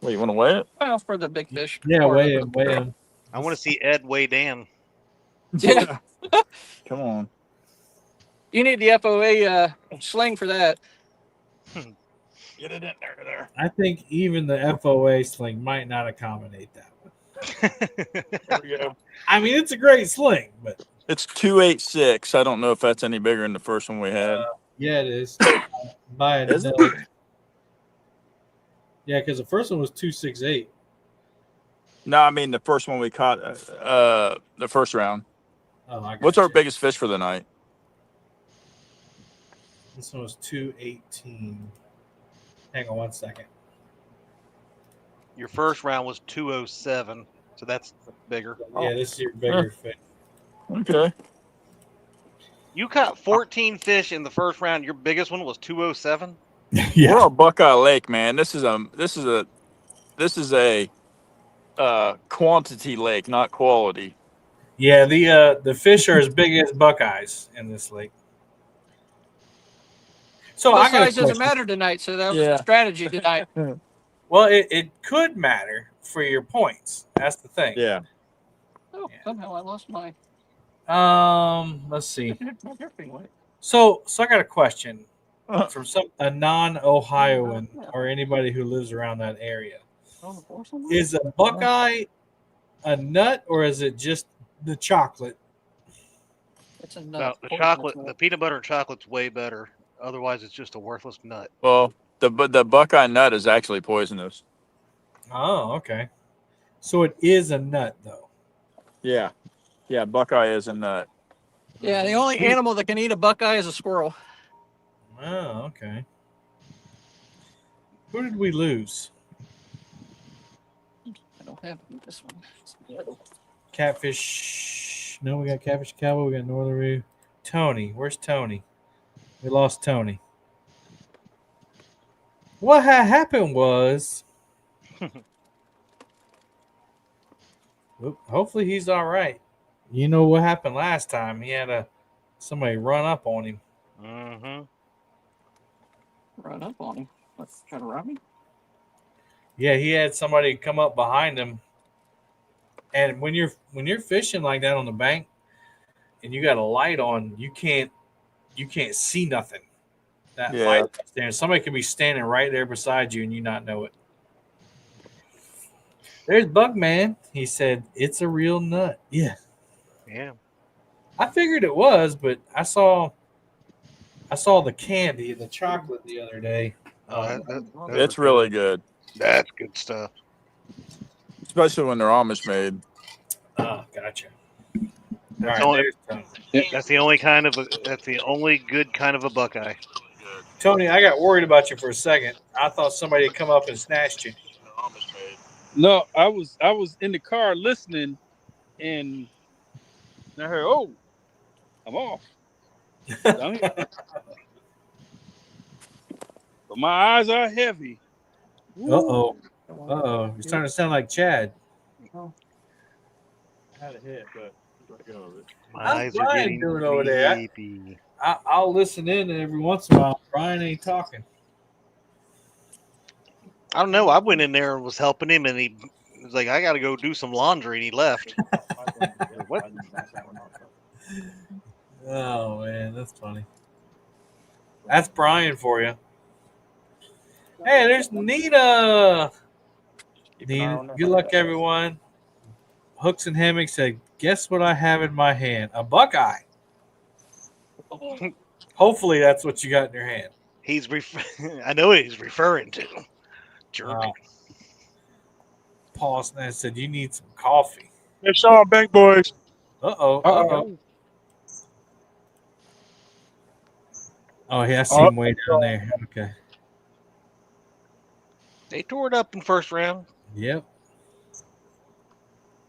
Well, you want to weigh it? Well, for the big fish. Yeah, weigh him. I want to see Ed weigh Dan. Yeah. Come on. You need the FOA sling for that. Get it in there. I think even the FOA sling might not accommodate that one. There we go. I mean, it's a great sling, but It's 286. I don't know if that's any bigger than the first one we had. yeah, it is. Buy it. Is it? Yeah, because the first one was 268. No, I mean the first one we caught, the first round. Oh, I got What's our you. biggest fish for the night? This one was 218. Hang on one second. Your first round was 207, so that's bigger. Yeah, this is your bigger fish. Okay. You caught 14 fish in the first round. Your biggest one was 207. We're on Buckeye Lake, man. This is a quantity lake, not quality. Yeah, the fish are as big as buckeyes in this lake. So The I got a size doesn't question. matter tonight, so that was the strategy tonight. Well, it could matter for your points. That's the thing. Yeah. Oh, somehow I lost mine. Let's see. So I got a question from a non-Ohioan or anybody who lives around that area. Is a buckeye a nut or is it just the chocolate? It's a No, nut. the chocolate, the peanut butter and chocolate's way better. Otherwise, it's just a worthless nut. Well, the Buckeye nut is actually poisonous. Oh, okay. So it is a nut, though. Yeah. Yeah, Buckeye is a nut. Yeah, the only animal that can eat a buckeye is a squirrel. Oh, okay. Who did we lose? I don't have this one. Catfish. No, we got Catfish Cowboy. We got Northern Roo. Tony. Where's Tony? We lost Tony. What had happened was... hopefully he's all right. You know what happened last time? He had somebody run up on him. Mm-hmm. Run up on him. Let's try to rob me. Yeah, he had somebody come up behind him. And when you're fishing like that on the bank and you got a light on, you can't see nothing. That light is there. Somebody could be standing right there beside you and you not know it. There's Bugman. He said it's a real nut. Yeah. Yeah. I figured it was, but I saw the candy, the chocolate the other day. It's really good. That's good stuff. Especially when they're Amish made. Oh, gotcha. That's, All only, right, that's the only good kind of a buckeye. Tony, I got worried about you for a second. I thought somebody had come up and snatched you. No, I was in the car listening, and I heard, "Oh, I'm off." But my eyes are heavy. Uh-oh. You're starting to sound like Chad. I had a hit, but My How's eyes are Brian getting doing over there? sleepy. I'll listen in every once in a while. Brian ain't talking. I don't know. I went in there and was helping him, and he was like, "I got to go do some laundry," and he left. What? Oh, man, that's funny. That's Brian for you. Hey, there's Nita. Nita, good luck, everyone. Hooks and Hammocks said, guess what I have in my hand? A buckeye. Hopefully that's what you got in your hand. I know what he's referring to. Jerk. Paul Snell said, you need some coffee. It's all big boys. Uh-oh. Uh-oh. Oh, yeah, I see him way down there. Okay. They tore it up in first round. Yep.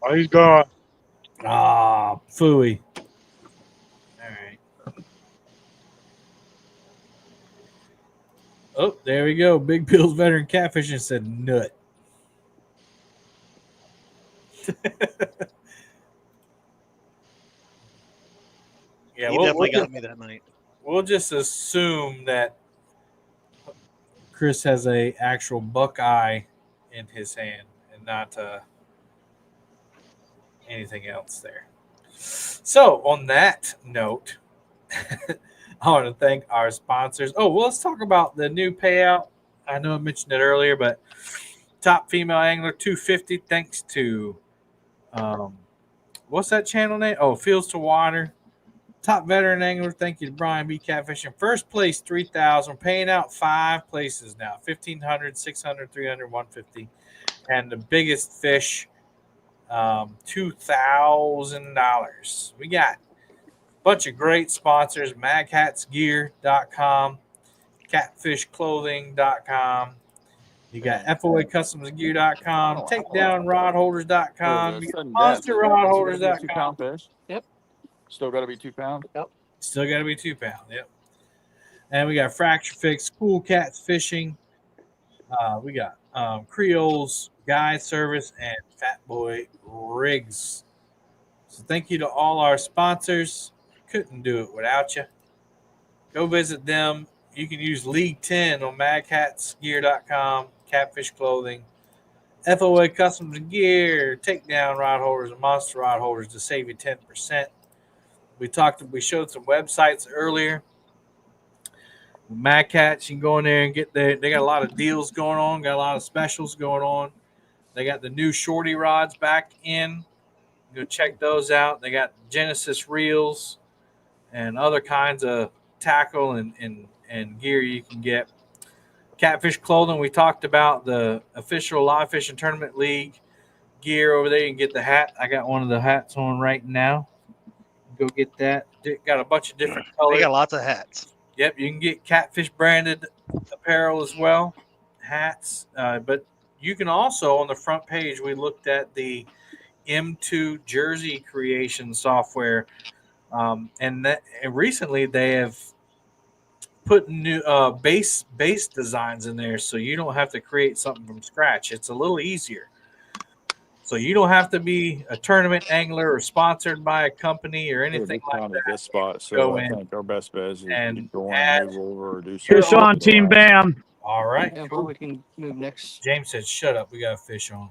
Oh, he's gone. Ah, phooey. All right. Oh, there we go. Big Bill's veteran catfishing said nut. Yeah, He definitely got me that night. We'll just assume that Chris has a actual buckeye in his hand and not anything else there. So, on that note, I want to thank our sponsors. Oh, well, let's talk about the new payout. I know I mentioned it earlier, but top female angler $250 thanks to what's that channel name? Oh, Fields to Water. Top veteran angler, thank you to Brian B. Catfishing. First place, $3,000. Paying out 5 places now: $1,500, $600, $300, $150, and the biggest fish, $2,000. We got a bunch of great sponsors: maghatsgear.com, catfishclothing.com. You got FOAcustomsgear.com, takedownrodholders.com, you got monsterrodholders.com. Yep. Still got to be 2 pounds. Yep. Still got to be 2 pounds. Yep. And we got Fracturefix, Kool Catfishing. We got Creole's Guide Service and Fat Boy Rigs. So thank you to all our sponsors. Couldn't do it without you. Go visit them. You can use League 10 on maghatsgear.com, Catfish Clothing, FOA Customs and Gear, Takedown Rod Holders, and Monster Rod Holders to save you 10%. We showed some websites earlier. Mad Cats, you can go in there and get they got a lot of deals going on, got a lot of specials going on. They got the new shorty rods back in. Go check those out. They got Genesis reels and other kinds of tackle and gear you can get. Catfish Clothing, we talked about the official Live Fishing Tournament League gear over there. You can get the hat. I got one of the hats on right now. Go get that. Got a bunch of different colors. They got lots of hats. Yep, you can get Catfish branded apparel as well, hats. But you can also, on the front page, we looked at the M2 jersey creation software, and recently they have put new base designs in there, so you don't have to create something from scratch. It's a little easier. So you don't have to be a tournament angler or sponsored by a company or anything like that. This spot, so Go I in think our best bet is and go on, add move over, or do your something. own- on, Team Bam. All right. Yeah, well, we can move next. James said, "Shut up. We got a fish on."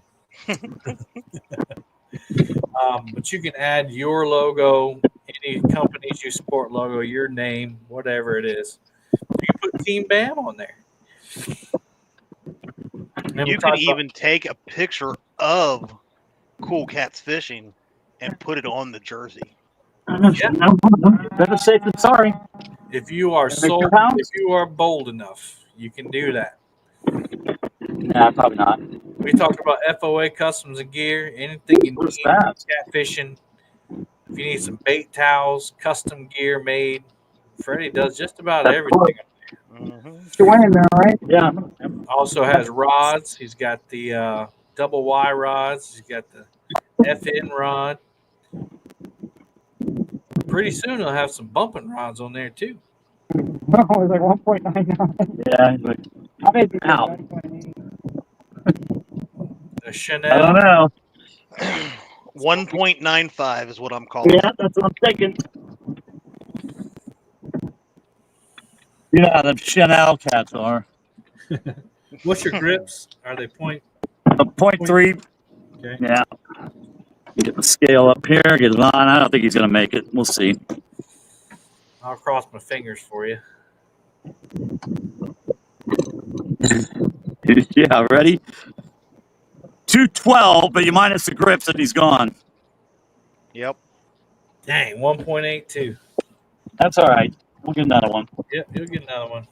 But you can add your logo, any companies you support logo, your name, whatever it is. You can put Team Bam on there. And You can even take a picture of Kool Cats Fishing and put it on the jersey. Better safe than sorry. If you are bold enough, you can do that. Nah, probably not. We talked about FOA Customs and Gear, anything you need catfishing. If you need some bait towels, custom gear made, Freddie does just about everything. You're winning now, right? Yeah. Also has rods. He's got the double Y rods. He's got the FN rod. Pretty soon he'll have some bumping rods on there too. No, it was like 1.99. Yeah. I made the Ow. The Chanel. I don't know. 1.95 is what I'm calling. Yeah, that's what I'm thinking. You know how them Chanel cats are. What's your grips? Are they point? 0.3. Okay. Yeah. Get the scale up here, get it on. I don't think he's going to make it. We'll see. I'll cross my fingers for you. Yeah, ready? 212, but you minus the grips and he's gone. Yep. Dang, 1.82. That's all right. We'll get another one. Yep, you'll get another one.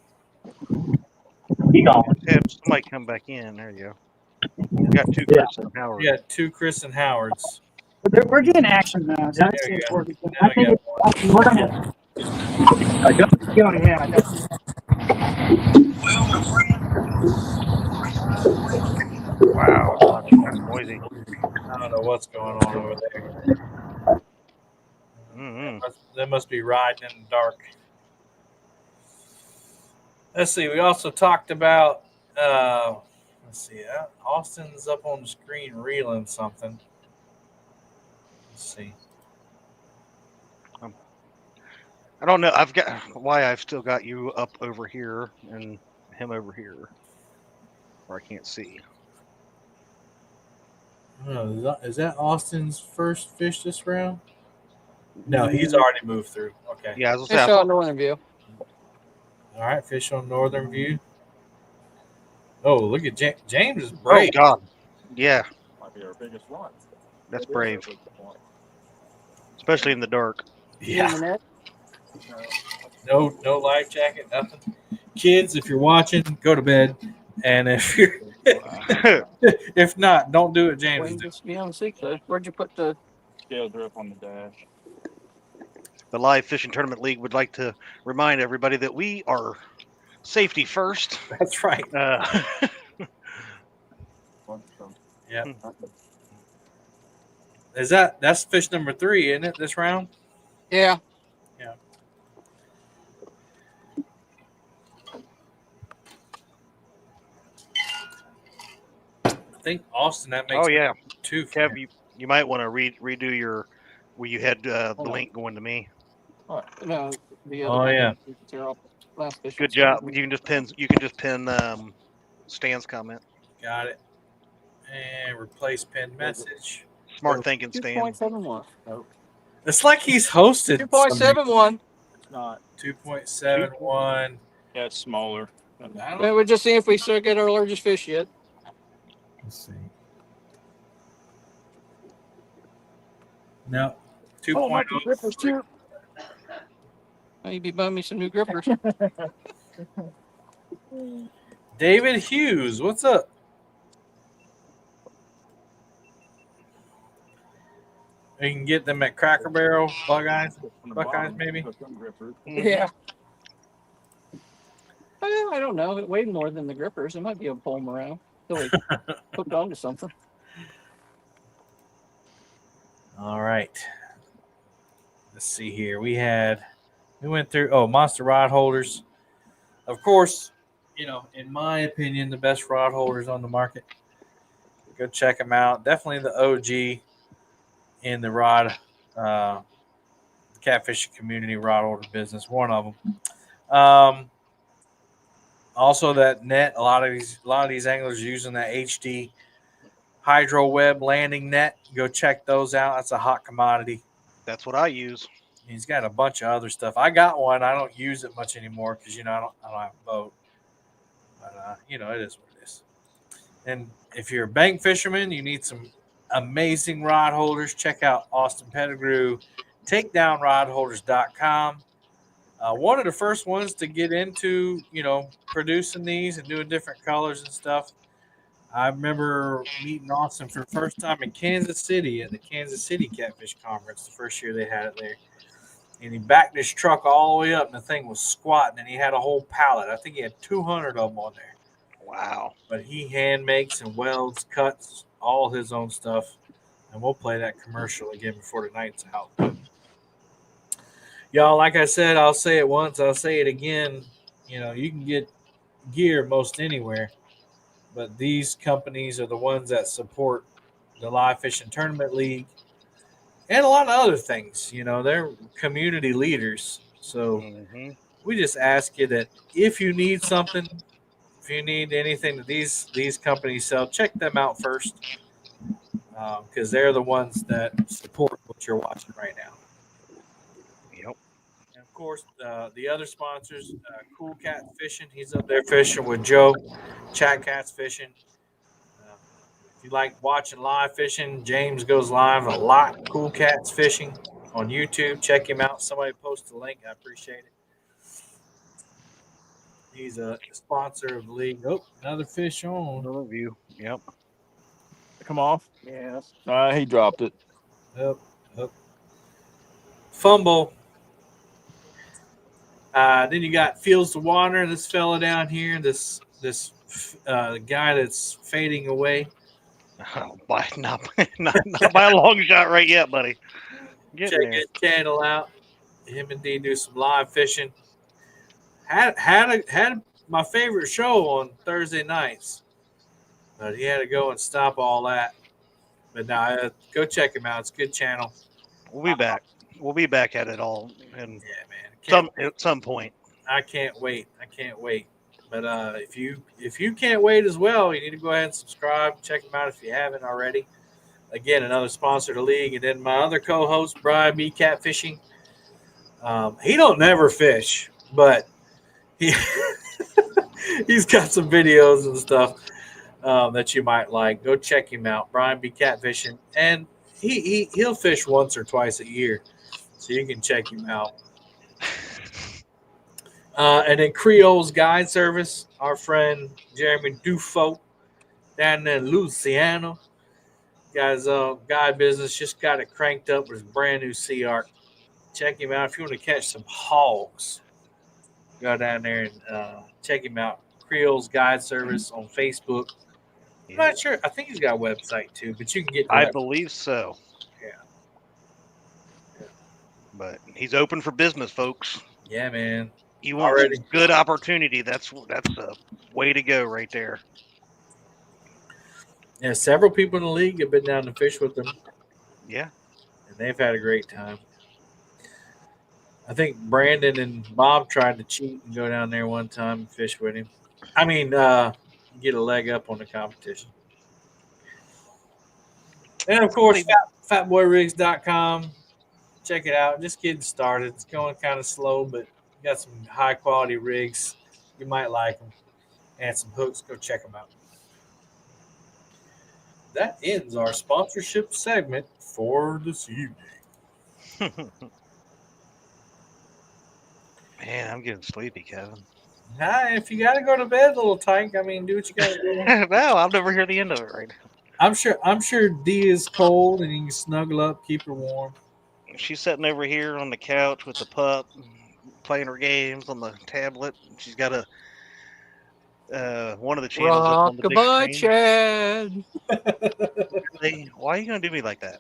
He gone. Have somebody come back in. There you go. We got two Chris and Howard. You got 2 Chris and Howards. We're getting action now. So that's There you what's go. working. Now I think we're gonna. Go ahead. I got you. Wow, that's noisy. I don't know what's going on over there. They must be riding in the dark. Let's see. We also talked about. Let's see. Austin's up on the screen reeling something. Let's see. I don't know. I've got why I've still got you up over here and him over here, where I can't see. Oh, is that Austin's first fish this round? No, he's already moved through. Okay. Yeah, I was Fish on northern view. All right, fish on northern view. Oh, look at James is Oh brave. God, yeah, Might be our biggest one. that's brave, especially in the dark. Yeah. No life jacket, nothing. Kids, if you're watching, go to bed. And if you're if not, don't do it, James. Wayne just be on the seat. Where'd you put the Scales are up on the dash. The Live Fishing Tournament League would like to remind everybody that we are safety first. That's right. Yeah. That's fish number 3, isn't it, this round? Yeah. Yeah. I think Austin, that makes Oh yeah, 2. Kev, you might want to redo your where you had the link going to me. No, the Oh yeah. Last fish. Good job. You can just pin Stan's comment. Got it. And replace pinned message. Smart thinking, Stan. 2.71. Nope. It's like he's hosted. 2.71. It's not. 2.71. Yeah, it's smaller. We'll just see if we still get our largest fish yet. Let's see. No. 2.0. Oh, my grippers too. Maybe buy me some new grippers. David Hughes, what's up? You can get them at Cracker Barrel, Buckeyes maybe. Yeah. I don't know. It weighed more than the grippers. It might be a pull around until we hooked onto something. All right. Let's see here. We went through monster rod holders. Of course, in my opinion, the best rod holders on the market. Go check them out. Definitely the OG in the rod catfishing community rod holder business. One of them. Also, that net. A lot of these anglers are using that HD hydro web landing net. Go check those out. That's a hot commodity. That's what I use. He's got a bunch of other stuff. I got one. I don't use it much anymore because I don't have a boat. But it is what it is. And if you're a bank fisherman, you need some amazing rod holders. Check out Austin Pettigrew, takedownrodholders.com. One of the first ones to get into, producing these and doing different colors and stuff. I remember meeting Austin for the first time in Kansas City at the Kansas City Catfish Conference, the first year they had it there. And he backed his truck all the way up, and the thing was squatting, and he had a whole pallet. I think he had 200 of them on there. Wow. But he hand makes and welds, cuts, all his own stuff. And we'll play that commercial again before the night's out. Y'all, like I said, I'll say it once, I'll say it again. You can get gear most anywhere. But these companies are the ones that support the Live Fishing Tournament League and a lot of other things. They're community leaders. So we just ask you that if you need something, if you need anything that these companies sell, check them out first because they're the ones that support what you're watching right now. Yep. And of course, the other sponsors, Kool Catfishing. He's up there fishing with Joe. Chat Cats Fishing. If you like watching live fishing, James goes live a lot. Kool Cats Fishing on YouTube. Check him out. Somebody post the link. I appreciate it. He's a sponsor of the league. Oh, another fish on. Another view. Yep. Come off. Yes. He dropped it. Up. Fumble. Then you got Fields to Water. This fella down here. This guy that's fading away. Oh, not by a long shot right yet, buddy. Check his channel out. him and D do some live fishing. Had my favorite show on Thursday nights, but he had to go and stop all that. But now, go check him out. It's a good channel. We'll be back. We'll be back at it all, and at some point. I can't wait. I can't wait. But if you can't wait as well, you need to go ahead and subscribe. Check him out if you haven't already. Again, another sponsor of the league, and then my other co-host Brian B. Catfishing. He don't never fish, but he's got some videos and stuff that you might like. Go check him out, Brian B. Catfishing, and he'll fish once or twice a year, so you can check him out. And then Creole's Guide Service, our friend Jeremy Dufault down there in Louisiana. Guy's guide business, just got it cranked up with his brand new Sea Arc. Check him out if you want to catch some hogs. Go down there and check him out. Creole's Guide Service on Facebook. I'm not sure. I think he's got a website too, but you can get. I believe so. Yeah. But he's open for business, folks. Yeah, man. You want a good opportunity? That's a way to go right there. Yeah, several people in the league have been down to fish with them. Yeah. And they've had a great time. I think Brandon and Bob tried to cheat and go down there one time and fish with him. I mean, get a leg up on the competition. And, of course, fatboyrigs.com. Check it out. Just getting started. It's going kind of slow, but got some high-quality rigs. You might like them. And some hooks. Go check them out. That ends our sponsorship segment for this evening. Man, I'm getting sleepy, Kevin. If you got to go to bed, little tank, I mean, do what you got to do. No, I'll never hear the end of it right now. I'm sure D is cold and you can snuggle up, keep her warm. She's sitting over here on the couch with the pup, playing her games on the tablet. She's got one of the channels up on the big Rockabye, screen. Chad. Why are you gonna do me like that?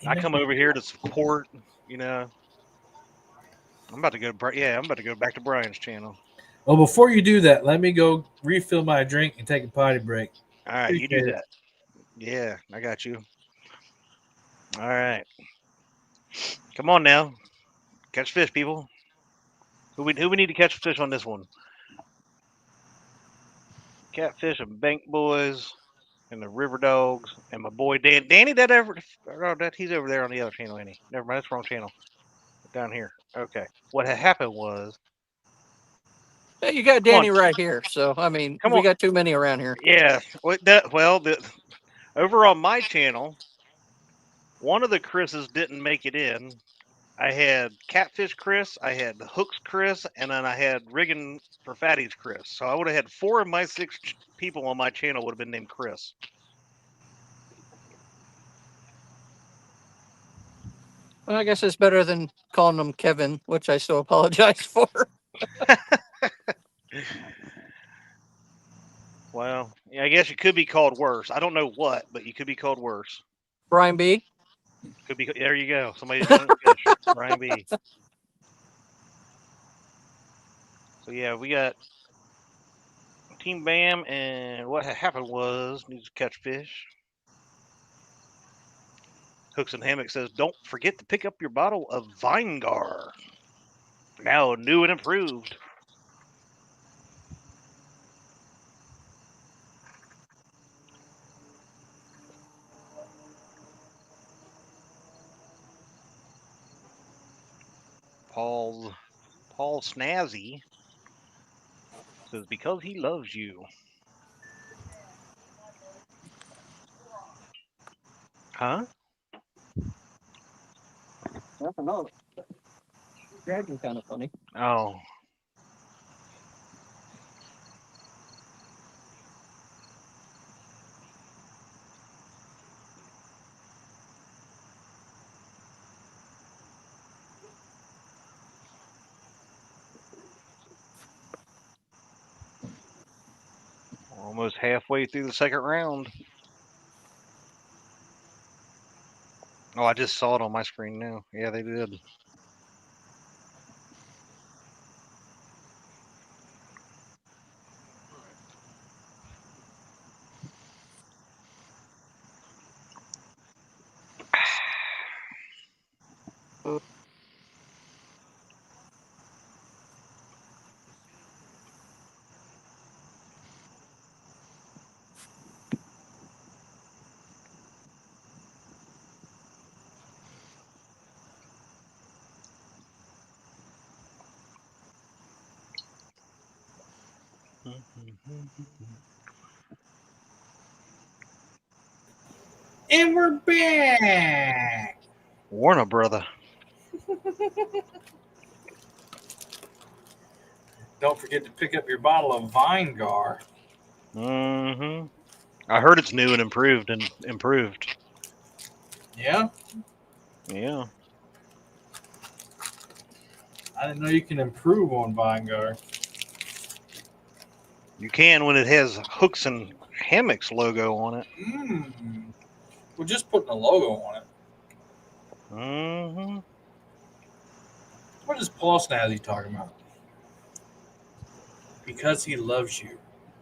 I come over here to support. I'm about to go. I'm about to go back to Brian's channel. Well, before you do that, let me go refill my drink and take a potty break. All right, you do that. Yeah, I got you. All right, come on now, catch fish, people. Who we need to catch fish on this one? Catfish and Bank Boys and the River Dogs and my boy Danny. He's over there on the other channel, ain't he? Never mind, that's the wrong channel. Down here. Okay. What had happened was. Hey, you got Danny right here, so I mean, we got too many around here. Yeah. Over on my channel, one of the Chris's didn't make it in. I had Catfish Chris, I had Hooks Chris, and then I had Rigging for Fatties Chris. So I would have had 4 of my 6 people on my channel would have been named Chris. Well, I guess it's better than calling them Kevin, which I still apologize for. Well, yeah, I guess you could be called worse. I don't know what, but you could be called worse. Brian B. Could be. There you go. Somebody's done it. Brian B. So yeah, we got Team Bam, and what happened was needs to catch fish. Hooks and Hammock says, "Don't forget to pick up your bottle of Vinegar. Now new and improved." Paul Snazzy says, "Because he loves you." Huh? Nothing else. Dragging kind of funny. Oh. Almost halfway through the second round. Oh, I just saw it on my screen now. Yeah, they did. And we're back. Warner brother. Don't forget to pick up your bottle of Vinegar. Mm-hmm. I heard it's new and improved. Yeah? Yeah. I didn't know you can improve on Vinegar. You can when it has Hooks and Hammocks logo on it. We're just putting a logo on it. Mm-hmm. What is Paul Snazzy talking about? Because he loves you.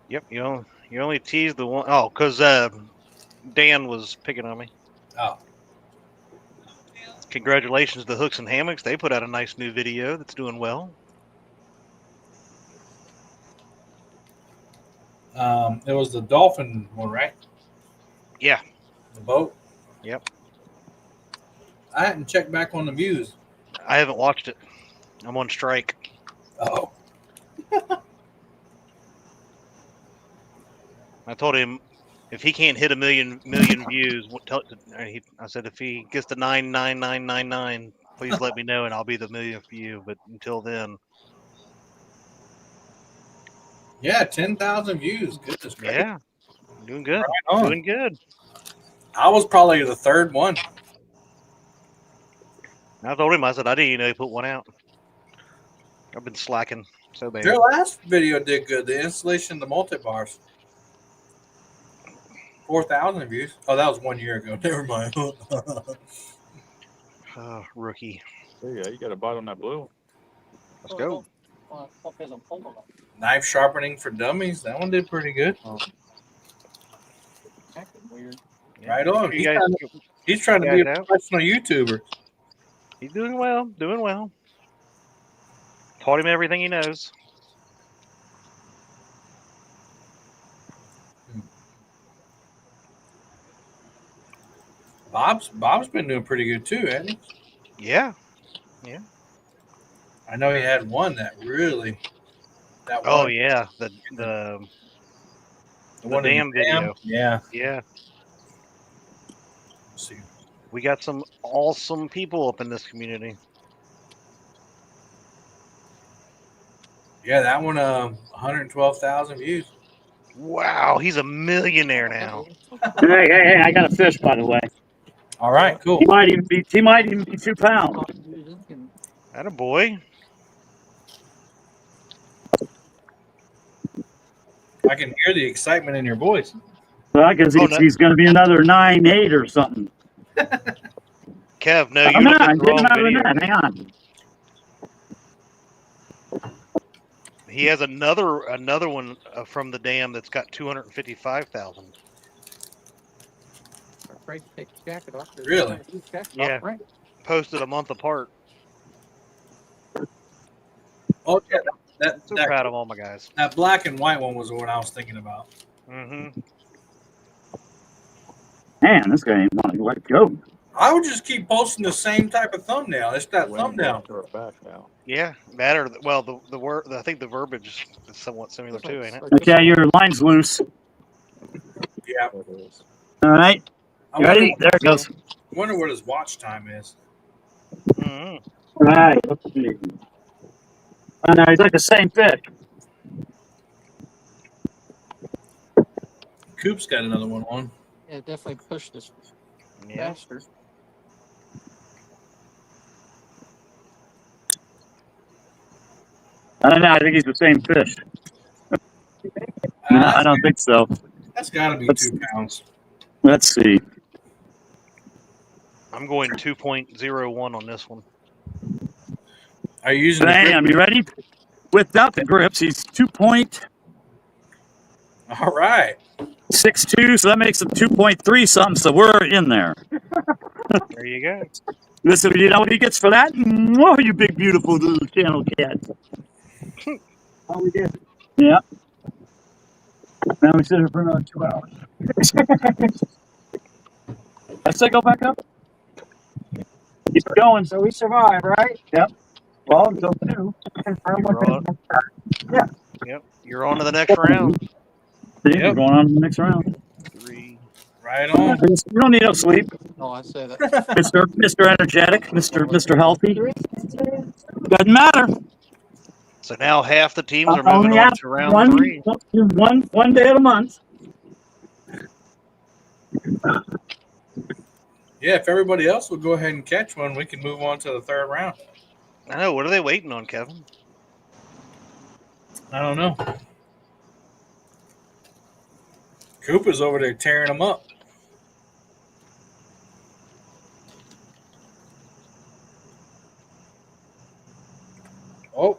Yep. You only teased the one. Oh, because Dan was picking on me. Oh. Congratulations to Hooks and Hammocks. They put out a nice new video that's doing well. It was the dolphin one, right? Yeah. The boat? Yep. I hadn't checked back on the views. I haven't watched it. I'm on strike. Oh. I told him if he can't hit a million views, I said if he gets to 99999, please let me know and I'll be the millionth view. But until then, Yeah, 10,000 views. Goodness gracious. yeah, doing good. Right on. Doing good. I was probably the third one. I told him, I said, I didn't even know he put one out. I've been slacking so bad. Your last video did good. The installation of the multi-bars. 4,000 views. Oh, that was 1 year ago. Never mind. Rookie. There you go. You got a bite on that blue. Let's go. Knife sharpening for dummies. That one did pretty good. Weird. Right on. You guys, He's trying to be a professional YouTuber. He's doing well. Doing well. Taught him everything he knows. Bob's been doing pretty good too, hasn't he? Yeah. Yeah. I know he had one that really. Oh yeah, the dam video. Yeah. Yeah. Let's see. We got some awesome people up in this community. Yeah, that one 112,000 views. Wow, he's a millionaire now. Hey, I got a fish, by the way. All right, cool. He might even be 2 pounds. Attaboy. I can hear the excitement in your voice. Well, because he's going to be another 9.8 or something. Kev, no, I'm you not. looked at I'm the getting wrong out of video. that. Hang on. He has another one from the dam that's got 255,000. Really? Yeah. Posted a month apart. Oh yeah, So proud of all my guys. that black and white one was the one I was thinking about. Mm-hmm. Man, this guy ain't want to let go. I would just keep posting the same type of thumbnail. It's that thumbnail. Yeah, matter. Well, the word. I think the verbiage is somewhat similar too, ain't it? Okay, your line's loose. Yeah. All right. You ready? There it goes. I wonder what his watch time is. Mm-hmm. All right. Let's see. Oh, no, he's like the same fish. Coop's got another one on. Yeah, definitely push this Yeah. faster. I don't know. I think he's the same fish. No, I don't think so. That's got to be Let's- 2 pounds. Let's see. I'm going 2.01 on this one. Are you using the Bam, grip? you ready? Without the grips, he's 2.62, All right. so that makes him 2.3 something, so we're in there. There you go. Listen, you know what he gets for that? Oh, you big, beautiful little channel cat. Oh, we did. Yeah. Now we sit here for another 2 hours. I say go back up. Keep it going. So we survived, right? Yep. Well, until 2. You're on. Yeah. Yep. You're on to the next round. See, we're going on to the next round. 3. Right on. You don't need no sleep. Oh, I say that. Mr. Energetic, Mr. Healthy. Doesn't matter. So now half the teams are moving Only on have to round 3. one day of the month. Yeah, if everybody else will go ahead and catch one, we can move on to the third round. I know. What are they waiting on, Kevin? I don't know. Cooper's over there tearing them up. Oh.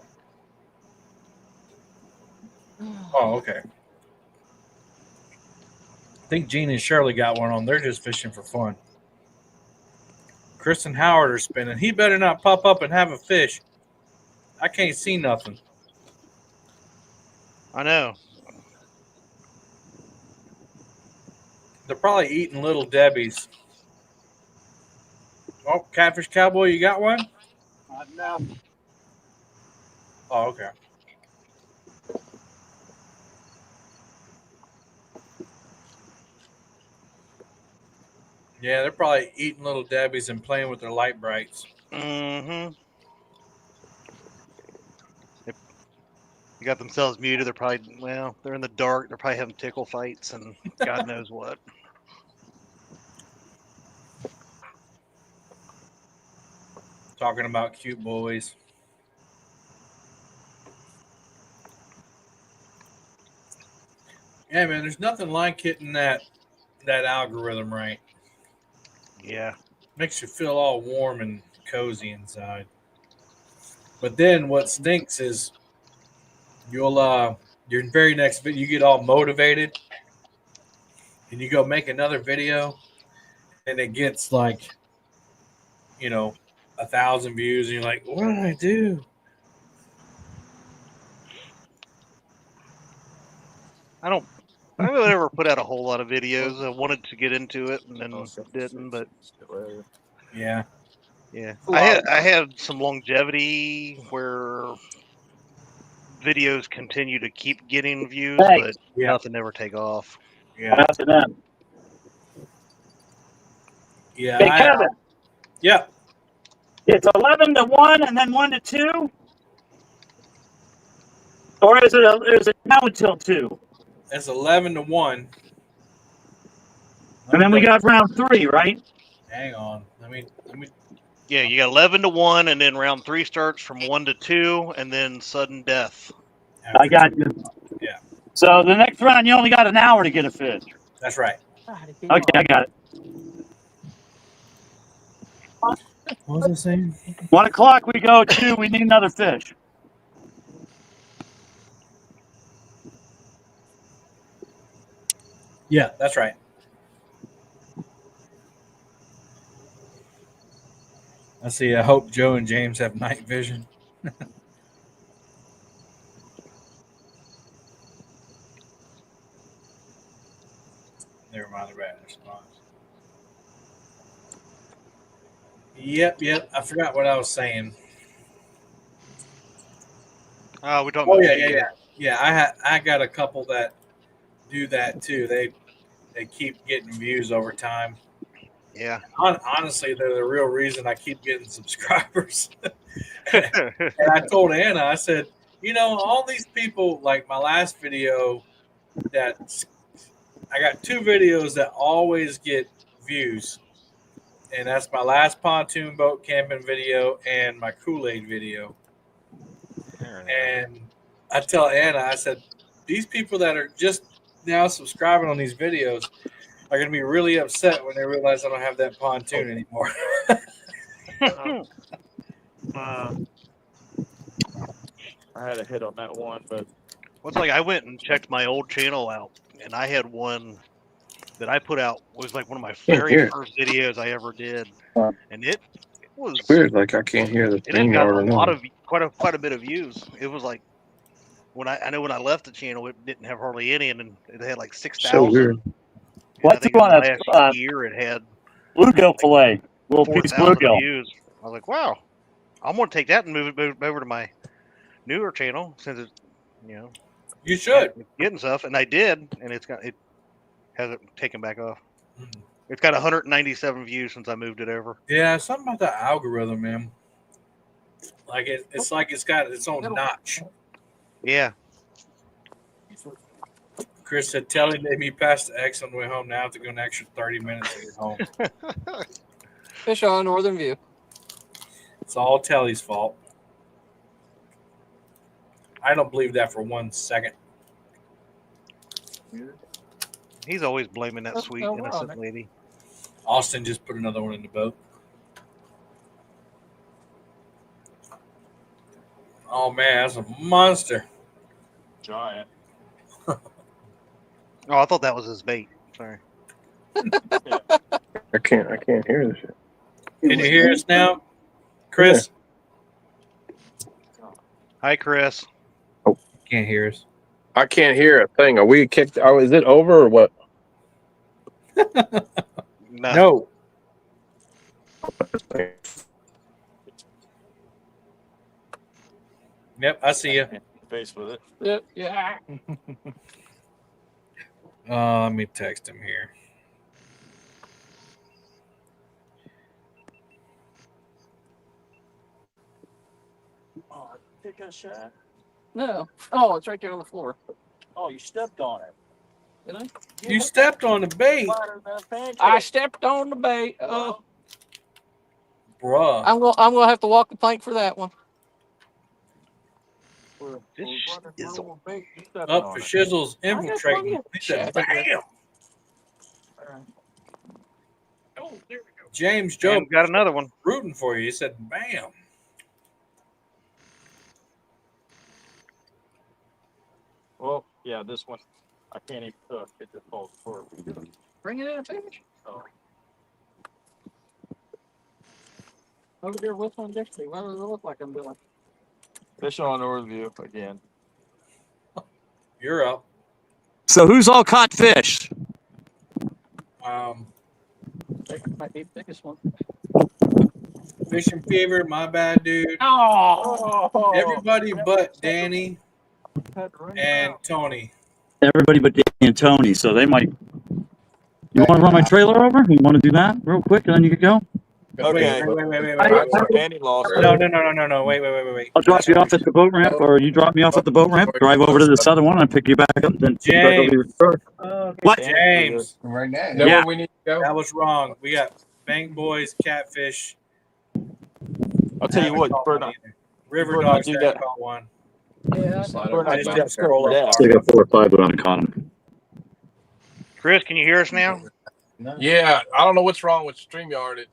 Oh, okay. I think Gene and Shirley got one on. They're just fishing for fun. Chris and Howard are spinning. He better not pop up and have a fish. I can't see nothing. I know. They're probably eating Little Debbie's. Oh, Catfish Cowboy, you got one? No. Oh, okay. Yeah, they're probably eating Little Debbie's and playing with their light brights. Mm-hmm. They got themselves muted. They're probably, well, they're in the dark. They're probably having tickle fights and God knows what. Talking about cute boys. Yeah, man, there's nothing like hitting that algorithm right. Yeah. Makes you feel all warm and cozy inside. But then what stinks is you'll your very next video you get all motivated and you go make another video and it gets like 1,000 views and you're like, what did I do? I don't really ever put out a whole lot of videos. I wanted to get into it and then didn't, but Yeah. yeah. I had some longevity where videos continue to keep getting views, Hey. but Yeah. nothing ever take off. Yeah. After that. Yeah. Hey, Kevin. Yeah. It's 11 to 1 and then 1 to 2? Or is it now until 2? It's 11 to 1. And then we got round 3, right? Hang on. Let me Yeah, you got 11 to 1, and then round 3 starts from 1 to 2, and then sudden death. I got you. Yeah. So the next round, you only got an hour to get a fish. That's right. Okay, I got it. What was I saying? 1 o'clock, we go 2. We need another fish. Yeah, that's right. I see. I hope Joe and James have night vision. Never mind the rat response. Yep. I forgot what I was saying. Oh, we're talking Oh about yeah. I got a couple that do that too. They keep getting views over time. Yeah. Honestly, they're the real reason I keep getting subscribers. And I told Anna, I said, all these people, like my last video, that I got 2 videos that always get views. And that's my last pontoon boat camping video and my Kool-Aid video. And I tell Anna, I said, these people that are just now subscribing on these videos, are going to be really upset when they realize I don't have that pontoon anymore. I had a hit on that one, but Well, it's like I went and checked my old channel out, and I had one that I put out was like one of my very hear it. first videos I ever did, and it was It's weird. Like I can't hear the it had thing got or a lot nothing. of quite a bit of views. It was like when I know when I left the channel, it didn't have hardly any, and then it had like 6,000. weird. Well, I I think threw in the on last a year it had bluegill fillet, little piece of 4,000 bluegill. views. I was like, wow, I'm gonna take that and move it over to my newer channel since it's You should. it's getting stuff, and I did, and it hasn't taken back off. It's got 197 views since I moved it over. Yeah, something about the algorithm, man. Like it's like it's got its own notch. Yeah. Chris said, "Telly made me pass the X on the way home. Now I have to go an extra 30 minutes to get home." Fish on Northern View. It's all Telly's fault. I don't believe that for 1 second. He's always blaming that sweet, innocent lady. Austin just put another one in the boat. Oh man, that's a monster. Giant. Oh, I thought that was his bait. Sorry. I can't hear this shit. Can you hear us now, Chris? Hi, Chris. Can't hear us. I can't hear a thing. Are we kicked? Oh, is it over or what? No. Yep, I see you. Face with it. Yep. Yeah. Let me text him here. Oh, take a shot. No. Oh, it's right there on the floor. Oh, you stepped on it. Did I? You stepped on the bait. I stepped on the bait. Oh, Bruh. I'm gonna have to walk the plank for that one. This is Up for Shizzle's infiltrating. He said, "Bam!" James Joe got another one rooting for you. He said, "Bam!" Well, yeah, this one I can't even cook. It just falls apart. Bring it in, fish. Oh. Over there with one Dixie. What does it look like I'm doing? Fish on Northern View again. You're up. So who's all caught fish? That might be the biggest one. Fishing fever, my bad, dude. Oh, Everybody but Danny and Tony. Everybody but Dan and Tony. So they might. You want to run my trailer over? You want to do that real quick, and then you could go. Okay. Wait. Danny lost. No. Wait. I'll drop you off at the boat ramp, or you drop me off at the boat ramp. Drive over to this other one, and pick you back up. Then James. What? James. Right now. Yeah. We need to go. That was wrong. We got Bank Boys, Catfish. I'll tell you what, Bernard. River Dogs had caught one. Yeah. I just didn't scroll up. So I got 4 or 5, but I'm caught him. Chris, can you hear us now? Yeah, I don't know what's wrong with StreamYard.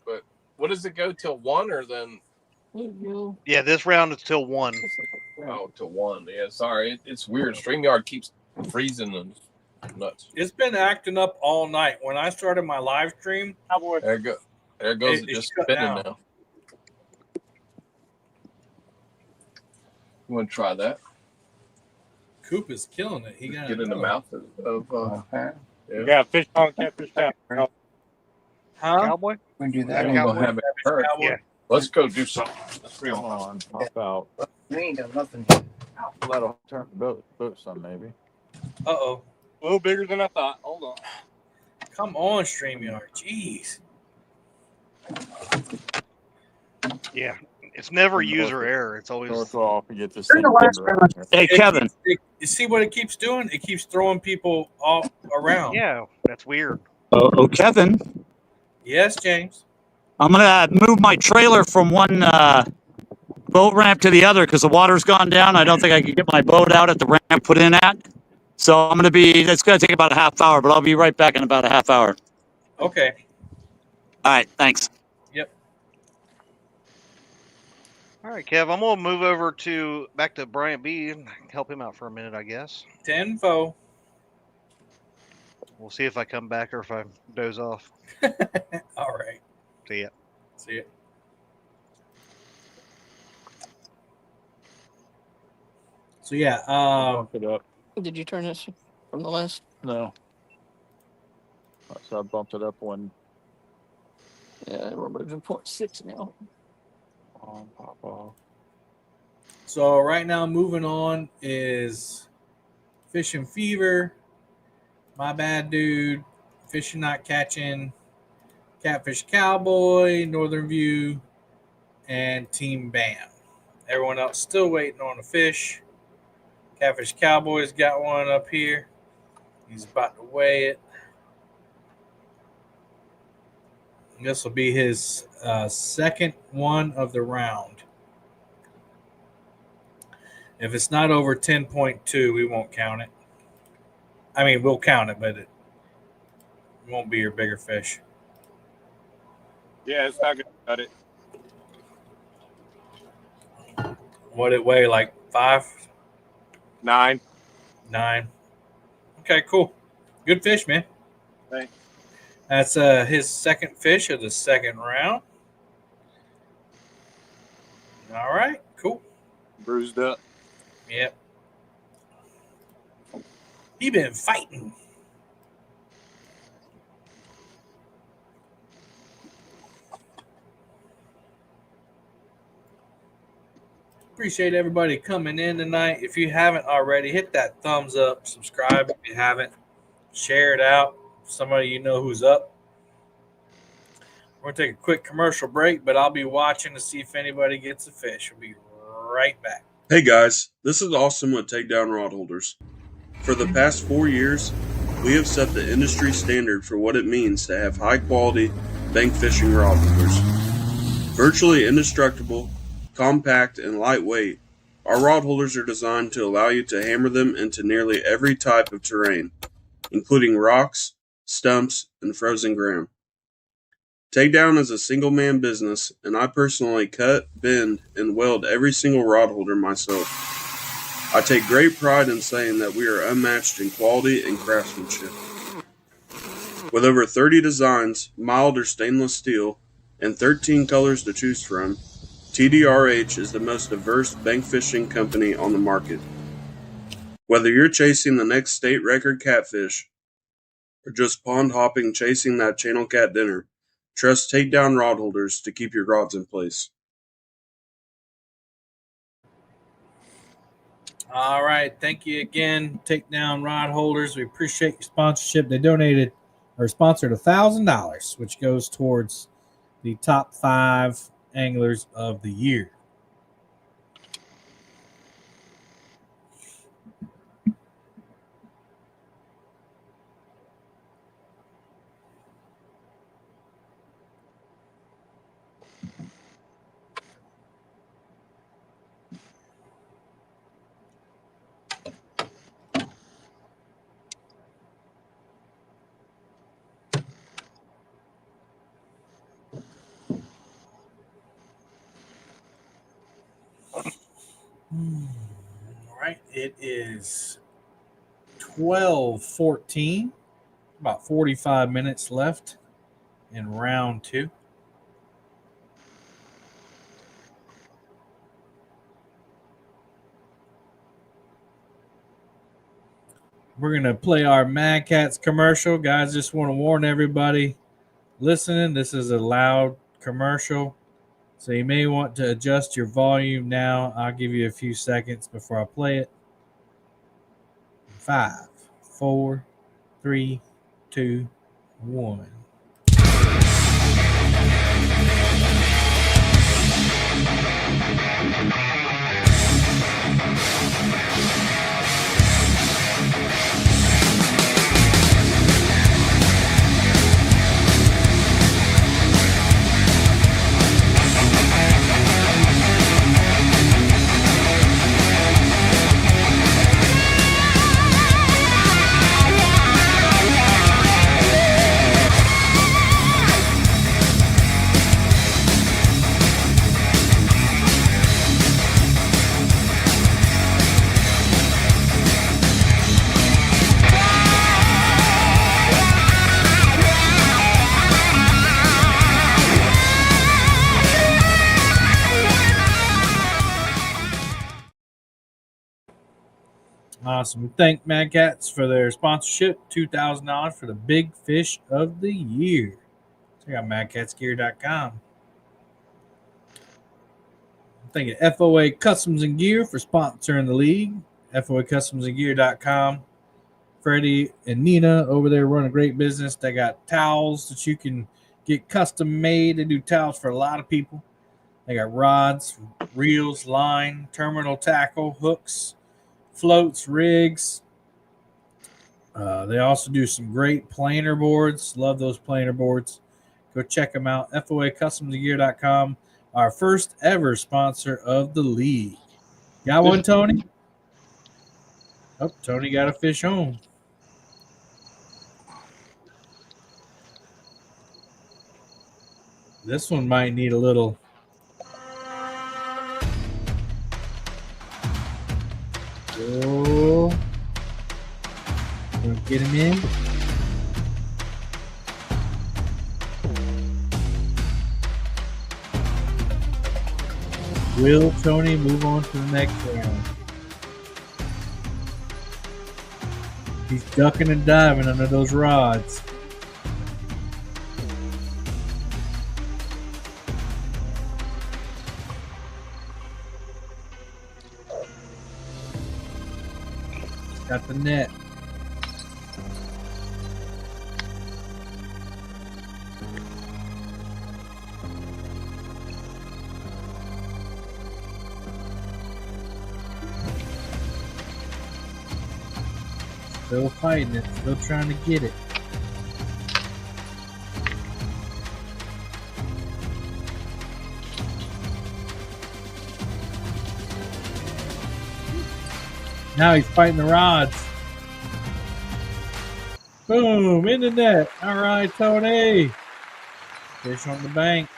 But what does it go till 1 or then? Yeah, this round is till 1. Oh, till 1. Yeah, sorry, it's weird. StreamYard keeps freezing and nuts. It's been acting up all night. When I started my live stream, There goes it just shut spinning down. now. You want to try that? Coop is killing it. He got Get in the mouth of Yeah, fish on Catfish Town. Huh? Cowboy? We can do that. I ain't gonna have it hurt. Yeah. Let's go do something. Let's Come on, hop out. We ain't done nothing. That'll turn the boat some maybe. Uh-oh. A little bigger than I thought. Hold on. Come on, StreamYard. Jeez. Yeah. It's never user error. It's always. North off and get this thing. Hey, Kevin. You see what it keeps doing? It keeps throwing people all around. Yeah, that's weird. Oh, Kevin. Yes, James. I'm gonna move my trailer from one boat ramp to the other because the water's gone down. I don't think I can get my boat out at the ramp put in at. So it's going to take about a half hour, but I'll be right back in about a half hour. Okay. All right. Thanks. Yep. All right, Kev, I'm gonna move over back to Bryant B and help him out for a minute, I guess. Tenfo. We'll see if I come back or if I doze off. All right. See ya. See ya. So yeah, Bump it up. Did you turn this from the last? No. So I bumped it up when. Yeah, we're moving 0.6 now. On, pop off. so right now moving on is Fishing Fever, My Bad Dude, Fishing Not Catching, Catfish Cowboy, Northern View, and Team Bam. Everyone else still waiting on a fish. Catfish Cowboy's got one up here. He's about to weigh it. This will be his second one of the round. If it's not over 10.2, we won't count it. I mean, we'll count it, but it won't be your bigger fish. Yeah, it's not gonna cut it. What it weigh, like 5? 9. 9. Okay, cool. Good fish, man. Thanks. That's his second fish of the second round. All right, cool. Bruised up. Yep. He been fighting. Appreciate everybody coming in tonight. If you haven't already, hit that thumbs up, subscribe if you haven't, share it out. Somebody you know who's up. We're going to take a quick commercial break, but I'll be watching to see if anybody gets a fish. We'll be right back. Hey guys, this is Austin with Takedown Rod Holders. For the past 4 years, we have set the industry standard for what it means to have high quality bank fishing rod holders. Virtually indestructible, compact, and lightweight, our rod holders are designed to allow you to hammer them into nearly every type of terrain, including rocks, stumps, and frozen ground. Takedown is a single-man business, and I personally cut, bend, and weld every single rod holder myself. I take great pride in saying that we are unmatched in quality and craftsmanship. With over 30 designs, mild or stainless steel, and 13 colors to choose from, TDRH is the most diverse bank fishing company on the market. Whether you're chasing the next state record catfish, or just pond hopping chasing that channel cat dinner, trust Takedown Rod Holders to keep your rods in place. All right. Thank you again, Takedown Rod Holders. We appreciate your sponsorship. They donated or sponsored $1,000, which goes towards the top 5 anglers of the year. All right, it is 12:14, about 45 minutes left in round 2. We're going to play our Mad Cats commercial. Guys, just want to warn everybody listening, this is a loud commercial. So you may want to adjust your volume now. I'll give you a few seconds before I play it. 5, 4, 3, 2, 1. Awesome. We thank Mad Cats for their sponsorship. $2,000 for the big fish of the year. Check out madcatsgear.com. Thank you to FOA Customs and Gear for sponsoring the league. FOAcustomsandgear.com. Freddie and Nina over there run a great business. They got towels that you can get custom made. They do towels for a lot of people. They got rods, reels, line, terminal tackle, hooks, floats, rigs. They also do some great planer boards. Love those planer boards. Go check them out. FOAcustomsandgear.com. Our first ever sponsor of the league. Got one, Tony? Oh, Tony got a fish home. This one might need a little. Oh. Gonna get him in. Will Tony move on to the next round? He's ducking and diving under those rods. Got the net. Still fighting it, still trying to get it. Now he's fighting the rods. Boom, in the net. All right, Tony. Fish on the bank.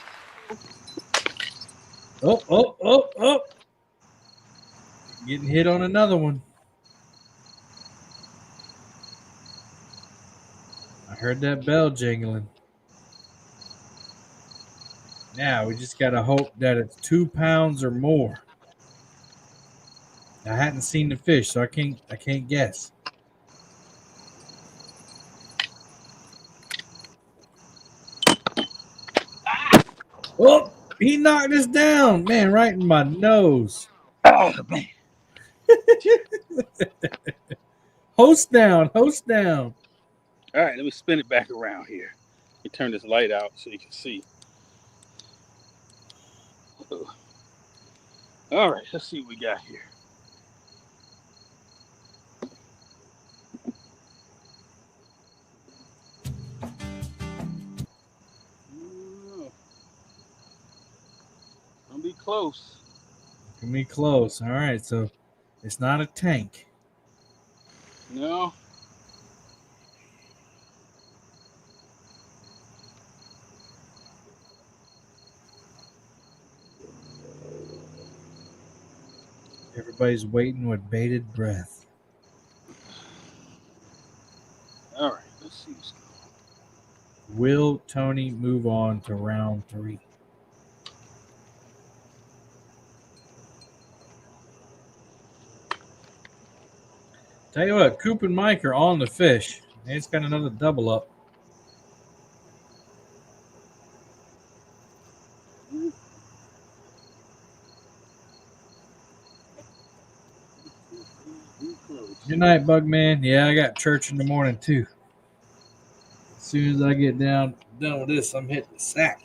Oh. Getting hit on another one. I heard that bell jingling. Now we just got to hope that it's 2 pounds or more. I hadn't seen the fish, so I can't guess. Oh, he knocked us down, man, right in my nose. Oh man. Host down. All right, let me spin it back around here. Let me turn this light out so you can see. All right, let's see what we got here. Don't be close. Can be close. All right, so it's not a tank. No. Everybody's waiting with bated breath. All right, let's see what's going on. Will Tony move on to round 3? Tell you what, Coop and Mike are on the fish. It's got another double up. Good night, Bugman. Yeah, I got church in the morning too. As soon as I get done with this, I'm hitting the sack.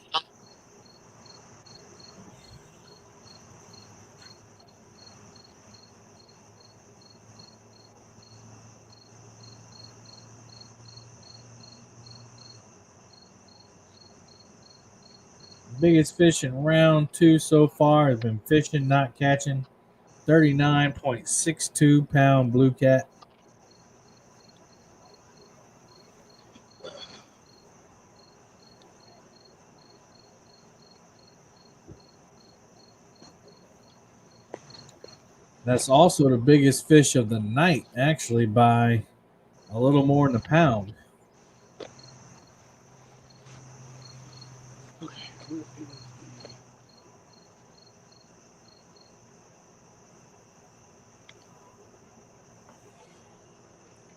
Biggest fish in round 2 so far has been fishing, not catching. 39.62 pound blue cat. That's also the biggest fish of the night, actually, by a little more than a pound.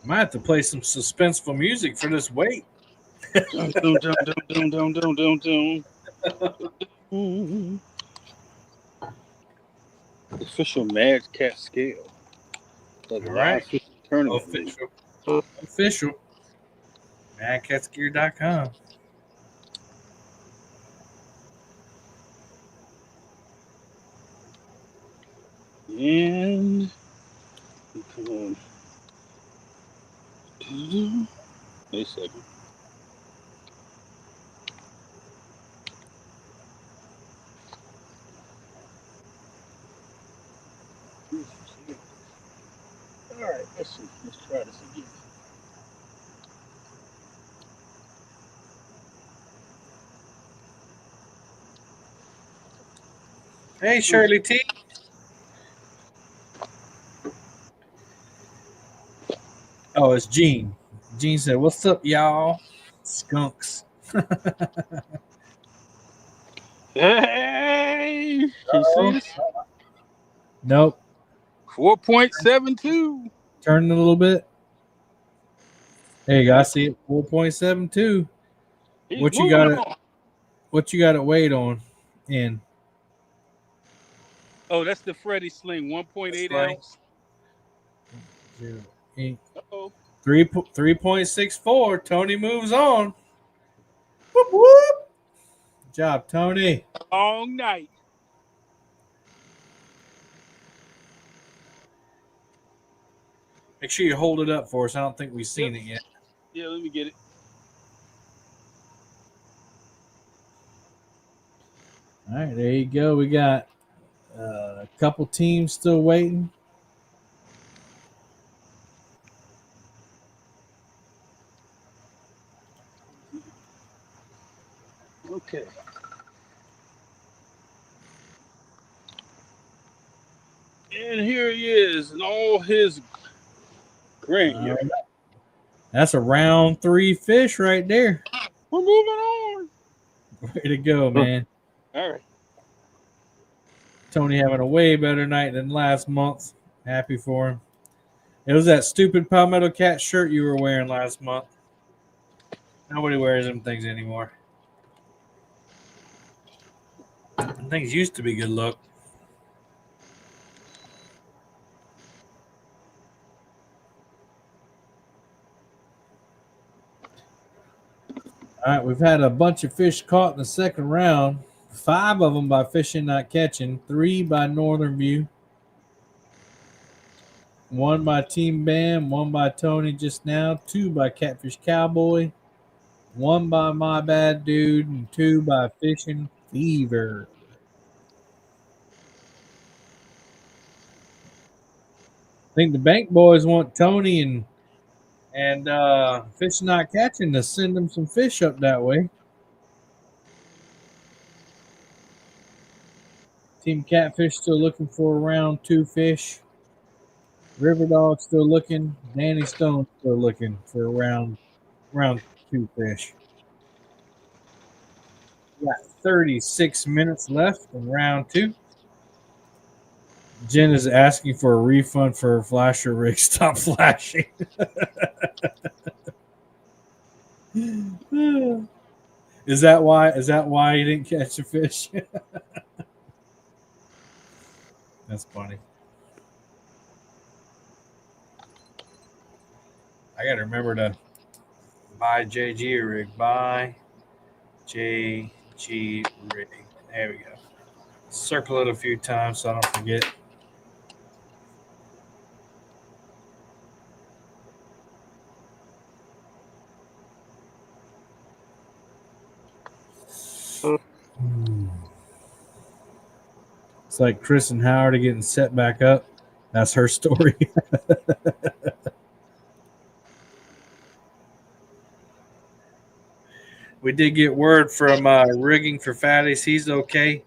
Might have to play some suspenseful music for this wait. Dum, dum, dum, dum, dum, dum, dum, dum, dum. Official Mad Cat scale. That's a All live right. fishing tournament league. Official. MadCatsGear.com. And come on. Wait a second. All right, let's see. Let's try this again. Hey, Shirley T. Oh, it's Gene. Gene said, "What's up, y'all? Skunks." Hey, can you see this? Nope. 4.72. Turn it a little bit. There you go. I see it. 4.72. He's What you moving got it? on. What you got it weighed on? In Oh, that's the Freddy Sling, 1.8 ounce. 8. Uh-oh. 3.64. Tony moves on. Whoop, whoop. Good job, Tony. Long night. Make sure you hold it up for us. I don't think we've seen it yet. Yeah, let me get it. All right, there you go. We got a couple teams still waiting. Okay. And here he is in all his grandeur. That's a round 3 fish right there. We're moving on. Way to go, man. All right. Tony having a way better night than last month. Happy for him. It was that stupid Palmetto Cat shirt you were wearing last month. Nobody wears them things anymore. Them things used to be good look. All right, we've had a bunch of fish caught in the second round. 5 of them by fishing, not catching. 3 by Northern View. 1 by Team Bam. 1 by Tony just now. 2 by Catfish Cowboy. 1 by My Bad Dude. And 2 by Fishing Fever. I think the Bank Boys want Tony and Fish Not Catching to send them some fish up that way. Team Catfish still looking for round 2 fish. River Dog still looking. Danny Stone still looking for round 2 fish. We got 36 minutes left in round 2. Jen is asking for a refund for her flasher rig. Stop flashing. Is that why you didn't catch a fish? That's funny. I gotta remember to buy JG rig. Buy JG rig. There we go. Circle it a few times so I don't forget. It's like Chris and Howard are getting set back up. That's her story. We did get word from Rigging for Fatties. He's okay.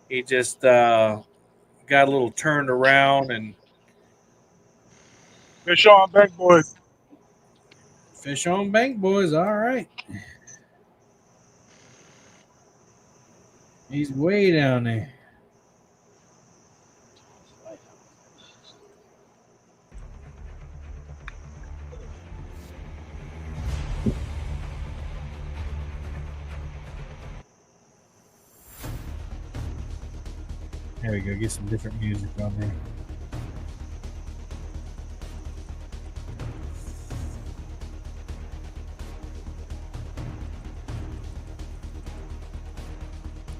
He just got a little turned around and Fish on, Bank Boys. Fish on Bank Boys. All right. He's way down there. There we go. Get some different music on there.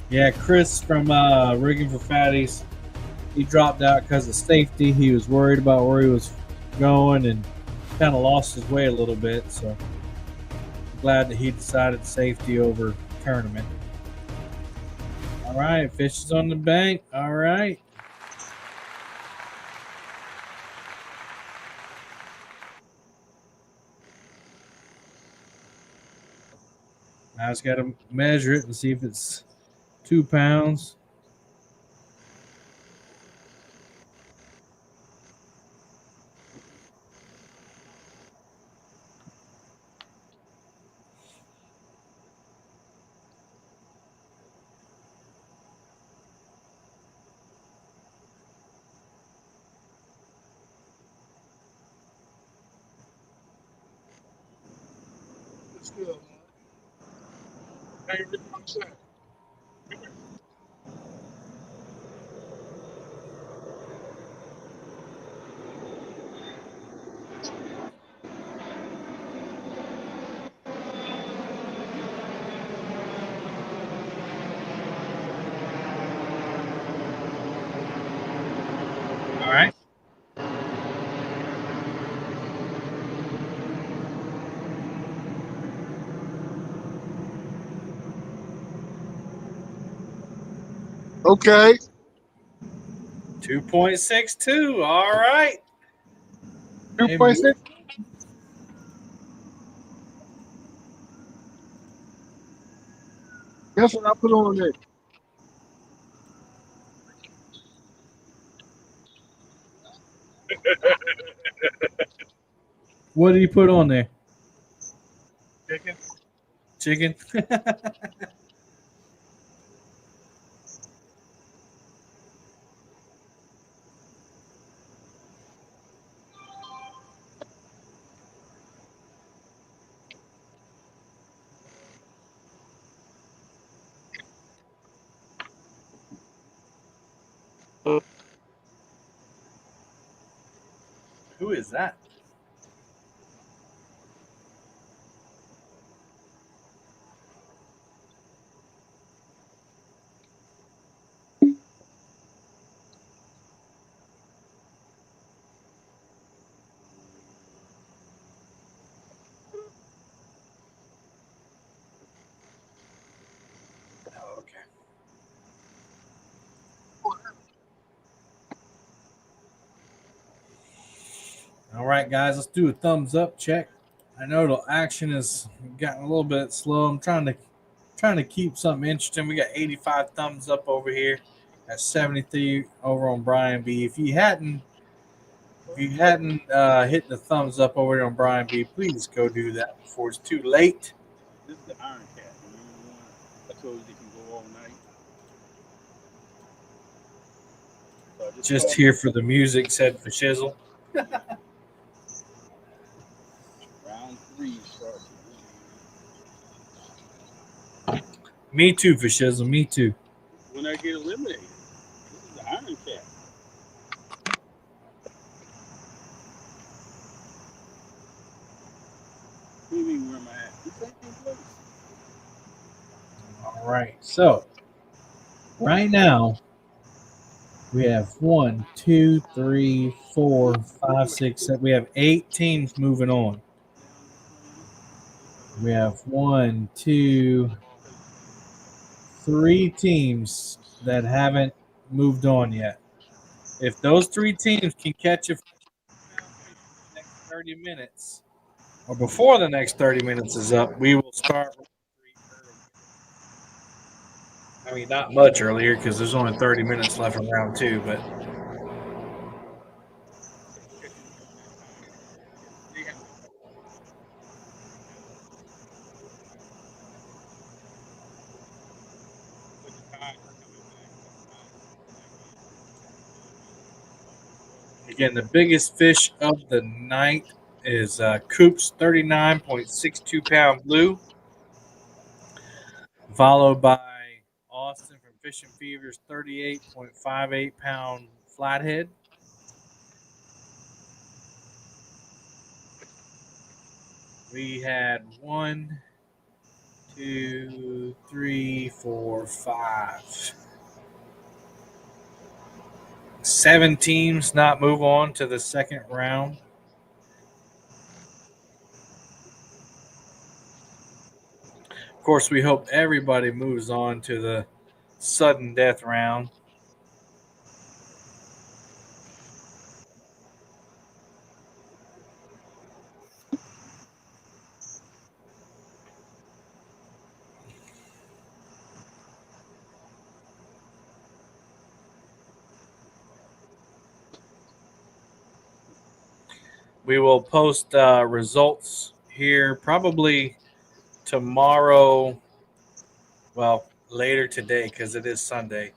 Yeah, Chris from Rigging for Fatties, he dropped out because of safety. He was worried about where he was going and kind of lost his way a little bit. So I'm glad that he decided safety over tournament. All right, fish is on the bank. All right. Now I just got to measure it and see if it's 2 pounds. It's good. Hey, Rick, I'm saying. All right. Okay. 2.62. All right. 2.6. Guess what I put on there? What did he put on there? Chicken. Chicken. Who is that? Oh, okay. All right, guys, let's do a thumbs up check. I know the action has gotten a little bit slow. I'm trying to keep something interesting. We got 85 thumbs up over here. At 73 over on Brian B. If you hadn't hit the thumbs up over there on Brian B, please go do that before it's too late. This is the Iron Cat. Remember the one I told you they can go all night? So I Just called here for the music, said for shizzle. round 3 starts. Me too, for shizzle. Me too. When I get eliminated, this is the Iron Cat. What do you mean, where am I at? The same place. All right, so right now we have 1, 2, 3, 4, 5, 6, 7. We have 8 teams moving on. We have 1, 2, 3 teams that haven't moved on yet. If those 3 teams can catch a next 30 minutes, or before the next 30 minutes is up, we will start. I mean, not much earlier because there's only 30 minutes left in round 2, but again, the biggest fish of the night is Coop's 39.62 pound blue, followed by Austin from Fishing Fever's 38.58 pound flathead. We had 1, 2, 3, 4, 5, 7 teams not move on to the second round. Of course, we hope everybody moves on to the sudden death round. We will post results here probably tomorrow. Well, later today because it is Sunday.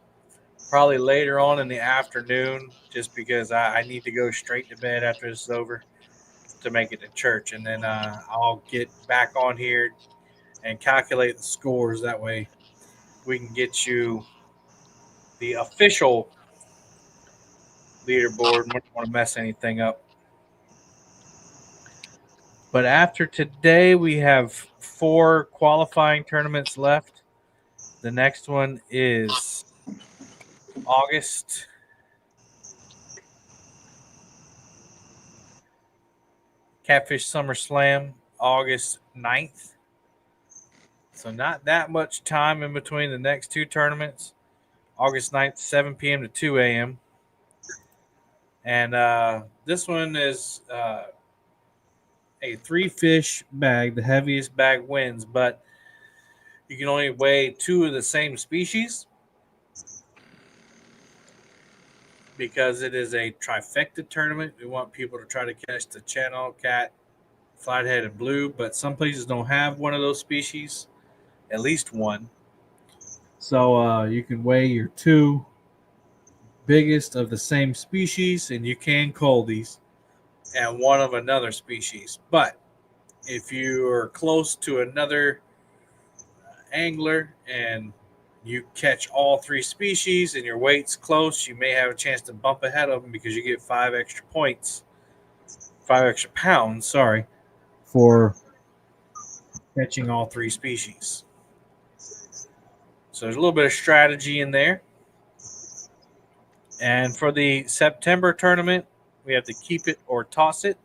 Probably later on in the afternoon, just because I need to go straight to bed after this is over to make it to church. And then I'll get back on here and calculate the scores. That way we can get you the official leaderboard. We don't want to mess anything up. But after today, we have 4 qualifying tournaments left. The next one is August. Catfish Summer Slam, August 9th. So not that much time in between the next 2 tournaments. August 9th, 7 p.m. to 2 a.m. And this one is a 3-fish bag. The heaviest bag wins, but you can only weigh 2 of the same species because it is a trifecta tournament. We want people to try to catch the channel cat, flathead, and blue, but some places don't have one of those species, at least one. So you can weigh your 2 biggest of the same species, and you can cull these, and one of another species. But if you are close to another angler and you catch all 3 species and your weight's close, you may have a chance to bump ahead of them because you get 5 extra points, 5 extra pounds, for catching all 3 species. So there's a little bit of strategy in there. And for the September tournament, we have to keep it or toss it.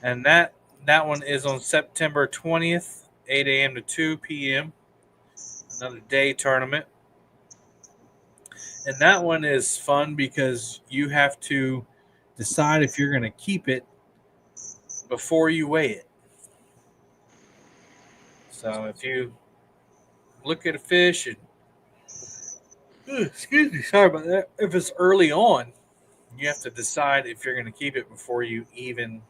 And that one is on September 20th, 8 a.m. to 2 p.m. Another day tournament. And that one is fun because you have to decide if you're going to keep it before you weigh it. So if you look at a fish and, excuse me, sorry about that. If it's early on, you have to decide if you're going to keep it before you even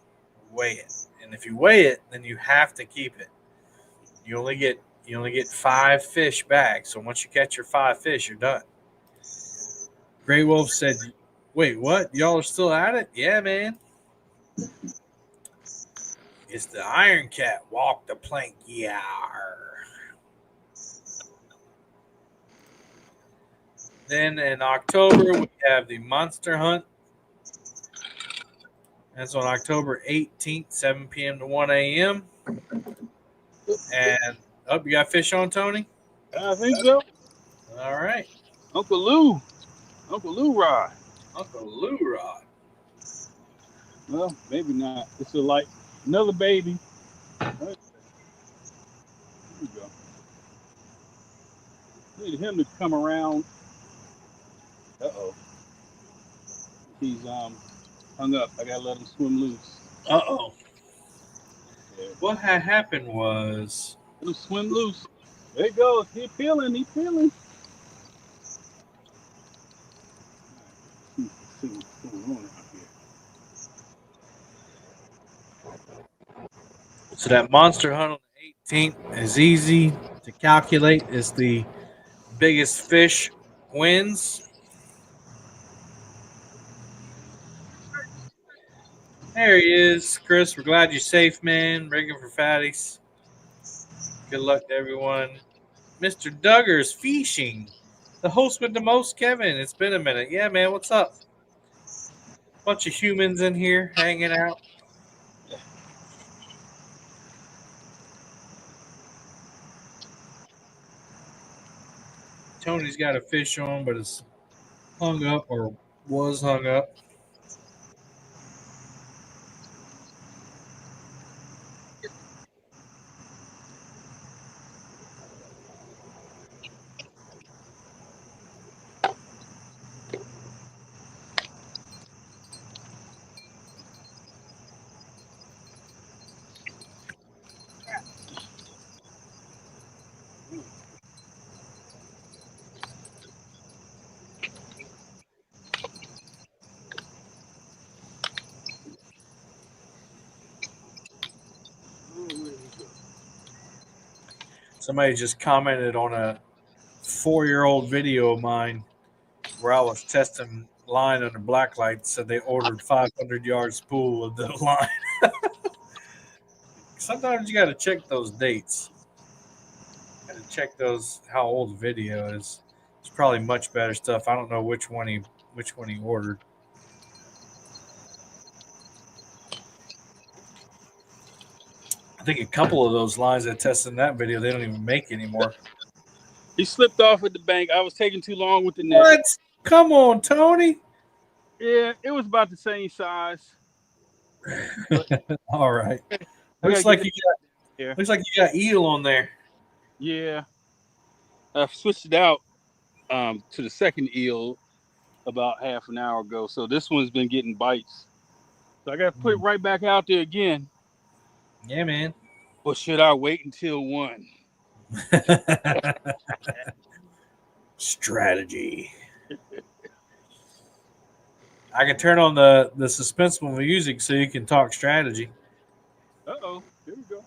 weigh it. And if you weigh it, then you have to keep it. You only get 5 fish bags. So once you catch your 5 fish, you're done. Gray Wolf said, "Wait, what? Y'all are still at it?" Yeah, man. It's the Iron Cat. Walk the plank. Yeah. Then in October, we have the Monster Hunt. That's on October 18th, 7 p.m. to 1 a.m. And, you got fish on, Tony? I think so. All right. Uncle Lou Rod. Uncle Lou Rod. Well, maybe not. It's another baby. Right. Here we go. Need him to come around. Uh-oh. He's hung up. I gotta let him swim loose. Uh-oh. Yeah. What had happened was... Let him swim loose. There he goes. He's peeling. Let's see what's going on out here. So that Monster Hunt on the 18th is easy to calculate. It's the biggest fish wins. There he is, Chris. We're glad you're safe, man. Rigging for fatties. Good luck to everyone. Mr. Duggar's Fishing, the host with the most, Kevin. It's been a minute. Yeah, man, what's up? Bunch of humans in here hanging out. Tony's got a fish on, but it's hung up or was hung up. Somebody just commented on a 4-year-old video of mine where I was testing line under black light. Said they ordered 500-yard spool of the line. Sometimes you got to check those dates. Got to check those how old the video is. It's probably much better stuff. I don't know which one he ordered. I think a couple of those lines I tested in that video they don't even make anymore. He slipped off at the bank. I was taking too long with the net. What? Come on, Tony. Yeah, it was about the same size. All right. Looks like you got eel on there. Yeah. I switched it out to the second eel about half an hour ago. So this one's been getting bites. So I got to put it right back out there again. Yeah, man. Or should I wait until 1? Strategy. I can turn on the suspenseful music so you can talk strategy. Uh-oh. Here we go.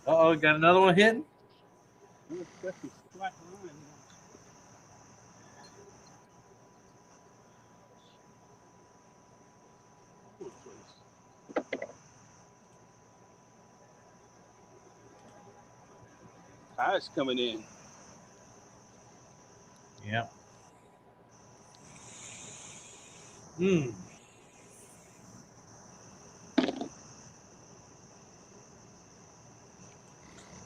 Uh-oh, got another one hitting? Tide's coming in. Yeah. I'm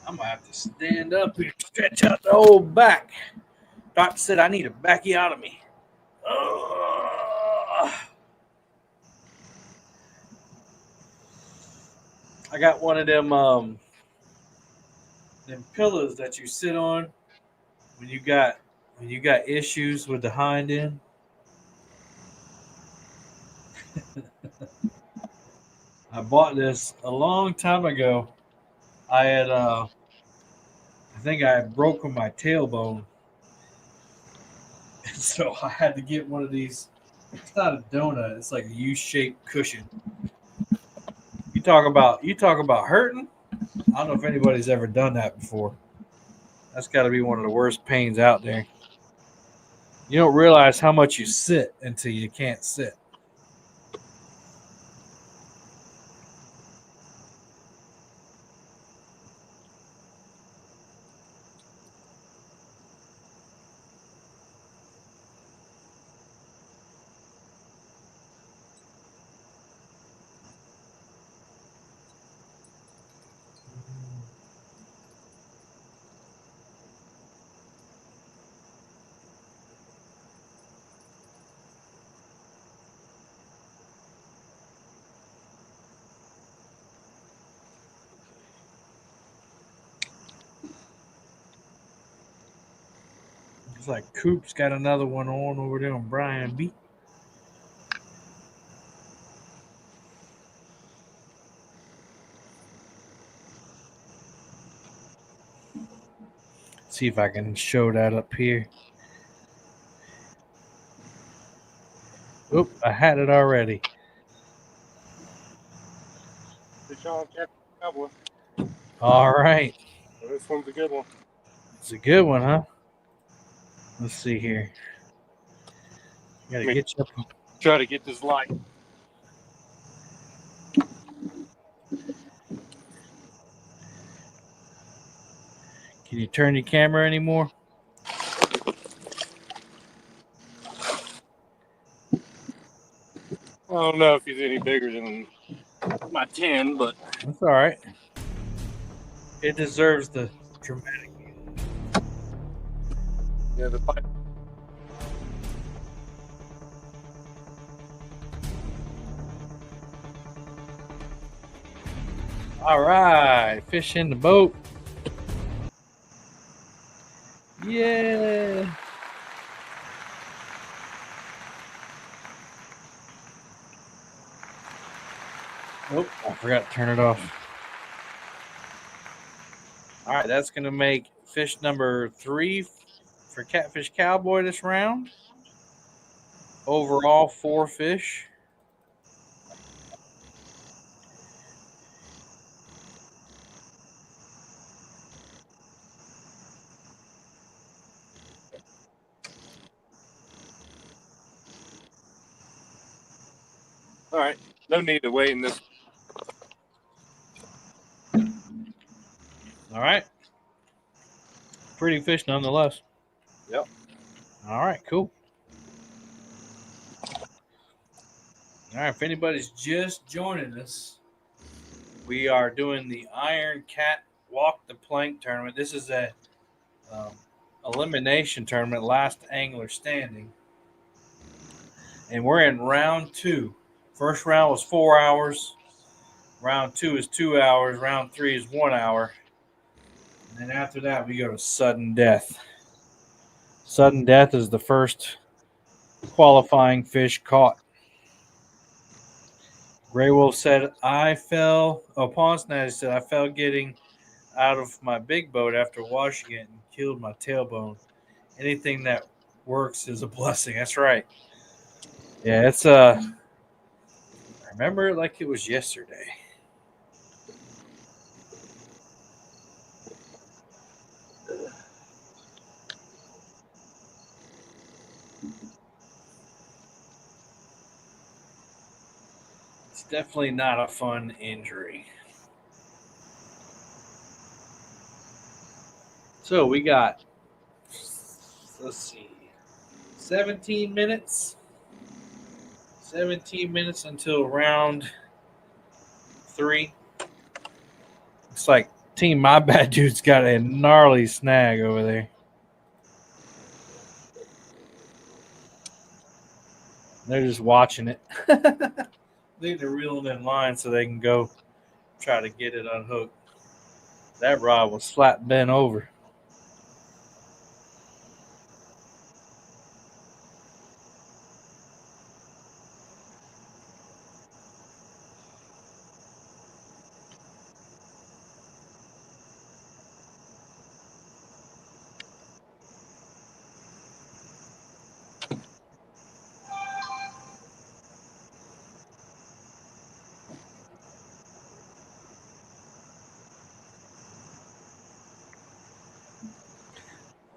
gonna have to stand up and stretch out the old back. Doctor said I need a backiotomy. I got one of them pillows that you sit on when you got issues with the hind end. I bought this a long time ago. I had I think I had broken my tailbone. And so I had to get one of these. It's not a donut, it's like a U-shaped cushion. You talk about hurting? I don't know if anybody's ever done that before. That's got to be one of the worst pains out there. You don't realize how much you sit until you can't sit. It's like Coop's got another one on over there on Brian B. See if I can show that up here. Oop, I had it already. Fish on, Cowboy. All right. Well, this one's a good one. It's a good one, huh? Let's see here. Gotta get you up. Try to get this light. Can you turn your camera anymore? I don't know if he's any bigger than my 10, but That's all right. It deserves the dramatic. yeah, the pipe. All right, fish in the boat. Yeah. Oh, I forgot to turn it off. All right, that's going to make fish number 3 for Catfish Cowboy this round. Overall, 4 fish. All right, no need to wait in this. All right. Pretty fish nonetheless. Yep. All right, cool. All right, if anybody's just joining us, we are doing the Iron Cat Walk the Plank tournament. This is a elimination tournament, last angler standing. And we're in round 2. First round was 4 hours. Round 2 is 2 hours. Round 3 is 1 hour. And then after that, we go to sudden death. Sudden death is the first qualifying fish caught. Gray Wolf said, I fell getting out of my big boat after washing it and killed my tailbone. Anything that works is a blessing. That's right. Yeah, it's I remember it like it was yesterday. It's definitely not a fun injury. So we got, let's see, 17 minutes. 17 minutes until round 3. It's like Team My Bad Dude's got a gnarly snag over there. They're just watching it. I think they're reeling in line so they can go try to get it unhooked. That rod was flat bent over.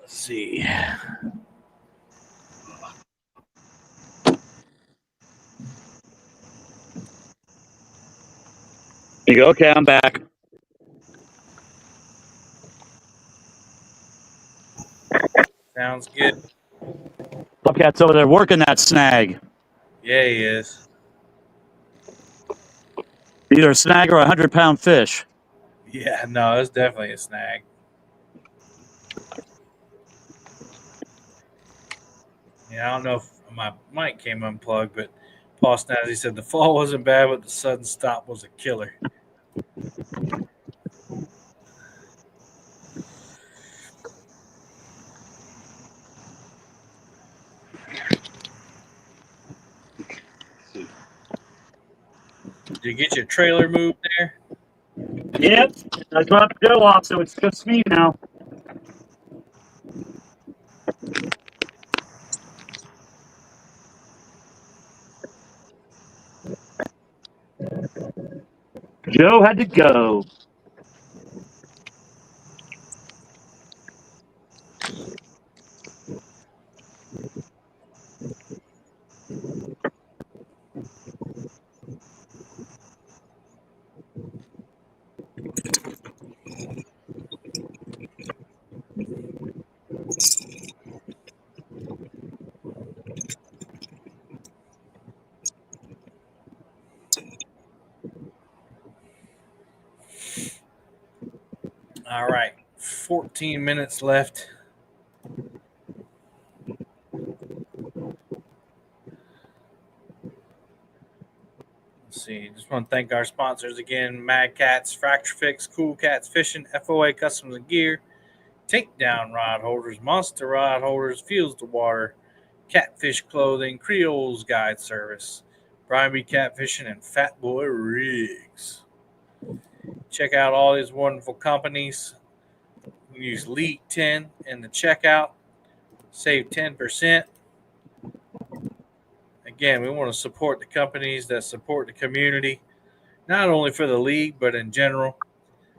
Let's see. You go, okay, I'm back. Sounds good. Bobcat's over there working that snag. Yeah, he is. Either a snag or a 100-pound fish. Yeah, no, it's definitely a snag. Yeah, I don't know if my mic came unplugged, but Paul Snazzy said the fall wasn't bad, but the sudden stop was a killer. Did you get your trailer moved there? Yep, I dropped Joe off, so it's just me now. Joe had to go. All right, 14 minutes left. Let's see. Just want to thank our sponsors again: Mad Cats, Fracturefix, Kool Catfishing, FOA Customs and Gear, Takedown Rod Holders, Monster Rod Holders, Fields to Water, Catfish Clothing, Creole's Guide Service, Brian B. Catfishing, and Fat Boy Rigs. Check out all these wonderful companies. Use League 10 in the checkout. Save 10%. Again, we want to support the companies that support the community, not only for the league, but in general.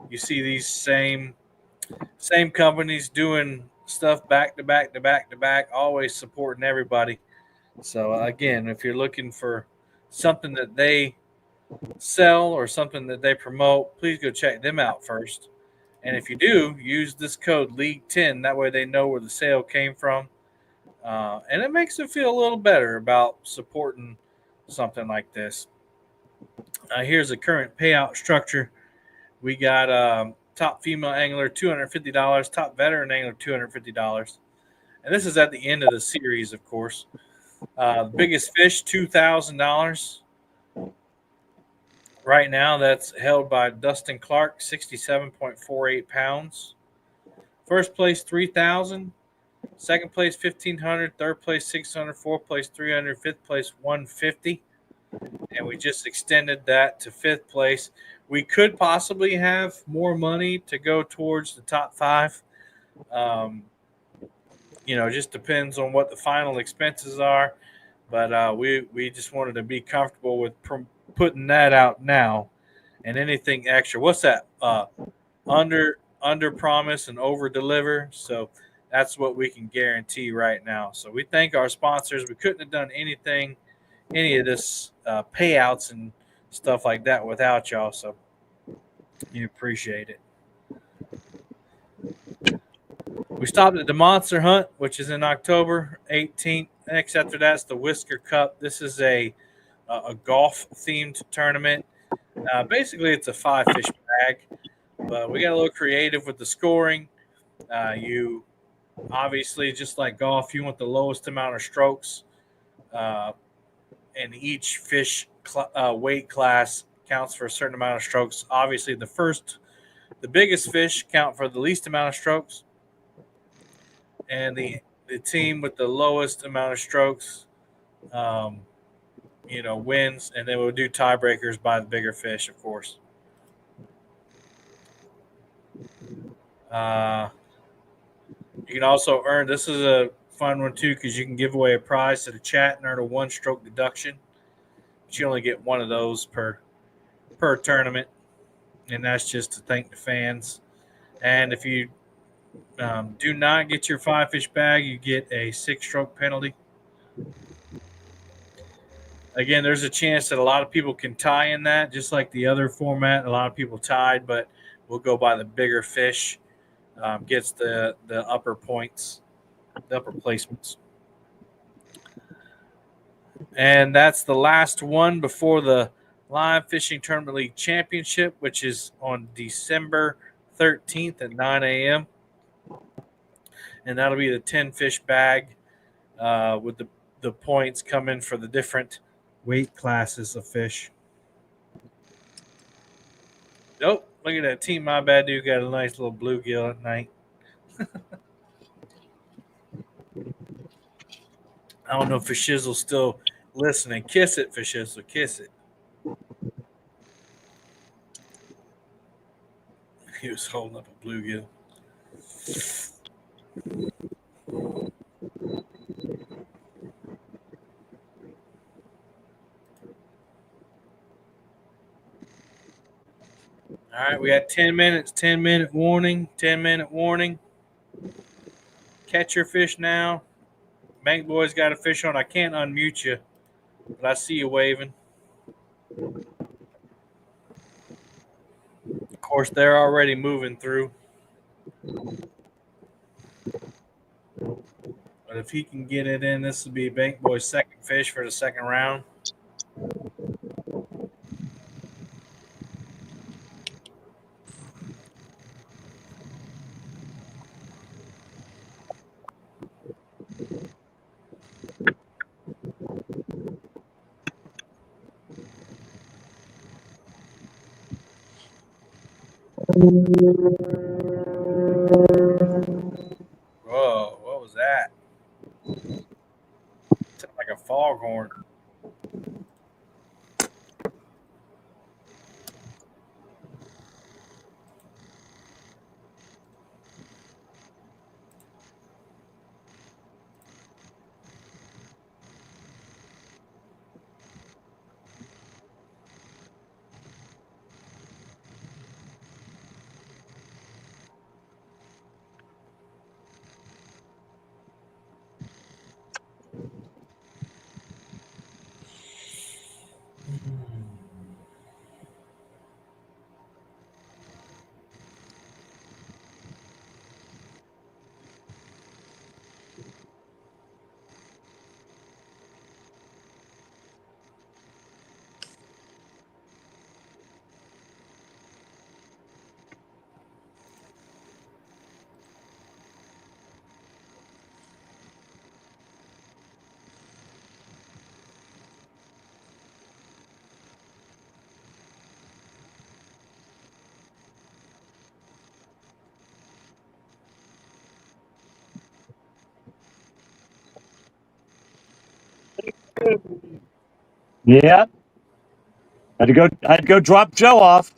You see these same companies doing stuff back to back to back to back, always supporting everybody. So again, if you're looking for something that they sell or something that they promote, please go check them out first. And if you do, use this code League10. That way they know where the sale came from. And it makes them feel a little better about supporting something like this. Here's a current payout structure. We got top female angler, $250. Top veteran angler, $250. And this is at the end of the series, of course. Biggest fish, $2,000. Right now, that's held by Dustin Clark, 67.48 pounds. First place, $3,000. Second place, $1,500. Third place, $600. Fourth place, $300. Fifth place, $150. And we just extended that to fifth place. We could possibly have more money to go towards the top five. It just depends on what the final expenses are. But we just wanted to be comfortable with putting that out now, and anything extra. What's that? Under promise and over deliver. So that's what we can guarantee right now. So we thank our sponsors. We couldn't have done any of this payouts and stuff like that without y'all. So you appreciate it. We stopped at the Monster Hunt, which is in October 18th. Next after that's the Whisker Cup. This is a golf-themed tournament. Basically, it's a 5-fish bag, but we got a little creative with the scoring. You obviously, just like golf, you want the lowest amount of strokes, and each fish weight class counts for a certain amount of strokes. Obviously, the biggest fish count for the least amount of strokes, and the team with the lowest amount of strokes wins, and then we'll do tiebreakers by the bigger fish, of course. You can also earn, this is a fun one too, because you can give away a prize to the chat and earn a 1-stroke deduction. But you only get one of those per tournament, and that's just to thank the fans. And if you do not get your 5-fish bag, you get a 6-stroke penalty. Again, there's a chance that a lot of people can tie in that, just like the other format. A lot of people tied, but we'll go by the bigger fish. Gets the upper points, the upper placements. And that's the last one before the Live Fishing Tournament League Championship, which is on December 13th at 9 a.m. And that'll be the 10-fish bag with the points coming for the different weight classes of fish. Nope, look at that. Team My Bad Dude got a nice little bluegill at night. I don't know if Fishizzle's still listening. Kiss it, Fishizzle, kiss it. He was holding up a bluegill. All right, we got 10 minutes, 10-minute warning, 10-minute warning. Catch your fish now. Bank Boy's got a fish on. I can't unmute you, but I see you waving. Of course, they're already moving through. But if he can get it in, this will be Bank Boy's second fish for the second round. Whoa, what was that? Sounded like a foghorn. Yeah. Had to go drop Joe off.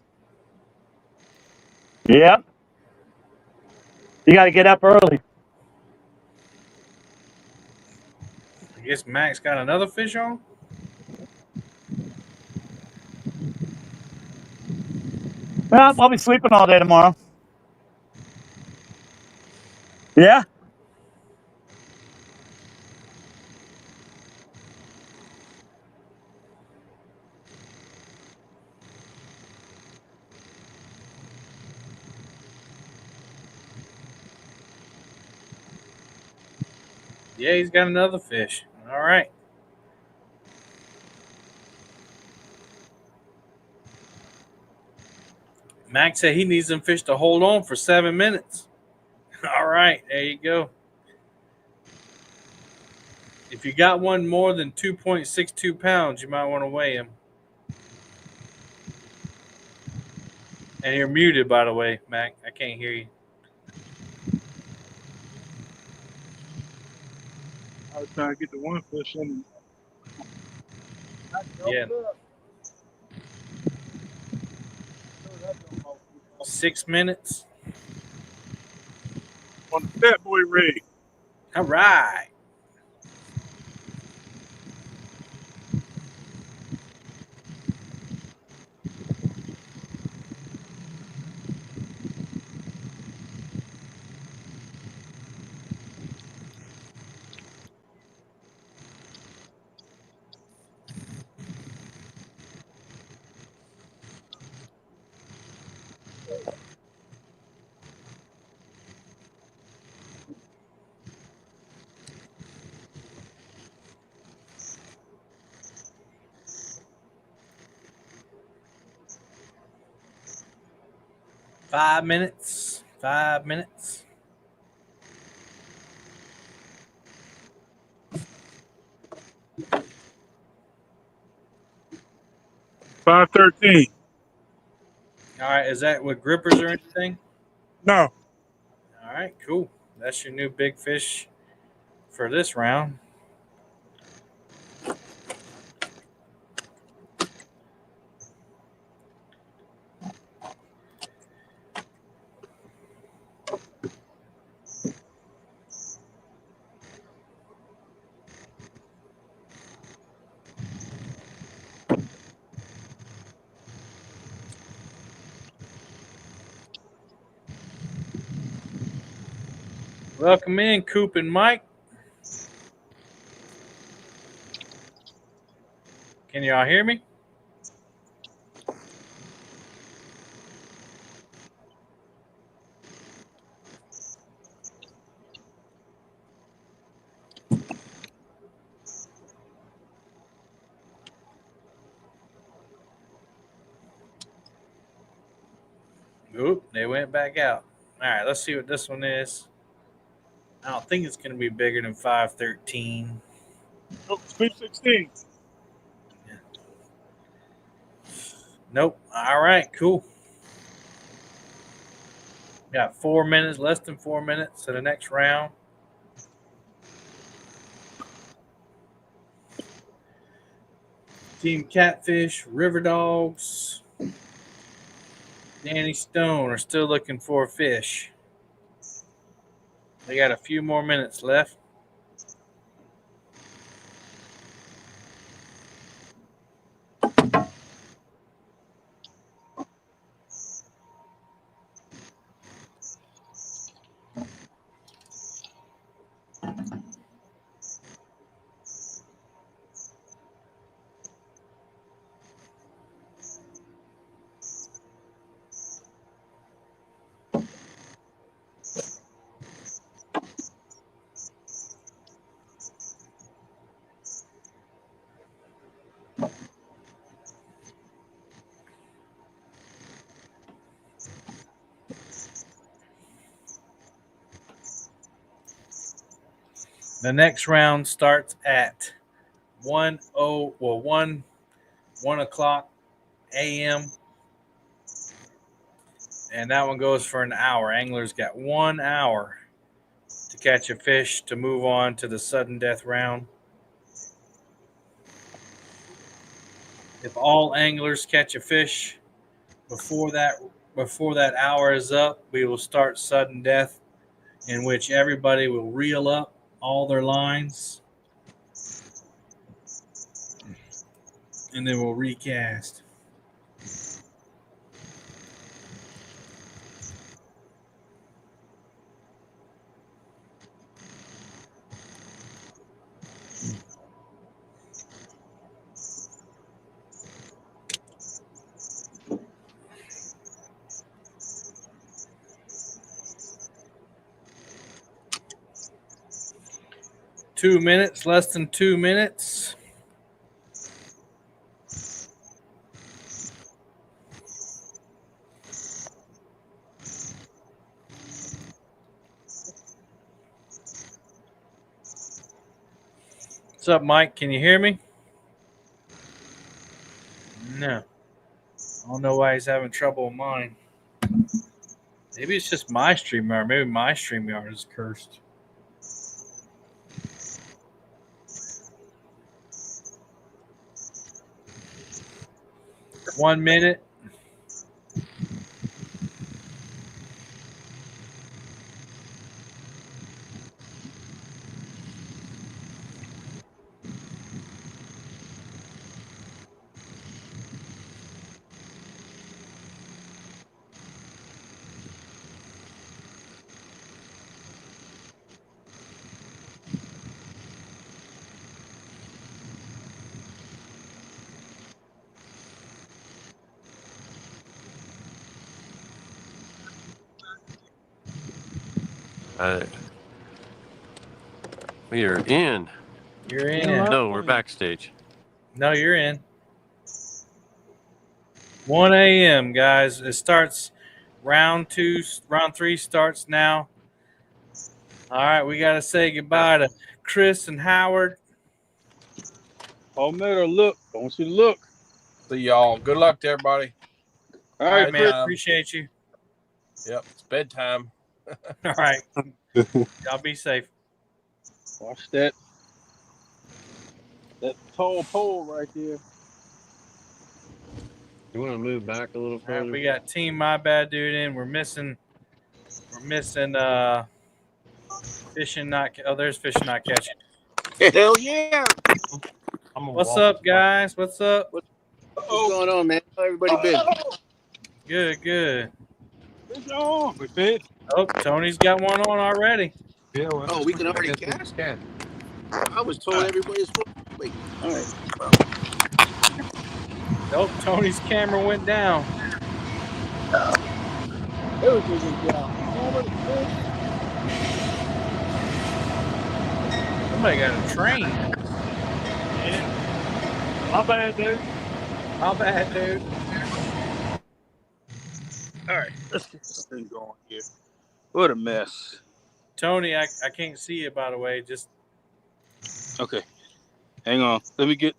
Yeah. You got to get up early. I guess Max got another fish on. Well, I'll be sleeping all day tomorrow. Yeah. Yeah, he's got another fish. All right. Max said he needs them fish to hold on for 7 minutes. All right, there you go. If you got one more than 2.62 pounds, you might want to weigh him. And you're muted, by the way, Mac. I can't hear you. I was trying to get the one fish in. Yeah. 6 minutes. On the fat boy rig. All right. Five minutes. 5 minutes. $5.13. All right. Is that with grippers or anything? No. All right. Cool. That's your new big fish for this round. Welcome in, Coop and Mike. Can y'all hear me? Oop, they went back out. All right, let's see what this one is. I don't think it's going to be bigger than 5.13. Nope, 3.16. Nope. All right, cool. Got 4 minutes, less than 4 minutes to the next round. Team Catfish, River Dogs, Danny Stone are still looking for a fish. They got a few more minutes left. The next round starts at 1 o'clock a.m. and that one goes for an hour. Anglers got 1 hour to catch a fish to move on to the sudden death round. If all anglers catch a fish before that hour is up, we will start sudden death, in which everybody will reel up all their lines, and then we'll recast. Two minutes, less than 2 minutes. What's up, Mike? Can you hear me? No. I don't know why he's having trouble with mine. Maybe it's just my StreamYard. Maybe my StreamYard is cursed. One minute. We are in. You're in. No, we're backstage. No, you're in. 1 a.m., guys. It starts round 3 starts now. All right, we got to say goodbye to Chris and Howard. Palmetto, look. I want you to look. See y'all. Good luck to everybody. All right, man. Appreciate you. Yep, it's bedtime. All right. Y'all be safe. Watch that tall pole right there. You want to move back a little further? All right, we got Team My Bad Dude in. We're missing fishing not. Oh, there's fishing not catching. Hell yeah! What's up, guys? What's up? What's going on, man? How everybody been? Good. Fish on. We fish. Oh, Tony's got one on already. Yeah. Well, Oh, we can already cast? I was told everybody was supposed to wait. All right. Nope, Tony's camera went down. Everything is down. Somebody got a train. Yeah. My bad, dude. My bad, dude. All right, let's get this thing going here. What a mess. Tony, I can't see you, by the way. Just okay. Hang on. Let me get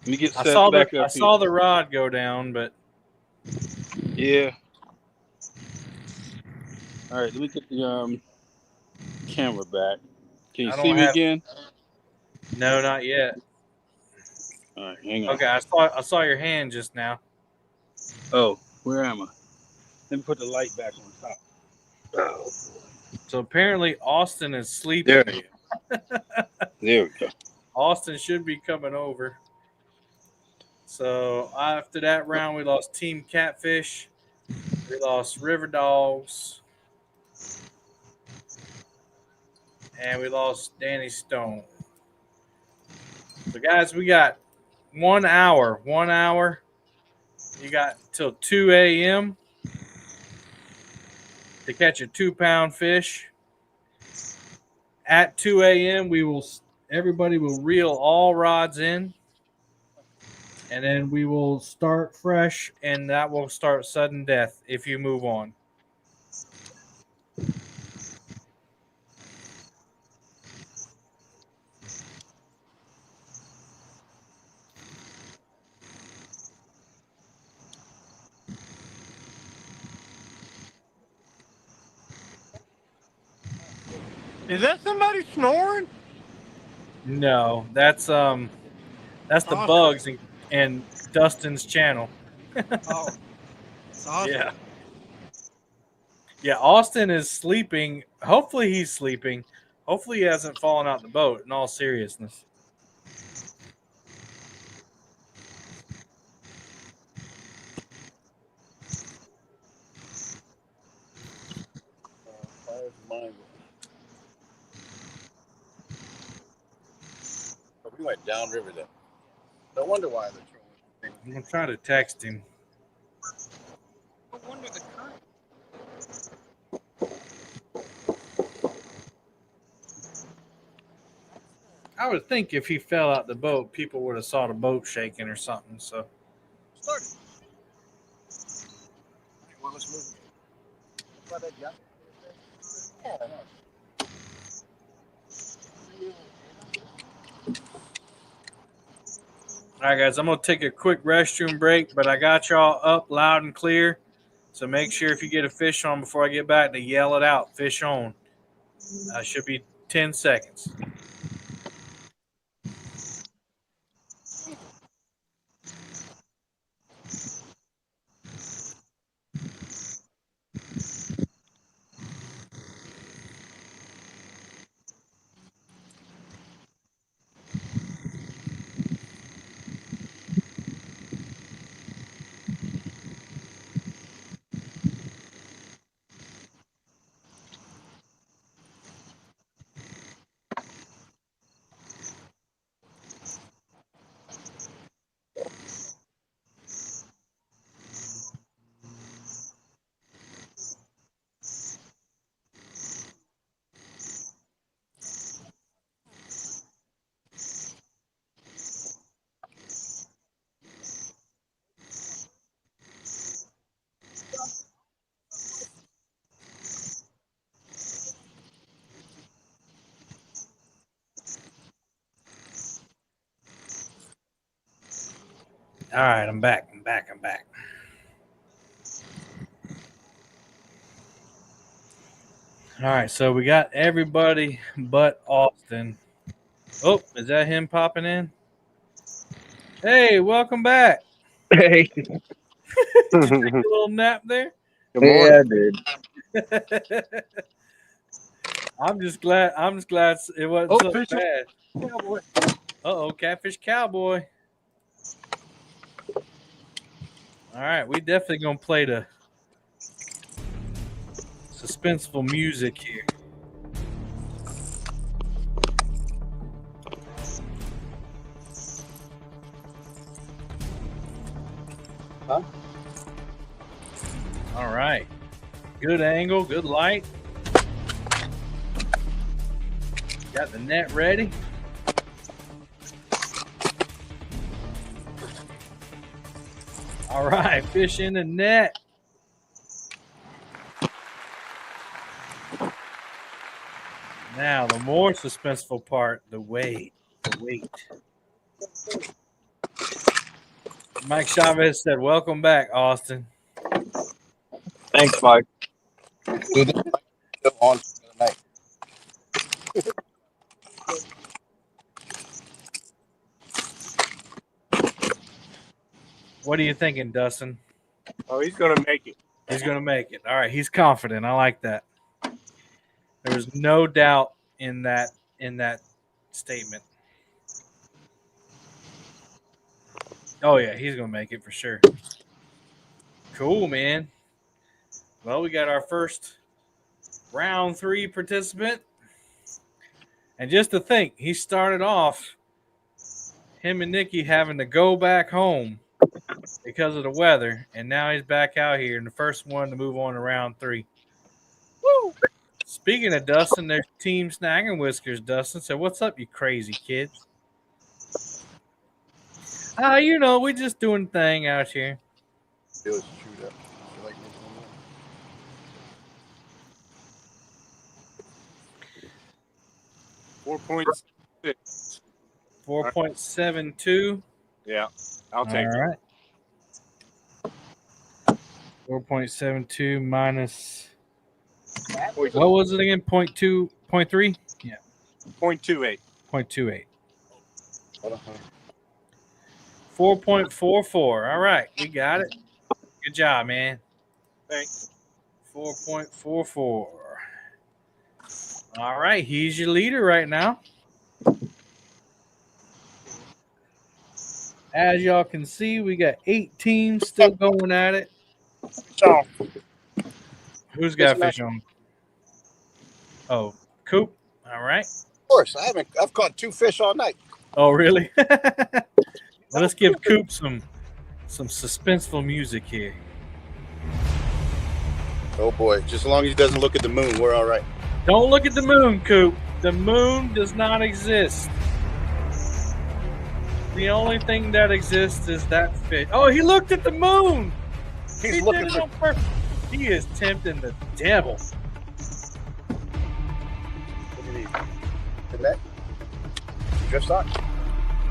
set back up. I saw the rod go down, but yeah. All right, let me get the camera back. Can you I see don't me have. again? No, not yet. All right, hang on. Okay, I saw your hand just now. Oh, where am I? Let me put the light back on top. Oh. So apparently Austin is sleeping. There you go. There we go. Austin should be coming over. So after that round, we lost Team Catfish. We lost River Dogs. And we lost Danny Stone. So, guys, we got 1 hour. 1 hour. You got till 2 a.m. to catch a 2-pound fish. At 2 a.m., everybody will reel all rods in. And then we will start fresh, and that will start sudden death if you move on. Is that somebody snoring? No, that's the Awesome. bugs and Dustin's channel. Oh, it's awesome. Yeah. Yeah, Austin is sleeping. Hopefully he's sleeping. Hopefully he hasn't fallen out the boat, in all seriousness. We went downriver though. No wonder why they're trolling. I'm going to try to text him. No wonder the current. I would think if he fell out the boat, people would have saw the boat shaking or something. So Started. Well, let's move. all right, guys, I'm going to take a quick restroom break, but I got y'all up loud and clear. So make sure if you get a fish on before I get back to yell it out. Fish on. Should be 10 seconds. All right, I'm back. All right, so we got everybody but Austin. Oh, is that him popping in? Hey, welcome back. Hey. Did you take a little nap there? Good morning. Yeah, I did. I'm just glad it wasn't so bad. Cowboy. Uh-oh, Catfish Cowboy. All right, we definitely gonna play the suspenseful music here. Huh? All right. Good angle, good light. Got the net ready. All right, fish in the net. Now, the more suspenseful part, the wait. Mike Chavez said, welcome back, Austin. Thanks, Mike. Dude, still on tonight. What are you thinking, Dustin? Oh, he's gonna make it. He's going to make it. All right, he's confident. I like that. There was no doubt in that statement. Oh yeah, he's going to make it for sure. Cool, man. Well, we got our first round 3 participant. And just to think, he started off him and Nikki having to go back home because of the weather, and now he's back out here and the first one to move on to round 3. Woo! Speaking of Dustin, there's Team Snagging Whiskers. Dustin said, "What's up, you crazy kids?" You know, we just doing thing out here. It was chewed up. I like this one. 4.6. 4.72. Yeah, I'll take All it. right. 4.72 minus. What was it again? 0.2, 0.3? Yeah. 0.28. 0.28. 4.44. All right, we got it. Good job, man. Thanks. 4.44. All right, he's your leader right now. As y'all can see, we got 8 teams still going at it. So, Who's got fish on? Oh, Coop. All right. of course, I've caught 2 fish all night. Oh, really? Well, let's give Coop some suspenseful music here. Oh boy, just as long as he doesn't look at the moon, we're all right. Don't look at the moon, Coop. The moon does not exist. The only thing that exists is that fish. Oh, he looked at the moon. He's looking did it for. on purpose. He is tempting the devil. Look at these. The net. Drift stock.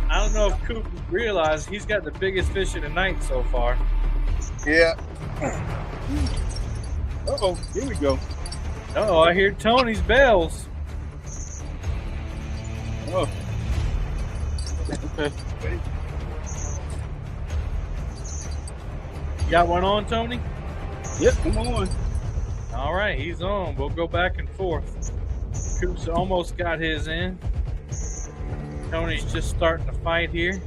I don't know if Coop realized he's got the biggest fish of the night so far. Yeah. Uh-oh, here we go. Oh, I hear Tony's bells. Oh. Okay. You got one on, Tony? Yep, come on. All right, he's on. We'll go back and forth. Coop's almost got his in. Tony's just starting to fight here.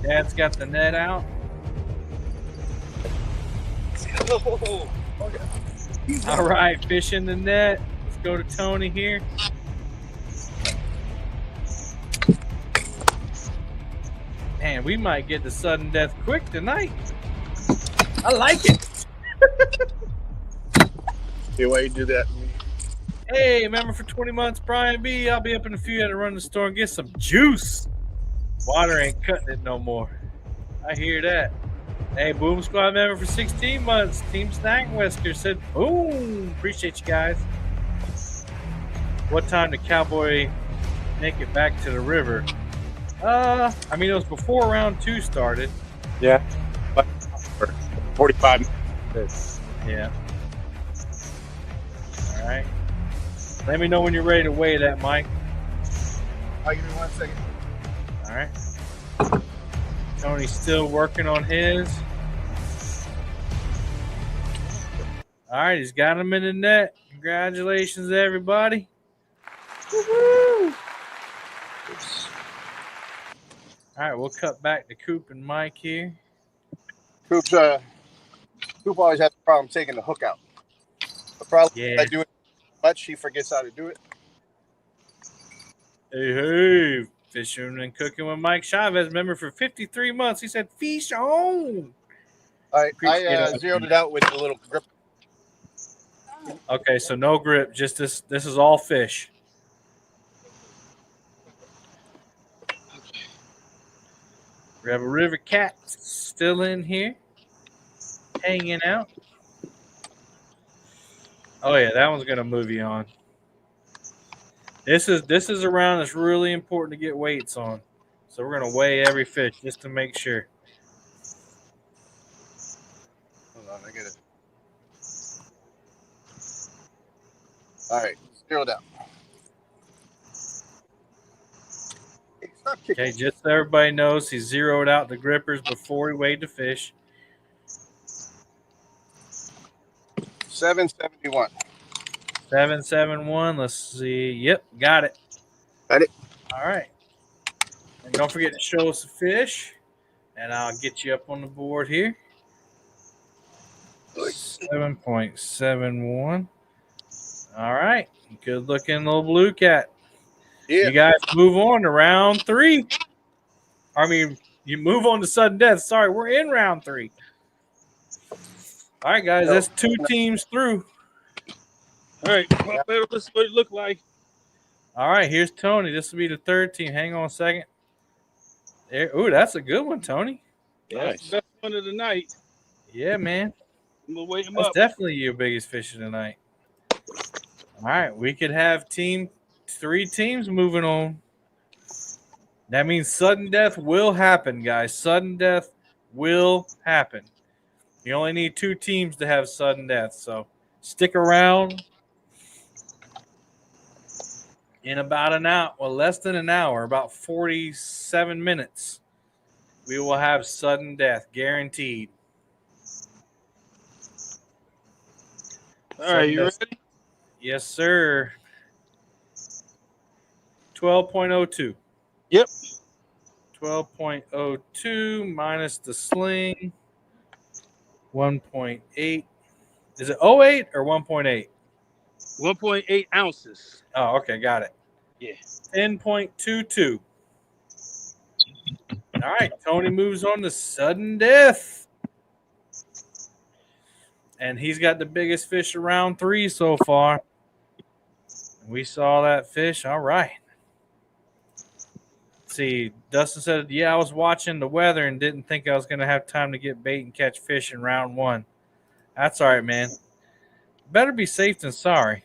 Dad's got the net out. All right, fish in the net. Let's go to Tony here. Man, we might get the sudden death quick tonight. I like it. See why you do that? Hey, remember for 20 months, Brian B. I'll be up in a few to run the store and get some juice. Water ain't cutting it no more. I hear that. Hey, Boom Squad member for 16 months. Team Snack Whisker said, boom. Appreciate you guys. What time did Cowboy make it back to the river? I mean, it was before round 2 started. Yeah. 45 minutes. Yeah. All right. Let me know when you're ready to weigh that, Mike. I'll give me 1 second. All right. Tony's still working on his. All right, he's got him in the net. Congratulations, everybody. Woo-hoo! All right, we'll cut back to Coop and Mike here. Coop always has a problem taking the hook out. The problem I do it much, he forgets how to do it. Hey, fishing and cooking with Mike Chavez, member for 53 months. He said, fish on. I zeroed it out with a little grip. Okay, so no grip, just this. This is all fish. We have a river cat still in here, hanging out. Oh yeah, that one's gonna move you on. This is a round that's really important to get weights on. So we're gonna weigh every fish just to make sure. Hold on, I get it. All right, zeroed out. Okay, just so everybody knows, he zeroed out the grippers before he weighed the fish. 771. 771. Let's see. Yep, got it. Got it. All right. And don't forget to show us the fish, and I'll get you up on the board here. 7.71. All right. Good looking little blue cat. Yeah. You guys move on to round 3. I mean, you move on to sudden death. Sorry, we're in round 3. All right, guys, that's 2 teams through. All right, well, this is what it looked like. All right, here's Tony. This will be the 3rd team. Hang on a second. There. Ooh, that's a good one, Tony. That's the best one of the night. Yeah, man. I'm gonna weigh him That's up. definitely your biggest fish of the night. All right, we could have 3 teams moving on. That means sudden death will happen, guys. Sudden death will happen. You only need 2 teams to have sudden death, so stick around. In about an hour, well, less than an hour, about 47 minutes, we will have sudden death, guaranteed. All right, you ready? Yes, sir. 12.02. Yep. 12.02 minus the sling. 1.8. Is it 08 or 1.8? 1.8 ounces. Oh, okay, got it. Yeah. 10.22. All right, Tony moves on to sudden death. And he's got the biggest fish around 3 so far. We saw that fish. All right. Let's see, Dustin said, yeah, I was watching the weather and didn't think I was going to have time to get bait and catch fish in round 1. That's all right, man. Better be safe than sorry.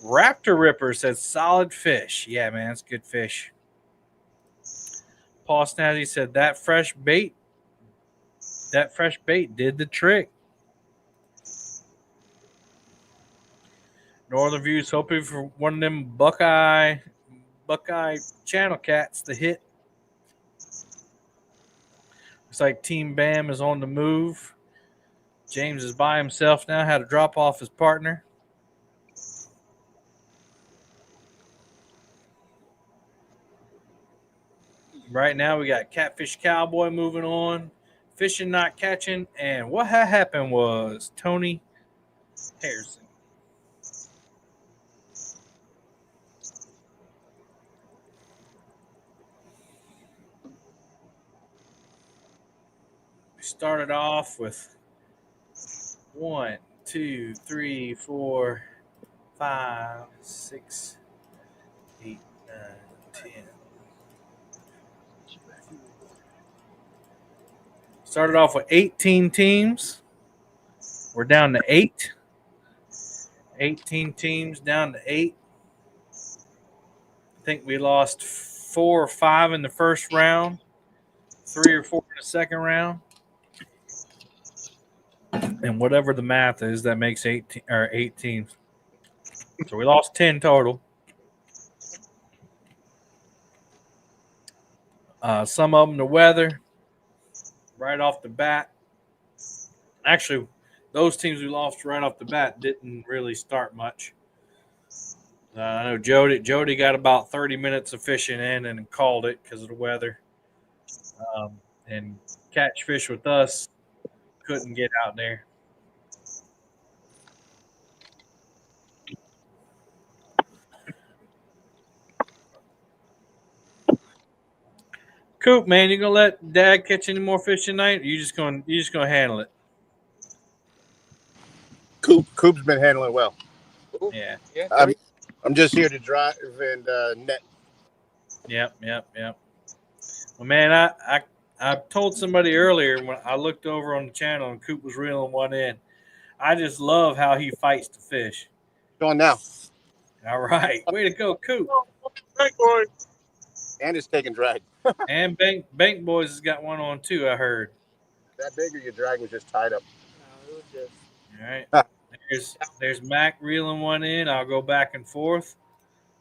Raptor Ripper said solid fish. Yeah, man, it's good fish. Paul Snazzy said that fresh bait did the trick. Northern Views hoping for one of them Buckeye channel cats to hit. Looks like Team Bam is on the move. James is by himself now. Had to drop off his partner. Right now we got Catfish Cowboy moving on. Fishing Not Catching. And what had happened was Tony Harrison. We started off with 1, 2, 3, 4, 5, 6, 8, 9, 10. Started off with 18 teams. We're down to 8. 18 teams down to 8. I think we lost 4 or 5 in the first round, 3 or 4 in the second round. And whatever the math is, that makes 8 teams. So we lost 10 total. Some of them the weather. Right off the bat. Actually, those teams we lost right off the bat didn't really start much. I know Jody got about 30 minutes of fishing in and called it because of the weather. And catch fish with us couldn't get out there. Coop, man, you gonna let Dad catch any more fish tonight? Or you just gonna handle it? Coop's been handling well. Yeah. I'm just here to drive and net. Yep. Well, man, I told somebody earlier when I looked over on the channel and Coop was reeling one in. I just love how he fights the fish. Going now. All right, way to go, Coop. Bank boy. And it's taking drag. And Bank Boys has got one on too, I heard. That big or your drag was just tied up? All right. There There's Mac reeling one in. I'll go back and forth.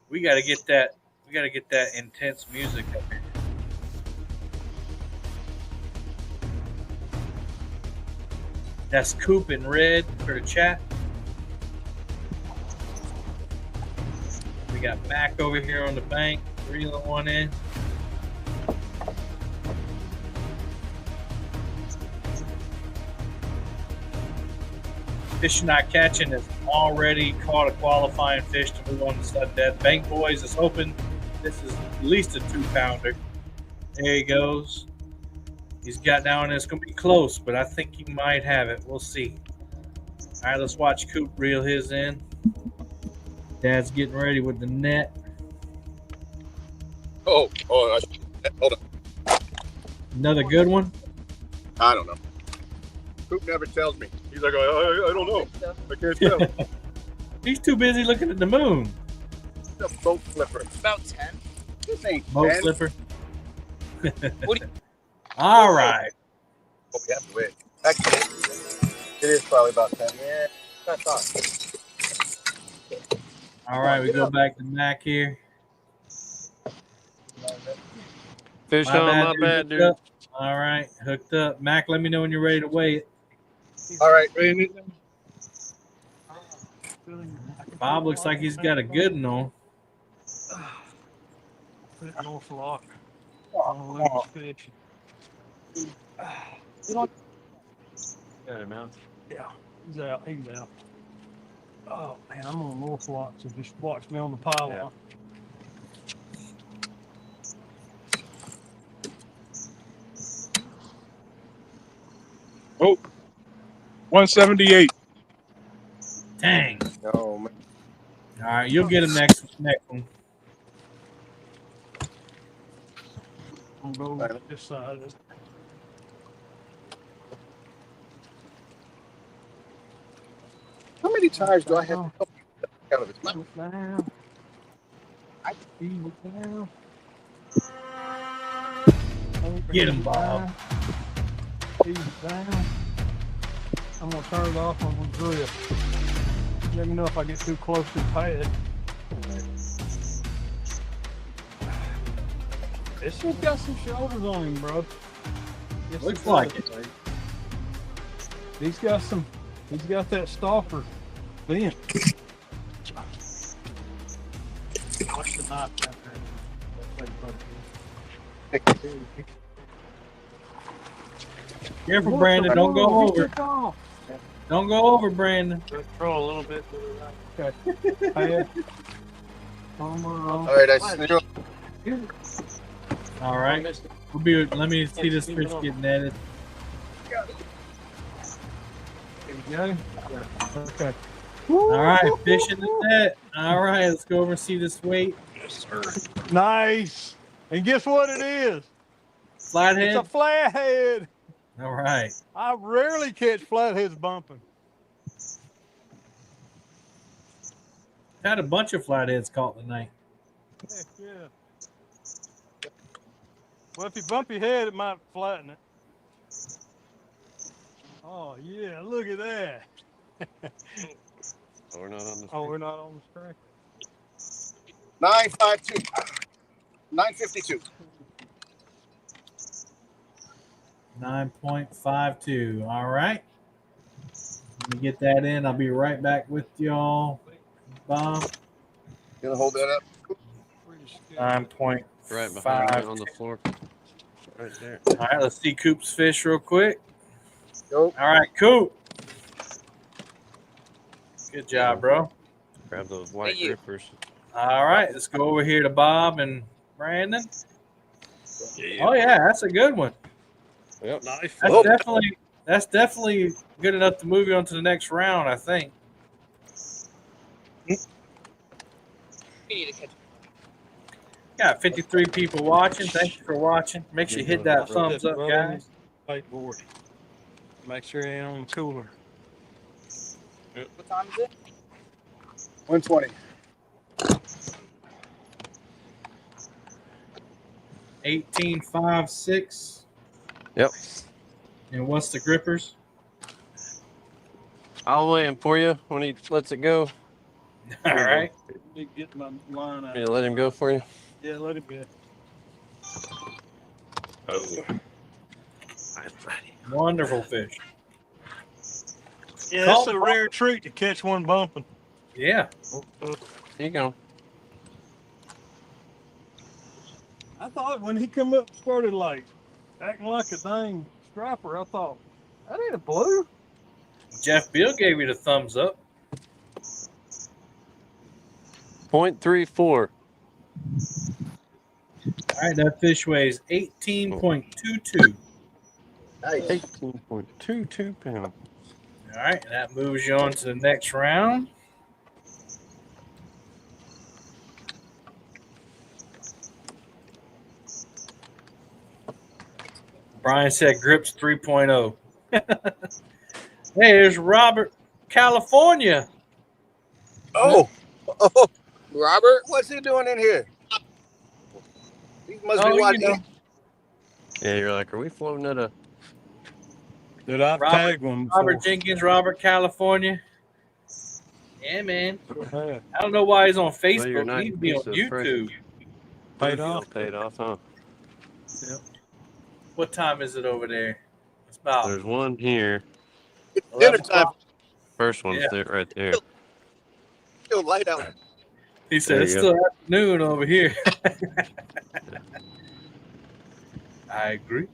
We got to get that. We got to get that intense music up here. That's Coop in red for the chat. We got Mac over here on the bank, reeling one in. Fish Not Catching has already caught a qualifying fish to move on to sudden death. Bank Boys is hoping this is at least a 2-pounder. There he goes. He's got down and it's going to be close, but I think he might have it. We'll see. All right, let's watch Coop reel his in. Dad's getting ready with the net. Hold on. Another good one. I don't know. Coop never tells me. He's like, I don't know. I can't tell. He's too busy looking at the moon. It's a boat flipper. About 10. This ain't Boat 10. flipper. What do you- All right. Oh, we have to wait. Actually, it is probably about 10. Yeah, that's not. All right, we go back to Mac here. Fish on, my bad, dude. Up. All right, hooked up. Mac, let me know when you're ready to weigh it. All right, ready? Bob looks like he's got a good one on. North Lock. Fish. Got him out. Yeah, he's out. He's out. Oh man, I'm on North Lock, so just watch me on the pile. Yeah. Oh, 178. Dang. Oh, man. All right, you'll get him next one. I'm going to go this side. How many times do I have to come out of his mouth? Down. Down. Get him, Bob. He's down. I'm gonna turn it off on the drill. Let me know if I get too close to the pad. This one's got some shoulders on him, bro. Yes, Looks like it. He's got that stalker bent. Watch the knife out there. Careful, Brandon. Don't go over. Don't go over, Brandon. Throw a little bit. Okay. All right, I see. All right. Let me see this fish getting netted. Here we go. Okay. All right, fish in the net. All right, let's go over and see this weight. Yes, sir. Nice. And guess what it is? Flathead? It's a flathead. All right. I rarely catch flatheads bumping. Had a bunch of flatheads caught tonight. Heck yeah. Well, if you bump your head, it might flatten it. Oh, yeah, look at that. Oh, we're not on the screen. Oh, we're not on the screen. 952. 952. 9.52. All right. Let me get that in. I'll be right back with y'all. Bob. Gonna hold that up. 9.5. Right behind you on the floor. Right there. All right, let's see Coop's fish real quick. Go. All right, Coop. Good job, bro. Grab those white grippers. All right, let's go over here to Bob and Brandon. Oh yeah, that's a good one. Yep. Nice. That's definitely good enough to move you on to the next round, I think. Got 53 people watching. Thank you for watching. Make sure you hit that thumbs up, guys. Whiteboard. Make sure it ain't on the cooler. What time is it? 120. 18.56. Yep. And what's the grippers? I'll weigh him for you when he lets it go. All right. Get my line out. You let him go for you. Yeah, let him go. Oh. Wonderful fish. Yeah, it's a rare treat to catch one bumping. Yeah. Here you go. I thought when he come up, started like acting like a dang striper, I thought, that ain't a blue. Jeff Beal gave you the thumbs up. 0.34. All right, that fish weighs 18.22. Nice. 18.22 pounds. All right, that moves you on to the next round. Brian said grips 3.0. Hey, there's Robert, California. Oh, Robert, what's he doing in here? He must be watching. Yeah, you're like, are we floating at a... Did I tag one before? Robert Jenkins, Robert, California. Yeah, man. I don't know why he's on Facebook. He needs to be on YouTube. Paid off. Paid off, huh? Yep. What time is it over there? It's about There's one here. Dinner time. First one's there, right there. Still light out. He said There it's you still afternoon over here. I agree.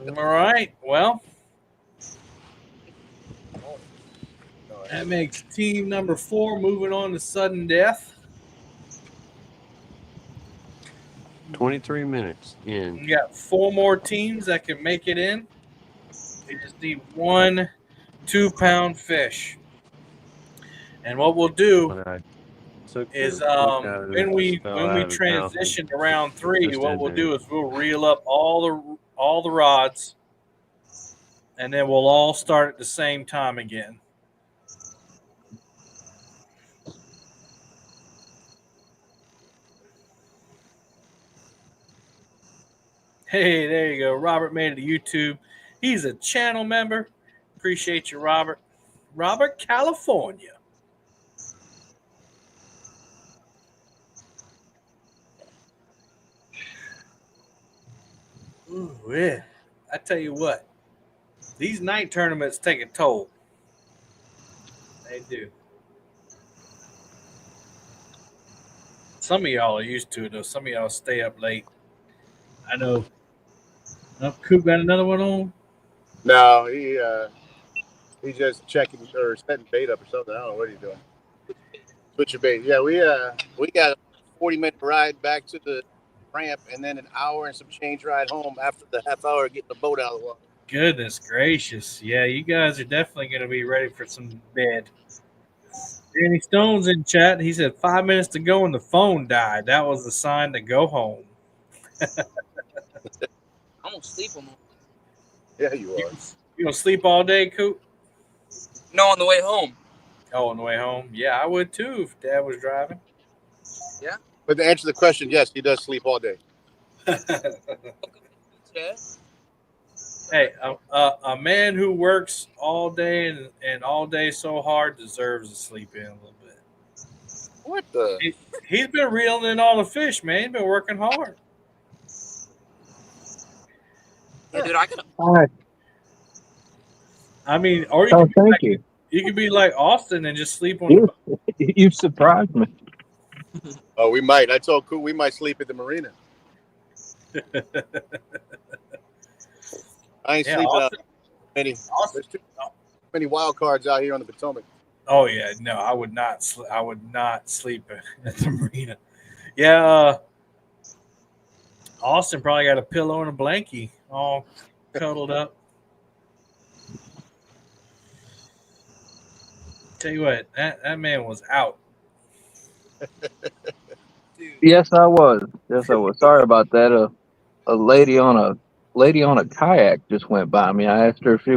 All right. Well, that makes team number 4 moving on to sudden death. 23 minutes in. We got 4 more teams that can make it in. They just need 1 2-pound fish. And what we'll do is when we transition to round 3, what we'll do is we'll reel up all the rods, and then we'll all start at the same time again. Hey, there you go. Robert made it to YouTube. He's a channel member. Appreciate you, Robert. Robert, California. Ooh, yeah. I tell you what, these night tournaments take a toll. They do. Some of y'all are used to it, though. Some of y'all stay up late. I know. Kool got another one on? No, he's just checking or setting bait up or something. I don't know what he's doing. Switch your bait. Yeah, we got a 40-minute ride back to the ramp and then an hour and some change ride home after the half hour getting the boat out of the water. Goodness gracious. Yeah, you guys are definitely going to be ready for some bed. Danny Stone's in chat. He said 5 minutes to go and the phone died. That was the sign to go home. I'm going to sleep on them. Yeah, you are. You going to sleep all day, Kool? No, on the way home. Oh, on the way home? Yeah, I would too if Dad was driving. Yeah. But to answer the question, yes, he does sleep all day. Hey, a man who works all day and all day so hard deserves to sleep in a little bit. What the? He's been reeling in all the fish, man. He's been working hard. Yeah, dude, I could. All right. I mean, or Oh, thank you. You could be like Austin and just sleep on the boat. You surprised me. Oh, we might. I told Kool we might sleep at the marina. I ain't sleeping out many. There's too many wild cards out here on the Potomac. Oh yeah, no, I would not sleep at the marina. Yeah, Austin probably got a pillow and a blankie all cuddled up. Tell you what, that man was out. Yes, I was. Yes, I was. Sorry about that. A lady on a kayak just went by me. I asked her if she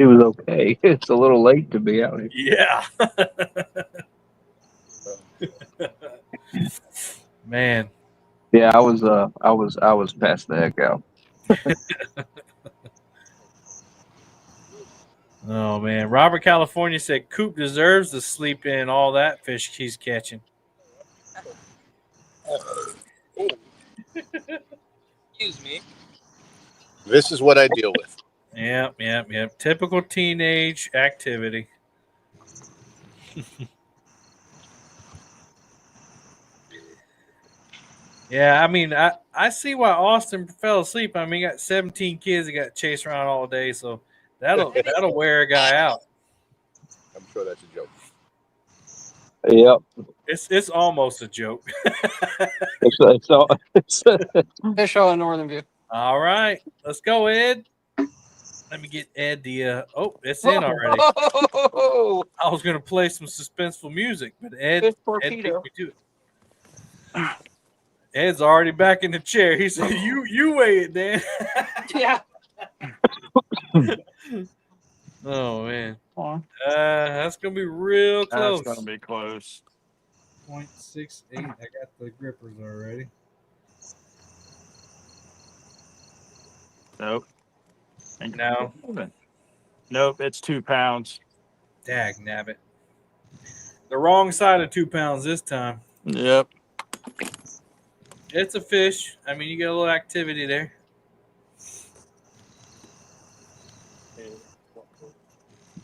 was okay. It's a little late to be out here. Yeah. Man. Yeah, I was passed the heck out. Oh man, Robert California said Coop deserves to sleep in all that fish he's catching. Excuse me. This is what I deal with. Yep. Typical teenage activity. Yeah, I mean, I see why Austin fell asleep. I mean, he got 17 kids that got chased around all day, so that'll wear a guy out. I'm sure that's a joke. Yep. It's almost a joke. Fish on Northern View. All right, let's go, Ed. Let me get Ed the. It's in already. I was gonna play some suspenseful music, but Ed beat me to it. Ed's already back in the chair. He said, "You weigh it, Dan." Yeah. Oh man. That's gonna be real close. That's gonna be close. 0.68. I got the grippers already. Nope. No. Nope, it's 2 pounds. Dag nabbit. The wrong side of 2 pounds this time. Yep. It's a fish. I mean, you get a little activity there.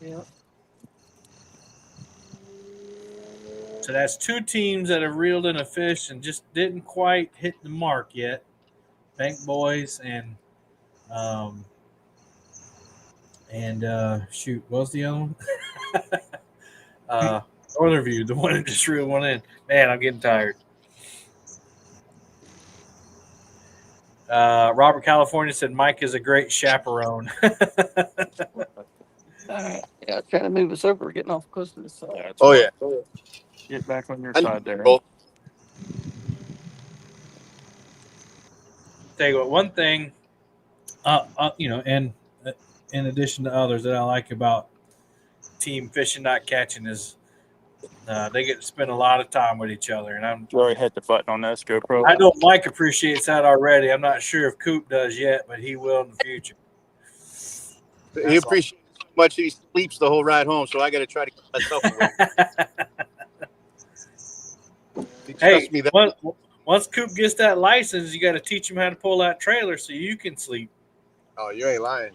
Yep. So that's 2 teams that have reeled in a fish and just didn't quite hit the mark yet. Bank Boys and shoot, what was the other one? Northern View, the one that just reeled one in. Man, I'm getting tired. Robert California said Mike is a great chaperone. All right. Yeah, trying to move us over. We're getting off close to the side. Yeah. Get back on your I side there. know. Tell you what, one thing, and in addition to others that I like about Team Fishing Not Catching is they get to spend a lot of time with each other. And I'm already hit the button on this GoPro. I know Mike appreciates that already. I'm not sure if Coop does yet, but he will in the future. He appreciates it so much he sleeps the whole ride home, so I got to try to get myself away. Hey, once Coop gets that license, you got to teach him how to pull that trailer so you can sleep. Oh, you ain't lying.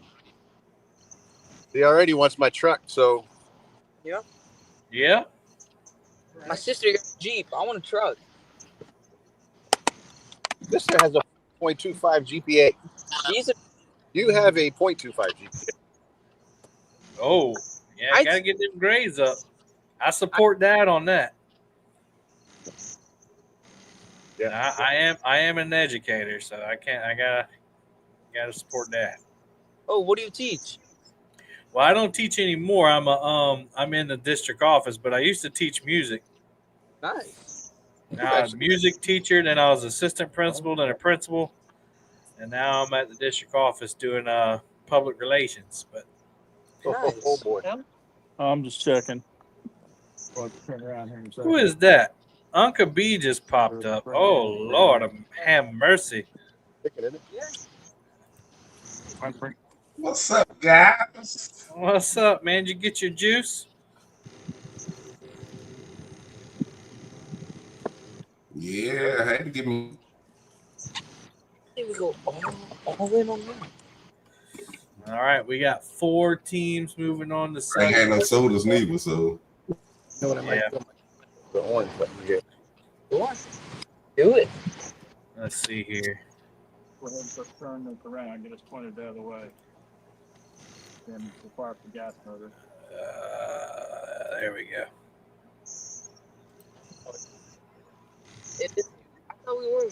He already wants my truck, so. Yeah. Yeah. My sister got a Jeep. I want a truck. This guy has a 0.25 GPA. You have a 0.25 GPA. Oh, yeah, I got to get them grades up. I support Dad on that. Yeah, I am an educator, so I gotta support Dad. Oh, what do you teach? Well, I don't teach anymore. I'm in the district office, but I used to teach music. Nice. Now I was a music teacher, then I was assistant principal, then a principal, and now I'm at the district office doing public relations. But oh boy, I'm just checking. Turn around here in a second. Who is that? Uncle B just popped up. Oh Lord, have mercy. What's up, guys? What's up, man? Did you get your juice? Yeah, I had to give me. Here we go. All in on that. All right, we got 4 teams moving on to I ain't had no sodas neither, so. Yeah. The orange button here. Do it. Let's see here. Go ahead and turn this around. Get us pointed the other way. Then we'll fire up the gas motor. There we go. I thought we were.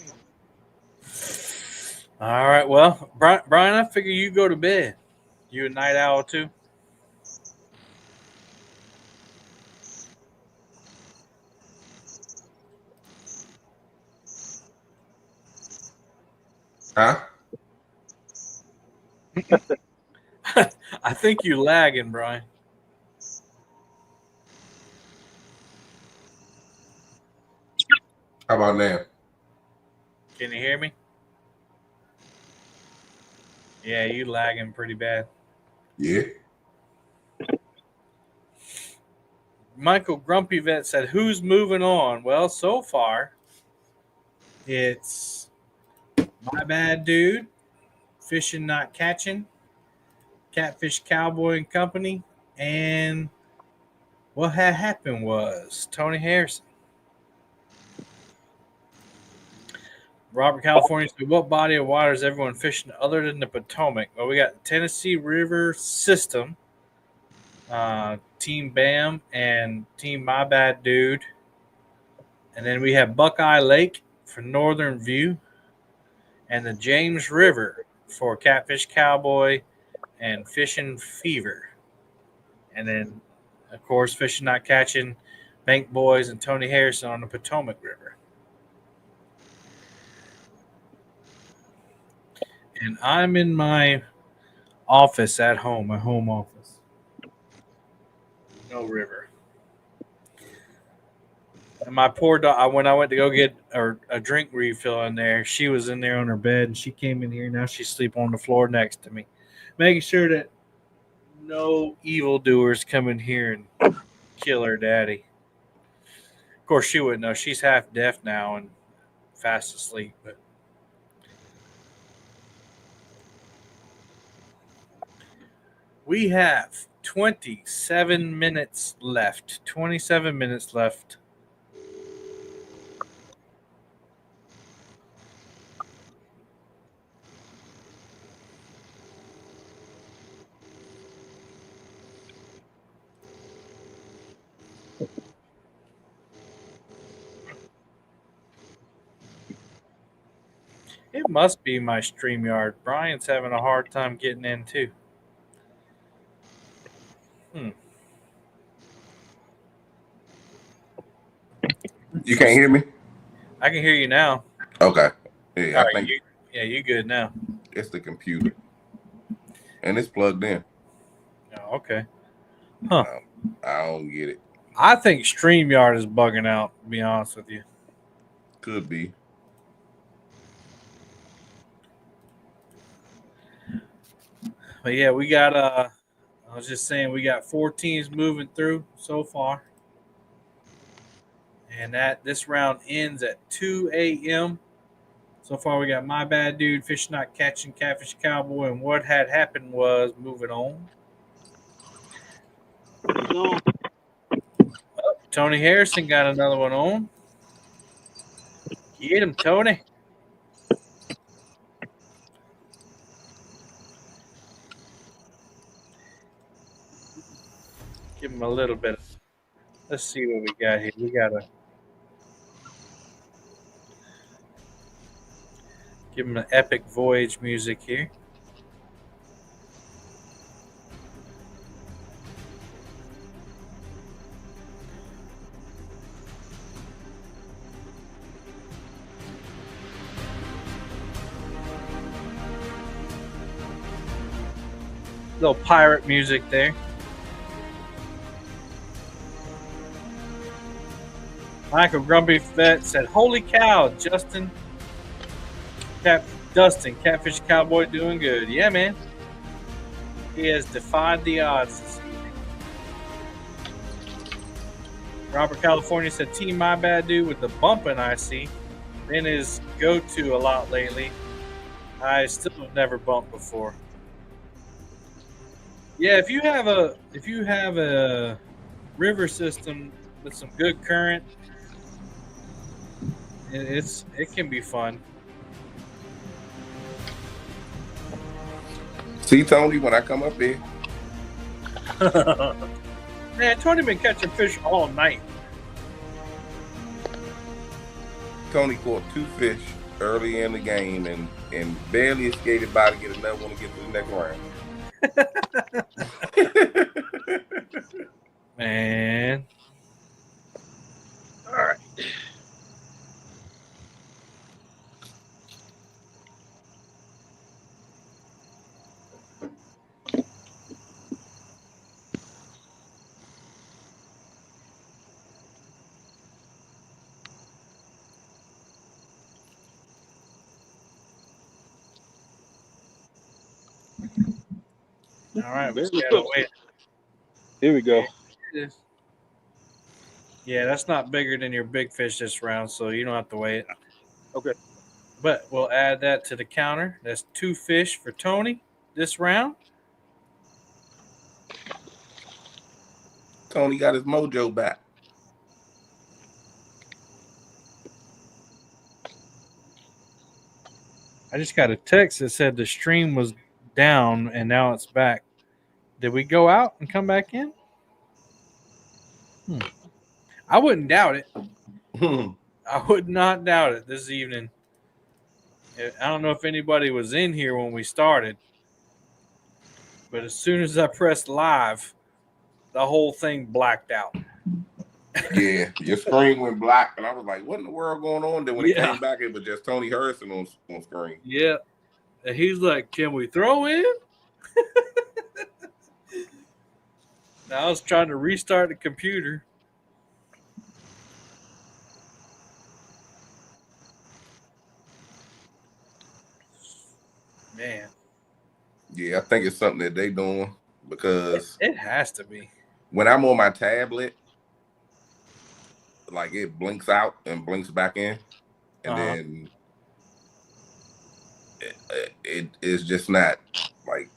All right. Well, Brian, I figure you go to bed. You a night owl too? Huh? I think you lagging, Brian. How about now? Can you hear me? Yeah, you lagging pretty bad. Yeah. Michael Grumpy Vet said, "Who's moving on?" Well, so far, it's My Bad Dude, Fishing Not Catching, Catfish Cowboy and Company, and what had happened was Tony Harrison. Robert California said, "What body of water is everyone fishing other than the Potomac?" Well, we got Tennessee River System, Team Bam, and Team My Bad Dude. And then we have Buckeye Lake for Northern View, and the James River for Catfish Cowboy and Fishing Fever. And then, of course, Fishing Not Catching, Bank Boys, and Tony Harrison on the Potomac River. And I'm in my office at home, my home office. No river. And my poor dog, when I went to go get a drink refill in there, she was in there on her bed, and she came in here. Now she's sleeping on the floor next to me, making sure that no evildoers come in here and kill her daddy. Of course, she wouldn't know. She's half deaf now and fast asleep. But we have 27 minutes left. 27 minutes left. It must be my StreamYard. Brian's having a hard time getting in, too. You can't hear me? I can hear you now. Okay. Yeah, I think you good now. it's the computer. And it's plugged in. Oh, okay. Huh. I don't get it. I think StreamYard is bugging out, to be honest with you. Could be. But yeah, we got I was just saying we got 4 teams moving through so far. And this round ends at 2 a.m. So far we got My Bad Dude, Fish Not Catching, Catfish Cowboy, and what had happened was moving on. Tony Harrison got another one on. Get him, Tony. Give him a little bit. Let's see what we got here. We got to give him an epic voyage music here. Little pirate music there. Michael Grumpy Vet said, "Holy cow, Dustin, Catfish Cowboy doing good." Yeah, man. He has defied the odds this evening. Robert California said, "Team My Bad Dude with the bumping I see. Been his go-to a lot lately. I still have never bumped before." Yeah, if you have a river system with some good current, it can be fun. See, Tony, when I come up here. Man, Tony been catching fish all night. Tony caught 2 fish early in the game and barely skated by to get another one to get to the next round. Man. All right. All right, we just gotta wait. Here we go. Yeah, that's not bigger than your big fish this round, so you don't have to weigh it. Okay. But we'll add that to the counter. That's 2 fish for Tony this round. Tony got his mojo back. I just got a text that said the stream was down and now it's back. Did we go out and come back in? I wouldn't doubt it. I would not doubt it this evening. I don't know if anybody was in here when we started, but as soon as I pressed live, the whole thing blacked out. Yeah, your screen went black, and I was like, "What in the world going on?" Then when it came back, it was just Tony Harrison on screen. Yeah, and he's like, "Can we throw in?" Now I was trying to restart the computer. Man, Yeah, I think it's something that they doing because it has to be. When I'm on my tablet, like it blinks out and blinks back in, and then it is just not like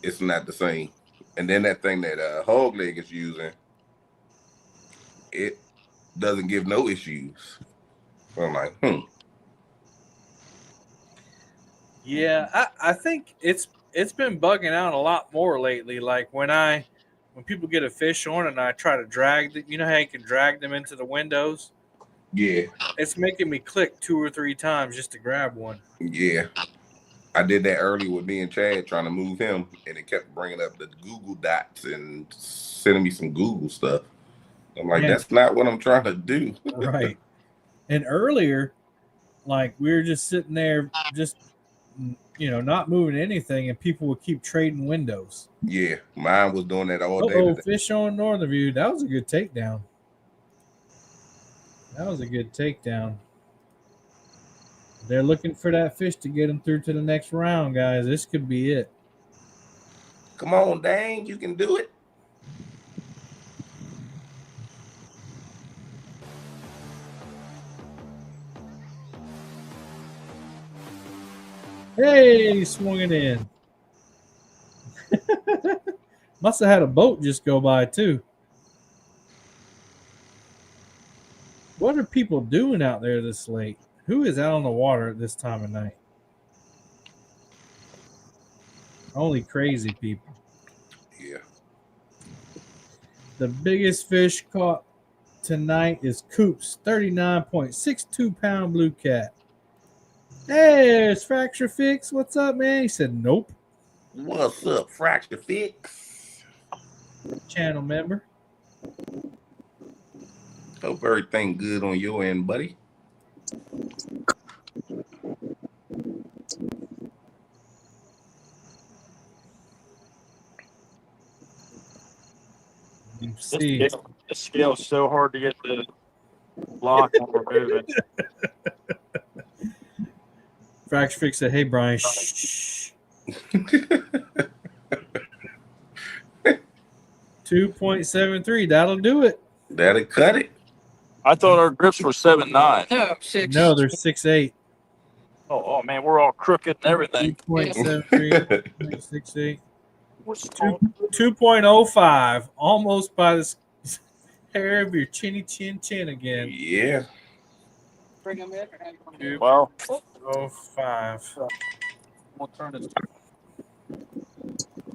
it's not the same. And then that thing that Hog Leg is using, it doesn't give no issues. So I'm like, Yeah, I think it's been bugging out a lot more lately. Like when people get a fish on and I try to drag you know how you can drag them into the windows? Yeah. It's making me click 2 or 3 times just to grab one. Yeah. I did that earlier with me and Chad trying to move him, and it kept bringing up the Google Dots and sending me some Google stuff. I'm like, that's not what I'm trying to do. Right. And earlier, like we were just sitting there, just not moving anything, and people would keep trading windows. Yeah, mine was doing that all day today. Fish on Northern View. That was a good takedown. They're looking for that fish to get them through to the next round, guys. This could be it. Come on, dang, you can do it. Hey, swung it in. Must have had a boat just go by, too. What are people doing out there this late? Who is out on the water at this time of night? Only crazy people. Yeah. The biggest fish caught tonight is Koop's 39.62 pound blue cat. Hey, it's Fracturefix. What's up, man? He said, nope. What's up, Fracturefix? Channel member. Hope everything good on your end, buddy. This scale is so hard to get the lock when we're moving. Fracturefix said, hey, Brian, shh. 2.73. That'll do it. That'll cut it. I thought our grips were 7.9. No, 6. No, they're 6.8. Oh man, we're all crooked and everything. 2.73, 2.68. 2.05. Almost by the hair of your chinny chin again. Yeah. Bring them in. 2.05. We'll turn this.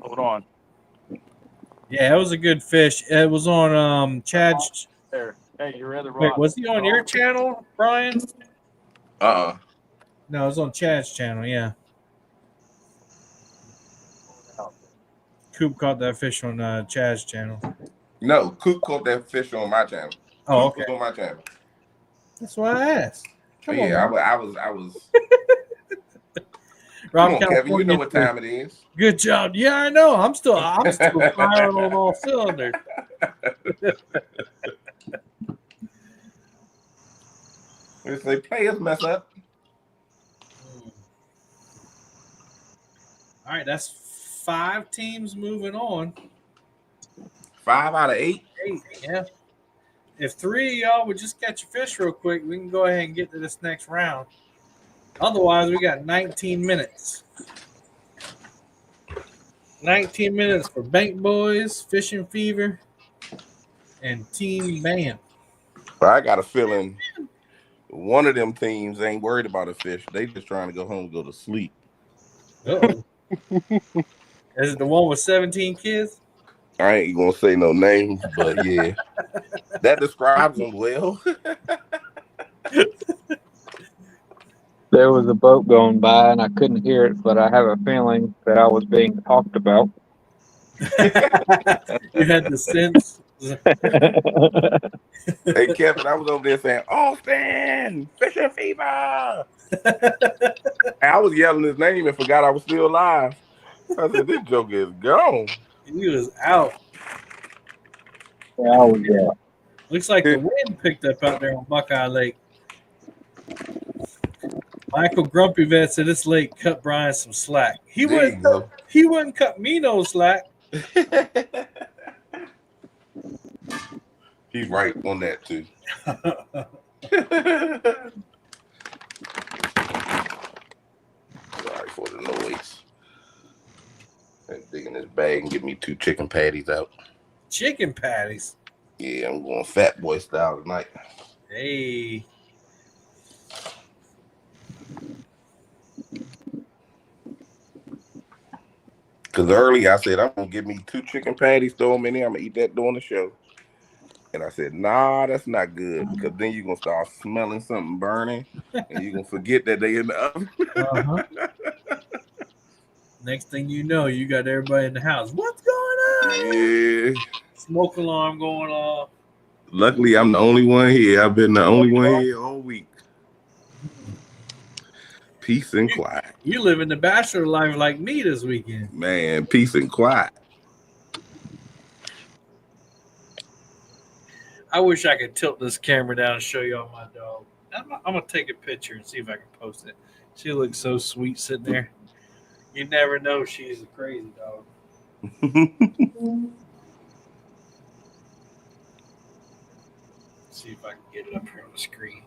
Hold on. Yeah, it was a good fish. It was on Chad's. There. Hey, you're in the Wait, rock. was he on your channel, Brian? No, it was on Chad's channel, yeah. Coop caught that fish on Chad's channel. No, Kool caught that fish on my channel. Oh, Kool okay. was on my channel. That's what I asked. Come on, I was. Come on, Kevin. You know what time it is. Good job. Yeah, I know. I'm still firing on all cylinders. If they players mess up. All right, that's 5 teams moving on. 5 out of 8. 8, yeah. if 3 of y'all would just catch a fish real quick, we can go ahead and get to this next round. Otherwise, we got 19 minutes. 19 minutes for Bank Boys, Fishing Fever, and Team Bam. But I got a feeling one of them teams ain't worried about a fish. They just trying to go home and go to sleep. Uh-oh. Is it the one with 17 kids? I ain't gonna say no names, but yeah, that describes them well. There was a boat going by and I couldn't hear it, but I have a feeling that I was being talked about. You had the sense. Hey, Kevin, I was over there saying, Austin, Fishing Fever. I was yelling his name and forgot I was still alive. I said, this joke is gone. He was out. Yeah, I was out. Looks like the wind picked up out there on Buckeye Lake. Michael Grumpy Vet said this lake cut Brian some slack. He wouldn't cut me no slack. He's right on that too. Sorry for the noise. I'm digging this bag and get me 2 chicken patties out. Chicken patties? Yeah, I'm going fat boy style tonight. Hey. Because earlier I said, I'm going to give me 2 chicken patties, throw them in there. I'm going to eat that during the show. And I said, nah, that's not good. Because then you're going to start smelling something burning. And you're going to forget that they in the oven. Uh-huh. Next thing you know, you got everybody in the house. What's going on? Yeah. Smoke alarm going off. Luckily, I'm the only one here. I've been the only one here all week. Peace and quiet. You living the bachelor life like me this weekend. Man, peace and quiet. I wish I could tilt this camera down and show y'all my dog. I'm going to take a picture and see if I can post it. She looks so sweet sitting there. You never know she's a crazy dog. See if I can get it up here on the screen.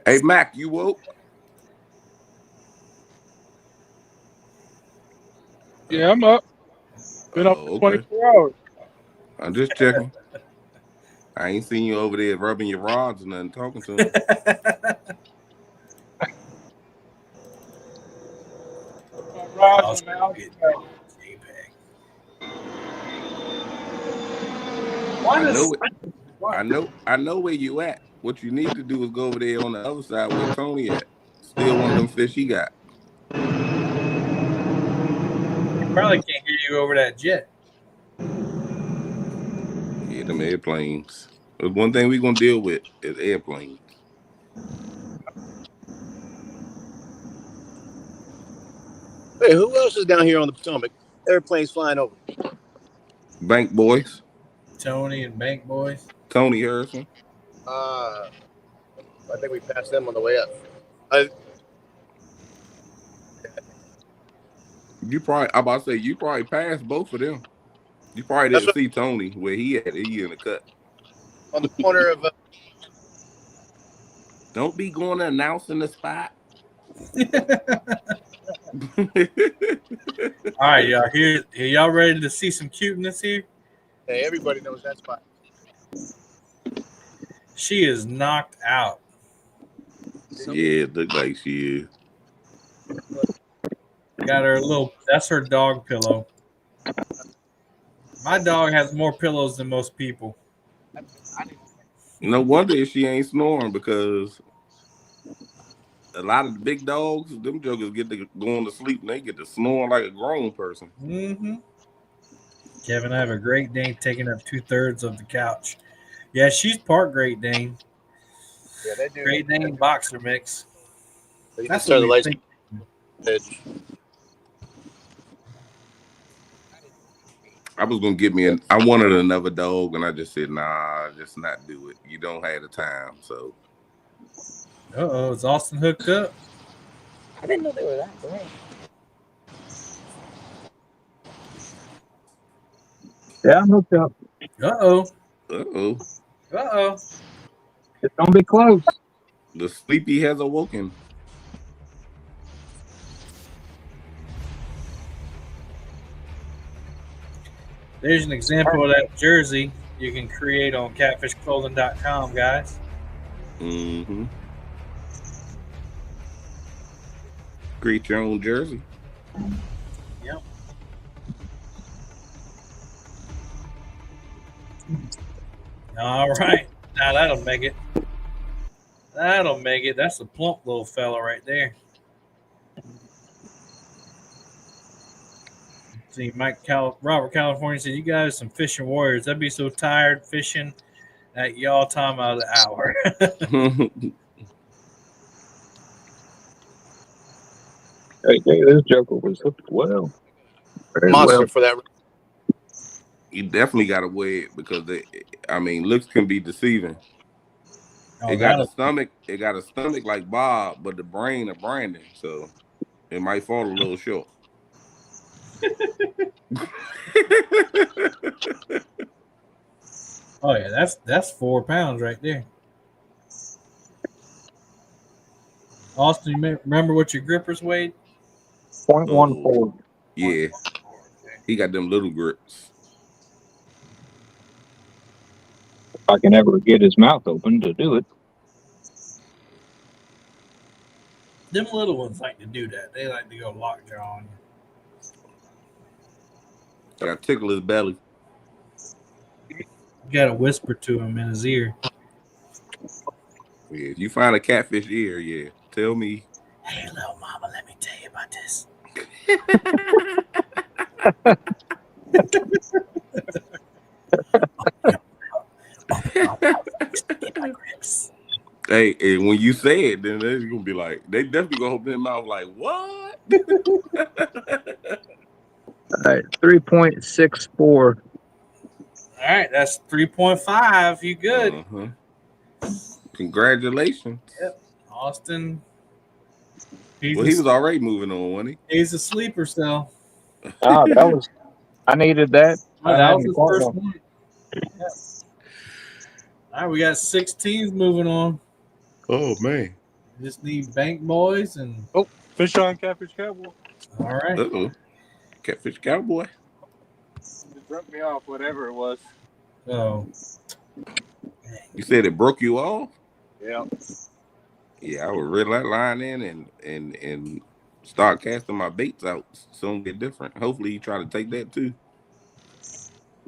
Hey, Mac, you woke? Yeah, I'm up. Been up for 24 hours. I'm just checking. I ain't seen you over there rubbing your rods and nothing, talking to him. Rods now. I know where you at. What you need to do is go over there on the other side where Tony at. Still one of them fish he got. Probably can't hear you over that jet. Yeah, them airplanes. There's one thing we're gonna deal with is airplanes. Hey, who else is down here on the Potomac? Airplanes flying over. Bank Boys. Tony and Bank Boys. Tony Harrison. I think we passed them on the way up. I'm about to say you probably passed both of them. You probably didn't see Tony where he at. He in the cut. On the corner of. Don't be going to announcing the spot. All right, y'all. Here, are y'all ready to see some cuteness here? Hey, everybody knows that spot. She is knocked out. Yeah, it looks like she is. Got her that's her dog pillow. My dog has more pillows than most people. No wonder if she ain't snoring, because a lot of the big dogs, them jokers get to going to sleep and they get to snoring like a grown person. Mm-hmm. Kevin, I have a Great Dane taking up 2/3 of the couch. Yeah, she's part Great Dane. Yeah, they do. Great Dane boxer mix. That's what the lights. I was gonna get me I wanted another dog, and I just said, nah, just not do it. You don't have the time, so. Uh-oh, is Austin hooked up? I didn't know they were that great. Yeah, I'm hooked up. Uh-oh. Uh-oh. Uh-oh. It's gonna be close. The sleepy has awoken. There's an example of that jersey you can create on catfishclothing.com, guys. Mm-hmm. Create your own jersey. Yep. All right. Now that'll make it. That'll make it. That's a plump little fella right there. See, Robert California said, "You guys some fishing warriors. I'd be so tired fishing at y'all time out of the hour." Hey, this joker was hooked well. Very Monster well. for that. You definitely got to weigh it because looks can be deceiving. Oh, It got a stomach. It got a stomach like Bob, but the brain of Brandon. So it might fall a little short. Oh yeah, that's 4 pounds right there. Austin, you remember what your grippers weighed? 0.14. Yeah, he got them little grips. If I can ever get his mouth open to do it. Them little ones like to do that. They like to go lockjaw on you. Got to tickle his belly. You gotta whisper to him in his ear. Yeah, if you find a catfish ear, yeah, tell me. Hey, little mama, let me tell you about this. Hey, and when you say it, then they're gonna be like, they definitely gonna open their mouth like, what? All right, 3.64. All right, that's 3.5. You good? Uh-huh. Congratulations. Yep, Austin. He was already moving on, wasn't he? He's a sleeper cell. Oh, I needed that. Oh, that was his first one. Yeah. All right, we got 16s moving on. Oh man. Just need bank boys and fish on Catfish Cowboy. All right. Uh-oh. Catfish Cowboy. It broke me off, whatever it was. Oh. You said it broke you off? Yeah. Yeah, I would reel that line in and start casting my baits out. Soon get different. Hopefully you try to take that too.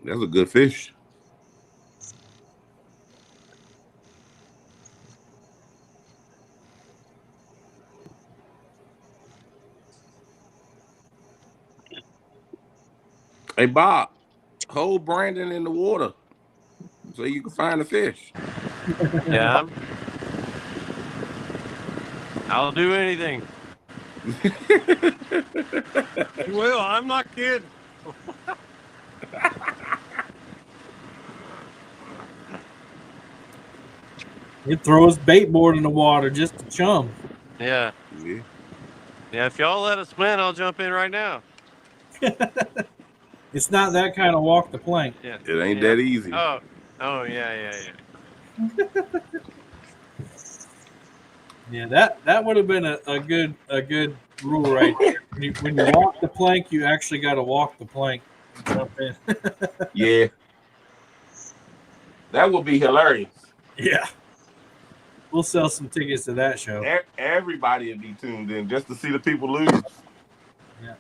That's a good fish. Hey Bob, hold Brandon in the water so you can find the fish. Yeah. I'll do anything. Well, I'm not kidding. He'd throw his bait board in the water just to chum. Yeah. Yeah, if y'all let us win, I'll jump in right now. It's not that kind of walk the plank. Yeah. It ain't that easy. Oh, yeah. Yeah, that would have been a good rule right there. When you walk the plank, you actually got to walk the plank and jump in. Yeah. That would be hilarious. Yeah. We'll sell some tickets to that show. Everybody would be tuned in just to see the people lose. Yeah.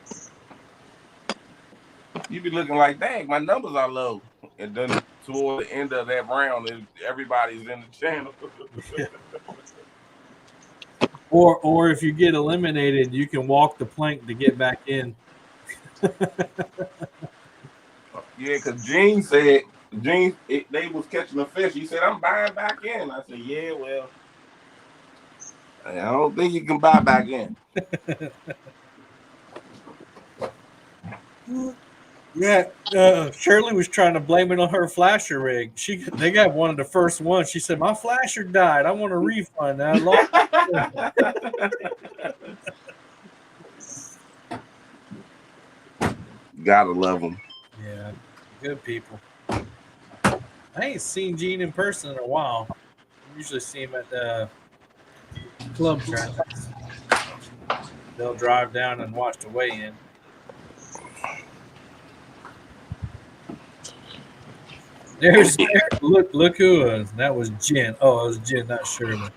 You'd be looking like, dang, my numbers are low. And then toward the end of that round, everybody's in the channel. Yeah. Or if you get eliminated, you can walk the plank to get back in. Yeah, because Gene said, they was catching a fish. He said, I'm buying back in. I said, yeah, well, I don't think you can buy back in. Yeah, Shirley was trying to blame it on her flasher rig. They got one of the first ones. She said, my flasher died. I want a refund. I lost Gotta love them. Yeah. Good people. I ain't seen Gene in person in a while. I usually see him at the club tournaments. They'll drive down and watch the weigh-in. There's look who it was. That was Jen. Oh, it was Jen, not Shirley.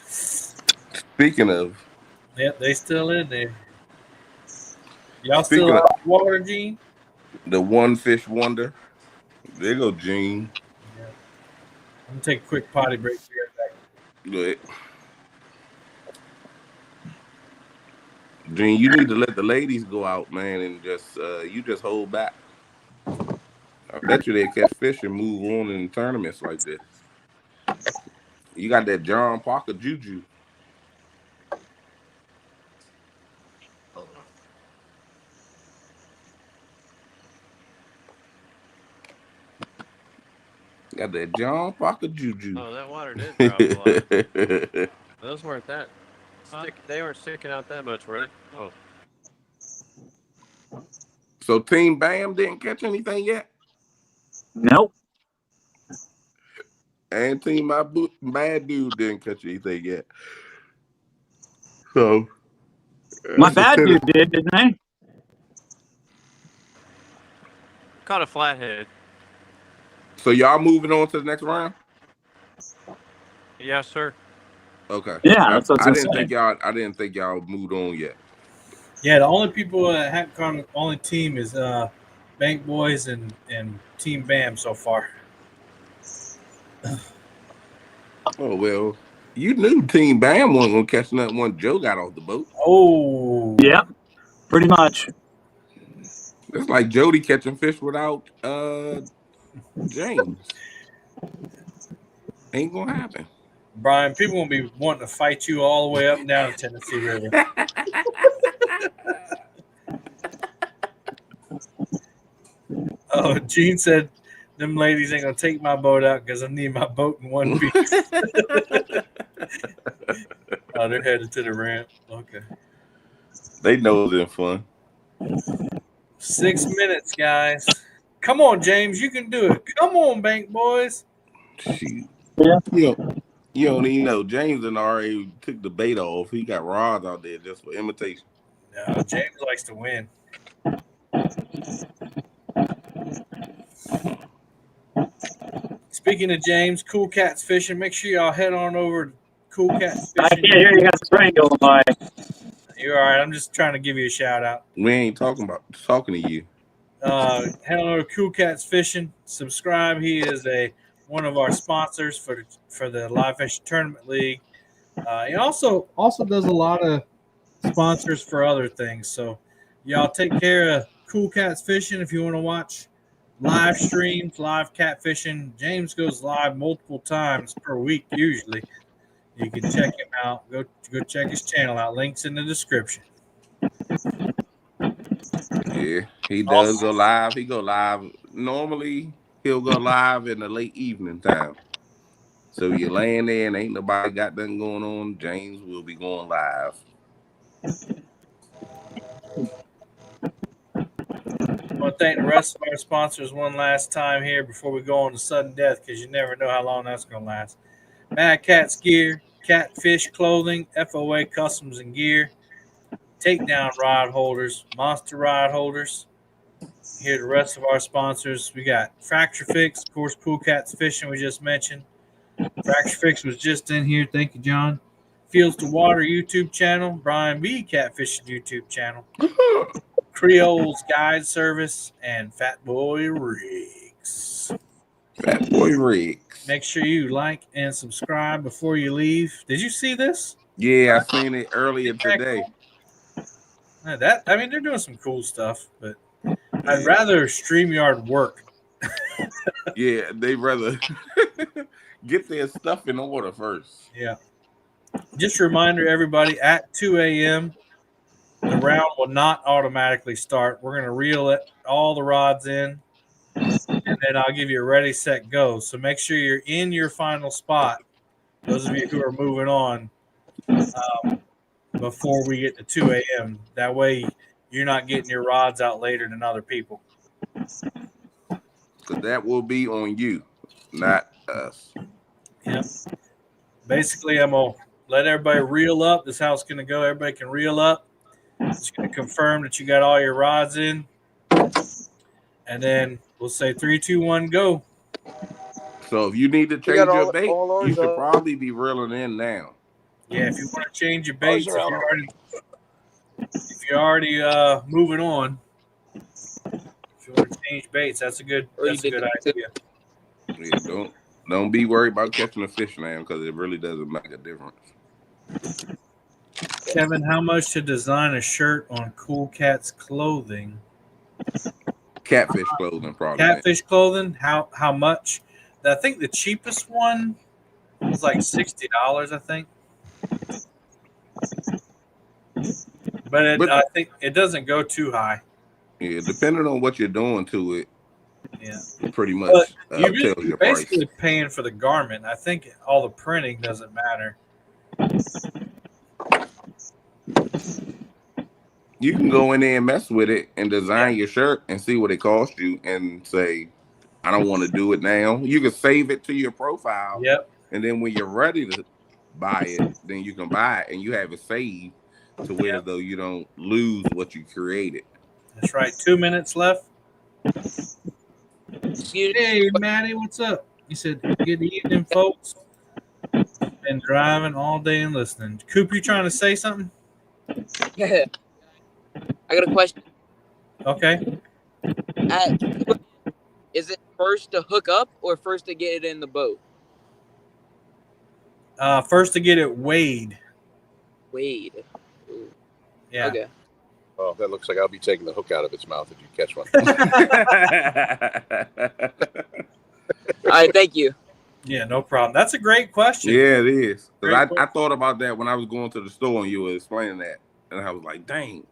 Speaking of, Yep, they still in there. Y'all speaking still of out of water, Gene? the one fish wonder, there go Gene. Yeah. I'm gonna take a quick potty break. Be right back. Go ahead. Gene, you need to let the ladies go out, man, and just you just hold back. I bet you they catch fish and move on in tournaments like this. You got that John Parker juju. Got that John Parker juju. Oh, that water did drop a lot. Those weren't that. They weren't sticking out that much, were they? Oh. So Team Bam didn't catch anything yet? Nope. And Team Bad Dude didn't catch anything yet. So My bad dude did, didn't I? Caught a flathead. So y'all moving on to the next round? Yes, sir. Okay. Yeah, that's what I I was didn't gonna think I didn't think y'all moved on yet. Yeah, the only people that haven't gone, only team is Bank Boys and Team Bam so far. Oh well, you knew Team Bam wasn't gonna catch nothing once Joe got off the boat. Oh, Yep, pretty much. It's like Jody catching fish without James. Ain't gonna happen. Brian, people gonna be wanting to fight you all the way up and down the Tennessee River. Oh, Gene said, "Them ladies ain't gonna take my boat out because I need my boat in one piece." Oh, they're headed to the ramp. Okay. They know it's fun. 6 minutes, guys. Come on, James, you can do it. Come on, Bank Boys. Shoot. Yeah. You don't even know. James and already took the bait off. He got rods out there just for imitation. No, James likes to win. Speaking of James, Cool Cats Fishing, make sure y'all head on over to Cool Cats Fishing. I can't hear you got the train going by. You're all right. I'm just trying to give you a shout out. We ain't talking to you. Head on over to Cool Cats Fishing. Subscribe. He is one of our sponsors for the Live Fishing Tournament League. He also does a lot of sponsors for other things. So y'all take care of Cool Cats Fishing if you want to watch live streams, live catfishing. James goes live multiple times per week usually. You can check him out. Go check his channel out. Links in the description. Yeah, he does go live. He go live. Normally, he'll go live in the late evening time. So you're laying there and ain't nobody got nothing going on. James will be going live. I want to thank the rest of our sponsors one last time here before we go on to sudden death, because you never know how long that's going to last. Mad Cat's Gear, Catfish Clothing, FOA Customs and Gear, Takedown Rod Holders, Monster Rod Holders. Here are the rest of our sponsors. We got Fracturefix, of course, Cool Cats Fishing we just mentioned. Fracturefix was just in here. Thank you, John. Fields to Water YouTube channel, Brian B. Catfishing YouTube channel. Creole's Guide Service, and Fat Boy Rigs. Fat Boy Rigs. Make sure you like and subscribe before you leave. Did you see this? Yeah, I seen it earlier today. They're doing some cool stuff, but I'd rather StreamYard work. Yeah, they'd rather get their stuff in order first. Yeah. Just a reminder, everybody, at 2 a.m., the round will not automatically start. We're going to reel all the rods in, and then I'll give you a ready, set, go. So make sure you're in your final spot, those of you who are moving on, before we get to 2 a.m. That way you're not getting your rods out later than other people. Because that will be on you, not us. Yep. Basically, I'm going to let everybody reel up. This is how it's going to go. Everybody can reel up. It's going to confirm that you got all your rods in. And then we'll say 3, 2, 1, go. So if you need to We got change your all bait, ours you should up. probably be reeling in now. Yeah, if you want to change your Ours baits, are if out. you're already moving on, if you want to change baits, that's a good idea. Yeah, don't be worried about catching a fish now because it really doesn't make a difference. Kevin, how much to design a shirt on Cool Cat's clothing? Catfish clothing, probably. Catfish clothing. How much? I think the cheapest one was like $60. I think, but I think it doesn't go too high. Yeah, depending on what you're doing to it. Yeah, pretty much tells you're your price. basically paying for the garment. I think all the printing doesn't matter. You can go in there and mess with it and design your shirt and see what it costs you and say, I don't want to do it now. You can save it to your profile. Yep. And then when you're ready to buy it, then you can buy it and you have it saved to where though you don't lose what you created. That's right. 2 minutes left. Hey, Maddie, what's up? He said, good evening, folks. Been driving all day and listening. Coop, you trying to say something? Yeah. I got a question. Okay. Is it first to hook up or first to get it in the boat? First to get it weighed. Weighed. Ooh. Yeah. Okay. Oh, that looks like I'll be taking the hook out of its mouth if you catch one. All right, thank you. Yeah, no problem. That's a great question. Yeah, it is. Because I thought about that when I was going to the store and you were explaining that. And I was like, dang.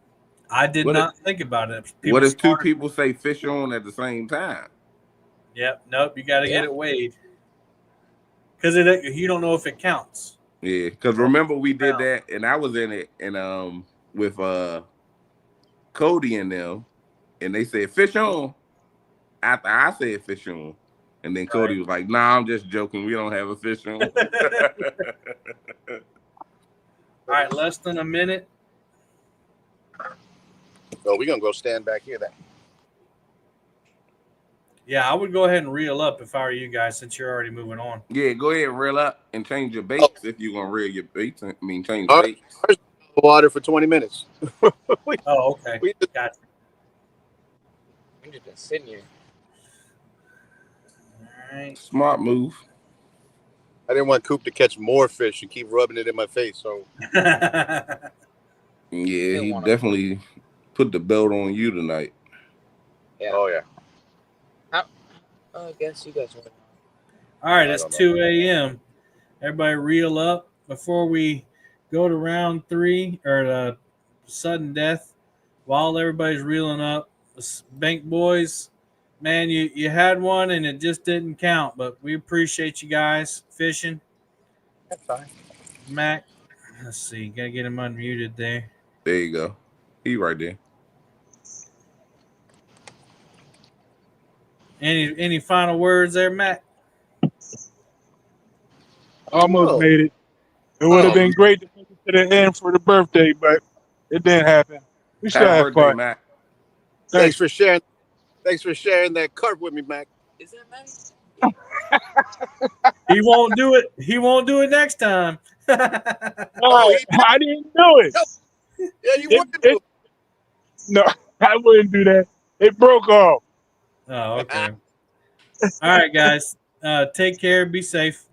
I did not think about it. What if two people say fish on at the same time? Yep. Nope. You got to get it weighed. Because you don't know if it counts. Yeah. Because remember we did that and I was in it and with Cody and them and they said fish on after I said fish on. And then Cody was like, nah, I'm just joking. We don't have a fish on. All right, less than a minute. Oh, we're going to go stand back here then. Yeah, I would go ahead and reel up if I were you guys since you're already moving on. Yeah, go ahead and reel up and change your baits if you're going to reel your baits. Change baits. Water for 20 minutes. Oh, okay. Gotcha. I'm just been sitting here. All right. Smart move. I didn't want Coop to catch more fish and keep rubbing it in my face. So yeah, he definitely put the belt on you tonight. Yeah. Oh yeah. I guess you guys want. All right, it's 2 a.m. Everybody reel up before we go to round 3 or sudden death. While everybody's reeling up, Bank Boys, man, you had one and it just didn't count, but we appreciate you guys fishing. That's fine. Mac, let's see, gotta get him unmuted there. There you go. He right there. Any final words there, Mac? Almost made it. It would have been great to make it to the end for the birthday, but it didn't happen. We still had fun. Mac. Thanks for sharing. Thanks for sharing that carp with me, Mac. Is that nice? He won't do it. He won't do it next time. Oh, I didn't do it. Yeah, you want to do it. No, I wouldn't do that. It broke off. Oh, okay. All right, guys. Take care. Be safe.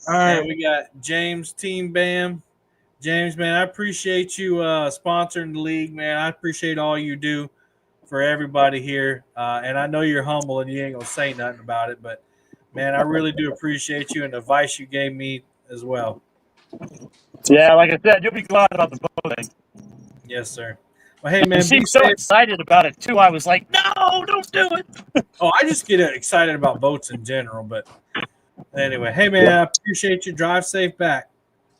All right. We got James, Team Bam. James, man, I appreciate you sponsoring the league, man. I appreciate all you do for everybody here. And I know you're humble and you ain't going to say nothing about it, but, man, I really do appreciate you and the advice you gave me as well. Yeah, like I said, you'll be glad about the boat thing. Yes, sir. Well, hey, man. She seemed so excited about it, too. I was like, no, don't do it. Oh, I just get excited about boats in general, but anyway. Hey, man, I appreciate you. Drive safe back.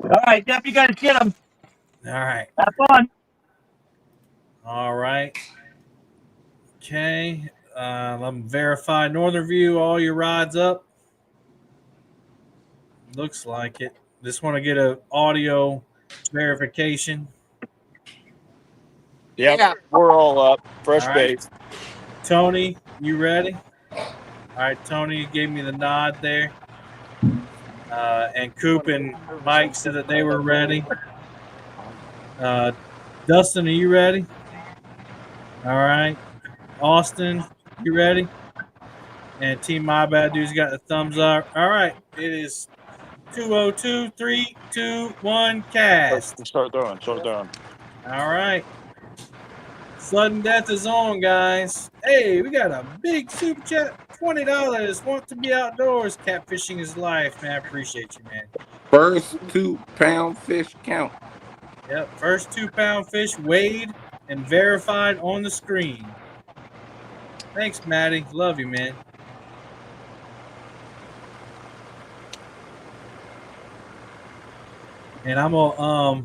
All right, yep, you guys get them. All right. Have fun. All right. Okay. I'm verify Northern View. All your rides up. Looks like it. Just want to get a audio verification. Yep, yeah. We're all up. Fresh All right. base. Tony, you ready? All right, Tony gave me the nod there. And Coop and Mike said that they were ready. Dustin, are you ready? All right. Austin, you ready? And Team My Bad Dude's got the thumbs up. All right. It is 2:02, 3, 2, 1, cast. Start throwing. All right. Sudden death is on, guys. Hey, we got a big super chat. $20. Want to be outdoors. Catfishing is life, man. I appreciate you, man. First 2-pound fish count. Yep. First 2-pound fish weighed and verified on the screen. Thanks, Maddie. Love you, man. And I'm gonna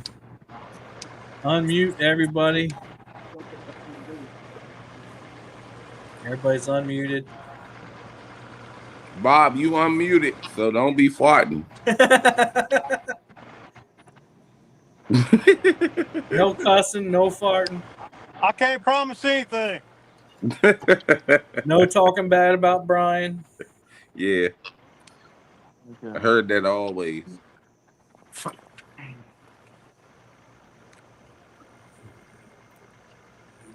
unmute everybody. Everybody's unmuted. Bob, you unmuted, so don't be farting. No cussing, no farting. I can't promise anything. No talking bad about Brian. Yeah. I heard that always.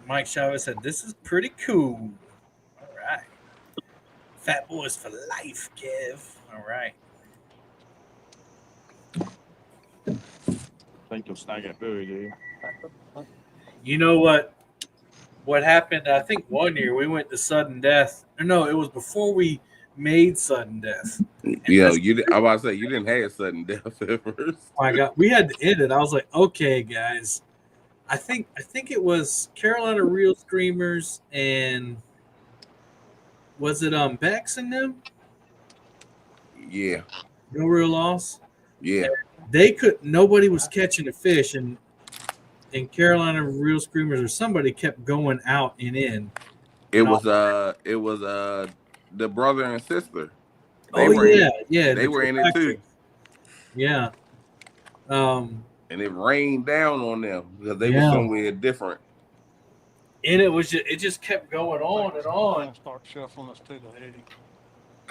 Mike Chavez said, "This is pretty cool." All right. Fat boys for life, Kev. All right. I think you'll snag it very, do you? You know what? What happened? I think one year we went to sudden death. No, it was before we made sudden death. Yeah, I'm about to say you didn't have sudden death at first. Oh my God, we had to end it. I was like, okay, guys. I think it was Carolina Real Screamers and was it Bex and them? Yeah. No Real Loss. Yeah. Nobody was catching a fish, and Carolina Real Screamers or somebody kept going out and in. It was the brother and sister. They were in it too. Yeah. And it rained down on them because they were somewhere different. And it just kept going on and on. Start shuffling us to the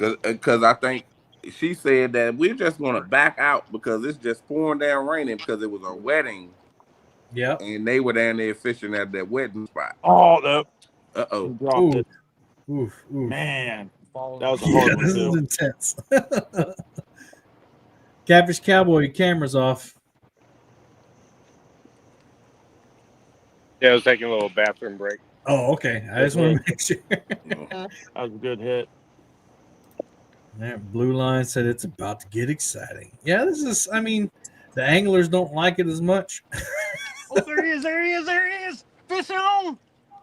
80. Because I think she said that we're just going to back out because it's just pouring down raining because it was a wedding. Yeah. And they were down there fishing at that wedding spot. Oh, no. Uh-oh. Dropped it. Oof. Man. That was a hard one, this too. is intense. Catfish Cowboy, your camera's off. Yeah, I was taking a little bathroom break. Oh, okay. I just want to make sure. That was a good hit. That blue line said it's about to get exciting. Yeah, the anglers don't like it as much. Oh, there he is. Fish on.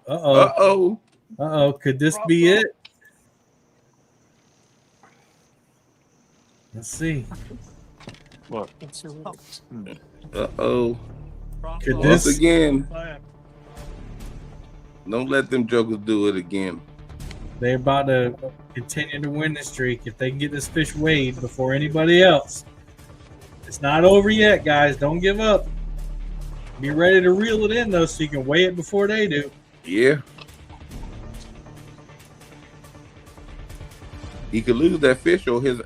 Uh-oh. Could this be it? Let's see. What? Uh-oh. Could Once this again? Don't let them jokers do it again. They're about to continue to win this streak if they can get this fish weighed before anybody else. It's not over yet, guys. Don't give up. Be ready to reel it in, though, so you can weigh it before they do. Yeah. He could lose that fish, or his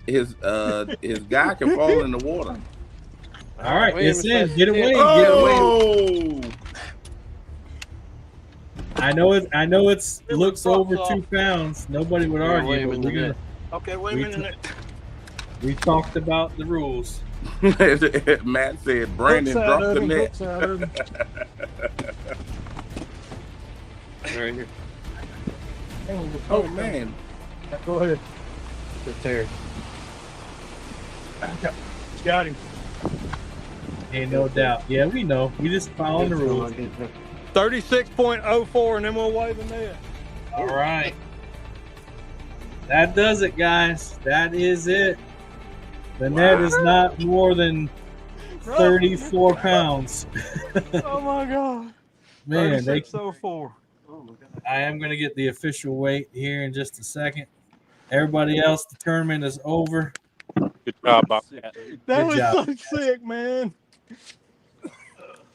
guy can fall in the water. All right, it's in. Get away. Oh! I know it looks over 2 pounds. Nobody would argue. But Okay, wait a minute. We talked about the rules. Matt said Brandon dropped the net. Right here. Oh man. Go ahead. Right there. Got him. Ain't no doubt. Yeah, we know. We just following the rules. 36.04, and then we'll wave the net. All right. That does it, guys. That is it. The net is not more than 34 pounds. Oh my God. Man, 36.04. I am going to get the official weight here in just a second. Everybody else, the tournament is over. Good job, Bob. That Good was job. so sick, man.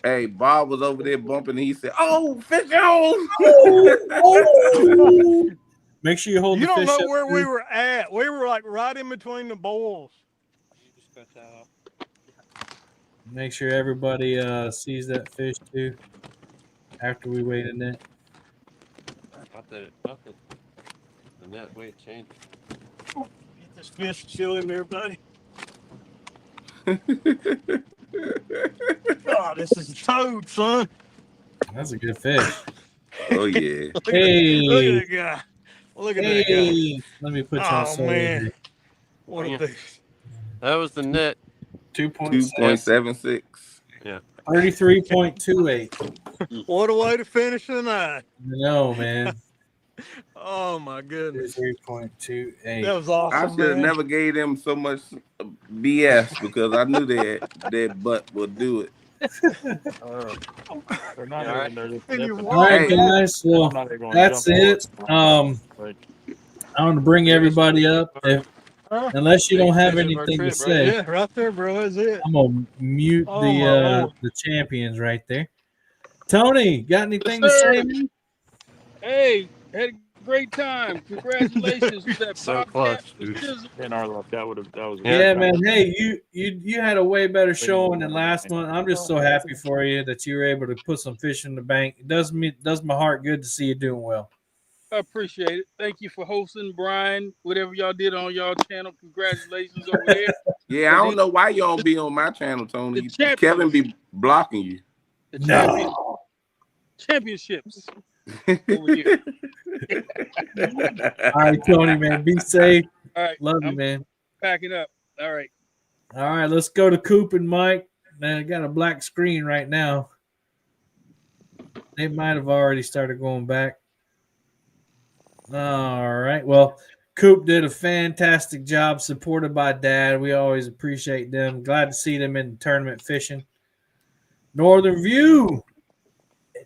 Hey, Bob was over there bumping. And he said, "Oh, fish on!" Oh. Make sure you hold You the don't fish know up. where we too. were at. We were like right in between the bowls. Make sure everybody sees that fish too. After we weighed in it. Not the net weight change. Get this fish chill in there, buddy. God, this is a toad, son. That's a good fish. Oh yeah. Look Hey. at that guy. Look at that guy. Hey. Let me put you on Oh solo. man, what a beast. That was the net. 2.76. Yeah. 33.28. What a way to finish the night. No, man. Oh my goodness. 33.28. That was I awesome, should have man. never gave them so much BS because I knew that butt would do it. They're not even there. All right, guys. Well, that's it. I'm going to bring everybody up. Unless you don't have anything to say, Yeah, right there, bro. That's it. I'm going to mute Oh, my Lord. the champions right there. Tony, got anything to Yes, say? sir. Hey, had a great time. Congratulations to that So Bobcat close, with dude. Chisel. In our luck, that was. Yeah, man. Hey, you had a way better showing than last one. I'm just so happy for you that you were able to put some fish in the bank. It does my heart good to see you doing well. I appreciate it. Thank you for hosting, Brian. Whatever y'all did on y'all channel, congratulations over there. Yeah, I don't know why you don't be on my channel, Tony. The champions. Kevin be blocking you. The championships over here. All right, Tony, man. Be safe. All right. Love you, I'm man. packing up. All right. All right, let's go to Coop and Mike. Man, I got a black screen right now. They might have already started going back. All right. Well, Coop did a fantastic job, supported by Dad. We always appreciate them. Glad to see them in the tournament fishing. Northern View.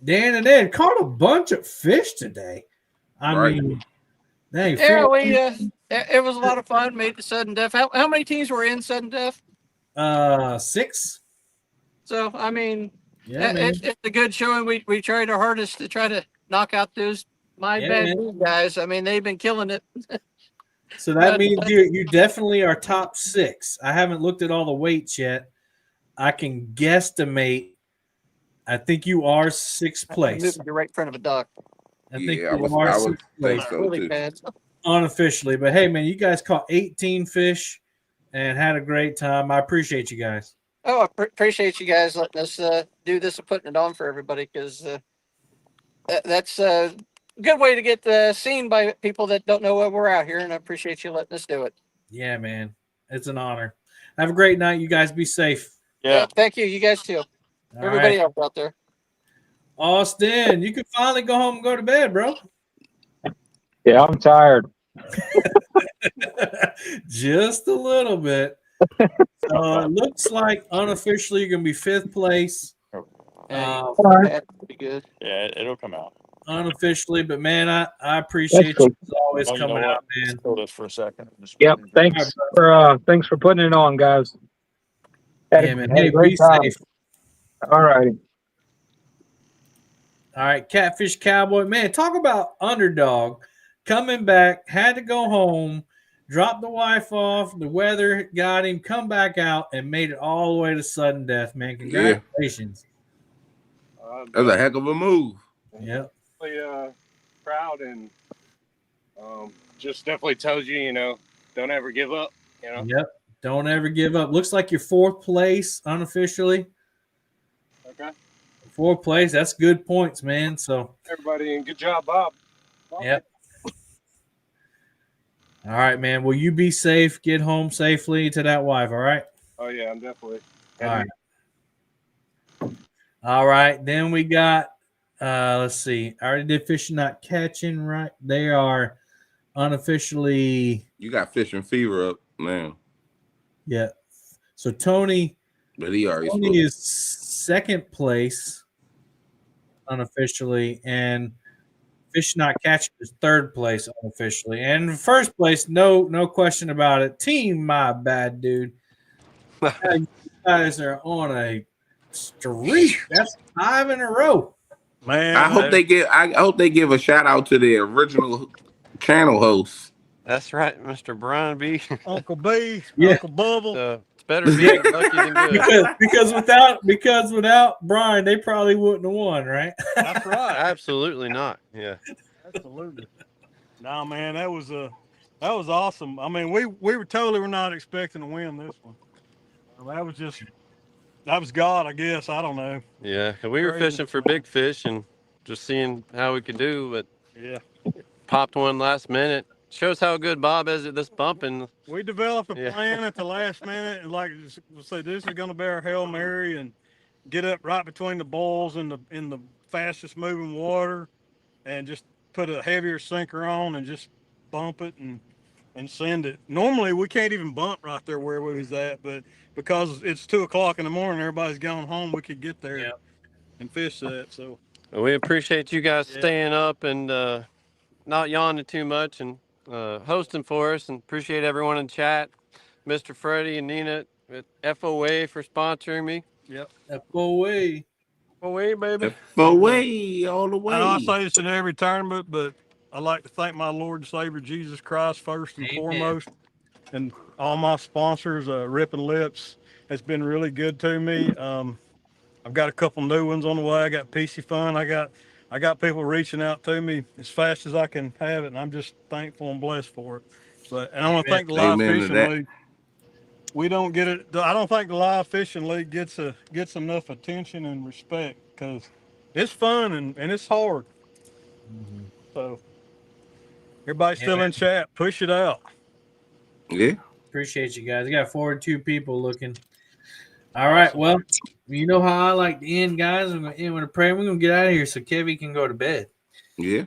Dan and Ed caught a bunch of fish today. I mean, dang. Yeah, it was a lot of fun. Made the sudden death. How many teams were in sudden death? 6. So I mean, Yeah, man. it's a good showing. We tried our hardest to try to knock out those bad guys. I mean, they've been killing it. So that means you definitely are top 6. I haven't looked at all the weights yet. I can guesstimate. I think you are 6th place. You're right in front of a duck. I think I you would are 6th think place. so Really too. bad. Unofficially. But hey, man, you guys caught 18 fish and had a great time. I appreciate you guys. Oh, I appreciate you guys letting us do this and putting it on for everybody, because that's a good way to get seen by people that don't know why we're out here, and I appreciate you letting us do it. Yeah, man. It's an honor. Have a great night. You guys be safe. Yeah, thank you. You guys too. All Everybody right. else out there. Austin, you can finally go home and go to bed, bro. Yeah, I'm tired. Just a little bit. So it looks like unofficially you're going to be 5th place. That'd be good. Yeah, it'll come out. Unofficially, but man, I appreciate cool. you as always You know coming what? out, man. Let's hold this for a second. Yep. Thanks for putting it on, guys. Yeah, man. Had a Hey, great be time. safe. All righty. All right, Catfish Cowboy. Man, talk about underdog. Coming back, had to go home, dropped the wife off, the weather got him, come back out, and made it all the way to sudden death, man. Congratulations. That's a heck of a move. Yep. Really, proud and just definitely tells you, don't ever give up. Yep. Don't ever give up. Looks like you're 4th place unofficially. Okay. 4th place. That's good points, man. So Everybody, and good job, Bob. yep. All right, man. Will you be safe? Get home safely to that wife, all right? Oh yeah, I'm definitely. All right. All right. Then we got let's see. I already did fishing not catching, right? They are unofficially. You got fishing fever up now. Yeah. So Tony But he already spoke. is 2nd place unofficially, and Fish Not Catching is third place unofficially, and first place, no question about it. Team My Bad Dude. You guys are on a streak. That's 5 in a row. Man, I hope they give a shout out to the original channel host. That's right, Mr. Brian B. Uncle B, Yeah. Uncle Bubble. It's better being lucky than good. because without Brian, they probably wouldn't have won, right? That's right. Absolutely not. Yeah. Absolutely. No, man, that was awesome. I mean, we were totally not expecting to win this one. That was God, I guess. I don't know. Yeah, we were Crazy. fishing for big fish and just seeing how we could do, but yeah, popped one last minute. Shows how good Bob is at this bumping. We developed a plan at the last minute, and like we'll say, this is going to be our Hail Mary, and get up right between the bulls in the fastest moving water, and just put a heavier sinker on and just bump it and send it. Normally we can't even bump right there where we was at, but because it's 2 o'clock in the morning, everybody's gone home, we could get there and fish that. So we appreciate you guys staying up and not yawning too much and hosting for us, and appreciate everyone in chat, Mr. Freddie and Nina at FOA for sponsoring me. Yep. FOA. FOA, baby. FOA all the way. I know I say this in every tournament, but I'd like to thank my Lord and Savior Jesus Christ first and foremost, and all my sponsors. Ripping Lips has been really good to me. I've got a couple new ones on the way. I got PC Fun. I got people reaching out to me as fast as I can have it, and I'm just thankful and blessed for it. And I want to thank the Live Fishing League. We don't get it. I don't think the Live Fishing League gets enough attention and respect, because it's fun and it's hard. Mm-hmm. So everybody still in chat, push it out. Yeah. Appreciate you guys. I got 42 people looking. All right. Well, you know how I like to end, guys. I'm going to end with a prayer. We're going to get out of here so Kevin can go to bed. Yeah.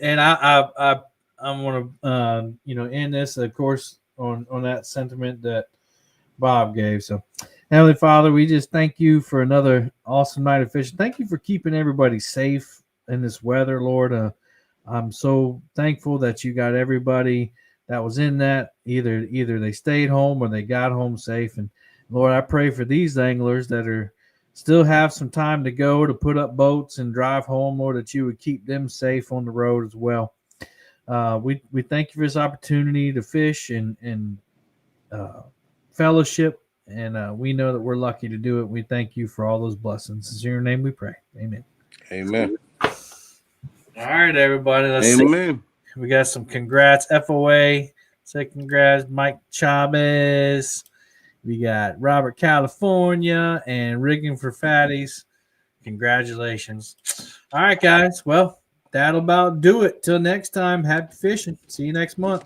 And I want to end this, of course, on that sentiment that Bob gave. So, Heavenly Father, we just thank you for another awesome night of fishing. Thank you for keeping everybody safe in this weather, Lord. I'm so thankful that you got everybody that was in that. Either they stayed home or they got home safe. And Lord, I pray for these anglers that still have some time to go to put up boats and drive home, Lord, that you would keep them safe on the road as well. We thank you for this opportunity to fish and fellowship, and we know that we're lucky to do it. We thank you for all those blessings. In your name we pray. Amen. Amen. All right, everybody. Amen. See. We got some congrats. FOA, say congrats. Mike Chavez. We got Robert California and Rigging for Fatties. Congratulations. All right, guys. Well, that'll about do it. Till next time, happy fishing. See you next month.